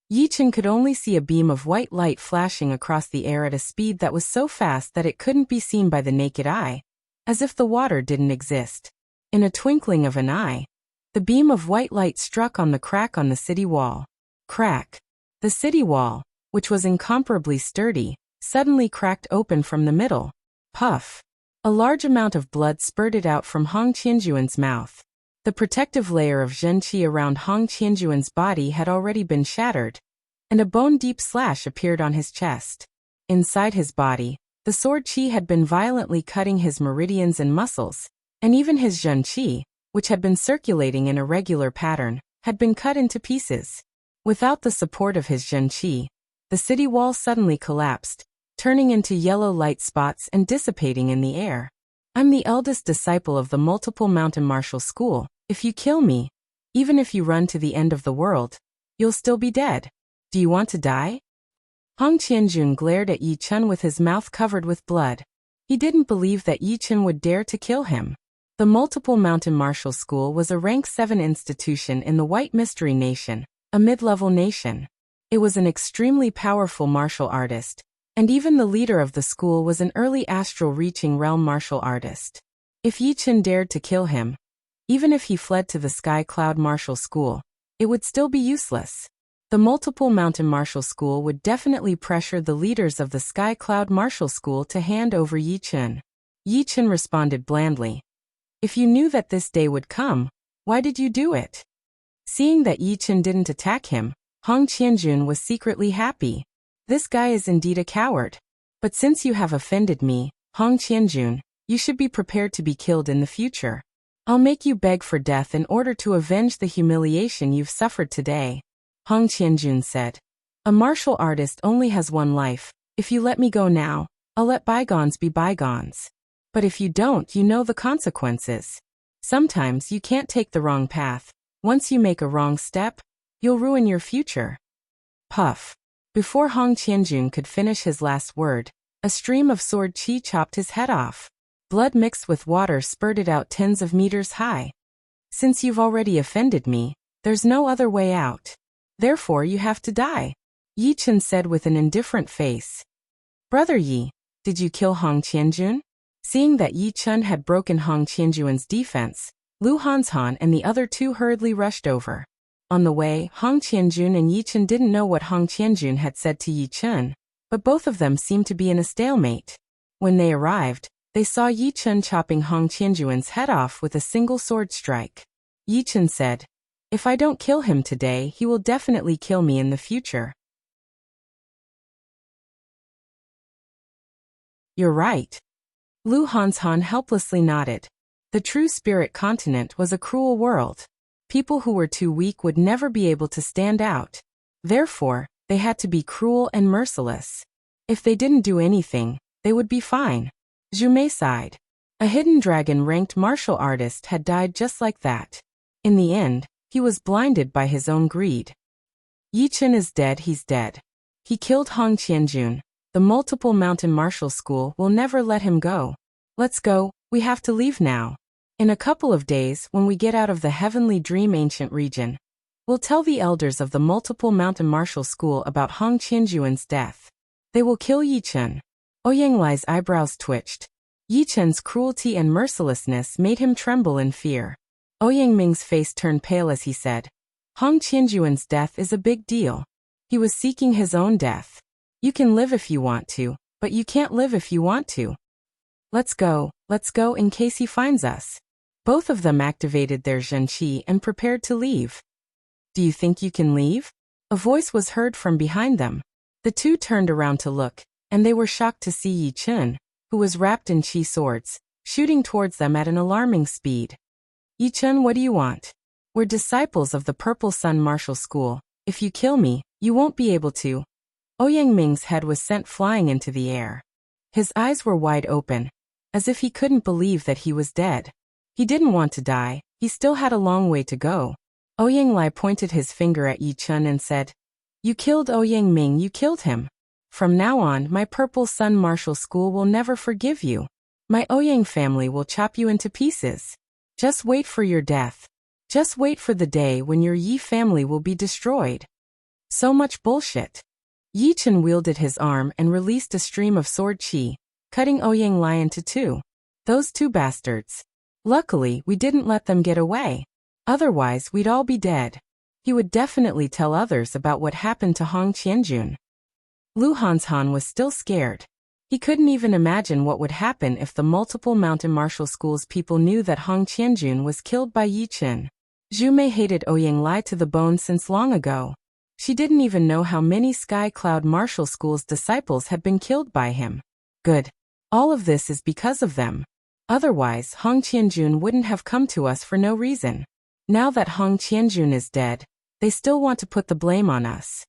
Yi Chen could only see a beam of white light flashing across the air at a speed that was so fast that it couldn't be seen by the naked eye, as if the water didn't exist. In a twinkling of an eye, the beam of white light struck on the crack on the city wall. Crack. The city wall, which was incomparably sturdy, suddenly cracked open from the middle. Puff. A large amount of blood spurted out from Hong Qianjun's mouth. The protective layer of zhenqi around Hong Qianjun's body had already been shattered, and a bone-deep slash appeared on his chest. Inside his body, the sword qi had been violently cutting his meridians and muscles, and even his zhenqi, which had been circulating in a regular pattern, had been cut into pieces. Without the support of his Zhenqi, the city wall suddenly collapsed, turning into yellow light spots and dissipating in the air. I'm the eldest disciple of the multiple mountain martial school. If you kill me, even if you run to the end of the world, you'll still be dead. Do you want to die? Hong Qianjun glared at Yi Chen with his mouth covered with blood. He didn't believe that Yi Chen would dare to kill him. The multiple mountain martial school was a rank 7 institution in the White Mystery Nation, a mid-level nation. It was an extremely powerful martial artist, and even the leader of the school was an early astral-reaching realm martial artist. If Yi Chen dared to kill him, even if he fled to the Sky Cloud Martial School, it would still be useless. The multiple mountain martial school would definitely pressure the leaders of the Sky Cloud Martial School to hand over Yi Chen. Yi Chen responded blandly. If you knew that this day would come, why did you do it? Seeing that Yi Chen didn't attack him, Hong Qianjun was secretly happy. This guy is indeed a coward. But since you have offended me, Hong Qianjun, you should be prepared to be killed in the future. I'll make you beg for death in order to avenge the humiliation you've suffered today. Hong Qianjun said. A martial artist only has one life. If you let me go now, I'll let bygones be bygones. But if you don't, you know the consequences. Sometimes you can't take the wrong path. Once you make a wrong step, you'll ruin your future. Puff. Before Hong Qianjun could finish his last word, a stream of sword qi chopped his head off. Blood mixed with water spurted out tens of meters high. Since you've already offended me, there's no other way out. Therefore you have to die, Yi Chen said with an indifferent face. Brother Yi, did you kill Hong Qianjun? Seeing that Yi Chen had broken Hong Qianjun's defense, Lu Hanshan and the other two hurriedly rushed over. On the way, Hong Qianjun and Yi Chen didn't know what Hong Qianjun had said to Yi Chen, but both of them seemed to be in a stalemate. When they arrived, they saw Yi Chen chopping Hong Qianjun's head off with a single sword strike. Yi Chen said, If I don't kill him today, he will definitely kill me in the future. You're right. Lu Hanshan helplessly nodded. The true spirit continent was a cruel world. People who were too weak would never be able to stand out. Therefore, they had to be cruel and merciless. If they didn't do anything, they would be fine. Zhu Mei sighed. A hidden dragon-ranked martial artist had died just like that. In the end, he was blinded by his own greed. Yi Chen is dead, he's dead. He killed Hong Qianjun. The multiple mountain martial school will never let him go. Let's go, we have to leave now. In a couple of days, when we get out of the Heavenly Dream Ancient region, we'll tell the elders of the multiple mountain martial school about Hong Qianjun's death. They will kill Yi Chen. Ouyang Lai's eyebrows twitched. Yi Chen's cruelty and mercilessness made him tremble in fear. Ouyang Ming's face turned pale as he said, Hong Qianjun's death is a big deal. He was seeking his own death. You can live if you want to, but you can't live if you want to. Let's go in case he finds us. Both of them activated their Zhenqi and prepared to leave. Do you think you can leave? A voice was heard from behind them. The two turned around to look, and they were shocked to see Yi Chen, who was wrapped in qi swords, shooting towards them at an alarming speed. Yi Chen, what do you want? We're disciples of the Purple Sun Martial School. If you kill me, you won't be able to. Ouyang Ming's head was sent flying into the air. His eyes were wide open, as if he couldn't believe that he was dead. He didn't want to die, he still had a long way to go. Ouyang Lai pointed his finger at Yi Chen and said, You killed Ouyang Ming, you killed him. From now on, my Purple Sun Martial School will never forgive you. My Ouyang family will chop you into pieces. Just wait for your death. Just wait for the day when your Yi family will be destroyed. So much bullshit. Yi Chen wielded his arm and released a stream of sword qi, cutting Ouyang Lai into two. Those two bastards. Luckily, we didn't let them get away. Otherwise, we'd all be dead. He would definitely tell others about what happened to Hong Qianjun. Lu Hanshan was still scared. He couldn't even imagine what would happen if the multiple mountain martial school's people knew that Hong Qianjun was killed by Yi Chen. Zhu Mei hated Ouyang Lai to the bone since long ago. She didn't even know how many Sky Cloud Martial School's disciples had been killed by him. Good. All of this is because of them. Otherwise, Hong Qianjun wouldn't have come to us for no reason. Now that Hong Qianjun is dead, They still want to put the blame on us.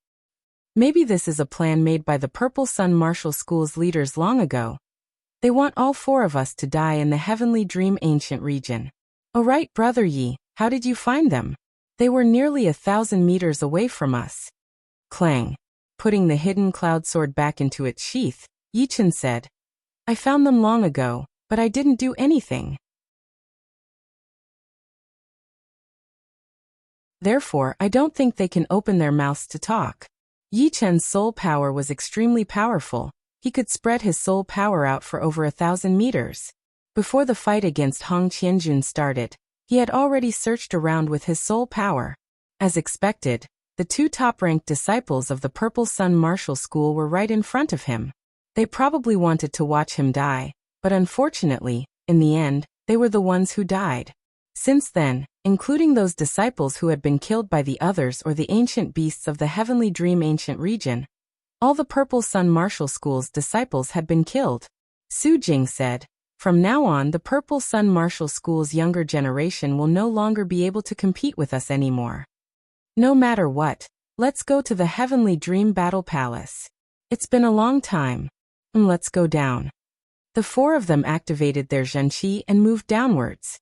Maybe this is a plan made by the Purple Sun Martial School's leaders long ago. They want all 4 of us to die in the Heavenly Dream Ancient region. Oh right, Brother Yi, how did you find them? They were nearly 1,000 meters away from us. Clang. Putting the hidden cloud sword back into its sheath, Yichen said, I found them long ago, but I didn't do anything. Therefore, I don't think they can open their mouths to talk. Yi Chen's soul power was extremely powerful. He could spread his soul power out for over 1,000 meters. Before the fight against Hong Qianjun started, he had already searched around with his soul power. As expected, the 2 top-ranked disciples of the Purple Sun Martial School were right in front of him. They probably wanted to watch him die, but unfortunately, in the end, they were the ones who died. Since then, including those disciples who had been killed by the others or the ancient beasts of the Heavenly Dream Ancient region, all the Purple Sun Martial School's disciples had been killed. Su Jing said, from now on the Purple Sun Martial School's younger generation will no longer be able to compete with us anymore. No matter what, let's go to the Heavenly Dream Battle Palace. It's been a long time. Let's go down. The 4 of them activated their Zhenqi and moved downwards.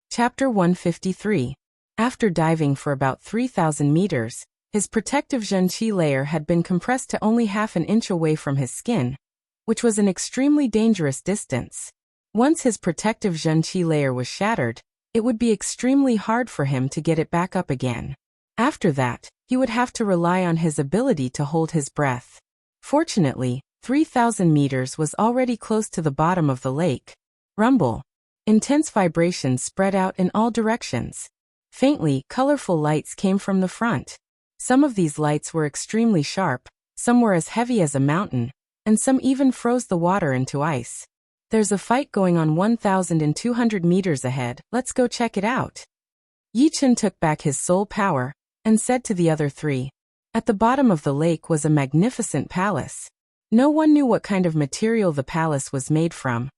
Chapter 153. After diving for about 3,000 meters, his protective Zhenqi layer had been compressed to only half an inch away from his skin, which was an extremely dangerous distance. Once his protective Zhenqi layer was shattered, it would be extremely hard for him to get it back up again. After that, he would have to rely on his ability to hold his breath. Fortunately, 3,000 meters was already close to the bottom of the lake. Rumble. Intense vibrations spread out in all directions. Faintly, colorful lights came from the front. Some of these lights were extremely sharp, some were as heavy as a mountain, and some even froze the water into ice. There's a fight going on 1,200 meters ahead, let's go check it out. Yichen took back his soul power, and said to the other 3. At the bottom of the lake was a magnificent palace. No one knew what kind of material the palace was made from.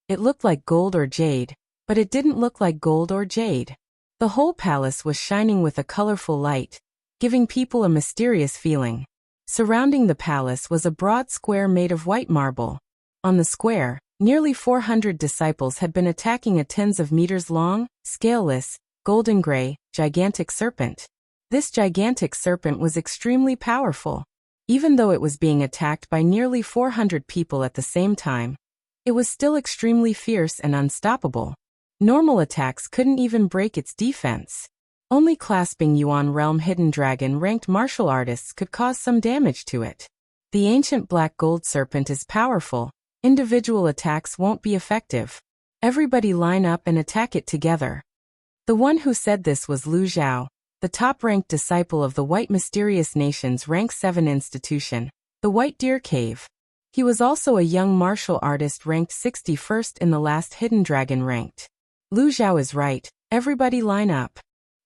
It looked like gold or jade, but it didn't look like gold or jade. The whole palace was shining with a colorful light, giving people a mysterious feeling. Surrounding the palace was a broad square made of white marble. On the square, nearly 400 disciples had been attacking a tens of meters long, scaleless, golden gray, gigantic serpent. This gigantic serpent was extremely powerful. Even though it was being attacked by nearly 400 people at the same time, it was still extremely fierce and unstoppable. Normal attacks couldn't even break its defense. Only clasping Yuan Realm Hidden Dragon ranked martial artists could cause some damage to it. The ancient black gold serpent is powerful. Individual attacks won't be effective. Everybody line up and attack it together. The one who said this was Lu Zhao, the top-ranked disciple of the White Mysterious Nation's Rank 7 institution, the White Deer Cave. He was also a young martial artist ranked 61st in the last Hidden Dragon ranked. Lu Zhao is right, everybody line up.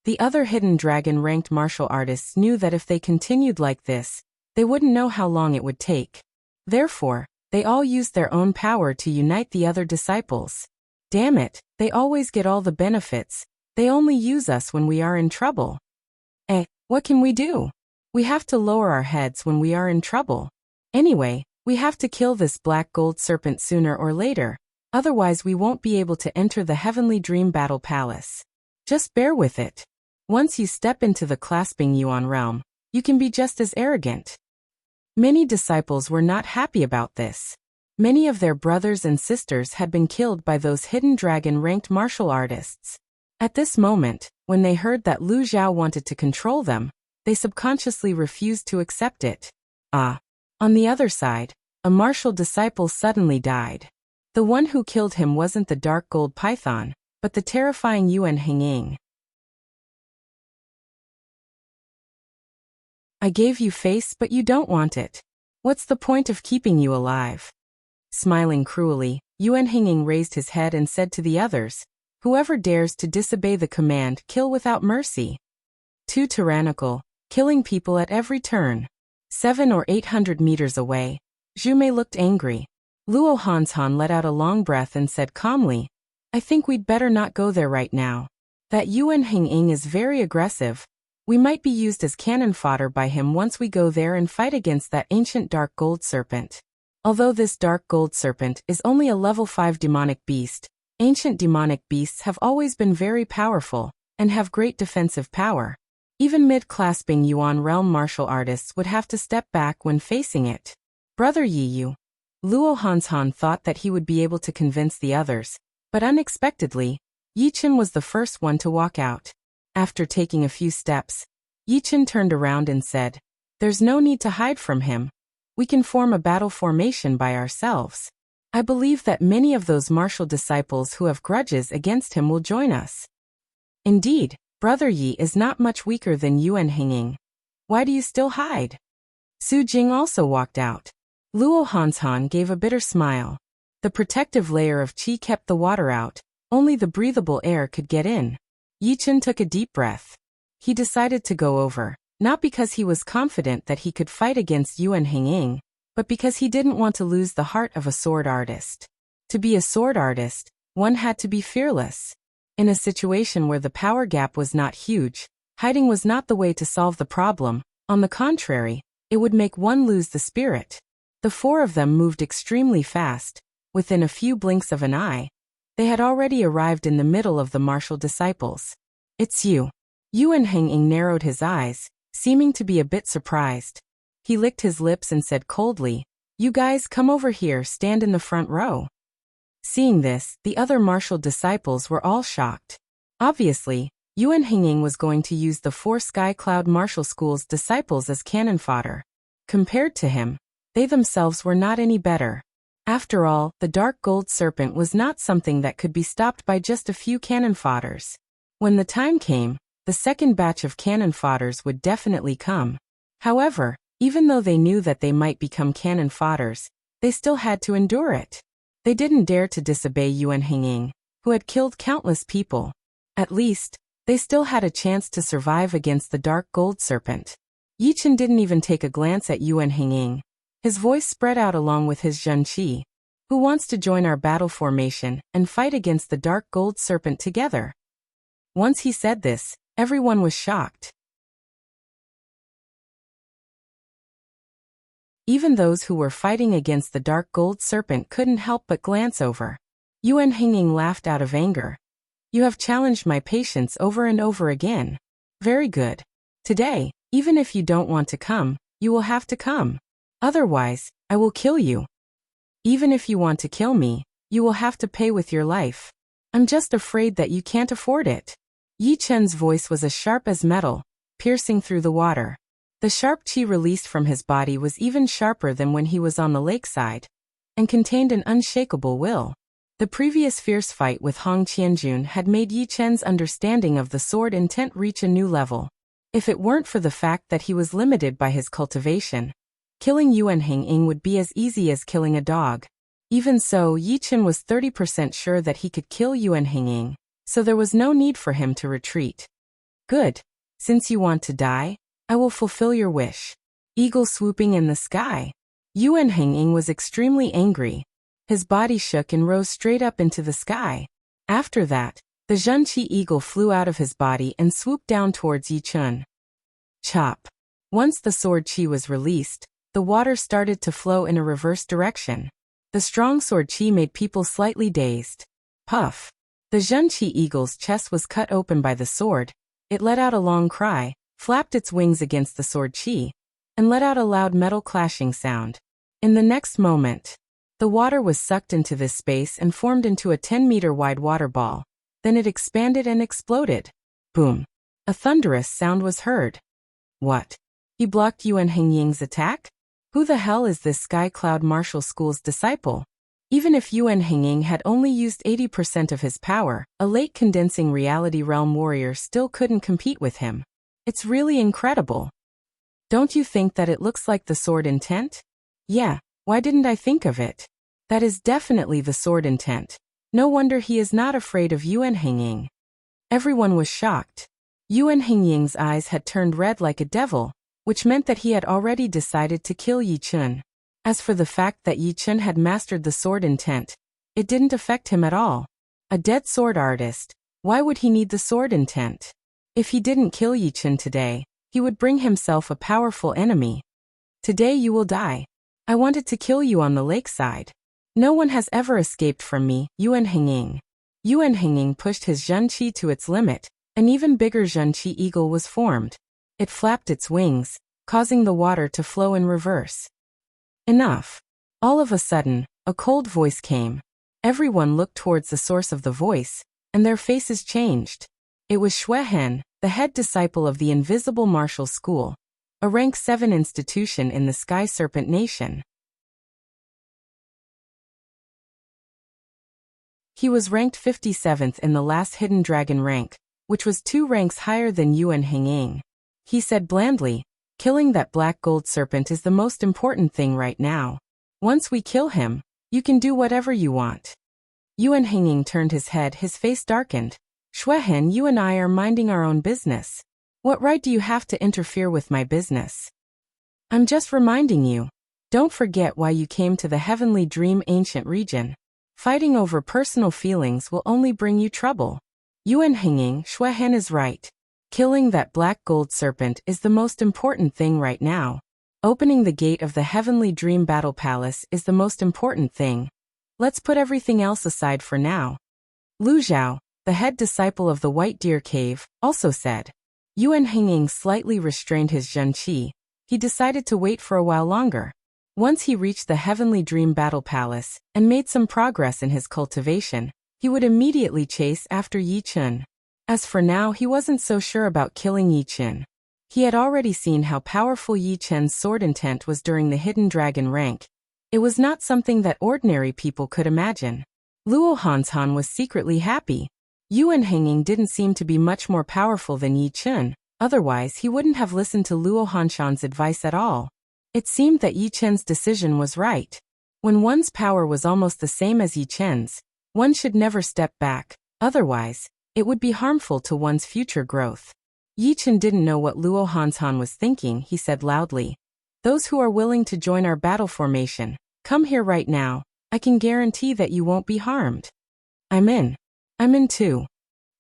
The other Hidden Dragon ranked martial artists knew that if they continued like this, they wouldn't know how long it would take. Therefore, they all used their own power to unite the other disciples. Damn it, they always get all the benefits, they only use us when we are in trouble. What can we do? We have to lower our heads when we are in trouble. Anyway, we have to kill this black gold serpent sooner or later, otherwise we won't be able to enter the Heavenly Dream Battle Palace. Just bear with it. Once you step into the clasping Yuan realm, you can be just as arrogant. Many disciples were not happy about this. Many of their brothers and sisters had been killed by those Hidden Dragon ranked martial artists. At this moment, when they heard that Lu Zhao wanted to control them, they subconsciously refused to accept it. On the other side, a martial disciple suddenly died. The one who killed him wasn't the dark gold python, but the terrifying Yuan Henging. I gave you face but you don't want it. What's the point of keeping you alive? Smiling cruelly, Yuan Henging raised his head and said to the others, whoever dares to disobey the command, kill without mercy. Too tyrannical, killing people at every turn. 700 or 800 meters away, Zhu Mei looked angry. Luo Hanshan let out a long breath and said calmly, I think we'd better not go there right now. That Yuan Hinging is very aggressive. We might be used as cannon fodder by him once we go there and fight against that ancient dark gold serpent. Although this dark gold serpent is only a level 5 demonic beast, ancient demonic beasts have always been very powerful and have great defensive power. Even mid-class Yuan realm martial artists would have to step back when facing it. Brother Yiyu. Luo Hanshan thought that he would be able to convince the others, but unexpectedly, Yichen was the first one to walk out. After taking a few steps, Yichen turned around and said, There's no need to hide from him. We can form a battle formation by ourselves. I believe that many of those martial disciples who have grudges against him will join us. Indeed, Brother Yi is not much weaker than Yuan Hinging. Why do you still hide? Su Jing also walked out. Luo Hanshan gave a bitter smile. The protective layer of qi kept the water out, only the breathable air could get in. Yichen took a deep breath. He decided to go over, not because he was confident that he could fight against Yuan Hinging, but because he didn't want to lose the heart of a sword artist. To be a sword artist, one had to be fearless. In a situation where the power gap was not huge, hiding was not the way to solve the problem. On the contrary, it would make one lose the spirit. The four of them moved extremely fast. Within a few blinks of an eye, they had already arrived in the middle of the martial disciples. It's you. Yuan Hinging narrowed his eyes, seeming to be a bit surprised. He licked his lips and said coldly, You guys come over here, stand in the front row. Seeing this, the other martial disciples were all shocked. Obviously, Yuan Hinging was going to use the 4 Sky Cloud Martial School's disciples as cannon fodder. Compared to him, they themselves were not any better. After all, the dark gold serpent was not something that could be stopped by just a few cannon fodders. When the time came, the second batch of cannon fodders would definitely come. However, even though they knew that they might become cannon fodders, they still had to endure it. They didn't dare to disobey Yuan Hinging, who had killed countless people. At least, they still had a chance to survive against the dark gold serpent. Yichen didn't even take a glance at Yuan Hinging. His voice spread out along with his Zhenqi. Who wants to join our battle formation and fight against the dark gold serpent together? Once he said this, everyone was shocked. Even those who were fighting against the dark gold serpent couldn't help but glance over. Yuan Hinging laughed out of anger. You have challenged my patience over and over again. Very good. Today, even if you don't want to come, you will have to come. Otherwise, I will kill you. Even if you want to kill me, you will have to pay with your life. I'm just afraid that you can't afford it. Yi Chen's voice was as sharp as metal, piercing through the water. The sharp qi released from his body was even sharper than when he was on the lakeside, and contained an unshakable will. The previous fierce fight with Hong Qianjun had made Yi Chen's understanding of the sword intent reach a new level. If it weren't for the fact that he was limited by his cultivation, killing Yuan Hinging would be as easy as killing a dog. Even so, Yi Chen was 30% sure that he could kill Yuan Hinging, so there was no need for him to retreat. Good. Since you want to die, I will fulfill your wish. Eagle swooping in the sky. Yuan Hinging was extremely angry. His body shook and rose straight up into the sky. After that, the Zhenqi eagle flew out of his body and swooped down towards Yi Chen. Chop. Once the sword qi was released, the water started to flow in a reverse direction. The strong sword qi made people slightly dazed. Puff. The Zhenqi eagle's chest was cut open by the sword. It let out a long cry, flapped its wings against the sword qi, and let out a loud metal clashing sound. In the next moment, the water was sucked into this space and formed into a 10-meter wide water ball. Then it expanded and exploded. Boom. A thunderous sound was heard. What? He blocked Yuan Hinging's attack? Who the hell is this Sky Cloud Martial School's disciple? Even if Yuan Hinging had only used 80% of his power, a late condensing reality realm warrior still couldn't compete with him. It's really incredible. Don't you think that it looks like the sword intent? Yeah, why didn't I think of it? That is definitely the sword intent. No wonder he is not afraid of Yuan Hinging. Everyone was shocked. Yuan Hinging's eyes had turned red like a devil, which meant that he had already decided to kill Yi Chen. As for the fact that Yi Chen had mastered the sword intent, it didn't affect him at all. A dead sword artist, why would he need the sword intent? If he didn't kill Yi Chen today, he would bring himself a powerful enemy. Today you will die. I wanted to kill you on the lakeside. No one has ever escaped from me, Yuan Henging. Yuan Henging pushed his Zhenqi to its limit. An even bigger Zhenqi eagle was formed. It flapped its wings, causing the water to flow in reverse. Enough. All of a sudden, a cold voice came. Everyone looked towards the source of the voice, and their faces changed. It was Xue Hen, the head disciple of the Invisible Martial School, a rank 7 institution in the Sky Serpent Nation. He was ranked 57th in the last Hidden Dragon rank, which was 2 ranks higher than Yuan Henging. He said blandly, "Killing that black gold serpent is the most important thing right now. Once we kill him, you can do whatever you want." Yuan Henging turned his head, his face darkened. "Xue Hen, you and I are minding our own business. What right do you have to interfere with my business? I'm just reminding you. Don't forget why you came to the Heavenly Dream Ancient Region. Fighting over personal feelings will only bring you trouble." Yuan Henging, Xue Hen is right. Killing that black gold serpent is the most important thing right now. Opening the gate of the Heavenly Dream Battle Palace is the most important thing. Let's put everything else aside for now. Lu Zhao, the head disciple of the White Deer Cave, also said. Yuan Henging slightly restrained his Zhenqi. He decided to wait for a while longer. Once he reached the Heavenly Dream Battle Palace and made some progress in his cultivation, he would immediately chase after Yi Chen. As for now, he wasn't so sure about killing Yi Chen. He had already seen how powerful Yi Chen's sword intent was during the Hidden Dragon rank. It was not something that ordinary people could imagine. Luo Hanshan was secretly happy. Yuan Henging didn't seem to be much more powerful than Yi Chen, otherwise he wouldn't have listened to Luo Hanshan's advice at all. It seemed that Yi Chen's decision was right. When one's power was almost the same as Yi Chen's, one should never step back, otherwise, it would be harmful to one's future growth. Yi Chen didn't know what Luo Hanshan was thinking. He said loudly, "Those who are willing to join our battle formation, come here right now. I can guarantee that you won't be harmed." I'm in too.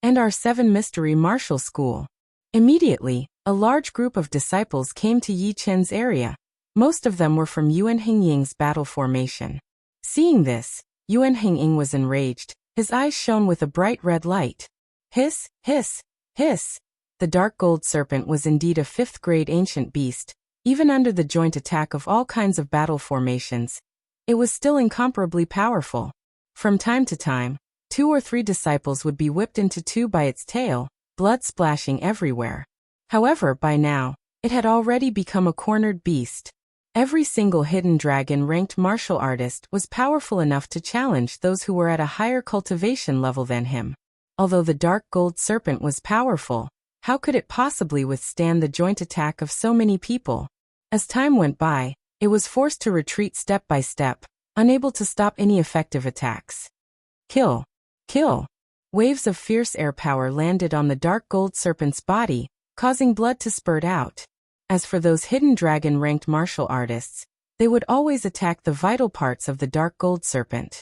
And our 7 Mystery Martial School. Immediately, a large group of disciples came to Yi Chen's area. Most of them were from Yuan Hengying's battle formation. Seeing this, Yuan Henging was enraged. His eyes shone with a bright red light. Hiss, hiss, hiss. The dark gold serpent was indeed a 5th-grade ancient beast. Even under the joint attack of all kinds of battle formations, it was still incomparably powerful. From time to time, 2 or 3 disciples would be whipped into 2 by its tail, blood splashing everywhere. However, by now, it had already become a cornered beast. Every single Hidden Dragon ranked martial artist was powerful enough to challenge those who were at a higher cultivation level than him. Although the dark gold serpent was powerful, how could it possibly withstand the joint attack of so many people? As time went by, it was forced to retreat step by step, unable to stop any effective attacks. Kill! Kill! Waves of fierce air power landed on the dark gold serpent's body, causing blood to spurt out. As for those Hidden Dragon ranked martial artists, they would always attack the vital parts of the dark gold serpent.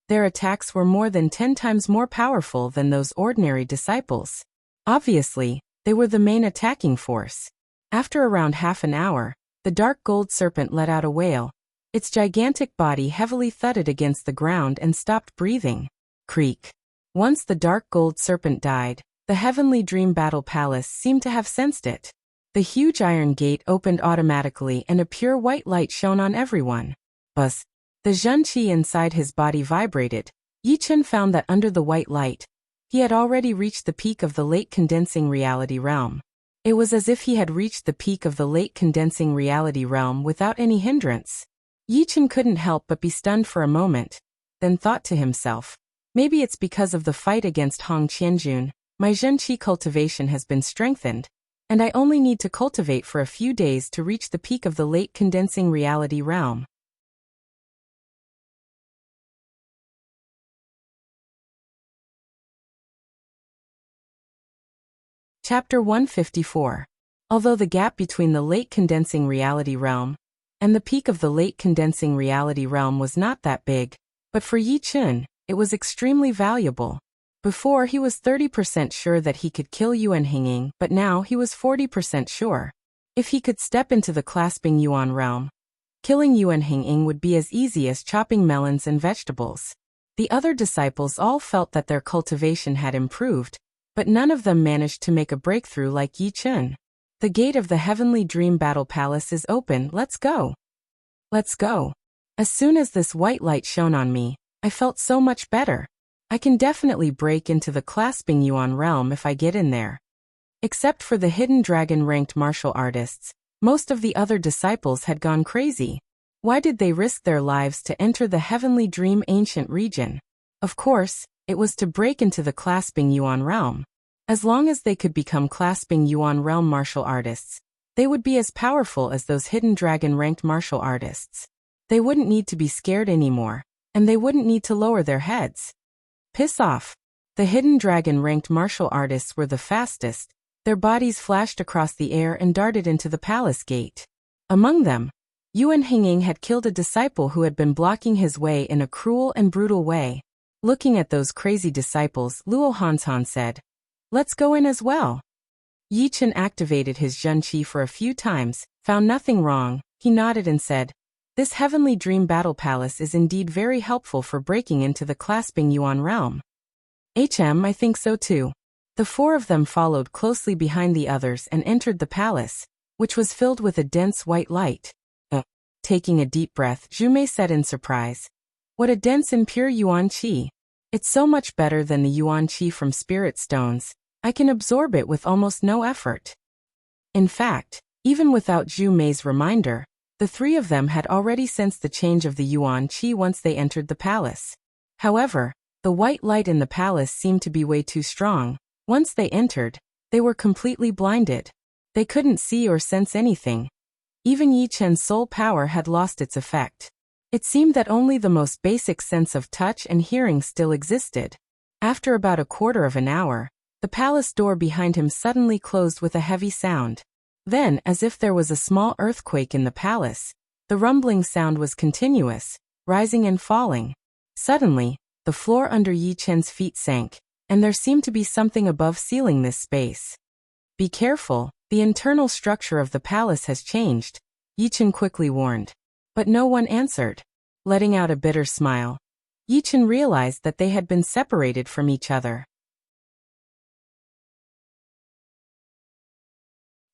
Their attacks were more than 10 times more powerful than those ordinary disciples. Obviously, they were the main attacking force. After around half an hour, the dark gold serpent let out a wail. Its gigantic body heavily thudded against the ground and stopped breathing. Creak. Once the dark gold serpent died, the Heavenly Dream Battle Palace seemed to have sensed it. The huge iron gate opened automatically and a pure white light shone on everyone. Buzz. The Zhenqi inside his body vibrated. Yi Chen found that under the white light, he had already reached the peak of the late condensing reality realm. It was as if he had reached the peak of the late condensing reality realm without any hindrance. Yi Chen couldn't help but be stunned for a moment, then thought to himself, maybe it's because of the fight against Hong Qianjun. My Zhenqi cultivation has been strengthened, and I only need to cultivate for a few days to reach the peak of the late condensing reality realm. Chapter 154. Although the gap between the late condensing reality realm and the peak of the late condensing reality realm was not that big, but for Yi Chun, it was extremely valuable. Before, he was 30% sure that he could kill Yuan Hinging, but now he was 40% sure. If he could step into the clasping Yuan realm, killing Yuan Hinging would be as easy as chopping melons and vegetables. The other disciples all felt that their cultivation had improved, but none of them managed to make a breakthrough like Yi Chun. The gate of the Heavenly Dream Battle Palace is open, let's go. Let's go. As soon as this white light shone on me, I felt so much better. I can definitely break into the clasping Yuan realm if I get in there. Except for the hidden dragon-ranked martial artists, most of the other disciples had gone crazy. Why did they risk their lives to enter the Heavenly Dream Ancient region? Of course, it was to break into the clasping Yuan realm. As long as they could become clasping Yuan realm martial artists, they would be as powerful as those hidden dragon-ranked martial artists. They wouldn't need to be scared anymore, and they wouldn't need to lower their heads. Piss off. The hidden dragon-ranked martial artists were the fastest. Their bodies flashed across the air and darted into the palace gate. Among them, Yuan Hinging had killed a disciple who had been blocking his way in a cruel and brutal way. Looking at those crazy disciples, Luo Hanshan said, "Let's go in as well." Yi Chun activated his Zhen Qi for a few times, found nothing wrong. He nodded and said, "This Heavenly Dream Battle Palace is indeed very helpful for breaking into the clasping Yuan realm." I think so too. The four of them followed closely behind the others and entered the palace, which was filled with a dense white light. Taking a deep breath, Zhu Mei said in surprise, "What a dense and pure Yuan Qi. It's so much better than the Yuan Qi from spirit stones. I can absorb it with almost no effort." In fact, even without Zhu Mei's reminder, the three of them had already sensed the change of the Yuan Qi once they entered the palace. However, the white light in the palace seemed to be way too strong. Once they entered, they were completely blinded. They couldn't see or sense anything. Even Yi Chen's soul power had lost its effect. It seemed that only the most basic sense of touch and hearing still existed. After about a quarter of an hour, the palace door behind him suddenly closed with a heavy sound. Then, as if there was a small earthquake in the palace, the rumbling sound was continuous, rising and falling. Suddenly, the floor under Yi Chen's feet sank, and there seemed to be something above sealing this space. "Be careful, the internal structure of the palace has changed," Yi Chen quickly warned. But no one answered. Letting out a bitter smile, Yi Chen realized that they had been separated from each other.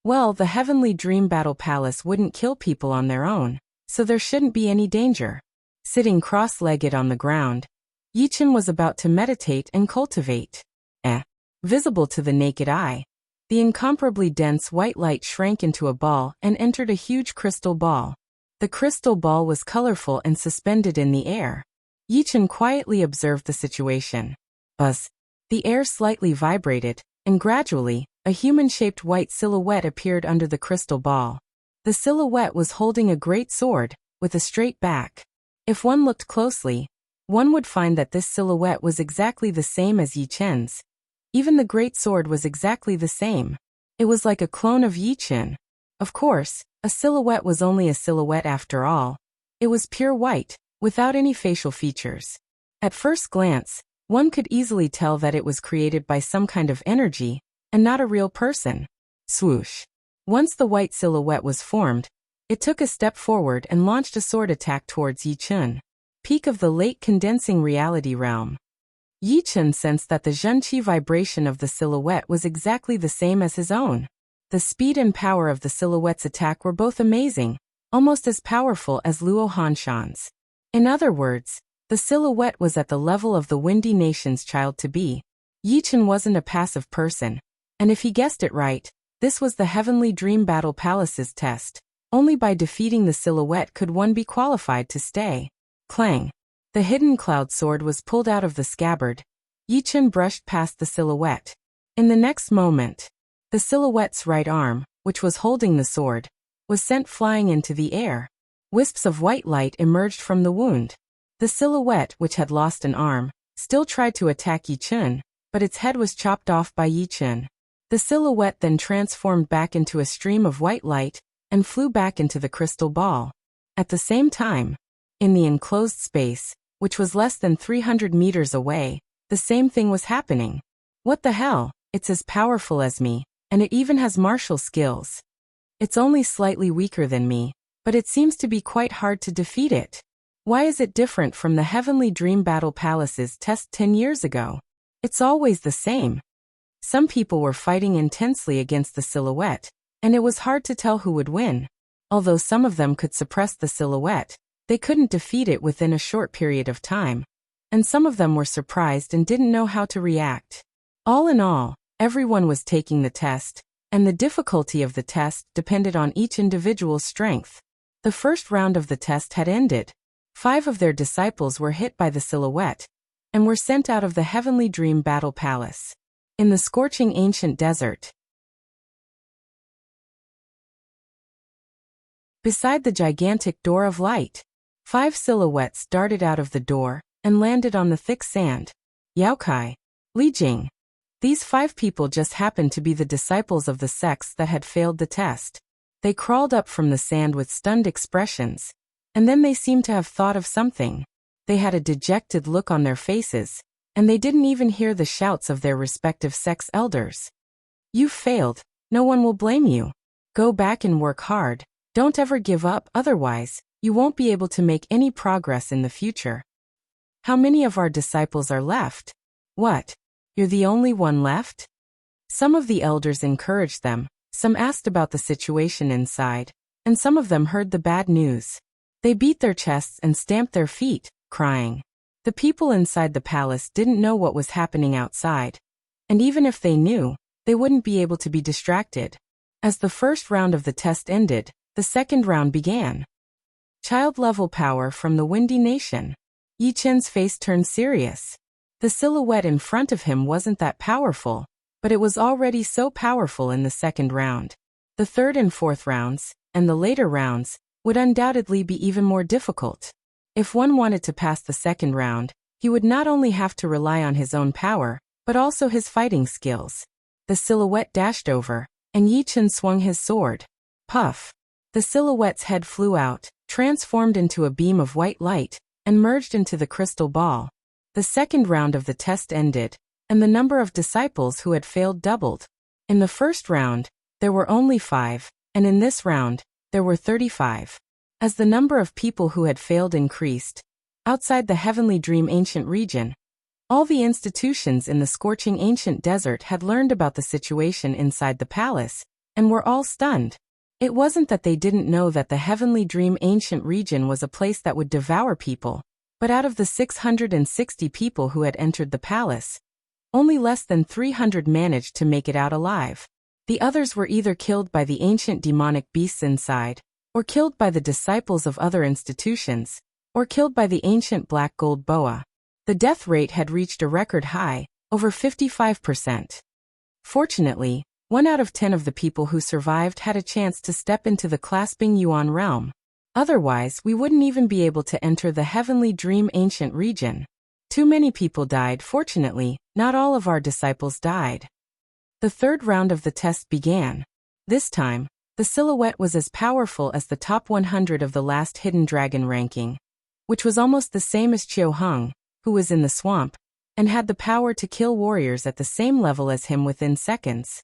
Well, the Heavenly Dream Battle Palace wouldn't kill people on their own, so there shouldn't be any danger. Sitting cross-legged on the ground, Yi Chen was about to meditate and cultivate. Visible to the naked eye, the incomparably dense white light shrank into a ball and entered a huge crystal ball. The crystal ball was colorful and suspended in the air. Yi Chen quietly observed the situation. Buzz. The air slightly vibrated, and gradually, a human-shaped white silhouette appeared under the crystal ball. The silhouette was holding a great sword, with a straight back. If one looked closely, one would find that this silhouette was exactly the same as Yi Chen's. Even the great sword was exactly the same. It was like a clone of Yi Chen. Of course, a silhouette was only a silhouette after all. It was pure white, without any facial features. At first glance, one could easily tell that it was created by some kind of energy, and not a real person. Swoosh. Once the white silhouette was formed, it took a step forward and launched a sword attack towards Yi Chen. Peak of the late condensing reality realm. Yi Chen sensed that the Zhenqi vibration of the silhouette was exactly the same as his own. The speed and power of the silhouette's attack were both amazing, almost as powerful as Luo Hanshan's. In other words, the silhouette was at the level of the Windy Nation's child-to-be. Yi Chen wasn't a passive person, and if he guessed it right, this was the Heavenly Dream Battle Palace's test. Only by defeating the silhouette could one be qualified to stay. Clang. The hidden cloud sword was pulled out of the scabbard. Yi Chen brushed past the silhouette. In the next moment, the silhouette's right arm, which was holding the sword, was sent flying into the air. Wisps of white light emerged from the wound. The silhouette, which had lost an arm, still tried to attack Yi Chen, but its head was chopped off by Yi Chen. The silhouette then transformed back into a stream of white light and flew back into the crystal ball. At the same time, in the enclosed space, which was less than 300 meters away, the same thing was happening. What the hell? It's as powerful as me, and it even has martial skills. It's only slightly weaker than me, but it seems to be quite hard to defeat it. Why is it different from the Heavenly Dream Battle Palace's test 10 years ago? It's always the same. Some people were fighting intensely against the silhouette, and it was hard to tell who would win. Although some of them could suppress the silhouette, they couldn't defeat it within a short period of time. And some of them were surprised and didn't know how to react. All in all, everyone was taking the test, and the difficulty of the test depended on each individual's strength. The first round of the test had ended. 5 of their disciples were hit by the silhouette, and were sent out of the Heavenly Dream Battle Palace. In the scorching ancient desert, beside the gigantic door of light, 5 silhouettes darted out of the door and landed on the thick sand. Yaokai, Li Jing. These 5 people just happened to be the disciples of the sects that had failed the test. They crawled up from the sand with stunned expressions, and then they seemed to have thought of something. They had a dejected look on their faces, and they didn't even hear the shouts of their respective sects' elders. "You've failed. No one will blame you. Go back and work hard. Don't ever give up, otherwise, you won't be able to make any progress in the future." "How many of our disciples are left?" "What? You're the only one left?" Some of the elders encouraged them, some asked about the situation inside, and some of them heard the bad news. They beat their chests and stamped their feet, crying. The people inside the palace didn't know what was happening outside, and even if they knew, they wouldn't be able to be distracted. As the first round of the test ended, the second round began. Child-level power from the Windy Nation. Yi Chen's face turned serious. The silhouette in front of him wasn't that powerful, but it was already so powerful in the second round. The third and fourth rounds, and the later rounds, would undoubtedly be even more difficult. If one wanted to pass the second round, he would not only have to rely on his own power, but also his fighting skills. The silhouette dashed over, and Yi Chen swung his sword. Puff! The silhouette's head flew out, transformed into a beam of white light, and merged into the crystal ball. The second round of the test ended, and the number of disciples who had failed doubled. In the first round, there were only 5, and in this round, there were 35. As the number of people who had failed increased, outside the Heavenly Dream Ancient region, all the institutions in the scorching ancient desert had learned about the situation inside the palace, and were all stunned. It wasn't that they didn't know that the Heavenly Dream Ancient region was a place that would devour people, but out of the 660 people who had entered the palace, only less than 300 managed to make it out alive. The others were either killed by the ancient demonic beasts inside, or killed by the disciples of other institutions, or killed by the ancient black gold boa. The death rate had reached a record high, over 55%. Fortunately, 1 out of 10 of the people who survived had a chance to step into the clasping Yuan realm. Otherwise, we wouldn't even be able to enter the Heavenly Dream Ancient region. Too many people died. Fortunately, not all of our disciples died. The third round of the test began. This time, the silhouette was as powerful as the top 100 of the last Hidden Dragon ranking, which was almost the same as Qiu Heng, who was in the swamp, and had the power to kill warriors at the same level as him within seconds.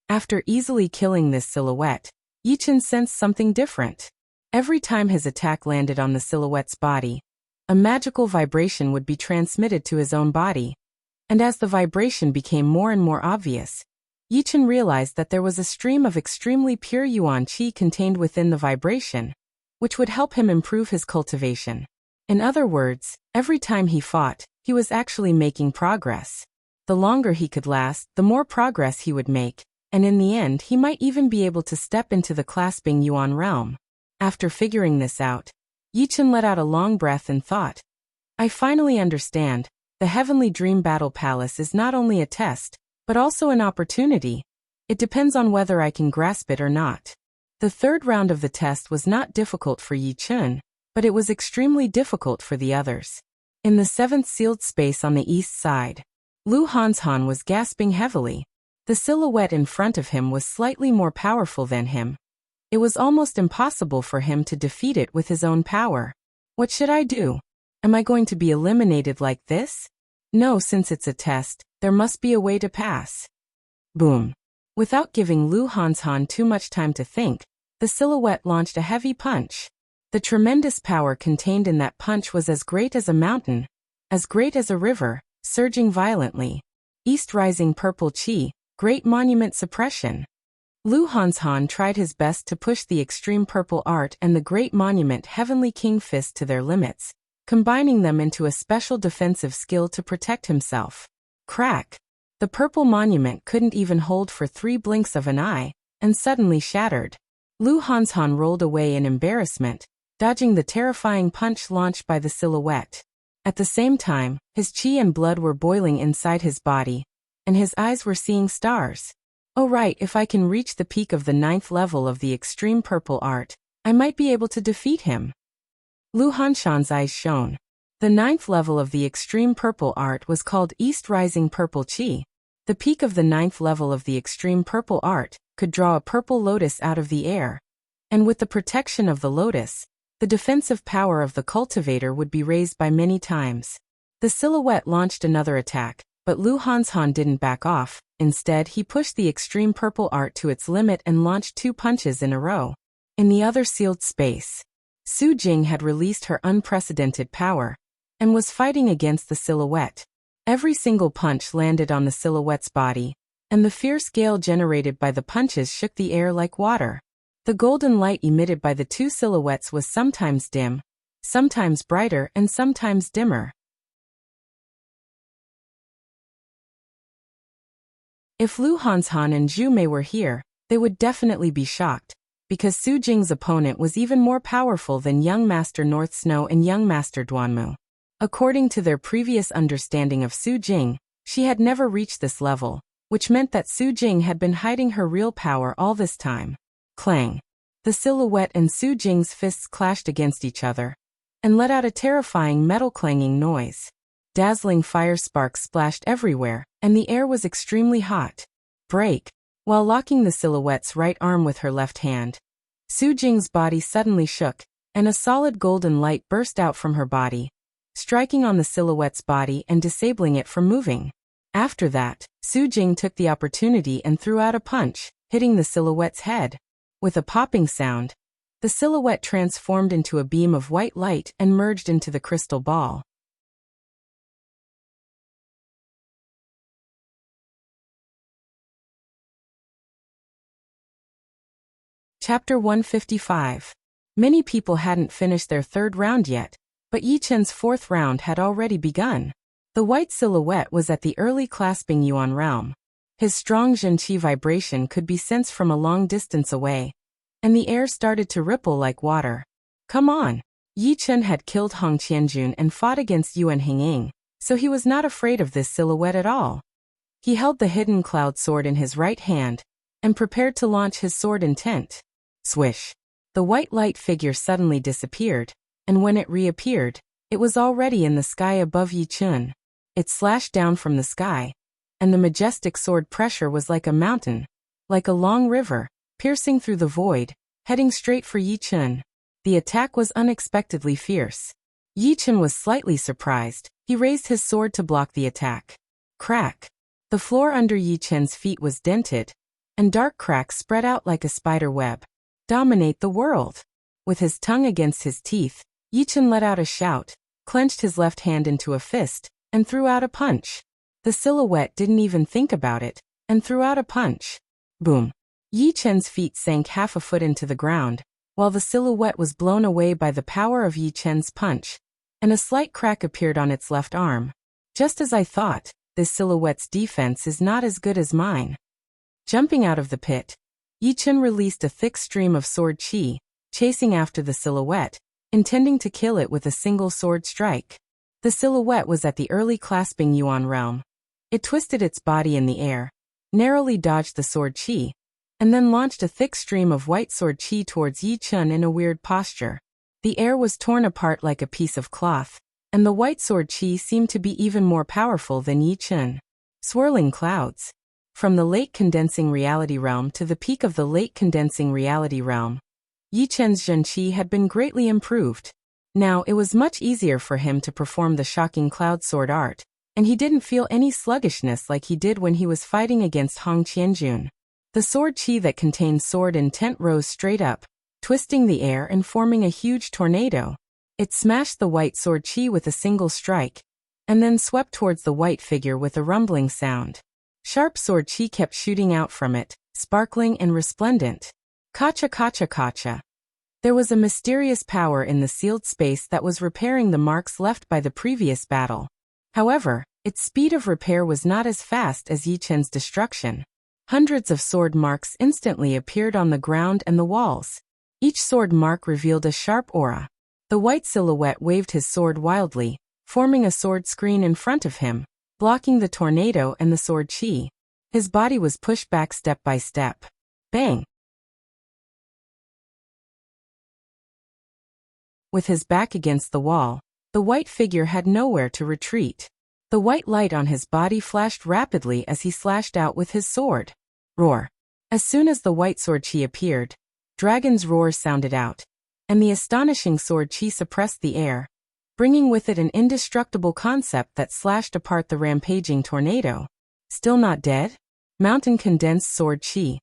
After easily killing this silhouette, Yi Chen sensed something different. Every time his attack landed on the silhouette's body, a magical vibration would be transmitted to his own body. And as the vibration became more and more obvious, Yi Chen realized that there was a stream of extremely pure Yuan Qi contained within the vibration, which would help him improve his cultivation. In other words, every time he fought, he was actually making progress. The longer he could last, the more progress he would make, and in the end he might even be able to step into the clasping Yuan realm. After figuring this out, Yi Chen let out a long breath and thought, "I finally understand. The Heavenly Dream Battle Palace is not only a test, but also an opportunity. It depends on whether I can grasp it or not." The third round of the test was not difficult for Yi Chen, but it was extremely difficult for the others. In the seventh sealed space on the east side, Lu Hanshan was gasping heavily. The silhouette in front of him was slightly more powerful than him. It was almost impossible for him to defeat it with his own power. What should I do? Am I going to be eliminated like this? No, since it's a test, there must be a way to pass. Boom. Without giving Lu Hanshan too much time to think, the silhouette launched a heavy punch. The tremendous power contained in that punch was as great as a mountain, as great as a river, surging violently. East rising purple chi, great monument suppression. Lu Hanshan tried his best to push the extreme purple art and the great monument heavenly king fist to their limits, combining them into a special defensive skill to protect himself. Crack! The purple monument couldn't even hold for 3 blinks of an eye, and suddenly shattered. Lu Hanshan rolled away in embarrassment, dodging the terrifying punch launched by the silhouette. At the same time, his chi and blood were boiling inside his body, and his eyes were seeing stars. Oh right, if I can reach the peak of the 9th level of the extreme purple art, I might be able to defeat him. Lu Hanshan's eyes shone. The 9th level of the extreme purple art was called East Rising Purple Chi. The peak of the 9th level of the extreme purple art could draw a purple lotus out of the air. And with the protection of the lotus, the defensive power of the cultivator would be raised by many times. The silhouette launched another attack, but Lu Hanshan didn't back off. Instead, he pushed the extreme purple art to its limit and launched 2 punches in a row. In the other sealed space, Su Jing had released her unprecedented power and was fighting against the silhouette. Every single punch landed on the silhouette's body, and the fierce gale generated by the punches shook the air like water. The golden light emitted by the 2 silhouettes was sometimes dim, sometimes brighter, and sometimes dimmer. If Lu Hanshan and Zhu Mei were here, they would definitely be shocked, because Su Jing's opponent was even more powerful than young Master North Snow and young Master Duanmu. According to their previous understanding of Su Jing, she had never reached this level, which meant that Su Jing had been hiding her real power all this time. Clang! The silhouette and Su Jing's fists clashed against each other, and let out a terrifying metal clanging noise. Dazzling fire sparks splashed everywhere, and the air was extremely hot. Break! While locking the silhouette's right arm with her left hand, Su Jing's body suddenly shook, and a solid golden light burst out from her body, striking on the silhouette's body and disabling it from moving. After that, Su Jing took the opportunity and threw out a punch, hitting the silhouette's head. With a popping sound, the silhouette transformed into a beam of white light and merged into the crystal ball. Chapter 155. Many people hadn't finished their 3rd round yet, but Yi Chen's 4th round had already begun. The white silhouette was at the early clasping Yuan realm. His strong Zhenqi vibration could be sensed from a long distance away, and the air started to ripple like water. Come on! Yi Chen had killed Hong Qianjun and fought against Yuan Hingying, so he was not afraid of this silhouette at all. He held the hidden cloud sword in his right hand, and prepared to launch his sword intent. Swish! The white light figure suddenly disappeared, and when it reappeared, it was already in the sky above Yi Chen. It slashed down from the sky, and the majestic sword pressure was like a mountain, like a long river, piercing through the void, heading straight for Yi Chen. The attack was unexpectedly fierce. Yi Chen was slightly surprised. He raised his sword to block the attack. Crack! The floor under Yi Chen's feet was dented, and dark cracks spread out like a spider web. Dominate the world! With his tongue against his teeth, Yi Chen let out a shout, clenched his left hand into a fist, and threw out a punch. The silhouette didn't even think about it, and threw out a punch. Boom! Yi Chen's feet sank half a foot into the ground, while the silhouette was blown away by the power of Yi Chen's punch, and a slight crack appeared on its left arm. Just as I thought, this silhouette's defense is not as good as mine. Jumping out of the pit, Yi Chen released a thick stream of sword chi, chasing after the silhouette, intending to kill it with a single sword strike. The silhouette was at the early clasping Yuan realm. It twisted its body in the air, narrowly dodged the sword chi, and then launched a thick stream of white sword chi towards Yi Chen in a weird posture. The air was torn apart like a piece of cloth, and the white sword chi seemed to be even more powerful than Yi Chen. Swirling clouds. From the late condensing reality realm to the peak of the late condensing reality realm, Yi Chen's Zhen Qi had been greatly improved. Now it was much easier for him to perform the shocking cloud sword art, and he didn't feel any sluggishness like he did when he was fighting against Hong Qianjun. The sword chi that contained sword intent rose straight up, twisting the air and forming a huge tornado. It smashed the white sword chi with a single strike, and then swept towards the white figure with a rumbling sound. Sharp sword chi kept shooting out from it, sparkling and resplendent. Kacha kacha kacha. There was a mysterious power in the sealed space that was repairing the marks left by the previous battle. However, its speed of repair was not as fast as Yi Chen's destruction. Hundreds of sword marks instantly appeared on the ground and the walls. Each sword mark revealed a sharp aura. The white silhouette waved his sword wildly, forming a sword screen in front of him, blocking the tornado and the sword chi. His body was pushed back step by step. Bang! With his back against the wall, the white figure had nowhere to retreat. The white light on his body flashed rapidly as he slashed out with his sword. Roar! As soon as the white sword chi appeared, dragon's roars sounded out, and the astonishing sword chi suppressed the air, bringing with it an indestructible concept that slashed apart the rampaging tornado. Still not dead? Mountain condensed sword chi.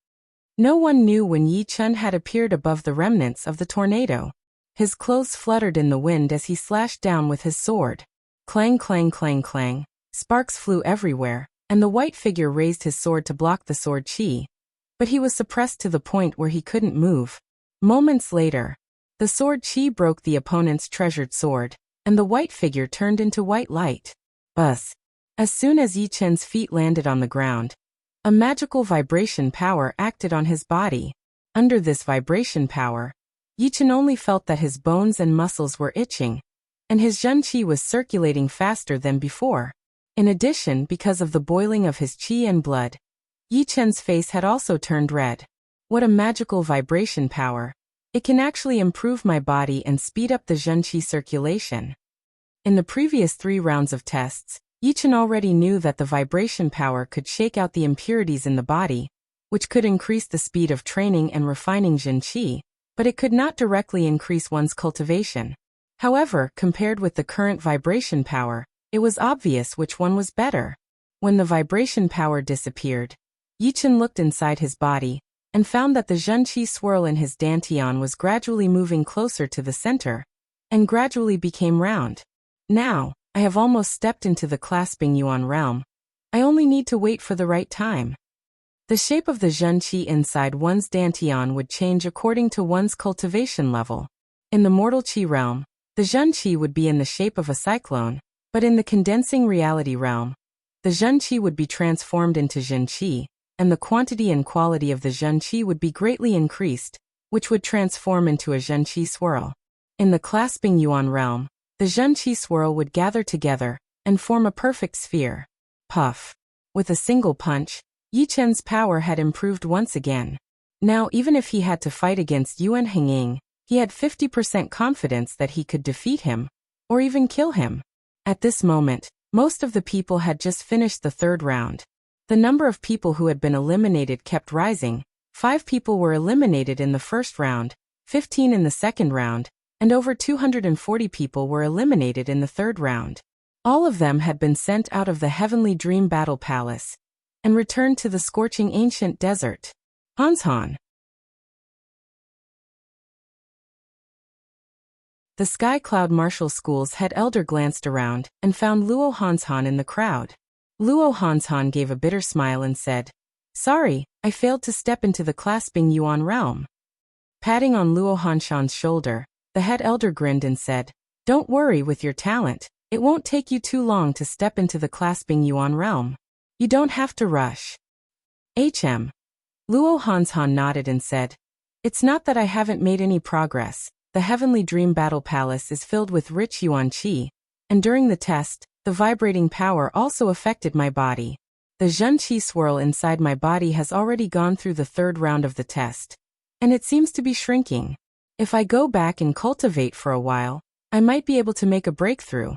No one knew when Yi Chen had appeared above the remnants of the tornado. His clothes fluttered in the wind as he slashed down with his sword. Clang clang clang clang, sparks flew everywhere, and the white figure raised his sword to block the sword chi. But he was suppressed to the point where he couldn't move. Moments later, the sword chi broke the opponent's treasured sword, and the white figure turned into white light. Buzz! As soon as Yi Chen's feet landed on the ground, a magical vibration power acted on his body. Under this vibration power, Yi Chen only felt that his bones and muscles were itching, and his Zhen Qi was circulating faster than before. In addition, because of the boiling of his qi and blood, Yi Chen's face had also turned red. What a magical vibration power! It can actually improve my body and speed up the Zhen Qi circulation. In the previous 3 rounds of tests, Yi Chen already knew that the vibration power could shake out the impurities in the body, which could increase the speed of training and refining Zhen Qi, but it could not directly increase one's cultivation. However, compared with the current vibration power, it was obvious which one was better. When the vibration power disappeared, Yi Chen looked inside his body, and found that the Zhen Qi swirl in his dantian was gradually moving closer to the center, and gradually became round. Now, I have almost stepped into the clasping yuan realm. I only need to wait for the right time. The shape of the Zhen Qi inside one's dantian would change according to one's cultivation level. In the mortal Qi realm, the Zhen Qi would be in the shape of a cyclone, but in the condensing reality realm, the Zhen Qi would be transformed into Zhen Qi, and the quantity and quality of the Zhen Qi would be greatly increased, which would transform into a Zhen Qi swirl. In the clasping yuan realm, the Zhen Qi swirl would gather together and form a perfect sphere. Puff! With a single punch, Yi Chen's power had improved once again. Now, even if he had to fight against Yuan Henging, he had 50% confidence that he could defeat him, or even kill him. At this moment, most of the people had just finished the 3rd round. The number of people who had been eliminated kept rising. 5 people were eliminated in the 1st round, 15 in the 2nd round, and over 240 people were eliminated in the 3rd round. All of them had been sent out of the Heavenly Dream Battle Palace and returned to the scorching ancient desert. Hanshan. The Sky Cloud Martial School's head elder glanced around and found Luo Hanshan in the crowd. Luo Hanshan gave a bitter smile and said, "Sorry, I failed to step into the clasping yuan realm." Patting on Luo Hanshan's shoulder, the head elder grinned and said, "Don't worry with your talent. It won't take you too long to step into the clasping yuan realm. You don't have to rush." HM. Luo Hanshan nodded and said, "It's not that I haven't made any progress. The Heavenly Dream Battle Palace is filled with rich yuan qi, and during the test, the vibrating power also affected my body. The Zhen Qi swirl inside my body has already gone through the 3rd round of the test, and it seems to be shrinking. If I go back and cultivate for a while, I might be able to make a breakthrough."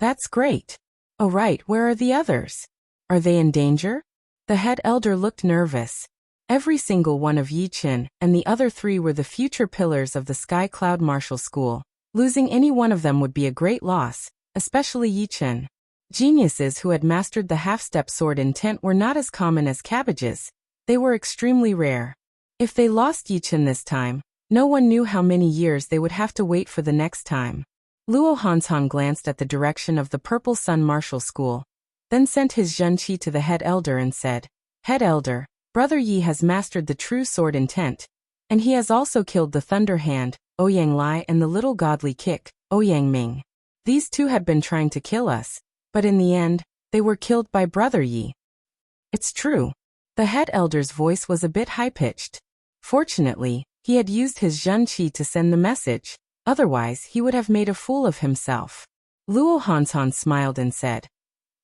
That's great. Oh right, where are the others? Are they in danger? The head elder looked nervous. Every single one of Yi Chen and the other 3 were the future pillars of the Sky Cloud Martial School. Losing any one of them would be a great loss, especially Yi Chen. Geniuses who had mastered the half-step sword intent were not as common as cabbages. They were extremely rare. If they lost Yi Chen this time, no one knew how many years they would have to wait for the next time. Luo Hanzhan glanced at the direction of the Purple Sun Martial School, then sent his Zhenqi to the head elder and said, Head elder, Brother Yi has mastered the true sword intent, and he has also killed the Thunder Hand, Ouyang Lai, and the little godly kick, Ouyang Ming. These 2 had been trying to kill us, but in the end, they were killed by Brother Yi. It's true. The head elder's voice was a bit high-pitched. Fortunately, he had used his Zhenqi to send the message, otherwise he would have made a fool of himself. Luo Hanzhan smiled and said,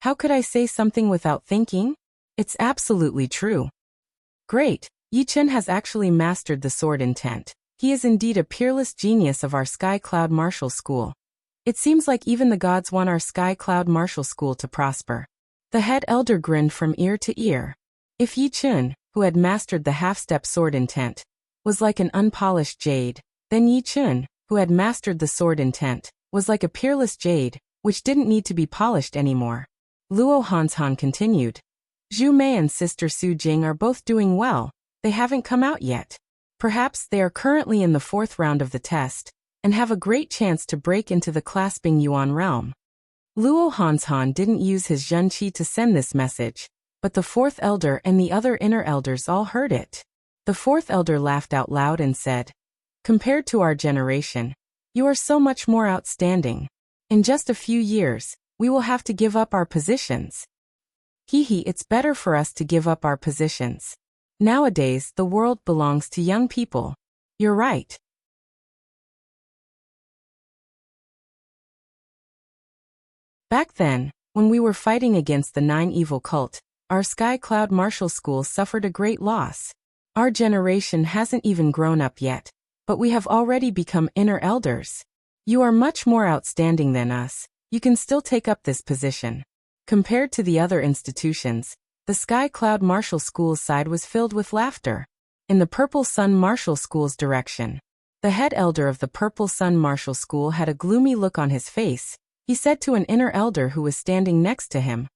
How could I say something without thinking? It's absolutely true. Great, Yi Chen has actually mastered the sword intent. He is indeed a peerless genius of our Sky Cloud Martial School. It seems like even the gods want our Sky Cloud Martial School to prosper. The head elder grinned from ear to ear. If Yi Chen, who had mastered the half-step sword intent, was like an unpolished jade, then Yi Chen, who had mastered the sword intent, was like a peerless jade, which didn't need to be polished anymore. Luo Hanzhan continued. Zhu Mei and Sister Su Jing are both doing well. They haven't come out yet. Perhaps they are currently in the 4th round of the test, and have a great chance to break into the clasping Yuan realm. Luo Hanzhan didn't use his Zhenqi to send this message, but the 4th elder and the other inner elders all heard it. The 4th elder laughed out loud and said, Compared to our generation, you are so much more outstanding. In just a few years, we will have to give up our positions. It's better for us to give up our positions. Nowadays, the world belongs to young people. You're right. Back then, when we were fighting against the 9 evil cult, our Sky Cloud Martial School suffered a great loss. Our generation hasn't even grown up yet, but we have already become inner elders. You are much more outstanding than us. You can still take up this position. Compared to the other institutions, the Sky Cloud Martial School's side was filled with laughter. In the Purple Sun Martial School's direction, the head elder of the Purple Sun Martial School had a gloomy look on his face. He said to an inner elder who was standing next to him,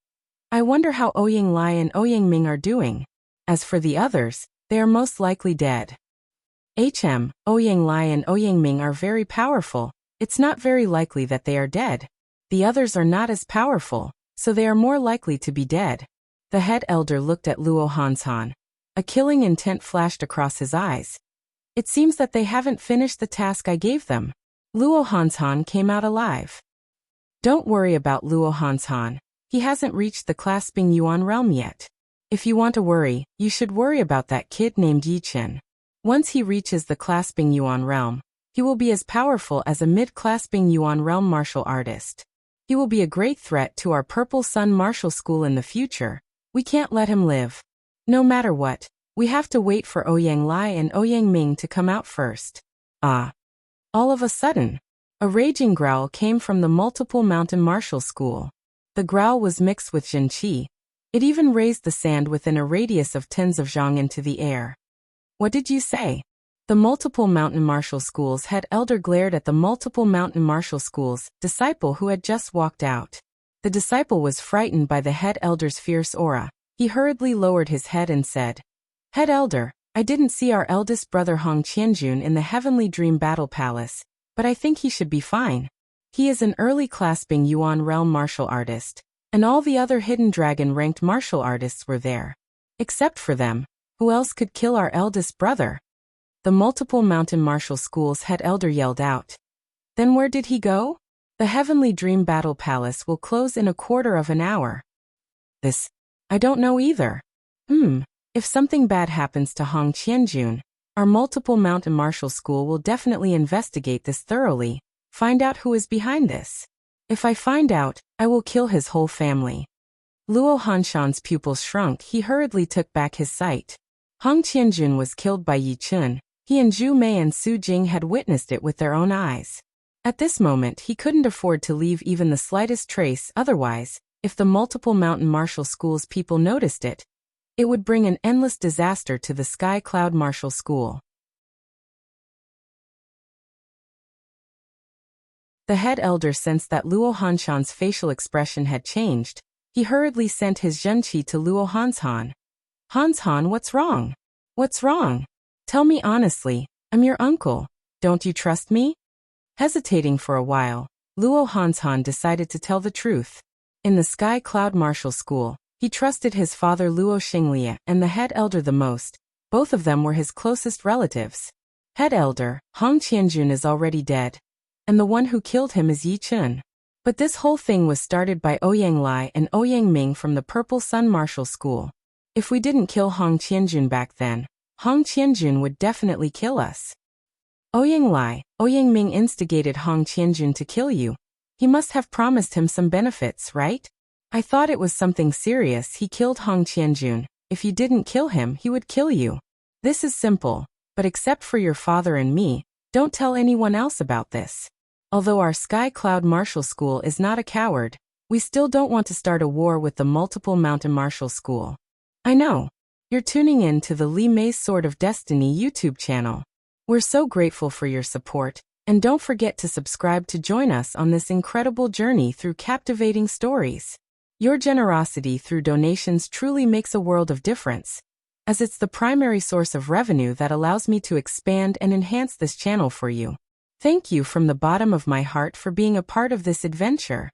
I wonder how Ouyang Lai and Ouyang Ming are doing. As for the others, they are most likely dead. Ouyang Lai and Ouyang Ming are very powerful. It's not very likely that they are dead. The others are not as powerful, so they are more likely to be dead. The head elder looked at Luo Hanzhan. A killing intent flashed across his eyes. It seems that they haven't finished the task I gave them. Luo Hanzhan came out alive. Don't worry about Luo Hanzhan. He hasn't reached the clasping Yuan realm yet. If you want to worry, you should worry about that kid named Yi Chen. Once he reaches the clasping Yuan realm, he will be as powerful as a mid-clasping Yuan realm martial artist. He will be a great threat to our Purple Sun Martial School in the future. We can't let him live. No matter what, we have to wait for Ouyang Lai and Ouyang Ming to come out first. All of a sudden, a raging growl came from the Multiple Mountain Martial School. The growl was mixed with Zhenqi. It even raised the sand within a radius of tens of zhang into the air. What did you say? The Multiple Mountain Martial School's head elder glared at the Multiple Mountain Martial School's disciple who had just walked out. The disciple was frightened by the head elder's fierce aura. He hurriedly lowered his head and said, Head elder, I didn't see our eldest brother Hong Qianjun in the Heavenly Dream Battle Palace, but I think he should be fine. He is an early clasping Yuan realm martial artist, and all the other hidden dragon-ranked martial artists were there. Except for them, who else could kill our eldest brother? The Multiple Mountain Martial School's head elder yelled out. Then where did he go? The Heavenly Dream Battle Palace will close in a quarter of an hour. I don't know either. If something bad happens to Hong Qianjun, our Multiple Mountain Martial School will definitely investigate this thoroughly, find out who is behind this. If I find out, I will kill his whole family. Luo Hanzhan's pupils shrunk. He hurriedly took back his sight. Hong Qianjun was killed by Yi Chen. He and Zhu Mei and Su Jing had witnessed it with their own eyes. At this moment, he couldn't afford to leave even the slightest trace, otherwise, if the multiple mountain martial school's people noticed it, it would bring an endless disaster to the Sky Cloud Martial School. The head elder sensed that Luo Hanshan's facial expression had changed. He hurriedly sent his Zhenqi to Luo Hanshan. Hanshan, what's wrong? What's wrong? Tell me honestly, I'm your uncle. Don't you trust me? Hesitating for a while, Luo Hanshan decided to tell the truth. In the Sky Cloud Martial School, he trusted his father Luo Xinglie and the head elder the most. Both of them were his closest relatives. Head elder, Hong Qianjun, is already dead, and the one who killed him is Yi Chun. But this whole thing was started by Ouyang Lai and Ouyang Ming from the Purple Sun Martial School. If we didn't kill Hong Qianjun back then, Hong Qianjun would definitely kill us. Ouyang Lai, Ouyang Ming instigated Hong Qianjun to kill you. He must have promised him some benefits, right? I thought it was something serious. He killed Hong Qianjun. If you didn't kill him, he would kill you. This is simple, but except for your father and me, don't tell anyone else about this. Although our Sky Cloud Martial School is not a coward, we still don't want to start a war with the multiple mountain martial school. I know. You're tuning in to the Li Mei's Sword of Destiny YouTube channel. We're so grateful for your support, and don't forget to subscribe to join us on this incredible journey through captivating stories. Your generosity through donations truly makes a world of difference, as it's the primary source of revenue that allows me to expand and enhance this channel for you. Thank you from the bottom of my heart for being a part of this adventure.